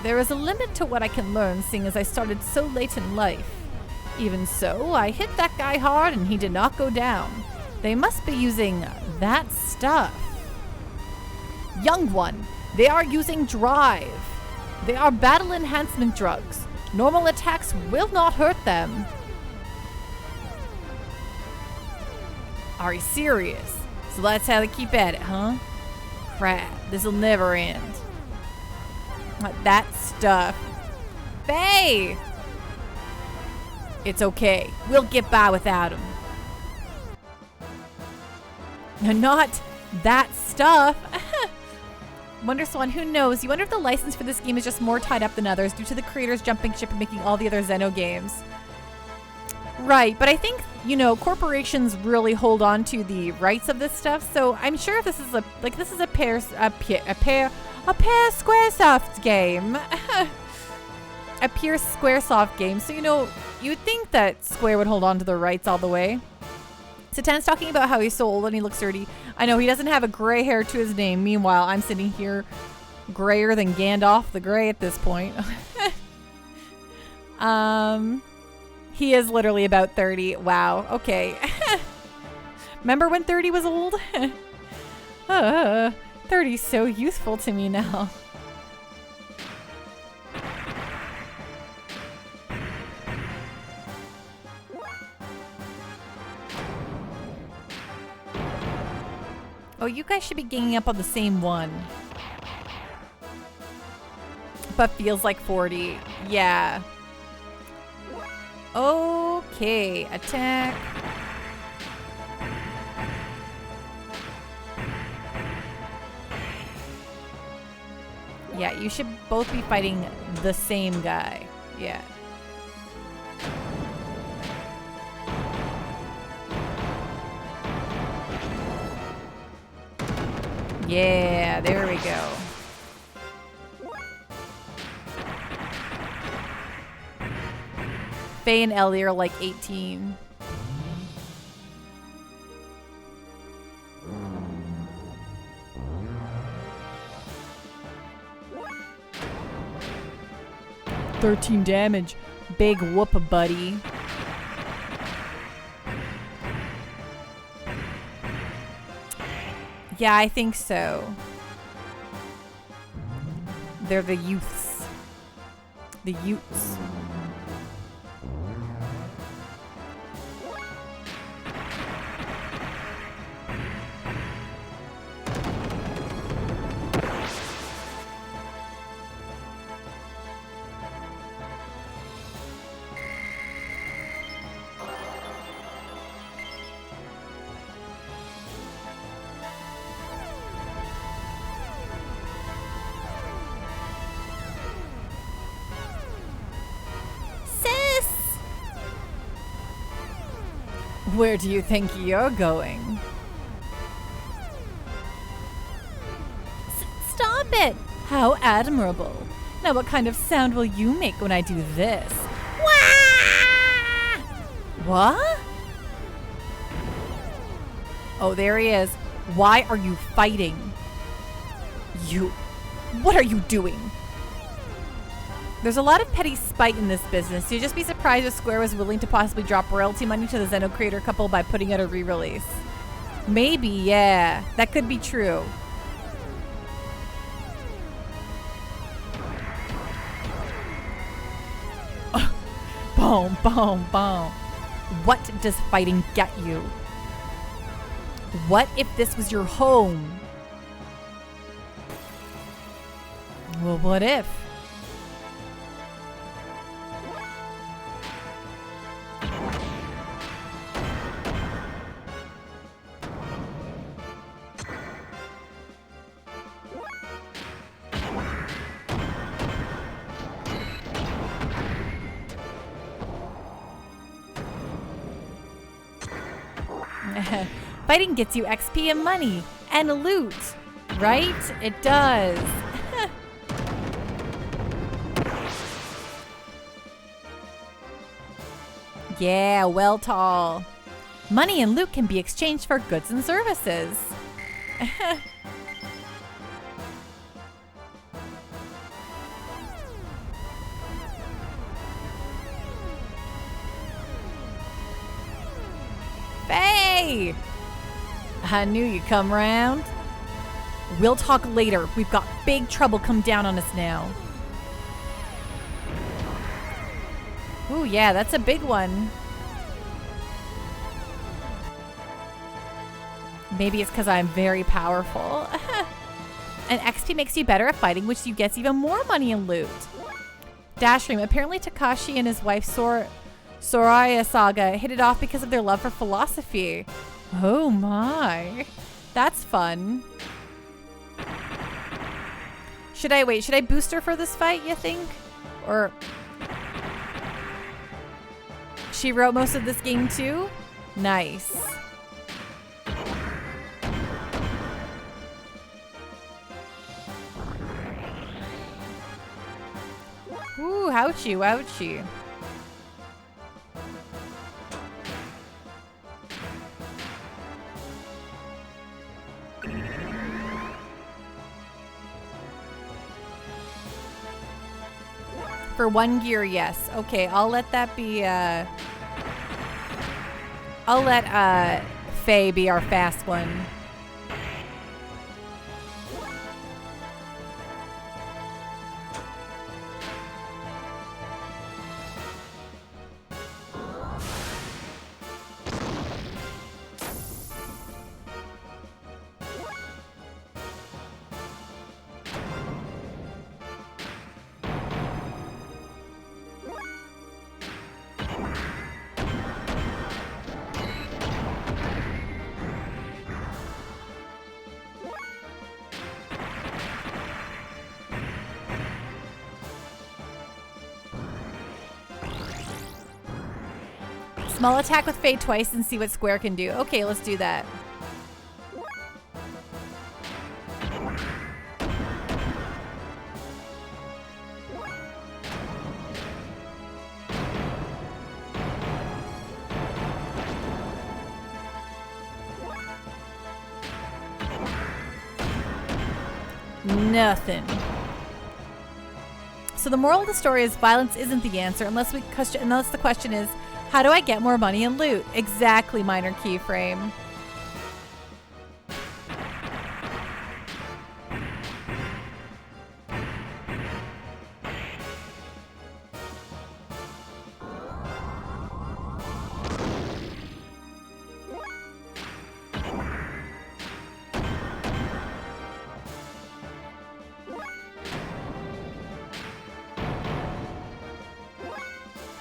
There is a limit to what I can learn, seeing as I started so late in life. Even so, I hit that guy hard and he did not go down. They must be using that stuff. Young one, they are using drive. They are battle enhancement drugs. Normal attacks will not hurt them. Are you serious? So that's how they keep at it, huh? Crap, this'll never end. That stuff. Faye! It's okay. We'll get by without him. Not that stuff. WonderSwan, who knows? You wonder if the license for this game is just more tied up than others due to the creators jumping ship and making all the other Xeno games. Right, but I think, you know, corporations really hold on to the rights of this stuff, so I'm sure if this is a pure Squaresoft game. A pure Squaresoft game, so you know, you would think that Square would hold on to the rights all the way. Satan's talking about how he's so old and he looks dirty. I know, he doesn't have a gray hair to his name. Meanwhile, I'm sitting here grayer than Gandalf the Grey at this point. He is literally about 30. Wow, okay. Remember when 30 was old? 30's so youthful to me now. Oh, you guys should be ganging up on the same one. But feels like 40. Yeah. Okay, attack. Yeah, you should both be fighting the same guy. Yeah. Yeah, there we go. Faye and Ellie are like 18. $13 damage. Big whoop, buddy. Yeah, I think so. They're the youths. The Utes. Where do you think you're going? Stop it! How admirable. Now what kind of sound will you make when I do this? Wah! What? Oh, there he is. Why are you fighting? What are you doing? There's a lot of petty spite in this business. You'd just be surprised if Square was willing to possibly drop royalty money to the Xeno creator couple by putting out a re-release. Maybe, yeah. That could be true. Boom, boom, boom. What does fighting get you? What if this was your home? Well, what if? Fighting gets you XP and money and loot, right? It does. Yeah, well tall. Money and loot can be exchanged for goods and services. Faye! I knew you'd come round. We'll talk later. We've got big trouble come down on us now. Ooh, yeah, that's a big one. Maybe it's because I'm very powerful. And XP makes you better at fighting, which you gets even more money and loot. Dashroom. Apparently Takashi and his wife Soraya Saga hit it off because of their love for philosophy. Oh my. That's fun. Should I boost her for this fight, you think? Or... She wrote most of this game too? Nice. Ooh, ouchie, ouchie. For one gear, yes. Okay, I'll let that be, I'll let, Faye be our fast one. Small attack with Faye twice and see what Square can do. Okay, let's do that. Nothing. So the moral of the story is violence isn't the answer unless the question is, how do I get more money and loot? Exactly, minor keyframe.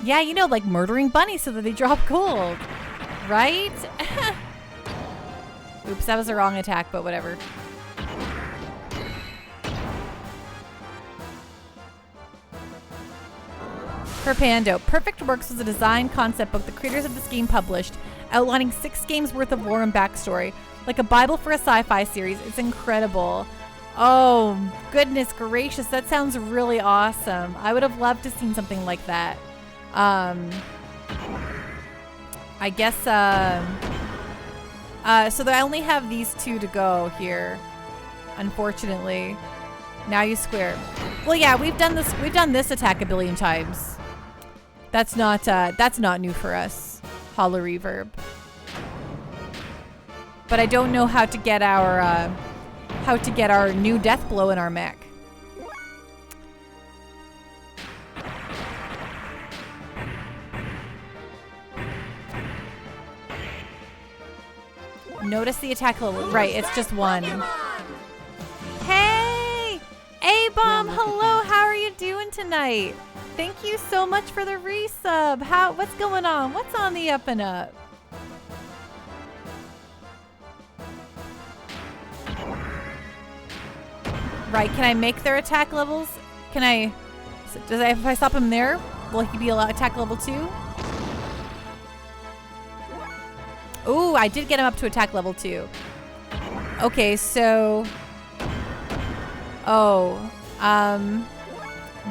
Yeah, you know, like murdering bunnies so that they drop gold. Right? Oops, that was the wrong attack, but whatever. Herpando. Perfect Works was a design concept book the creators of this game published, outlining 6 games worth of lore and backstory. Like a Bible for a sci-fi series. It's incredible. Oh, goodness gracious. That sounds really awesome. I would have loved to have seen something like that. I guess, so I only have these 2 to go here, unfortunately. Now you Square. Well, yeah, we've done this attack a billion times. That's not new for us. Hollow Reverb. But I don't know how to get our new death blow in our mech. Notice the attack level. Right, it's just 1. Hey! A-Bomb, hello, how are you doing tonight? Thank you so much for the resub. What's going on? What's on the up and up? Right, can I make their attack levels? If I stop him there, will he be attack level 2? Ooh, I did get him up to attack level 2. Okay, so... Oh.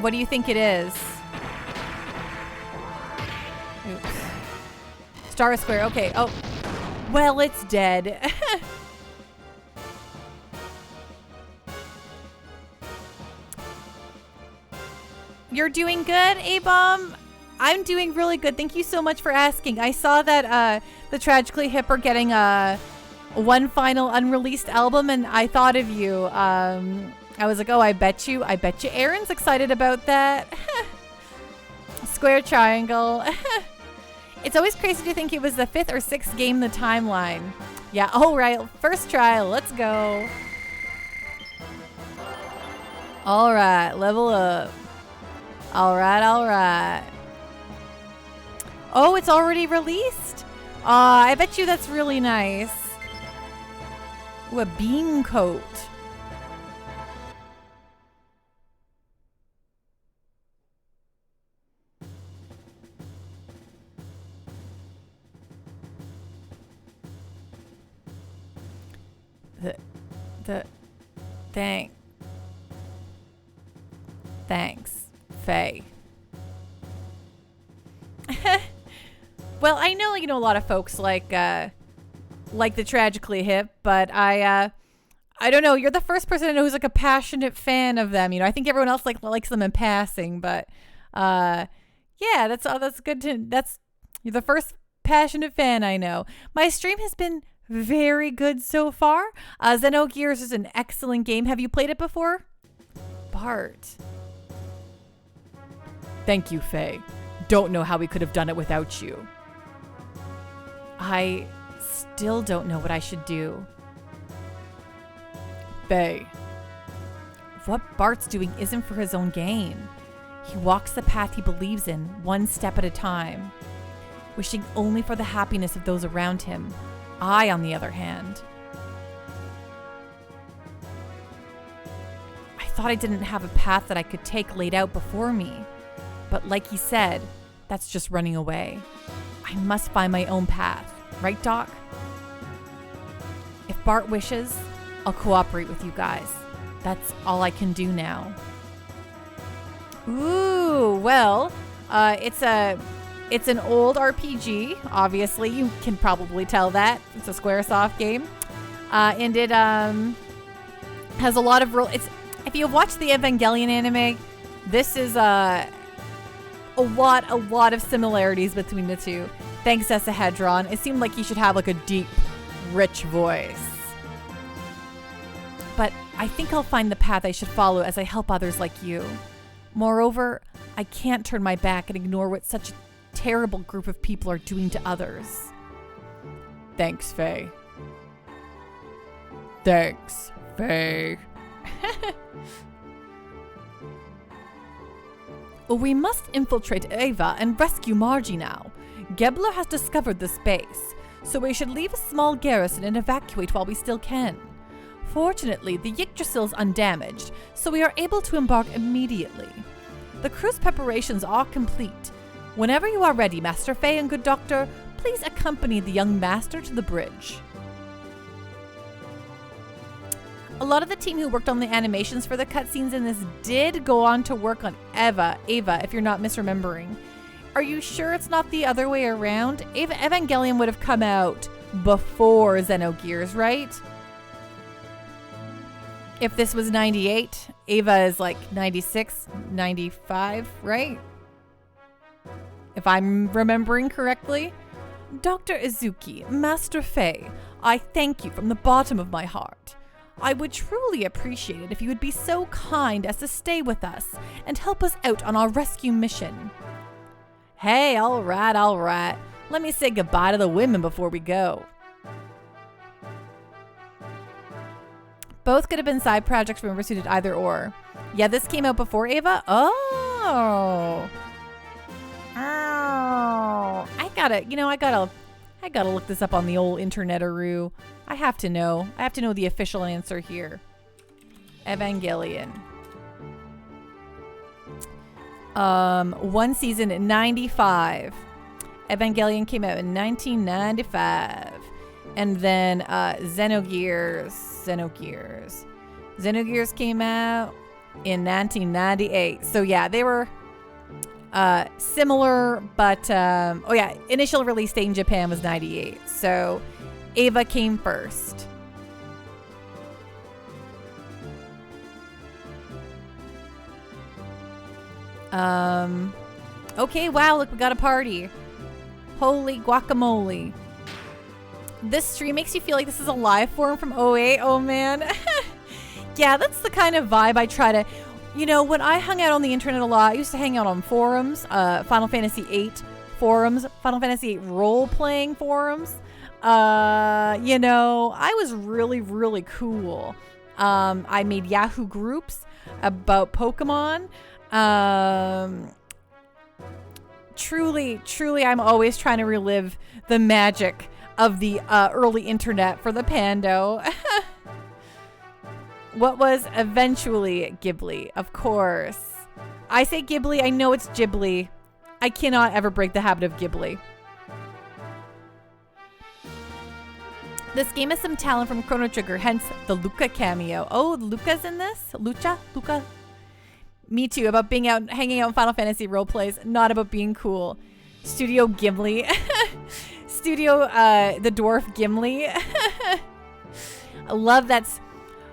What do you think it is? Oops. Star Square, okay. Oh. Well, it's dead. You're doing good, A-Bomb? I'm doing really good. Thank you so much for asking. I saw that the Tragically Hip are getting one final unreleased album, and I thought of you. I was like, oh, I bet you Aaron's excited about that. Square Triangle. It's always crazy to think it was the 5th or 6th game in the timeline. Yeah, all right. First trial. Let's go. All right. Level up. All right, all right. Oh, it's already released? I bet you that's really nice. Ooh, a bean coat. Thanks, Faye. Well, I know, a lot of folks like the Tragically Hip, but I don't know. You're the first person I know who's like a passionate fan of them. I think everyone else likes them in passing, but yeah, that's good you're the first passionate fan I know. My stream has been very good so far. Xenogears is an excellent game. Have you played it before? Bart. Thank you, Faye. Don't know how we could have done it without you. I still don't know what I should do. Faye. What Bart's doing isn't for his own gain. He walks the path he believes in, one step at a time, wishing only for the happiness of those around him. I, on the other hand, I thought I didn't have a path that I could take laid out before me. But like he said, that's just running away. I must find my own path. Right, Doc? If Bart wishes, I'll cooperate with you guys. That's all I can do now. Ooh, well, it's an old RPG, obviously. You can probably tell that. It's a Squaresoft game. And it has a lot of if you've watched the Evangelion anime, this is a lot of similarities between the two. Thanks, Esahedron. It seemed like he should have like a deep, rich voice. But I think I'll find the path I should follow as I help others like you. Moreover, I can't turn my back and ignore what such a terrible group of people are doing to others. Thanks, Faye. Thanks, Faye. We must infiltrate Ava and rescue Margie now. Gebler has discovered the space, so we should leave a small garrison and evacuate while we still can. Fortunately, the Yggdrasil's undamaged, so we are able to embark immediately. The crew's preparations are complete. Whenever you are ready, Master Faye and good Doctor, please accompany the young master to the bridge. A lot of the team who worked on the animations for the cutscenes in this did go on to work on Ava, if you're not misremembering. Are you sure it's not the other way around? Evangelion would have come out before Xenogears, right? If this was 98, Ava is like 96, 95, right? If I'm remembering correctly. Dr. Izuki, Master Faye, I thank you from the bottom of my heart. I would truly appreciate it if you would be so kind as to stay with us and help us out on our rescue mission. Hey, all right. Let me say goodbye to the women before we go. Both could have been side projects from Suited either or. Yeah, this came out before Ava? Oh. I gotta look this up on the old internet-aroo. I have to know the official answer here. Evangelion. One season in 95. Evangelion came out in 1995. And then Xenogears came out in 1998. So yeah, they were similar, but initial release date in Japan was 98. So Ava came first. Okay, wow, look, we got a party. Holy guacamole. This stream makes you feel like this is a live forum from '08. Oh man. Yeah, that's the kind of vibe I try to, when I hung out on the internet a lot, I used to hang out on forums, Final Fantasy VIII forums, Final Fantasy VIII role-playing forums. I was really, really cool. I made Yahoo groups about Pokemon. Truly, I'm always trying to relive the magic of the early internet for the Pando. What was eventually Ghibli, of course. I say Ghibli, I know it's Ghibli. I cannot ever break the habit of Ghibli. This game has some talent from Chrono Trigger, hence the Luca cameo. Oh, Luca's in this? Luca? Me too, about hanging out in Final Fantasy roleplays, not about being cool. Studio Gimli. The Dwarf Gimli.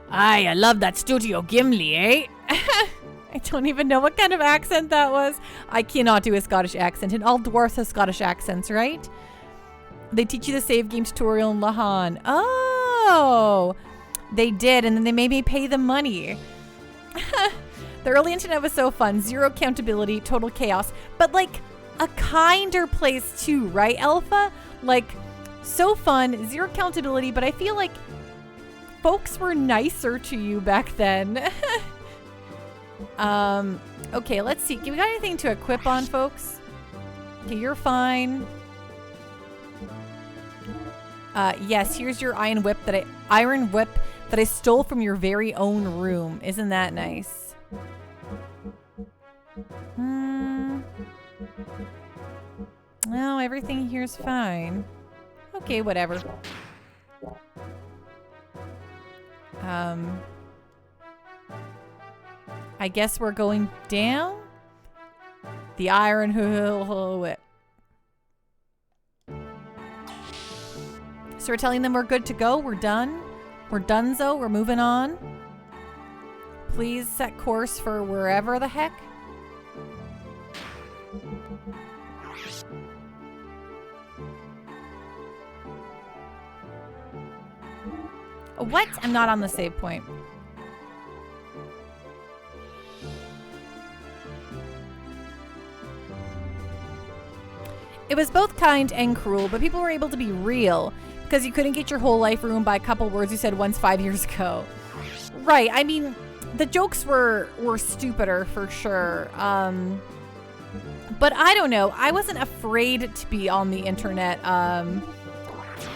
I love that Studio Gimli, eh? I don't even know what kind of accent that was. I cannot do a Scottish accent, and all dwarfs have Scottish accents, right? They teach you the save game tutorial in Lahan. Oh, they did, and then they made me pay the money. The early internet was so fun. Zero accountability, total chaos, but like a kinder place too, right, Alpha? Like, so fun, zero accountability, but I feel like folks were nicer to you back then. Okay, let's see. We got anything to equip on, folks? Okay, you're fine. Yes, here's your iron whip that I stole from your very own room. Isn't that nice? No, everything here's fine. Okay, whatever. I guess we're going down the Iron Whip. So we're telling them we're good to go. We're done. We're donezo. We're moving on. Please set course for wherever the heck. What? I'm not on the save point. It was both kind and cruel, but people were able to be real because you couldn't get your whole life ruined by a couple words you said once 5 years ago. Right. I mean, the jokes were stupider for sure. But I don't know. I wasn't afraid to be on the internet,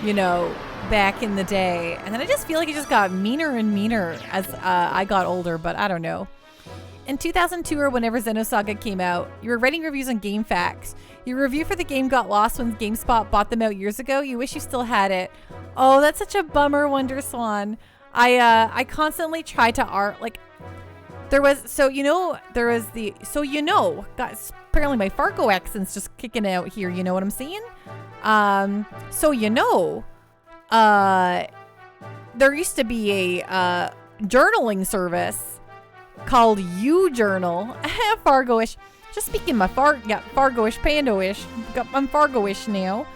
you know, back in the day. And then I just feel like it just got meaner and meaner as I got older, but I don't know. In 2002 or whenever Xenosaga came out, you were writing reviews on GameFAQs. Your review for the game got lost when GameSpot bought them out years ago. You wish you still had it. Oh, that's such a bummer, WonderSwan. I constantly try to art like there was guys, apparently my Fargo accent's just kicking out here, you know what I'm saying? There used to be a journaling service called UJournal. Fargoish. Just speaking my Fargoish, Pandoish. I'm Fargoish now.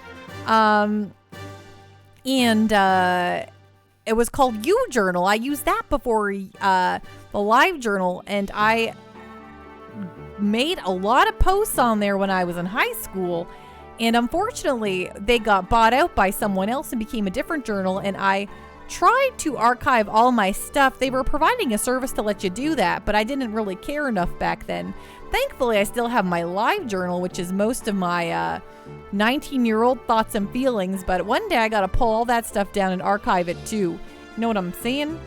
It was called UJournal. I used that before the live journal, and I made a lot of posts on there when I was in high school. And unfortunately, they got bought out by someone else and became a different journal, and I tried to archive all my stuff. They were providing a service to let you do that, but I didn't really care enough back then. Thankfully, I still have my live journal, which is most of my 19-year-old thoughts and feelings, but one day I gotta pull all that stuff down and archive it too. You know what I'm saying?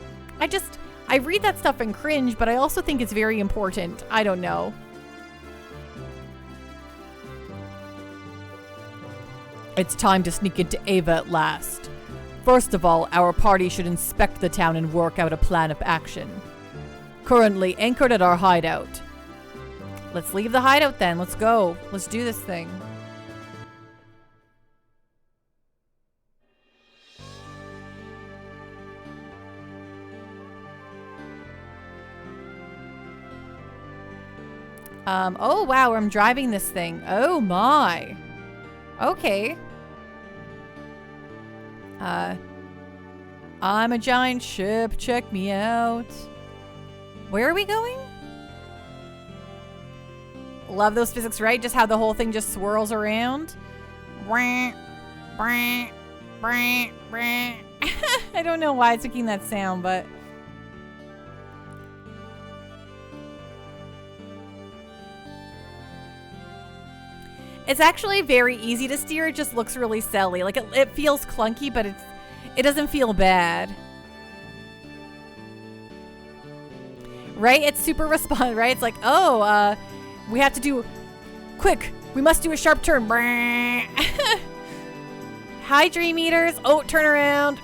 I read that stuff and cringe, but I also think it's very important. I don't know. It's time to sneak into Ava at last. First of all, our party should inspect the town and work out a plan of action. Currently anchored at our hideout. Let's leave the hideout then. Let's go. Let's do this thing. Oh wow, I'm driving this thing. Oh my. Okay. I'm a giant ship. Check me out. Where are we going? Love those physics, right? Just how the whole thing just swirls around. I don't know why it's making that sound, but it's actually very easy to steer. It just looks really silly. Like it feels clunky, but it doesn't feel bad. Right? It's super responsive, right? It's like, oh, we have to do quick. We must do a sharp turn. Hi, Dream Eaters. Oh, turn around.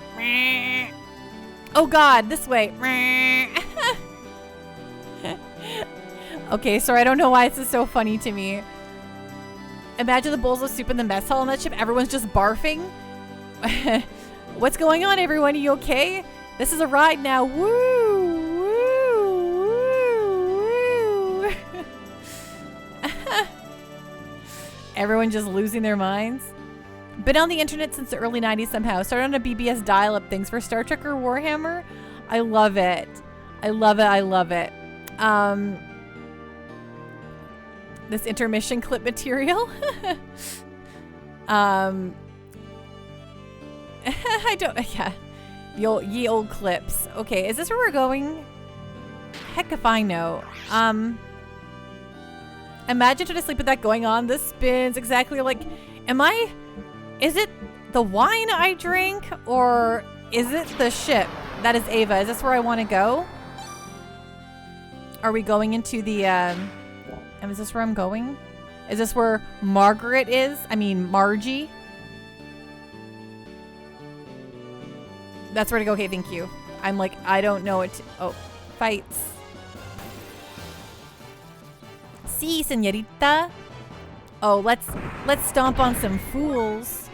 Oh God, this way. Okay, sorry, I don't know why this is so funny to me. Imagine the bowls of soup in the mess hall on that ship. Everyone's just barfing. What's going on, everyone? Are you okay? This is a ride now. Woo! Woo! Woo! Woo! Everyone just losing their minds. Been on the internet since the early 90s somehow. Started on a BBS dial-up things for Star Trek or Warhammer. I love it. I love it. I love it. This intermission clip material. I don't, yeah. Ye old clips. Okay, is this where we're going? Heck if I know. Imagine trying to sleep with that going on. This spins exactly like, is it the wine I drink or is it the ship? That is Ava. Is this where I want to go? Are we going into the, is this where I'm going? Is this where Margaret is? I mean, Margie? That's where to go. Okay, thank you. I'm like, I don't know it. Oh, fights. Si, señorita. Oh, let's stomp on some fools.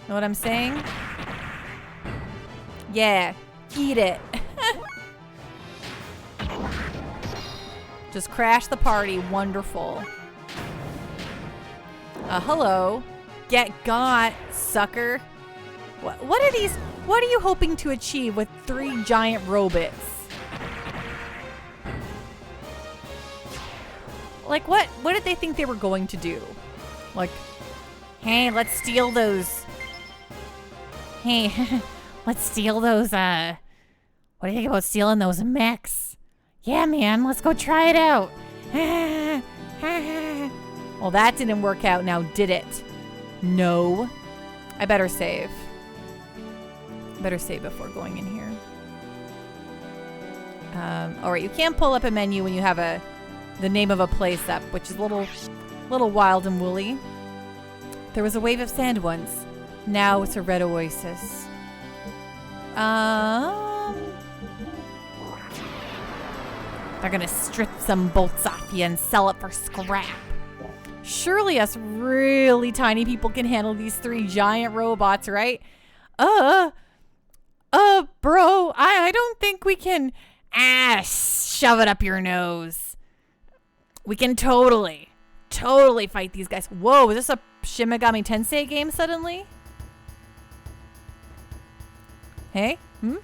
Know what I'm saying? Yeah, eat it. Just crash the party. Wonderful. Hello. Get got, sucker. What are these? What are you hoping to achieve with 3 giant robots? Like, what did they think they were going to do? Like, hey, let's steal those. Hey, let's steal those, what do you think about stealing those mechs? Yeah, man, let's go try it out. Well, that didn't work out now, did it? No. I better save. Better save before going in here. Alright, you can't pull up a menu when you have the name of a place up, which is a little wild and woolly. There was a wave of sand once. Now it's a red oasis. They're gonna strip some bolts off you and sell it for scrap. Surely us really tiny people can handle these 3 giant robots, right? Bro, I don't think we can. Shove it up your nose. We can totally fight these guys. Whoa, is this a Shin Megami Tensei game suddenly? Hey? Know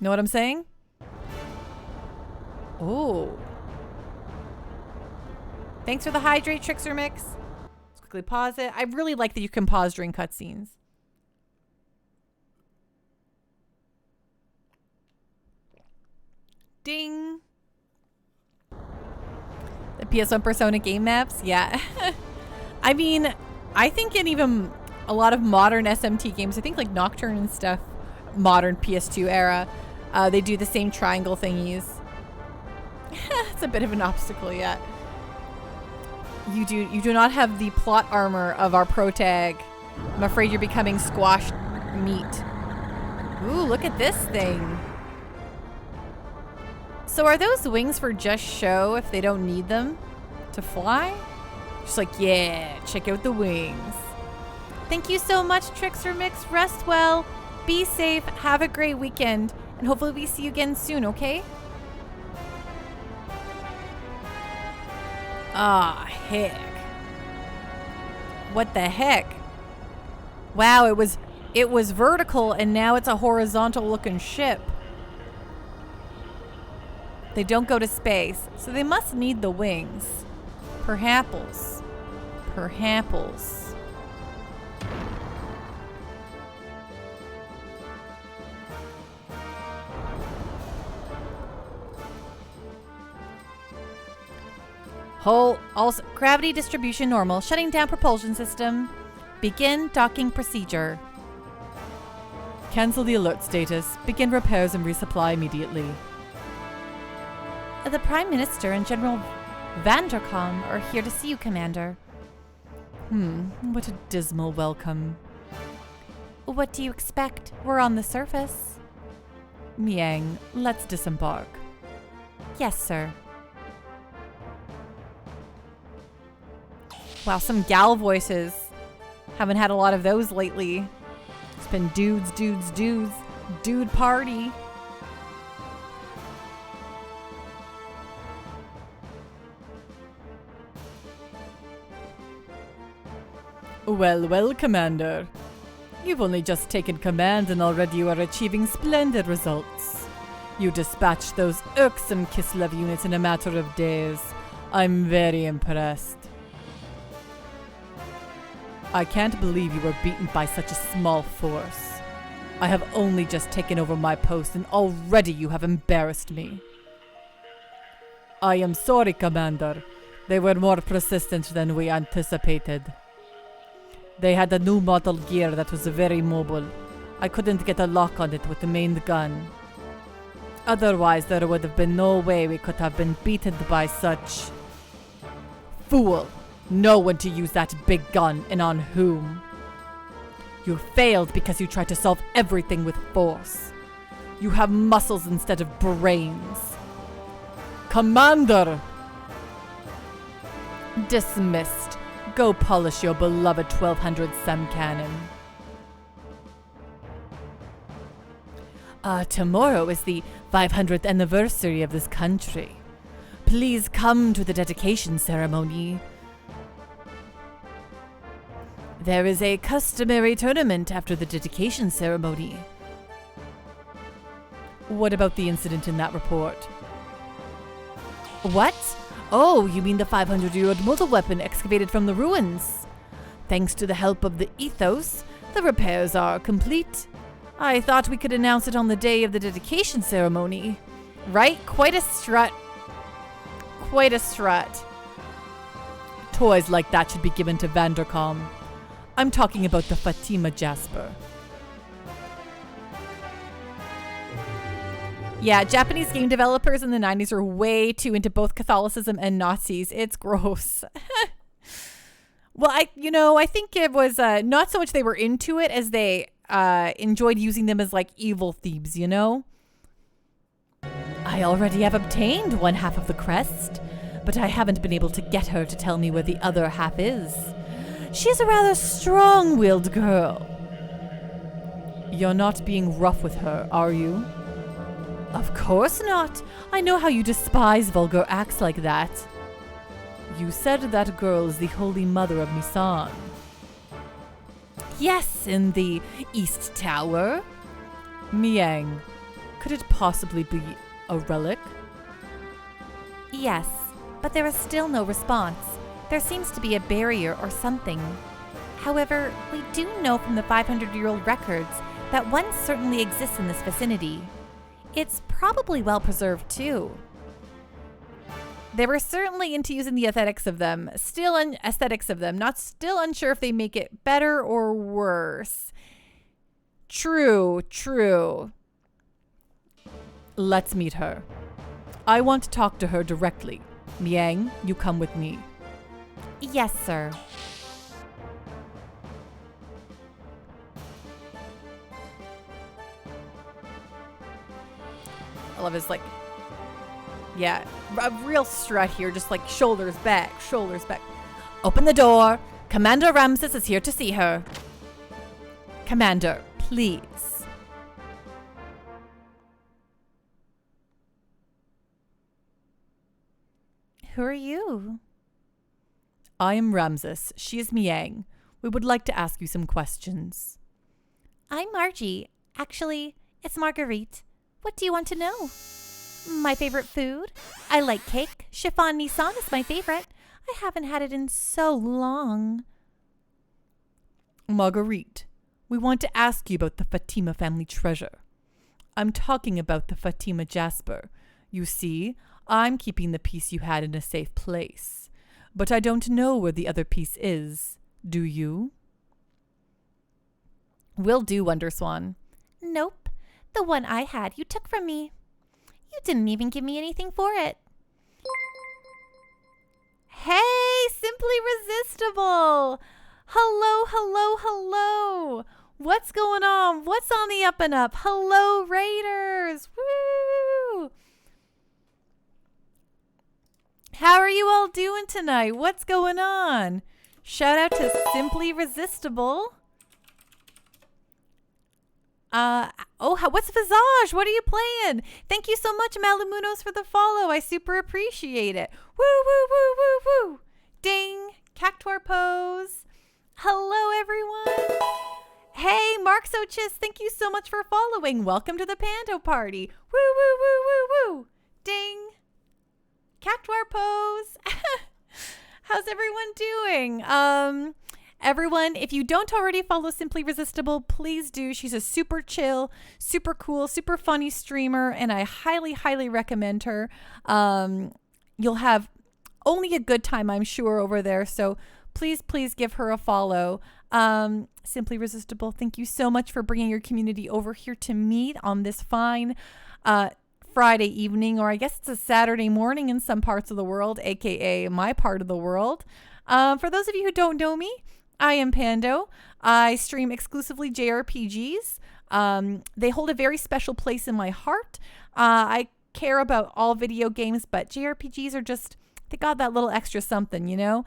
what I'm saying? Oh. Thanks for the hydrate, Trickster Mix. Let's quickly pause it. I really like that you can pause during cutscenes. Ding. The PS1 Persona game maps? Yeah. I mean, I think in even a lot of modern SMT games, I think like Nocturne and stuff, modern PS2 era, they do the same triangle thingies. It's a bit of an obstacle yet. You do not have the plot armor of our protag. I'm afraid you're becoming squashed meat. Ooh, look at this thing. So are those wings for just show if they don't need them to fly? Just like, yeah, check out the wings. Thank you so much, Trickster Mix. Rest well, be safe, have a great weekend, and hopefully we see you again soon, okay? Ah, heck. What the heck? Wow, it was vertical and now it's a horizontal looking ship. They don't go to space, so they must need the wings. Perhaps. Perhaps. Also, gravity distribution normal. Shutting down propulsion system. Begin docking procedure. Cancel the alert status. Begin repairs and resupply immediately. The Prime Minister and General Vandercom are here to see you, Commander. What a dismal welcome. What do you expect? We're on the surface. Miang, let's disembark. Yes, sir. Wow, some gal voices. Haven't had a lot of those lately. It's been dudes. Dude party. Well, Commander. You've only just taken command and already you are achieving splendid results. You dispatched those irksome Kislev units in a matter of days. I'm very impressed. I can't believe you were beaten by such a small force. I have only just taken over my post and already you have embarrassed me. I am sorry, Commander. They were more persistent than we anticipated. They had a new model gear that was very mobile. I couldn't get a lock on it with the main gun. Otherwise, there would have been no way we could have been beaten by such fool. Know when to use that big gun and on whom. You failed because you tried to solve everything with force. You have muscles instead of brains. Commander! Dismissed. Go polish your beloved 1200 SEM cannon. Tomorrow is the 500th anniversary of this country. Please come to the dedication ceremony. There is a customary tournament after the dedication ceremony. What about the incident in that report? What? Oh, you mean the 500-year-old mortal weapon excavated from the ruins? Thanks to the help of the ethos, the repairs are complete. I thought we could announce it on the day of the dedication ceremony. Right? Quite a strut. Quite a strut. Toys like that should be given to Vandercom. I'm talking about the Fatima Jasper. Yeah, Japanese game developers in the 90s were way too into both Catholicism and Nazis. It's gross. Well, I think it was not so much they were into it as they enjoyed using them as like evil thieves, you know? I already have obtained one half of the crest, but I haven't been able to get her to tell me where the other half is. She's a rather strong-willed girl. You're not being rough with her, are you? Of course not. I know how you despise vulgar acts like that. You said that girl is the Holy Mother of Misan. Yes, in the East Tower. Miang, could it possibly be a relic? Yes, but there is still no response. There seems to be a barrier or something. However, we do know from the 500-year-old records that one certainly exists in this vicinity. It's probably well preserved too. They were certainly into using the aesthetics of them. Not still unsure if they make it better or worse. True. Let's meet her. I want to talk to her directly. Miang, you come with me. Yes, sir. I love his, a real strut here, just like shoulders back. Open the door. Commander Ramses is here to see her. Commander, please. Who are you? I am Ramses. She is Miang. We would like to ask you some questions. I'm Margie. Actually, it's Marguerite. What do you want to know? My favorite food? I like cake. Chiffon Nissan is my favorite. I haven't had it in so long. Marguerite, we want to ask you about the Fatima family treasure. I'm talking about the Fatima Jasper. You see, I'm keeping the piece you had in a safe place. But I don't know where the other piece is. Do you? Will do, Wonderswan. Nope. The one I had you took from me. You didn't even give me anything for it. Hey, Simply Resistible! Hello. What's going on? What's on the up and up? Hello, Raiders! Woo! How are you all doing tonight? What's going on? Shout out to Simply Resistible. What's Visage? What are you playing? Thank you so much, Malumunos, for the follow. I super appreciate it. Woo. Ding. Cactuar pose. Hello, everyone. Hey, Mark Sochis, thank you so much for following. Welcome to the Pando Party. Woo. Ding. Cactuar pose. How's everyone doing? Everyone, if you don't already follow Simply Resistible, please do. She's a super chill, super cool, super funny streamer, and I highly recommend her. You'll have only a good time, I'm sure, over there. So please give her a follow. Simply Resistible, thank you so much for bringing your community over here to me on this fine Friday evening, or I guess it's a Saturday morning in some parts of the world, aka my part of the world. For those of you who don't know me, I am Pando. I stream exclusively JRPGs. They hold a very special place in my heart. I care about all video games, but JRPGs are just, they got that little extra something, you know?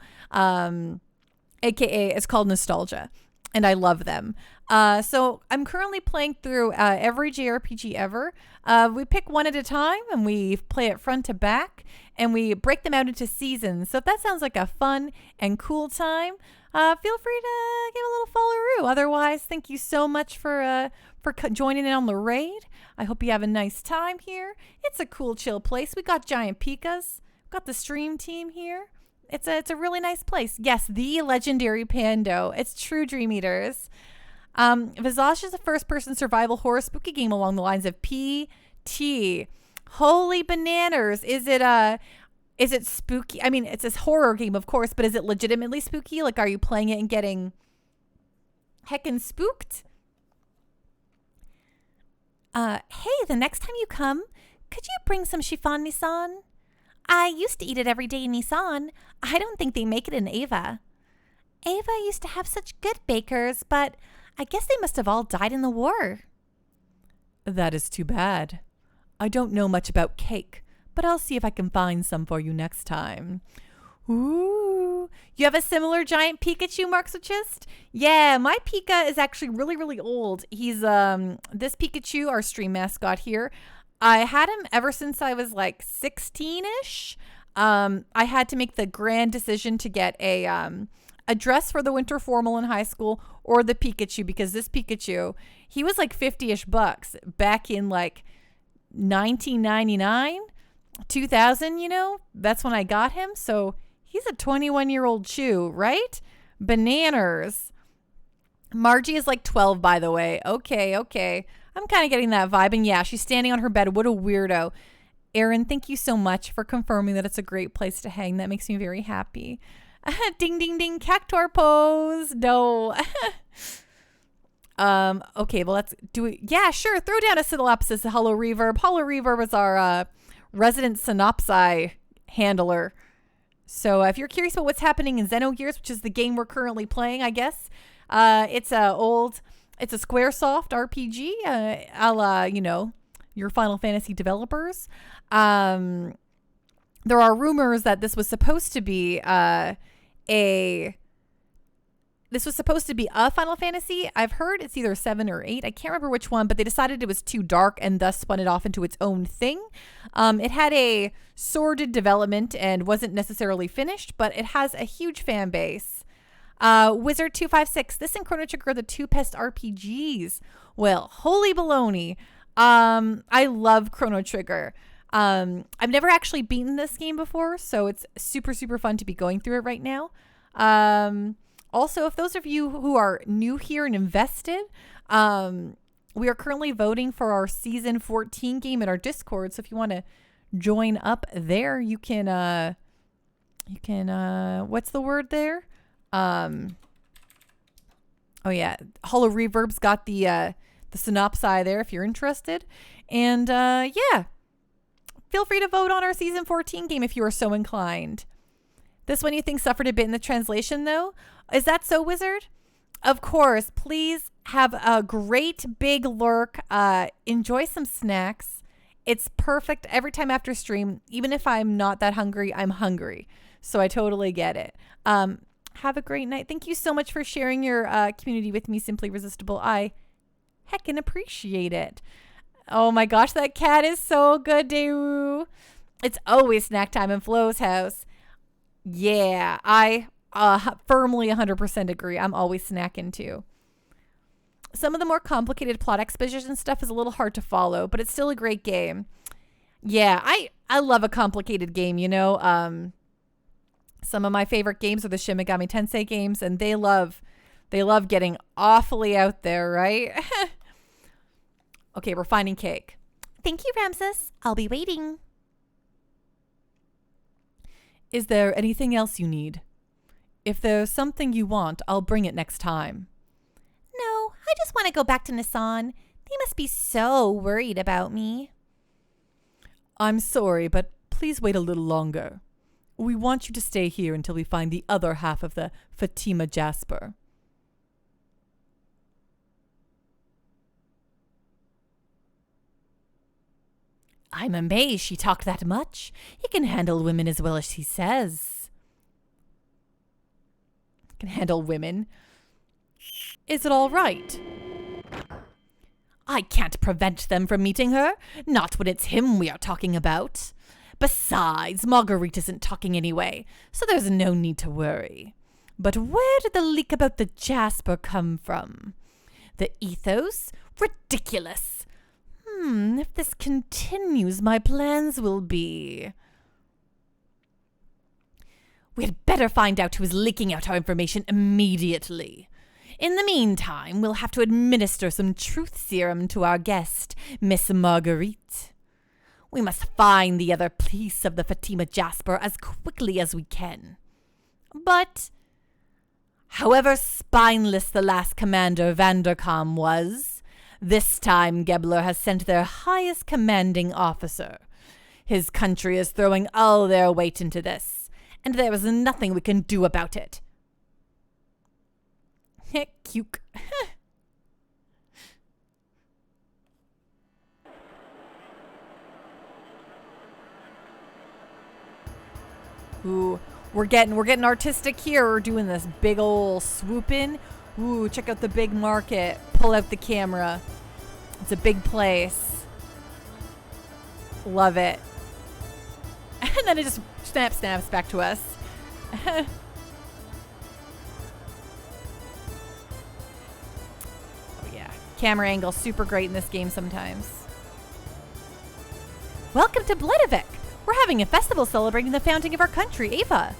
AKA, it's called nostalgia, and I love them. So I'm currently playing through every JRPG ever. We pick one at a time, and we play it front to back, and we break them out into seasons. So if that sounds like a fun and cool time, feel free to give a little follow-roo. Otherwise, thank you so much for joining in on the raid. I hope you have a nice time here. It's a cool, chill place. We got giant Pikas. Got the stream team here. It's a really nice place. Yes, the legendary Pando. It's true, Dream Eaters. Visage is a first-person survival horror spooky game along the lines of PT. Holy bananas! Is it spooky? I mean, it's a horror game, of course, but is it legitimately spooky? Like, are you playing it and getting heckin' spooked? Hey, the next time you come, could you bring some chiffon Nissan? I used to eat it every day in Nissan. I don't think they make it in Ava. Ava used to have such good bakers, but I guess they must have all died in the war. That is too bad. I don't know much about cake, but I'll see if I can find some for you next time. Ooh, you have a similar giant Pikachu, Marxochist? Yeah, my Pika is actually really, really old. He's, this Pikachu, our stream mascot here, I had him ever since I was like 16-ish. I had to make the grand decision to get a dress for the winter formal in high school or the Pikachu, because this Pikachu, he was like 50-ish bucks back in like 1999, 2000, you know? That's when I got him. So he's a 21-year-old chew, right? Bananas. Margie is like 12, by the way. Okay. I'm kind of getting that vibe. And yeah, she's standing on her bed. What a weirdo. Erin, thank you so much for confirming that it's a great place to hang. That makes me very happy. Ding, ding, ding. Cactuar pose. No. Okay, well, let's do it. Yeah, sure. Throw down a synopsis. Hello Reverb. Hello Reverb is our resident synopsi handler. So if you're curious about what's happening in Xenogears, which is the game we're currently playing, I guess, it's a Squaresoft RPG, a la, you know, your Final Fantasy developers. There are rumors that this was supposed to be a Final Fantasy. I've heard it's either 7 or 8. I can't remember which one, but they decided it was too dark and thus spun it off into its own thing. It had a sordid development and wasn't necessarily finished, but it has a huge fan base. Wizard256, this and Chrono Trigger are the two best RPGs. Well, holy baloney. I love Chrono Trigger. I've never actually beaten this game before, so it's super, super fun to be going through it right now. Also, if those of you who are new here and invested, we are currently voting for our season 14 game in our Discord. So if you want to join up there, you can, what's the word there? Oh yeah, Hollow Reverb's got the synopsi there if you're interested. And yeah, feel free to vote on our season 14 game if you are so inclined. This one you think suffered a bit in the translation though? Is that so, Wizard? Of course, please have a great big lurk. Enjoy some snacks. It's perfect every time after stream. Even if I'm not that hungry, I'm hungry. So I totally get it. Have a great night. Thank you so much for sharing your community with me, Simply Resistible. I heckin' appreciate it. Oh my gosh, that cat is so good, Daewoo. It's always snack time in Flo's house. Yeah, I firmly 100% agree. I'm always snacking too. Some of the more complicated plot exposition stuff is a little hard to follow, but it's still a great game. Yeah, I love a complicated game, you know. Some of my favorite games are the Shin Megami Tensei games, and they love getting awfully out there, right? Okay, we're finding cake. Thank you, Ramses. I'll be waiting. Is there anything else you need? If there's something you want, I'll bring it next time. No, I just want to go back to Nissan. They must be so worried about me. I'm sorry, but please wait a little longer. We want you to stay here until we find the other half of the Fatima Jasper. I'm amazed she talked that much. He can handle women as well as he says. Can handle women. Is it all right? I can't prevent them from meeting her. Not when it's him we are talking about. Besides, Marguerite isn't talking anyway, so there's no need to worry. But where did the leak about the Jasper come from? The ethos? Ridiculous. If this continues, my plans will be... We had better find out who is leaking out our information immediately. In the meantime, we'll have to administer some truth serum to our guest, Miss Marguerite. We must find the other piece of the Fatima Jasper as quickly as we can. But, however spineless the last commander, Vanderkam, was, this time Gebler has sent their highest commanding officer. His country is throwing all their weight into this, and there is nothing we can do about it. Cuke. Ooh, we're getting artistic here. We're doing this big ol' swoop in. Ooh, check out the big market. Pull out the camera. It's a big place. Love it. And then it just snaps back to us. Oh yeah. Camera angle super great in this game sometimes. Welcome to Bledovec. We're having a festival celebrating the founding of our country, Ava.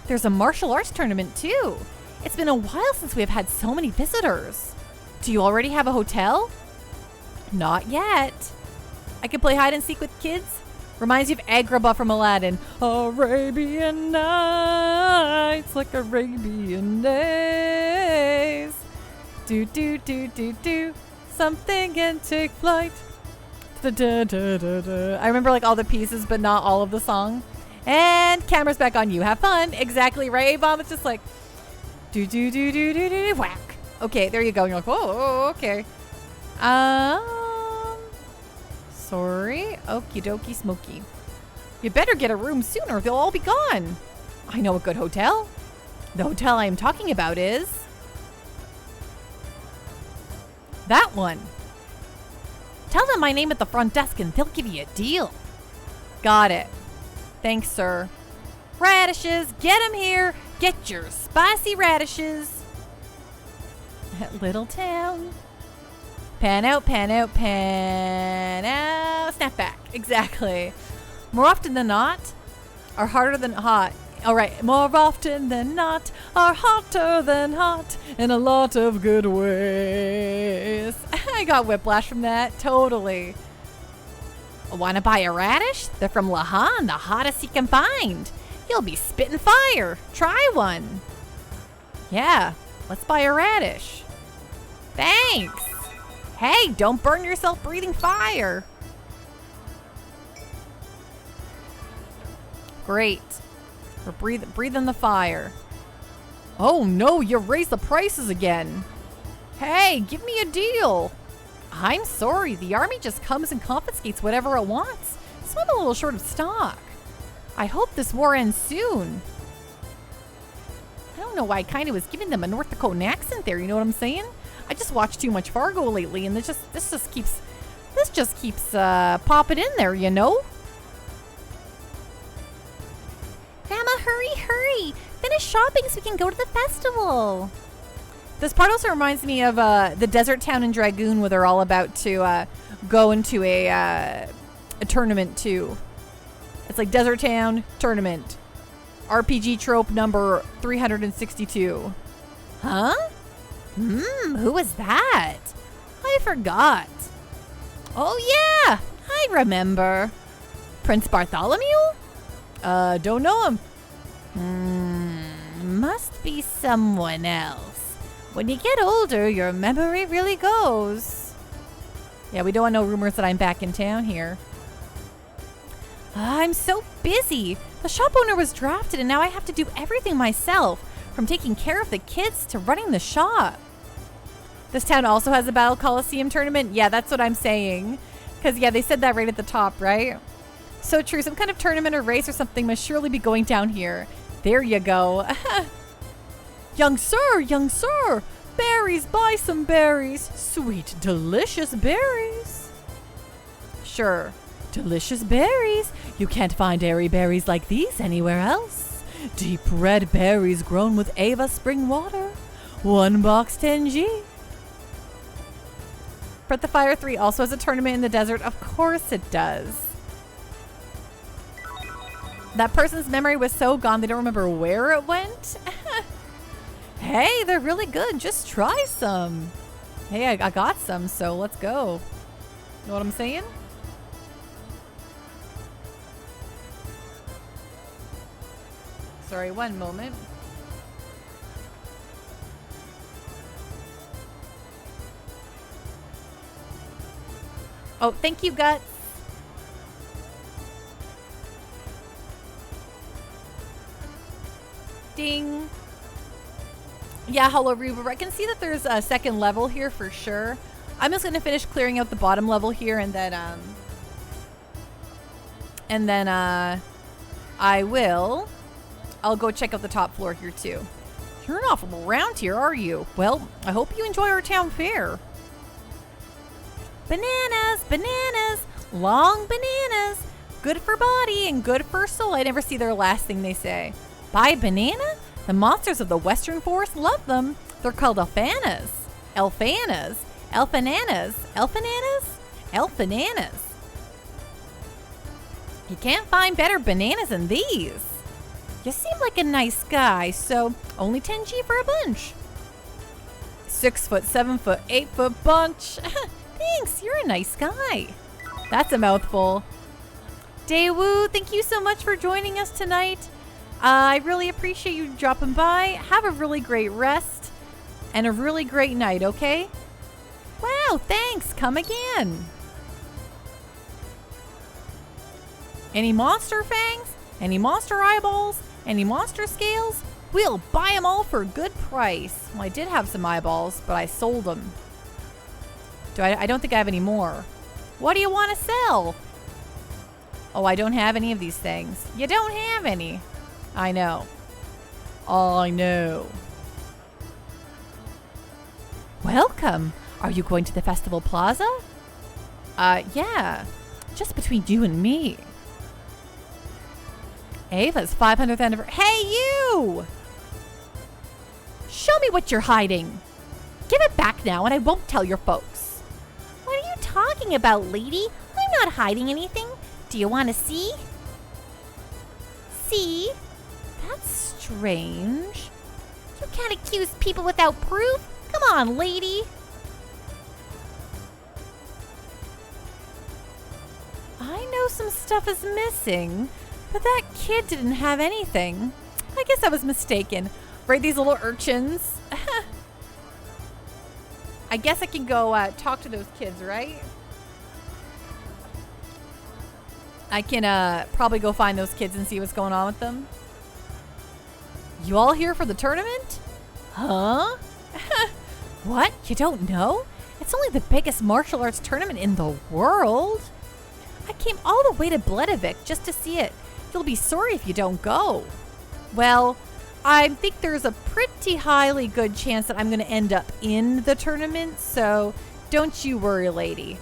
There's a martial arts tournament too. It's been a while since we have had so many visitors. Do you already have a hotel? Not yet. I can play hide and seek with kids. Reminds you of Agrabah from Aladdin. Arabian nights like Arabian days. Do. Something and take flight. I remember like all the pieces, but not all of the song. And camera's back on you. Have fun. Exactly right, Bomb. It's just like do whack. Okay, there you go. And you're like, whoa, okay. Sorry. Okie dokie smoky. You better get a room sooner. They'll all be gone. I know a good hotel. The hotel I am talking about is that one. Tell them my name at the front desk and they'll give you a deal. Got it. Thanks, sir. Radishes, get them here. Get your spicy radishes. At Little Town. Pan out, pan out, pan out. Snap back. Exactly. More often than not, are harder than hot. All right. More often than not, are hotter than hot in a lot of good ways. I got whiplash from that. Totally. Want to buy a radish? They're from Lahan, the hottest you can find. You'll be spitting fire. Try one. Yeah, let's buy a radish. Thanks. Hey, don't burn yourself breathing fire. Great. We're breathing the fire. Oh no, you raised the prices again. Hey, give me a deal. I'm sorry, the army just comes and confiscates whatever it wants, so I'm a little short of stock. I hope this war ends soon. I don't know why I kind of was giving them a North Dakotan accent there, you know what I'm saying? I just watched too much Fargo lately, and this just keeps popping in there, you know? Grandma, hurry! Finish shopping so we can go to the festival. This part also reminds me of the desert town in Dragoon where they're all about to go into a tournament too. It's like desert town tournament. RPG trope number 362. Huh? Who was that? I forgot. Oh yeah, I remember. Prince Bartholomew? Don't know him. Must be someone else. When you get older, your memory really goes. Yeah, we don't want no rumors that I'm back in town here. I'm so busy. The shop owner was drafted and now I have to do everything myself, from taking care of the kids to running the shop. This town also has a Battle Coliseum tournament? Yeah, that's what I'm saying. Because, yeah, they said that right at the top, right? So true. Some kind of tournament or race or something must surely be going down here. There you go. Young sir, berries, buy some berries. Sweet, delicious berries. Sure, delicious berries. You can't find airy berries like these anywhere else. Deep red berries grown with Ava spring water. 1 box 10G. Breath of Fire 3 also has a tournament in the desert. Of course it does. That person's memory was so gone they don't remember where it went. Hey, they're really good. Just try some. Hey, I got some, so let's go. Know what I'm saying? Sorry, one moment. Oh, thank you, Guts. Ding. Yeah, hello, Reba. I can see that there's a second level here for sure. I'm just gonna finish clearing out the bottom level here, and then I'll go check out the top floor here too. You're not from around here, are you? Well, I hope you enjoy our town fair. Bananas, bananas, long bananas. Good for body and good for soul. I never see their last thing they say. Buy a banana? The monsters of the western forest love them. They're called elfanas. Elfanas. Elfananas. Elfananas? Elfananas. You can't find better bananas than these. You seem like a nice guy, so only 10G for a bunch. 6 foot, 7 foot, 8 foot bunch. Thanks, you're a nice guy. That's a mouthful. Daewoo, thank you so much for joining us tonight. I really appreciate you dropping by. Have a really great rest and a really great night, okay? Wow, thanks. Come again. Any monster fangs? Any monster eyeballs? Any monster scales? We'll buy them all for a good price. Well, I did have some eyeballs, but I sold them. I don't think I have any more. What do you want to sell? Oh, I don't have any of these things. You don't have any. I know. I know. Welcome. Are you going to the festival plaza? Yeah. Just between you and me. Ava's 500th anniversary. Hey, you! Show me what you're hiding. Give it back now and I won't tell your folks. What are you talking about, lady? I'm not hiding anything. Do you want to see? See? That's strange. You can't accuse people without proof. Come on, lady. I know some stuff is missing, but that kid didn't have anything. I guess I was mistaken. Right, these little urchins. I guess I can go talk to those kids, right? I can probably go find those kids and see what's going on with them. You all here for the tournament? Huh? What? You don't know? It's only the biggest martial arts tournament in the world. I came all the way to Bledavik just to see it. You'll be sorry if you don't go. Well, I think there's a pretty highly good chance that I'm going to end up in the tournament, so don't you worry, lady.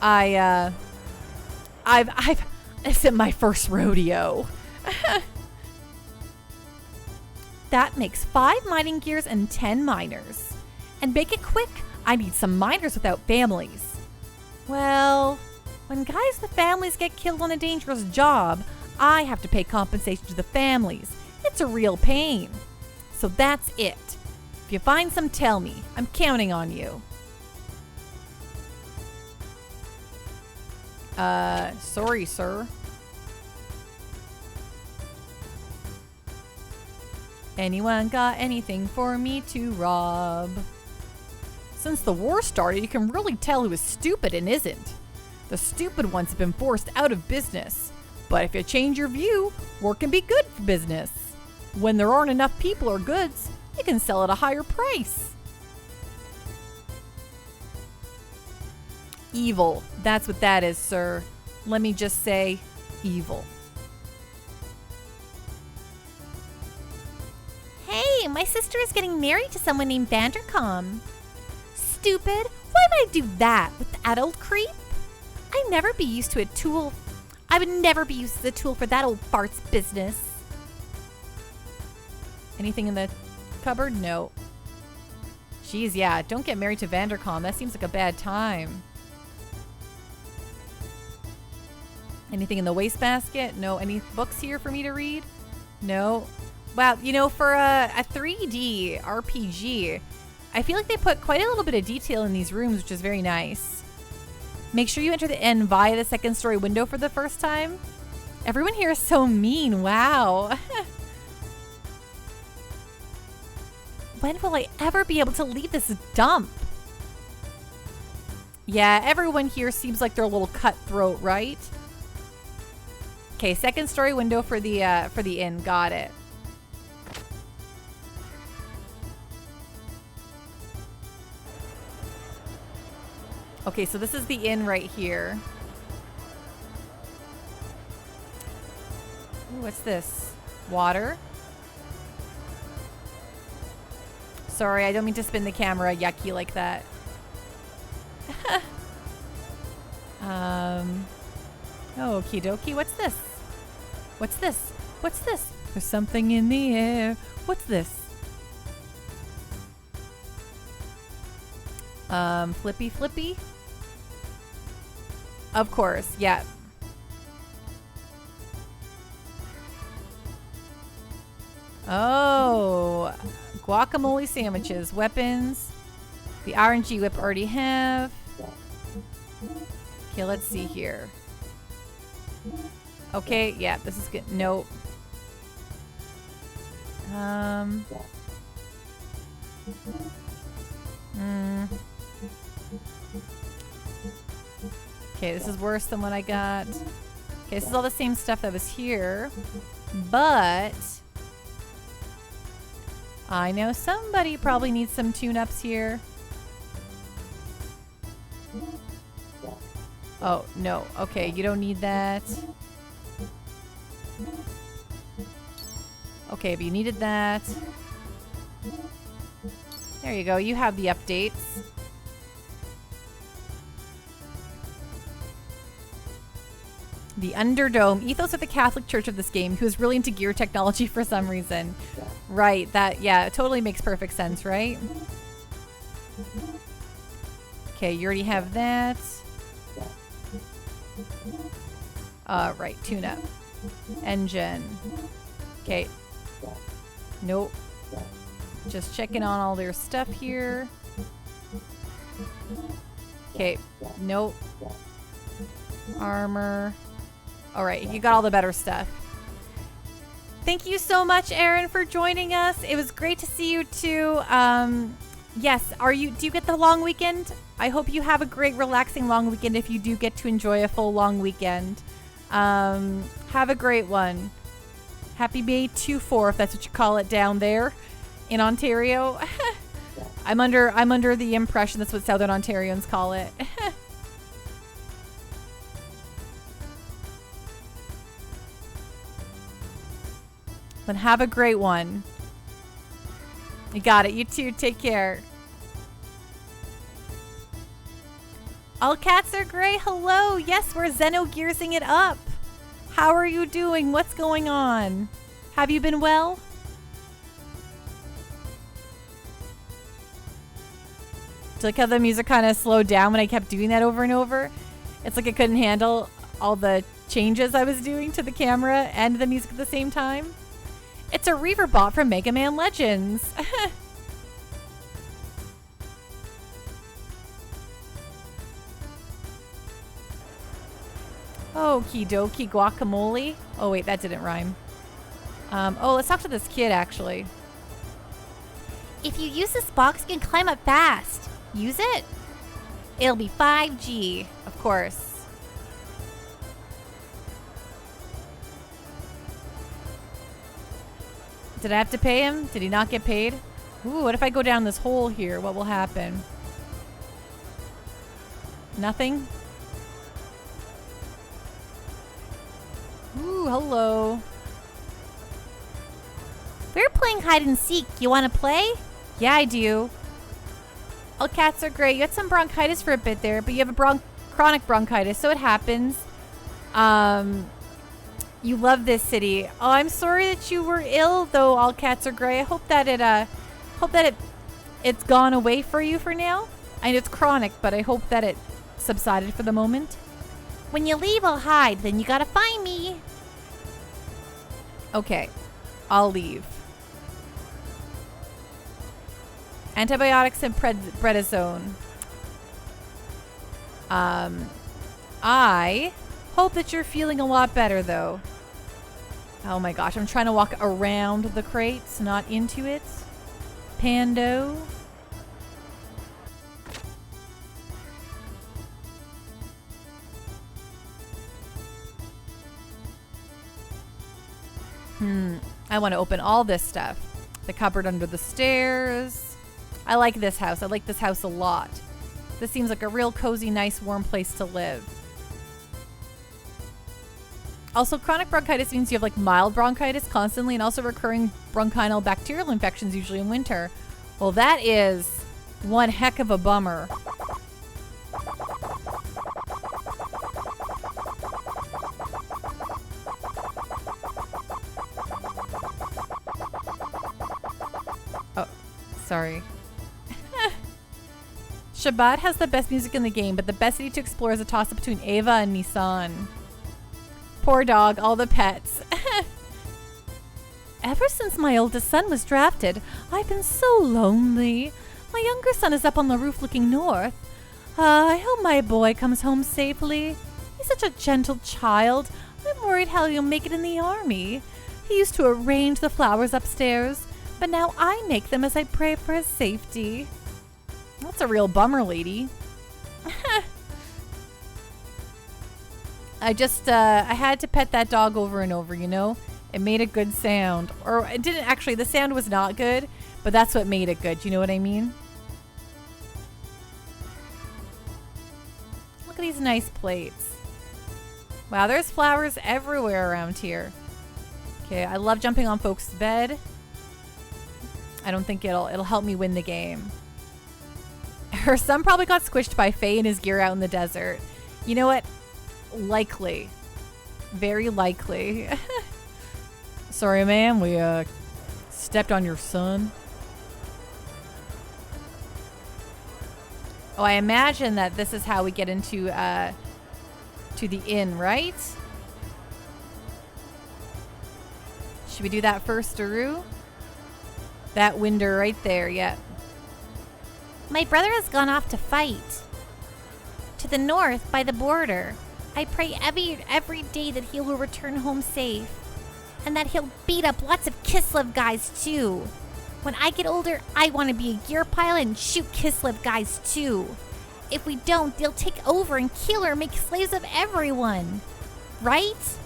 It's my first rodeo. That makes 5 mining gears and 10 miners. And make it quick, I need some miners without families. Well, when guys with families get killed on a dangerous job, I have to pay compensation to the families. It's a real pain. So that's it. If you find some, tell me. I'm counting on you. Sorry, sir. Anyone got anything for me to rob? Since the war started, you can really tell who is stupid and isn't. The stupid ones have been forced out of business. But if you change your view, work can be good for business. When there aren't enough people or goods, you can sell at a higher price. Evil. That's what that is, sir. Let me just say, evil. Hey, my sister is getting married to someone named Vandercom. Stupid. Why would I do that with that old creep? I'd never be used to a tool. I would never be used to the tool for that old fart's business. Anything in the cupboard? No. Jeez, yeah. Don't get married to Vandercom. That seems like a bad time. Anything in the wastebasket? No. Any books here for me to read? No. Wow, you know, for a 3D RPG, I feel like they put quite a little bit of detail in these rooms, which is very nice. Make sure you enter the inn via the second story window for the first time. Everyone here is so mean. Wow. When will I ever be able to leave this dump? Yeah, everyone here seems like they're a little cutthroat, right? Okay, second story window for the inn. Got it. Okay, so this is the inn right here. Ooh, what's this? Water? Sorry, I don't mean to spin the camera yucky like that. Okie dokie. What's this? What's this? What's this? There's something in the air. What's this? Flippy flippy? Of course, yeah. Oh, guacamole sandwiches, weapons. The RNG whip already have. Okay, let's see here. Okay, yeah, this is good. Nope. Okay, this is worse than what I got. Okay, this is all the same stuff that was here. But I know somebody probably needs some tune-ups here. Oh, no. Okay, you don't need that. Okay, but you needed that. There you go. You have the updates. The Underdome. Ethos of the Catholic Church of this game, who is really into gear technology for some reason. Right, that, yeah, it totally makes perfect sense, right? Okay, you already have that. Right, tune-up. Engine. Okay. Nope. Just checking on all their stuff here. Okay, nope. Armor. Alright, you got all the better stuff. Thank you so much, Aaron, for joining us. It was great to see you too. Yes, do you get the long weekend? I hope you have a great, relaxing long weekend if you do get to enjoy a full long weekend. Have a great one. Happy May 2-4, if that's what you call it down there in Ontario. I'm under the impression that's what Southern Ontarians call it. Then have a great one. You got it. You too. Take care. All cats are gray. Hello. Yes, we're Xenogearsing it up. How are you doing? What's going on? Have you been well? Do you like how the music kind of slowed down when I kept doing that over and over? It's like it couldn't handle all the changes I was doing to the camera and the music at the same time. It's a Reaver bot from Mega Man Legends. Okie dokie guacamole. Oh wait, that didn't rhyme. Oh, let's talk to this kid actually. If you use this box, you can climb up fast. Use it? It'll be 5G. Of course. Did I have to pay him? Did he not get paid? Ooh, what if I go down this hole here? What will happen? Nothing? Ooh, hello. We're playing hide and seek. You want to play? Yeah, I do. All cats are great. You had some bronchitis for a bit there, but you have a chronic bronchitis, so it happens. You love this city. Oh, I'm sorry that you were ill, though. All cats are great. I hope that it's gone away for you for now. I know it's chronic, but I hope that it subsided for the moment. When you leave, I'll hide. Then you gotta find me. Okay, I'll leave. Antibiotics and prednisone. I hope that you're feeling a lot better, though. Oh my gosh, I'm trying to walk around the crates, not into it. Pando. I want to open all this stuff. The cupboard under the stairs. I like this house. I like this house a lot. This seems like a real cozy, nice, warm place to live. Also, chronic bronchitis means you have like mild bronchitis constantly and also recurring bronchial bacterial infections usually in winter. Well, that is one heck of a bummer. Oh, sorry. Shabbat has the best music in the game, but the best city to explore is a toss-up between Ava and Nissan. Poor dog, all the pets. Ever since my oldest son was drafted, I've been so lonely. My younger son is up on the roof looking north. I hope my boy comes home safely. He's such a gentle child. I'm worried how he'll make it in the army. He used to arrange the flowers upstairs, but now I make them as I pray for his safety. That's a real bummer, lady. I had to pet that dog over and over, you know? It made a good sound. Or it didn't actually, the sound was not good, but that's what made it good. You know what I mean? Look at these nice plates. Wow, there's flowers everywhere around here. Okay, I love jumping on folks' bed. I don't think it'll help me win the game. Her son probably got squished by Faye in his gear out in the desert. You know what? Likely. Very likely. Sorry, ma'am. We stepped on your son. Oh, I imagine that this is how we get into to the inn, right? Should we do that first, Daru? That window right there, yeah. My brother has gone off to fight. To the north, by the border. I pray every day that he will return home safe. And that he'll beat up lots of Kislev guys, too. When I get older, I want to be a gear pilot and shoot Kislev guys, too. If we don't, they'll take over and kill or make slaves of everyone. Right?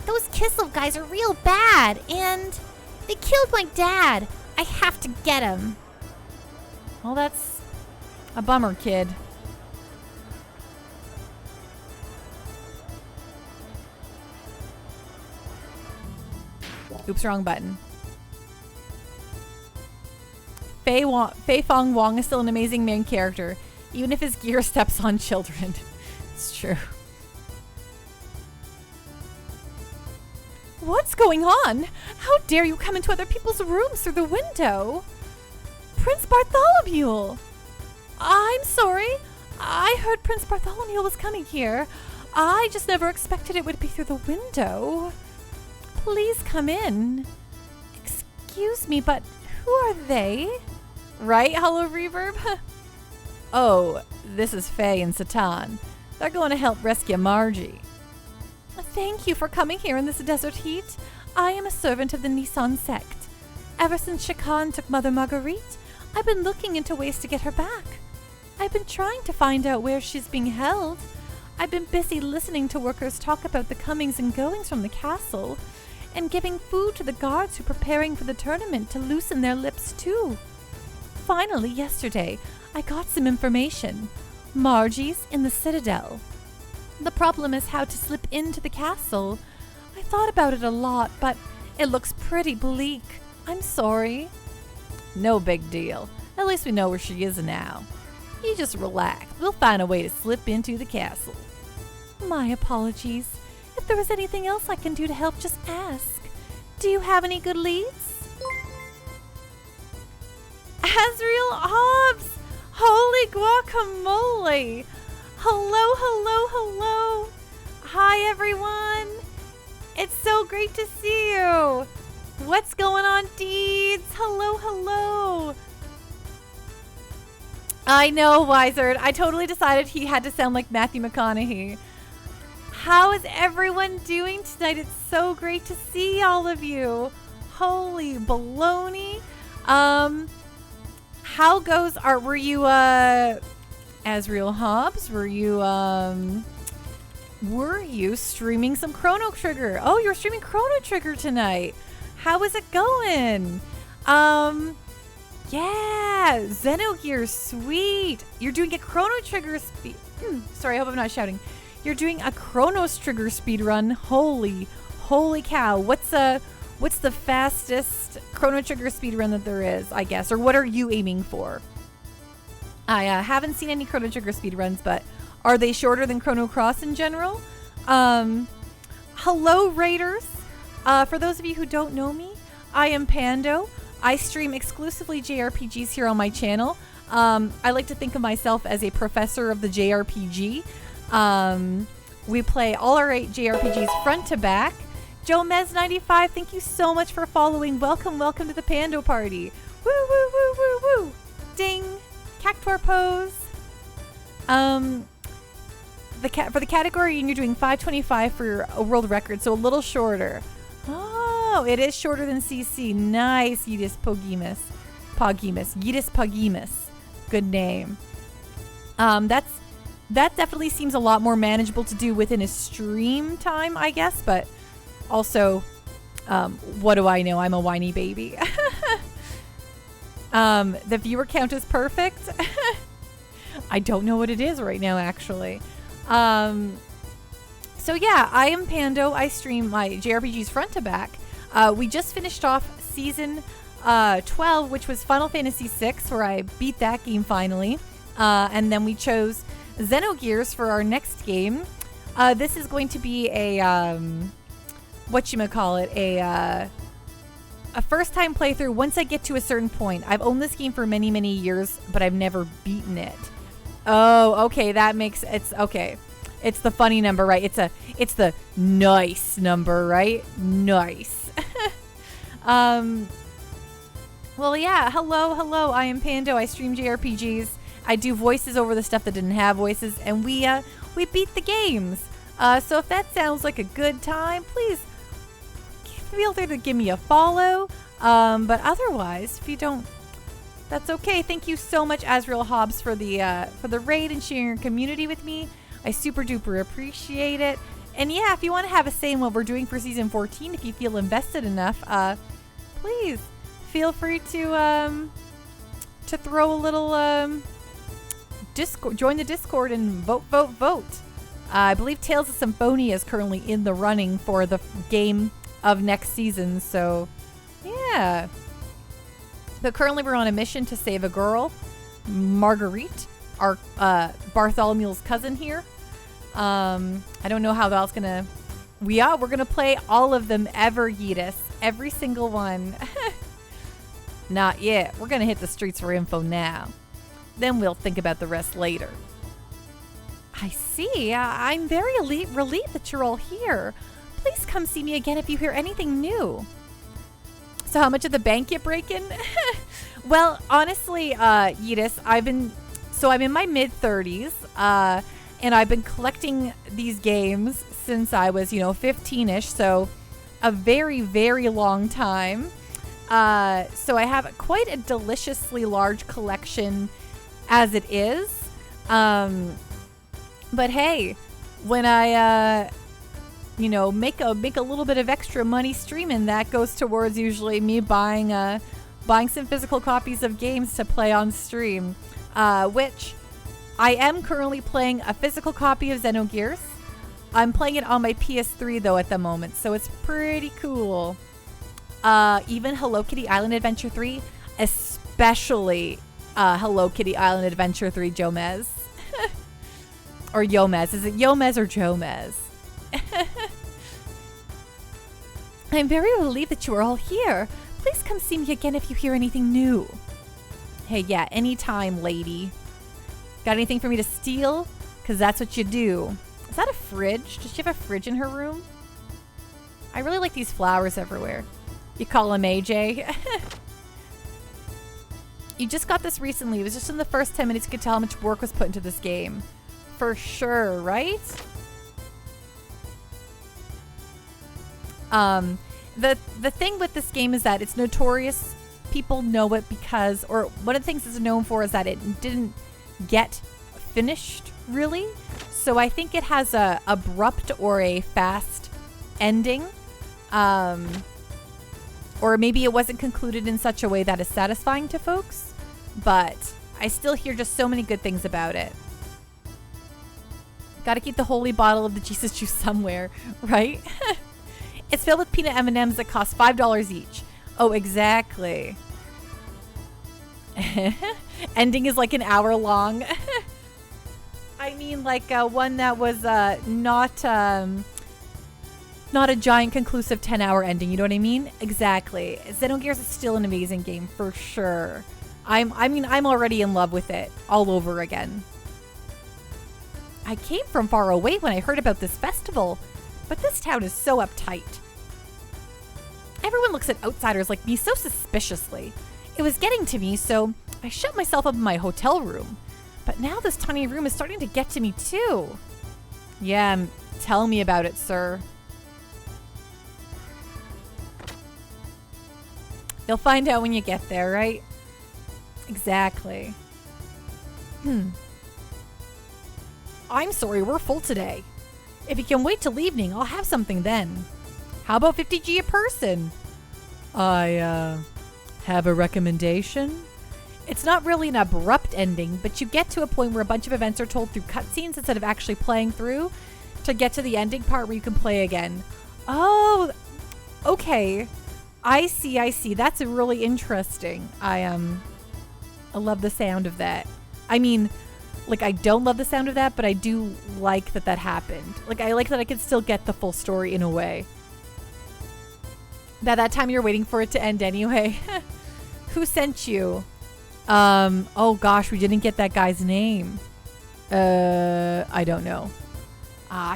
Those Kislev guys are real bad, and they killed my dad. I have to get him. Well, that's a bummer, kid. Oops, wrong button. Fei Fong Wong is still an amazing main character, even if his gear steps on children. It's true. What's going on? How dare you come into other people's rooms through the window? Prince Bartholomew! I'm sorry. I heard Prince Bartholomew was coming here. I just never expected it would be through the window. Please come in. Excuse me, but who are they? Right, Hollow Reverb? Oh, this is Faye and Satan. They're going to help rescue Margie. Thank you for coming here in this desert heat. I am a servant of the Nissan sect. Ever since Shakan took Mother Marguerite, I've been looking into ways to get her back. I've been trying to find out where she's being held. I've been busy listening to workers talk about the comings and goings from the castle. and giving food to the guards who are preparing for the tournament to loosen their lips too. Finally, yesterday, I got some information. Margie's in the Citadel. The problem is how to slip into the castle. I thought about it a lot, but it looks pretty bleak. I'm sorry. No big deal. At least we know where she is now. You just relax. We'll find a way to slip into the castle. My apologies. If there is anything else I can do to help, just ask. Do you have any good leads? Azriel Hobbs! Holy guacamole! Hello, hello, hello! Hi, everyone! It's so great to see you! What's going on, Deeds? Hello, hello! I know, Wizard. I totally decided he had to sound like Matthew McConaughey. How is everyone doing tonight? It's so great to see all of you. Holy baloney. How goes were you Azriel Hobbs? Were you streaming some Chrono Trigger? Oh, you're streaming Chrono Trigger tonight. How is it going? Yeah, Xenogears, sweet. You're doing a Chrono Trigger speed. Sorry, I hope I'm not shouting. You're doing a Chrono Trigger speed run. Holy cow! What's the fastest Chrono Trigger speed run that there is? I guess, or what are you aiming for? I haven't seen any Chrono Trigger speed runs, but are they shorter than Chrono Cross in general? Hello, Raiders. For those of you who don't know me, I am Pando. I stream exclusively JRPGs here on my channel. I like to think of myself as a professor of the JRPG. We play all our 8 JRPGs front to back. Joe Mez95, thank you so much for following. Welcome to the Pando party. Woo, woo, woo, woo, woo. Ding. Cactuar pose. For the category, you're doing 525 for a world record, so a little shorter. Oh, it is shorter than CC. Nice, Yidis Pogimus. Yidis Pogimus. Good name. That definitely seems a lot more manageable to do within a stream time, I guess, but also, what do I know? I'm a whiny baby. The viewer count is perfect. I don't know what it is right now, actually. So yeah, I am Pando. I stream my JRPGs front to back. We just finished off season 12, which was Final Fantasy VI, where I beat that game finally. And then we chose Xenogears for our next game. This is going to be a first-time playthrough once I get to a certain point. I've owned this game for many, many years, but I've never beaten it. Oh, okay, that makes it's okay. It's the funny number, right? It's the nice number, right? Nice. Well, yeah. Hello. I am Pando. I stream JRPGs. I do voices over the stuff that didn't have voices, and we beat the games. So if that sounds like a good time, please feel free to give me a follow. But otherwise, if you don't, that's okay. Thank you so much, Azriel Hobbs, for the raid and sharing your community with me. I super duper appreciate it. And yeah, if you want to have a say in what we're doing for season 14, if you feel invested enough, please feel free to throw a little Discord, join the Discord and vote. I believe Tales of Symphonia is currently in the running for the game of next season, so yeah. But currently we're on a mission to save a girl, Marguerite, our Bartholomew's cousin here. I don't know how that's gonna. We're gonna play all of them ever, Yidis. Every single one. Not yet. We're gonna hit the streets for info now. Then we'll think about the rest later. I see. I'm very relieved that you're all here. Please come see me again if you hear anything new. So how much of the bank you breaking? Well, honestly, Yidis, I'm in my mid-30s, and I've been collecting these games since I was, 15-ish, so a very, very long time. So I have quite a deliciously large collection as it is. But hey, when I you know, make a little bit of extra money streaming. That goes towards usually me buying some physical copies of games to play on stream, which I am currently playing a physical copy of Xenogears. I'm playing it on my PS3 though at the moment, so it's pretty cool. Even Hello Kitty Island Adventure 3, especially Hello Kitty Island Adventure 3 Jomez. Or Yomez. Is it Yomez or Jomez? I'm very relieved that you are all here. Please come see me again if you hear anything new. Hey, yeah, anytime, lady. Got anything for me to steal? Because that's what you do. Is that a fridge? Does she have a fridge in her room? I really like these flowers everywhere. You call him AJ? You just got this recently. It was just in the first 10 minutes you could tell how much work was put into this game. For sure, right? The thing with this game is that it's notorious. People know it because, or one of the things it's known for is that it didn't get finished, really. So I think it has a abrupt or a fast ending. Or maybe it wasn't concluded in such a way that is satisfying to folks. But I still hear just so many good things about it. Gotta keep the holy bottle of the Jesus juice somewhere, right? It's filled with peanut M&Ms that cost $5 each. Oh, exactly. Ending is like an hour long. I mean, like one that was not a giant conclusive 10-hour ending. You know what I mean? Exactly. Xenogears is still an amazing game for sure. I'm already in love with it all over again. I came from far away when I heard about this festival, but this town is so uptight. Everyone looks at outsiders like me so suspiciously. It was getting to me, so I shut myself up in my hotel room. But now this tiny room is starting to get to me too. Yeah, tell me about it, sir. You'll find out when you get there, right? Exactly. I'm sorry, we're full today. If you can wait till evening, I'll have something then. How about 50G a person? I, have a recommendation? It's not really an abrupt ending, but you get to a point where a bunch of events are told through cutscenes instead of actually playing through to get to the ending part where you can play again. Oh, okay. I see. That's really interesting. I love the sound of that. I mean, like, I don't love the sound of that, but I do like that that happened. Like, I like that I can still get the full story in a way. That time you're waiting for it to end anyway. Who sent you? Oh gosh, we didn't get that guy's name. I don't know.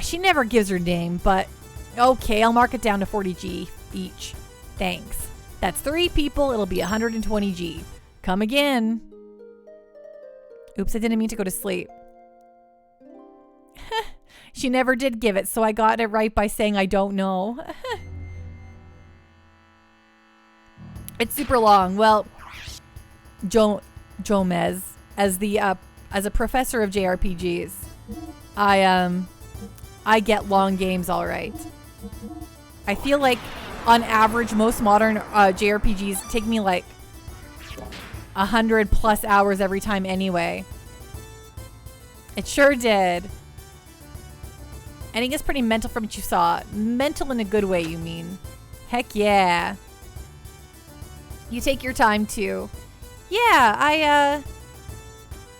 She never gives her name, but okay, I'll mark it down to 40G each. Thanks. That's 3 people, it'll be 120G. Come again. Oops, I didn't mean to go to sleep. She never did give it, so I got it right by saying I don't know. It's super long. Well, Jomez, as a professor of JRPGs, I get long games all right. I feel like on average most modern JRPGs take me like 100+ hours every time anyway. It sure did. Ending is pretty mental from what you saw. Mental in a good way, you mean? Heck yeah. You take your time too. Yeah,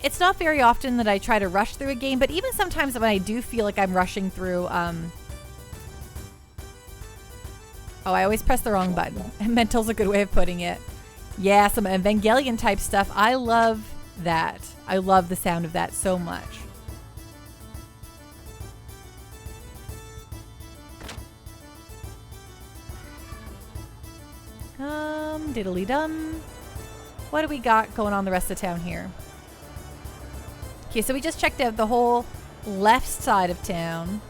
it's not very often that I try to rush through a game, but even sometimes when I do feel like I'm rushing through, oh, I always press the wrong button. Mental's a good way of putting it. Yeah, some Evangelion type stuff. I love that. I love the sound of that so much. Diddly dum. What do we got going on the rest of town here? Okay, so we just checked out the whole left side of town.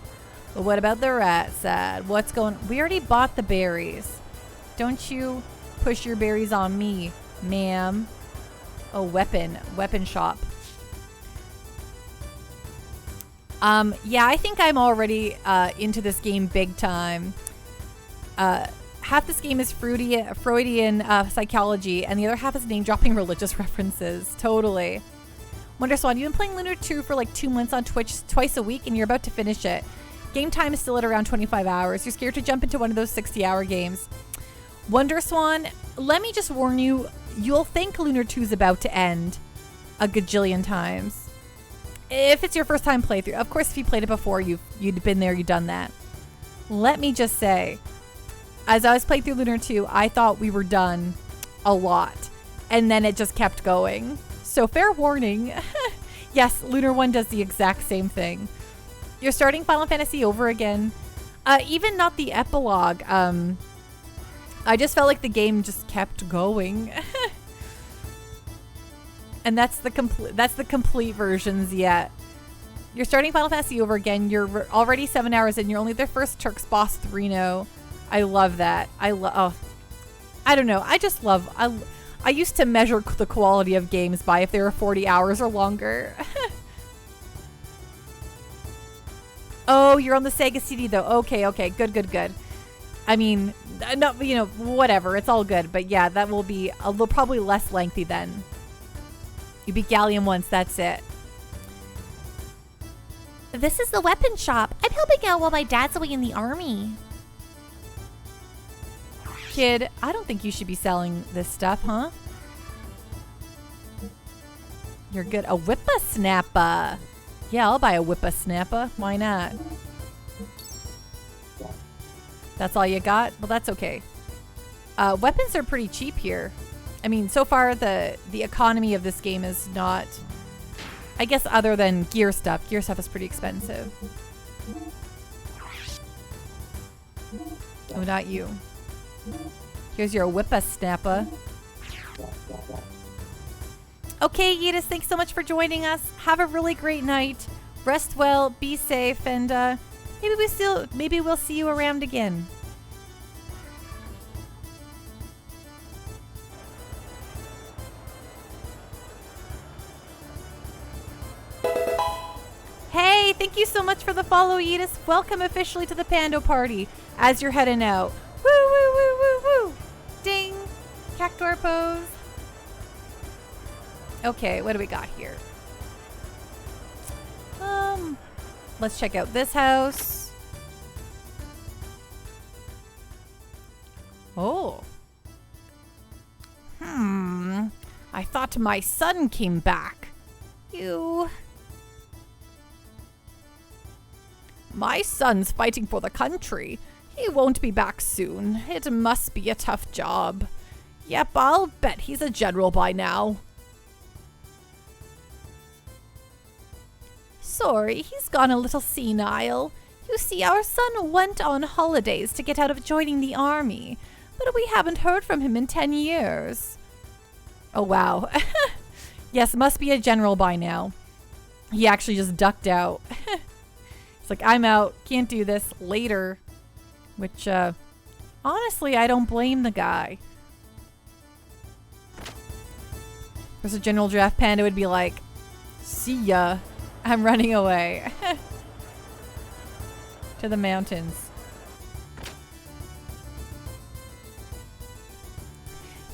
But what about the right side? What's going... We already bought the berries. Don't you push your berries on me, ma'am. Oh, weapon shop. Yeah, I think I'm already into this game big time. Half this game is Freudian psychology, and the other half is name-dropping religious references. Totally. WonderSwan, you've been playing Lunar 2 for like 2 months on Twitch twice a week, and you're about to finish it. Game time is still at around 25 hours. You're scared to jump into one of those 60-hour games. WonderSwan, let me just warn you, you'll think Lunar 2 is about to end a gajillion times. If it's your first time playthrough. Of course, if you played it before, you'd been there, you'd done that. Let me just say, as I was playing through Lunar 2, I thought we were done a lot. And then it just kept going. So fair warning. Yes, Lunar 1 does the exact same thing. You're starting Final Fantasy over again. Even not the epilogue. I just felt like the game just kept going. And that's the complete versions yet. You're starting Final Fantasy over again. You're already 7 hours in. You're only the first Turk's boss, Thrino. I love that. I don't know. I used to measure the quality of games by if they were 40 hours or longer. Oh, you're on the Sega CD though. Okay. Good. I mean, no, whatever. It's all good. But yeah, that will be probably less lengthy then. You beat Galleon once. That's it. This is the weapon shop. I'm helping out while my dad's away in the army. Kid, I don't think you should be selling this stuff, huh? You're good. A whippersnapper. Yeah, I'll buy a whippersnapper. Why not? That's all you got? Well, that's okay. Weapons are pretty cheap here. I mean, so far the economy of this game is not... I guess other than gear stuff. Gear stuff is pretty expensive. Oh, not you. Here's your whippersnapper. Okay, Yedis, thanks so much for joining us. Have a really great night. Rest well, be safe, and maybe we'll see you around again. Hey, thank you so much for the follow, Yedis. Welcome officially to the Pando Party as you're heading out. Woo, woo, woo, woo, woo. Ding. Cactuar pose. Okay, what do we got here? Let's check out this house. Oh. I thought my son came back. My son's fighting for the country. He won't be back soon. It must be a tough job. Yep, I'll bet he's a general by now. Sorry, he's gone a little senile. You see, our son went on holidays to get out of joining the army, but we haven't heard from him in 10 years. Oh, wow. Yes, must be a general by now. He actually just ducked out. It's like, I'm out. Can't do this. Later. Which, honestly, I don't blame the guy. There's a General Giraffe Panda would be like, see ya. I'm running away. To the mountains.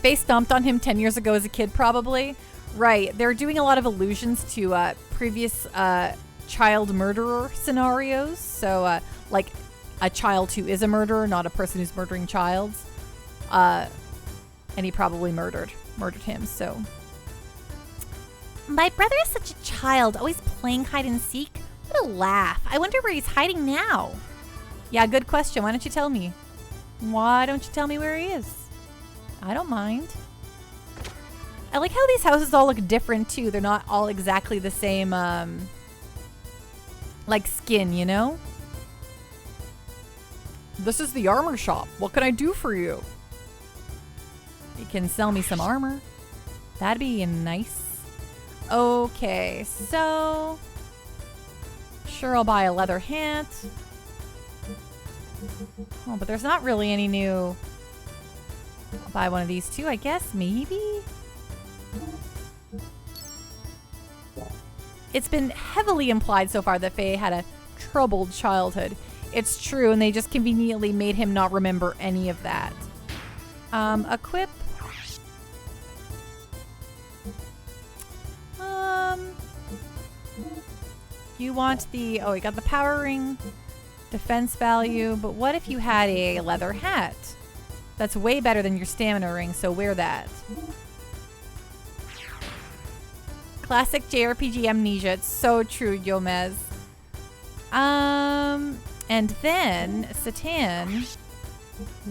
Face stomped on him 10 years ago as a kid, probably. Right. They're doing a lot of allusions to previous child murderer scenarios. So, like a child who is a murderer, not a person who's murdering childs. And he probably murdered him, so... My brother is such a child, always playing hide and seek. What a laugh. I wonder where he's hiding now. Yeah, good question. Why don't you tell me? Why don't you tell me where he is? I don't mind. I like how these houses all look different, too. They're not all exactly the same, like skin, you know? This is the armor shop. What can I do for you? You can sell me some armor. That'd be nice. Okay, so... Sure, I'll buy a leather hat. Oh, but there's not really any new... I'll buy one of these too, I guess. Maybe? It's been heavily implied so far that Faye had a troubled childhood. It's true, and they just conveniently made him not remember any of that. Equip. You want the, oh, you got the power ring, defense value, but what if you had a leather hat? That's way better than your stamina ring, so wear that. Classic JRPG amnesia. It's so true, Yomez. And then, Satan,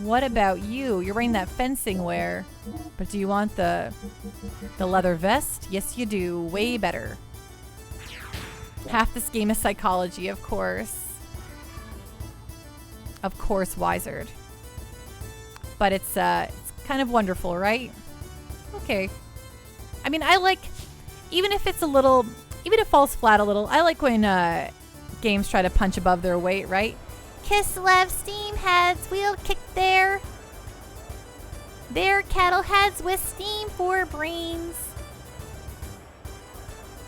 what about you? You're wearing that fencing wear, but do you want the leather vest? Yes, you do. Way better. Half this game is psychology, of course. Of course, Wizard. But it's kind of wonderful, right? Okay. I mean, I like, even if it's a little, even if it falls flat a little, I like when games try to punch above their weight, right? Kiss left steam heads, wheel kick there. They're kettle heads with steam for brains.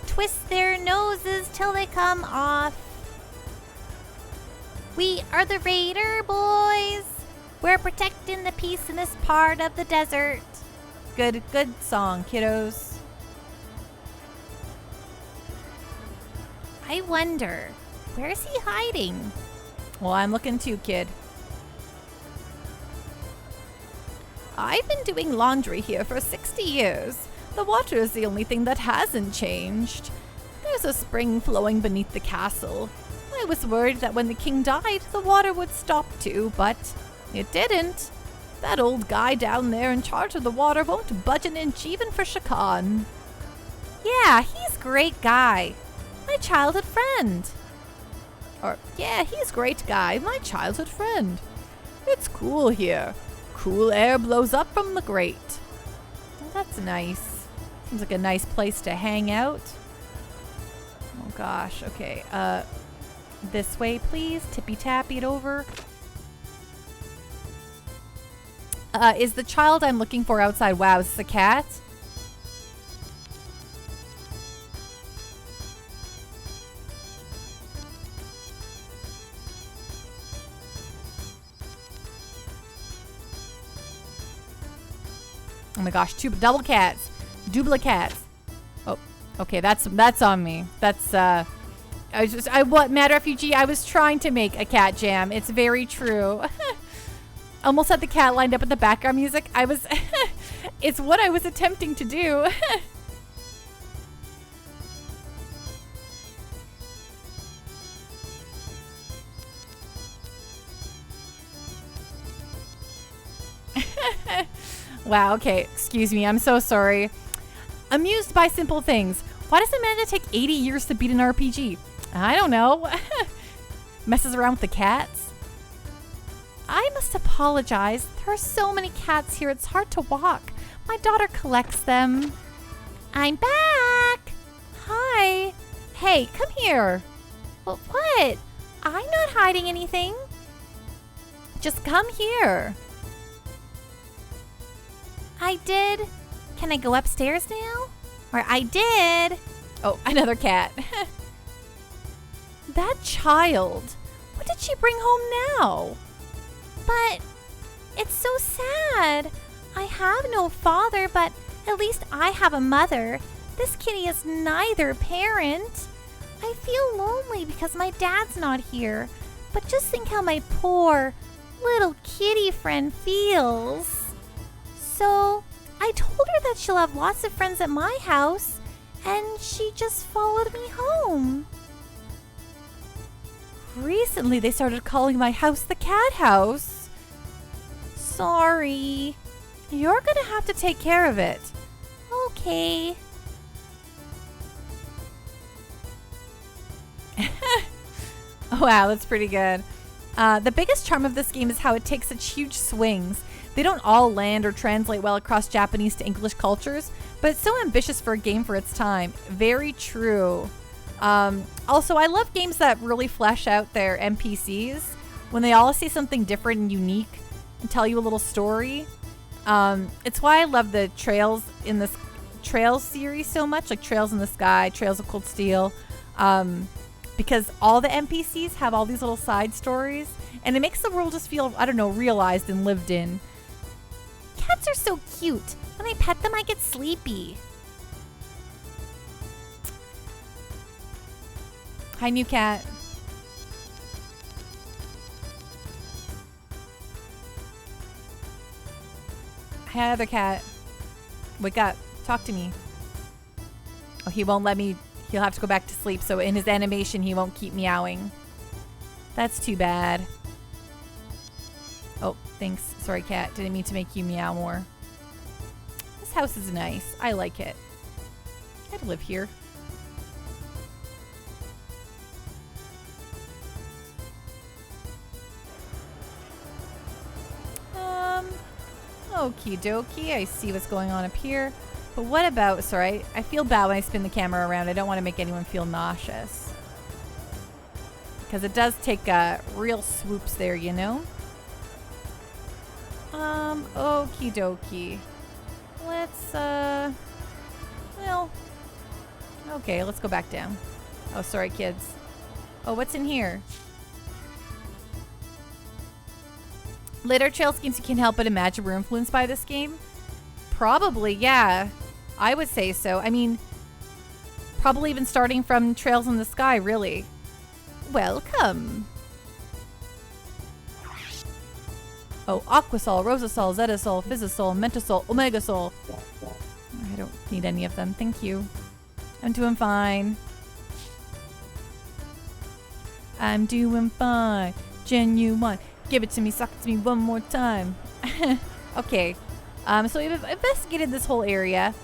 Twist their noses till they come off. We are the Raider boys. We're protecting the peace in this part of the desert. Good song, kiddos. I wonder, where is he hiding? Well, I'm looking too, kid. I've been doing laundry here for 60 years. The water is the only thing that hasn't changed. There's a spring flowing beneath the castle. I was worried that when the king died, the water would stop too, but it didn't. That old guy down there in charge of the water won't budge an inch even for Shakan. Yeah, he's a great guy. My childhood friend. Or, yeah, he's a great guy, my childhood friend. It's cool here. Cool air blows up from the grate. Well, that's nice. Seems like a nice place to hang out. Oh gosh, okay. This way, please. Tippy-tappy it over. Is the child I'm looking for outside? Wow, is this a cat? Oh my gosh, double cats. Duplicats. Oh, okay, that's on me. That's what Mad Refugee, I was trying to make a cat jam. It's very true. Almost had the cat lined up with the background music. It's what I was attempting to do. Wow, okay, excuse me, I'm so sorry. Amused by simple things. Why does Amanda take 80 years to beat an RPG? I don't know. Messes around with the cats? I must apologize. There are so many cats here, it's hard to walk. My daughter collects them. I'm back. Hi. Hey, come here. Well, what? I'm not hiding anything. Just come here. I did. Can I go upstairs now? Or I did. Oh, another cat. That child. What did she bring home now? But it's so sad. I have no father, but at least I have a mother. This kitty is neither parent. I feel lonely because my dad's not here. But just think how my poor little kitty friend feels. So I told her that she'll have lots of friends at my house, and she just followed me home. Recently, they started calling my house the cat house. Sorry. You're gonna have to take care of it. Okay. Wow, that's pretty good. The biggest charm of this game is how it takes such huge swings. They don't all land or translate well across Japanese to English cultures, but it's so ambitious for a game for its time. Very true. Also, I love games that really flesh out their NPCs when they all say something different and unique and tell you a little story. It's why I love the Trails in this Trails series so much, like Trails in the Sky, Trails of Cold Steel. Because all the NPCs have all these little side stories, and it makes the world just feel, I don't know, realized and lived in. Cats are so cute. When I pet them, I get sleepy. Hi, new cat. Hi, other cat. Wake up. Talk to me. Oh, he won't let me. He'll have to go back to sleep, so in his animation, he won't keep meowing. That's too bad. Oh, thanks. Sorry, cat. Didn't mean to make you meow more. This house is nice. I like it. I'd live here. Okie dokie. I see what's going on up here. But what about, sorry, I feel bad when I spin the camera around. I don't want to make anyone feel nauseous. Because it does take real swoops there, you know? Okie dokie. Let's, well, okay, let's go back down. Oh, sorry, kids. Oh, what's in here? Later Trails games you can't help but imagine were influenced by this game? Probably, yeah. I would say so. I mean, probably even starting from Trails in the Sky, really. Welcome. Oh, Aquasol, Rosasol, Zetasol, Physisol, Mentasol, Omegasol. I don't need any of them. Thank you. I'm doing fine. I'm doing fine. Genuine. Give it to me, suck it to me one more time. Okay. So we've investigated this whole area.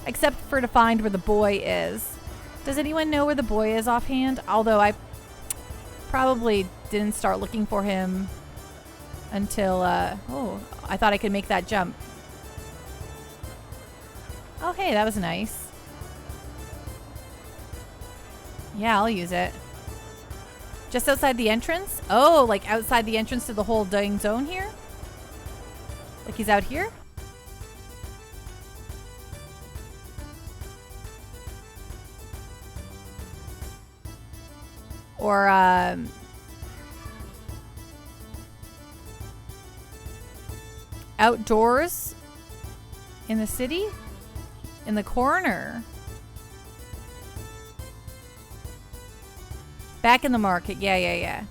Except for to find where the boy is. Does anyone know where the boy is offhand? Although I probably didn't start looking for him until, oh, I thought I could make that jump. Oh, hey, that was nice. Yeah, I'll use it. Just outside the entrance? Oh, like outside the entrance to the whole dying zone here? Like he's out here? Or, outdoors in the city? In the corner? Back in the market. Yeah.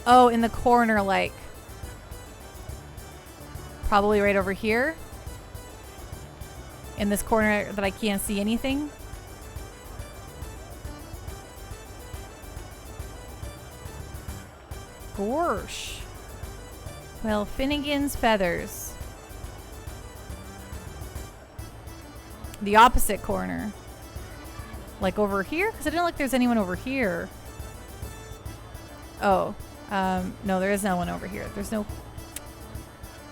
Oh, in the corner, like. Probably right over here. In this corner that I can't see anything. Gorsh. Well, Finnegan's feathers. The opposite corner. Like over here? Because I don't think there's anyone over here. Oh. No, there is no one over here. There's no...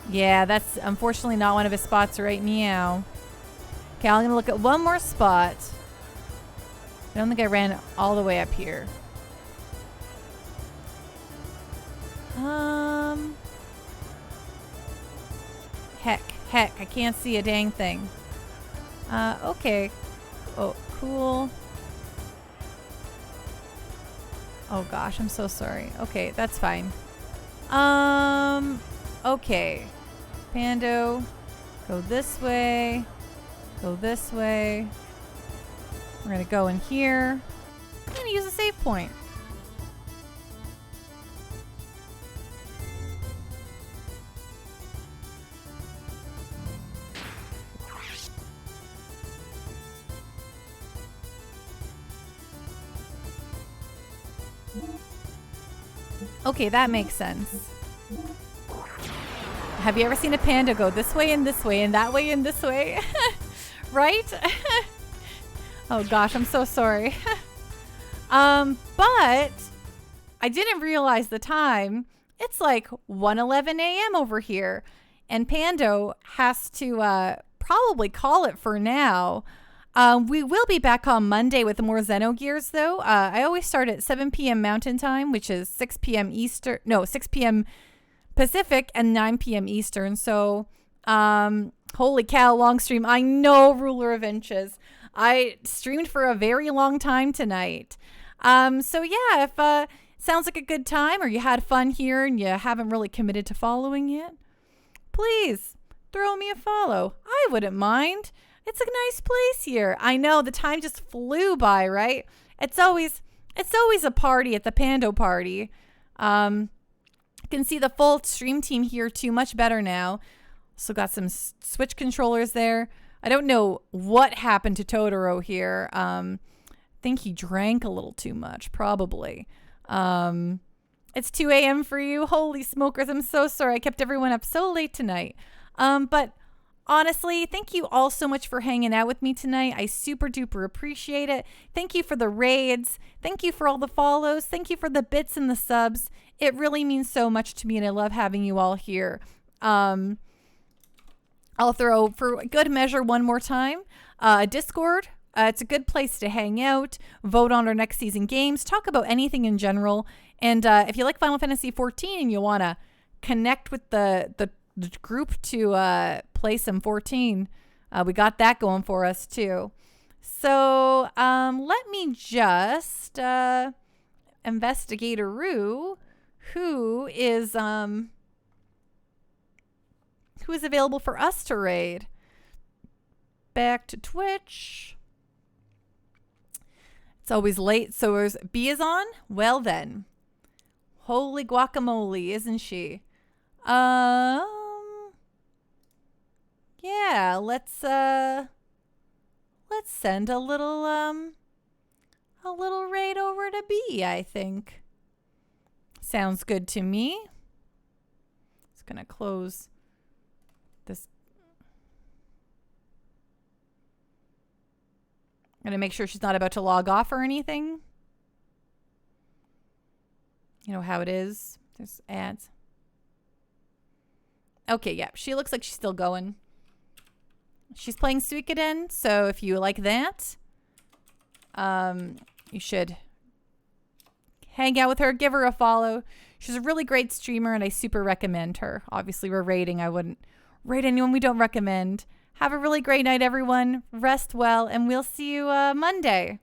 Yeah, that's unfortunately not one of his spots, right? Meow. Okay, I'm going to look at one more spot. I don't think I ran all the way up here. Heck, I can't see a dang thing. Okay. Oh, cool. Oh gosh, I'm so sorry. Okay, that's fine. Okay. Pando, go this way. Go this way. We're gonna go in here. I'm gonna use a save point. Okay, that makes sense. Have you ever seen a panda go this way and this way and that way and this way? Right? Oh gosh, I'm so sorry. But I didn't realize the time. It's like 1:11 a.m. over here. And Pando has to probably call it for now. We will be back on Monday with more Xenogears, though. I always start at 7 p.m. Mountain Time, which is 6 p.m. Eastern. No, 6 p.m. Pacific and 9 p.m. Eastern. So, holy cow, long stream. I know, ruler of inches. I streamed for a very long time tonight. So yeah, if sounds like a good time or you had fun here and you haven't really committed to following yet, please throw me a follow. I wouldn't mind. It's a nice place here. I know the time just flew by, right? It's always a party at the Pando party. You can see the full stream team here too, much better now. So got some Switch controllers there. I don't know what happened to Totoro here. Think he drank a little too much, probably. It's 2 a.m. for you. Holy smokers, I'm so sorry. I kept everyone up so late tonight. But honestly, thank you all so much for hanging out with me tonight. I super duper appreciate it. Thank you for the raids. Thank you for all the follows. Thank you for the bits and the subs. It really means so much to me, and I love having you all here. I'll throw for good measure one more time. Discord. It's a good place to hang out, vote on our next season games, talk about anything in general. And if you like Final Fantasy 14 and you want to connect with the group to play some 14, we got that going for us too. So let me just Investigator-Roo, who is available for us to raid. Back to Twitch. It's always late, so is B is on? Well then. Holy guacamole, isn't she? Yeah, let's send a little raid over to B, I think. Sounds good to me. Just gonna close this. I'm gonna make sure she's not about to log off or anything. You know how it is. There's ads. Okay, yeah. She looks like she's still going. She's playing Suikoden, so if you like that, you should hang out with her, give her a follow. She's a really great streamer, and I super recommend her. Obviously, we're rating. I wouldn't rate anyone we don't recommend. Have a really great night, everyone. Rest well, and we'll see you Monday.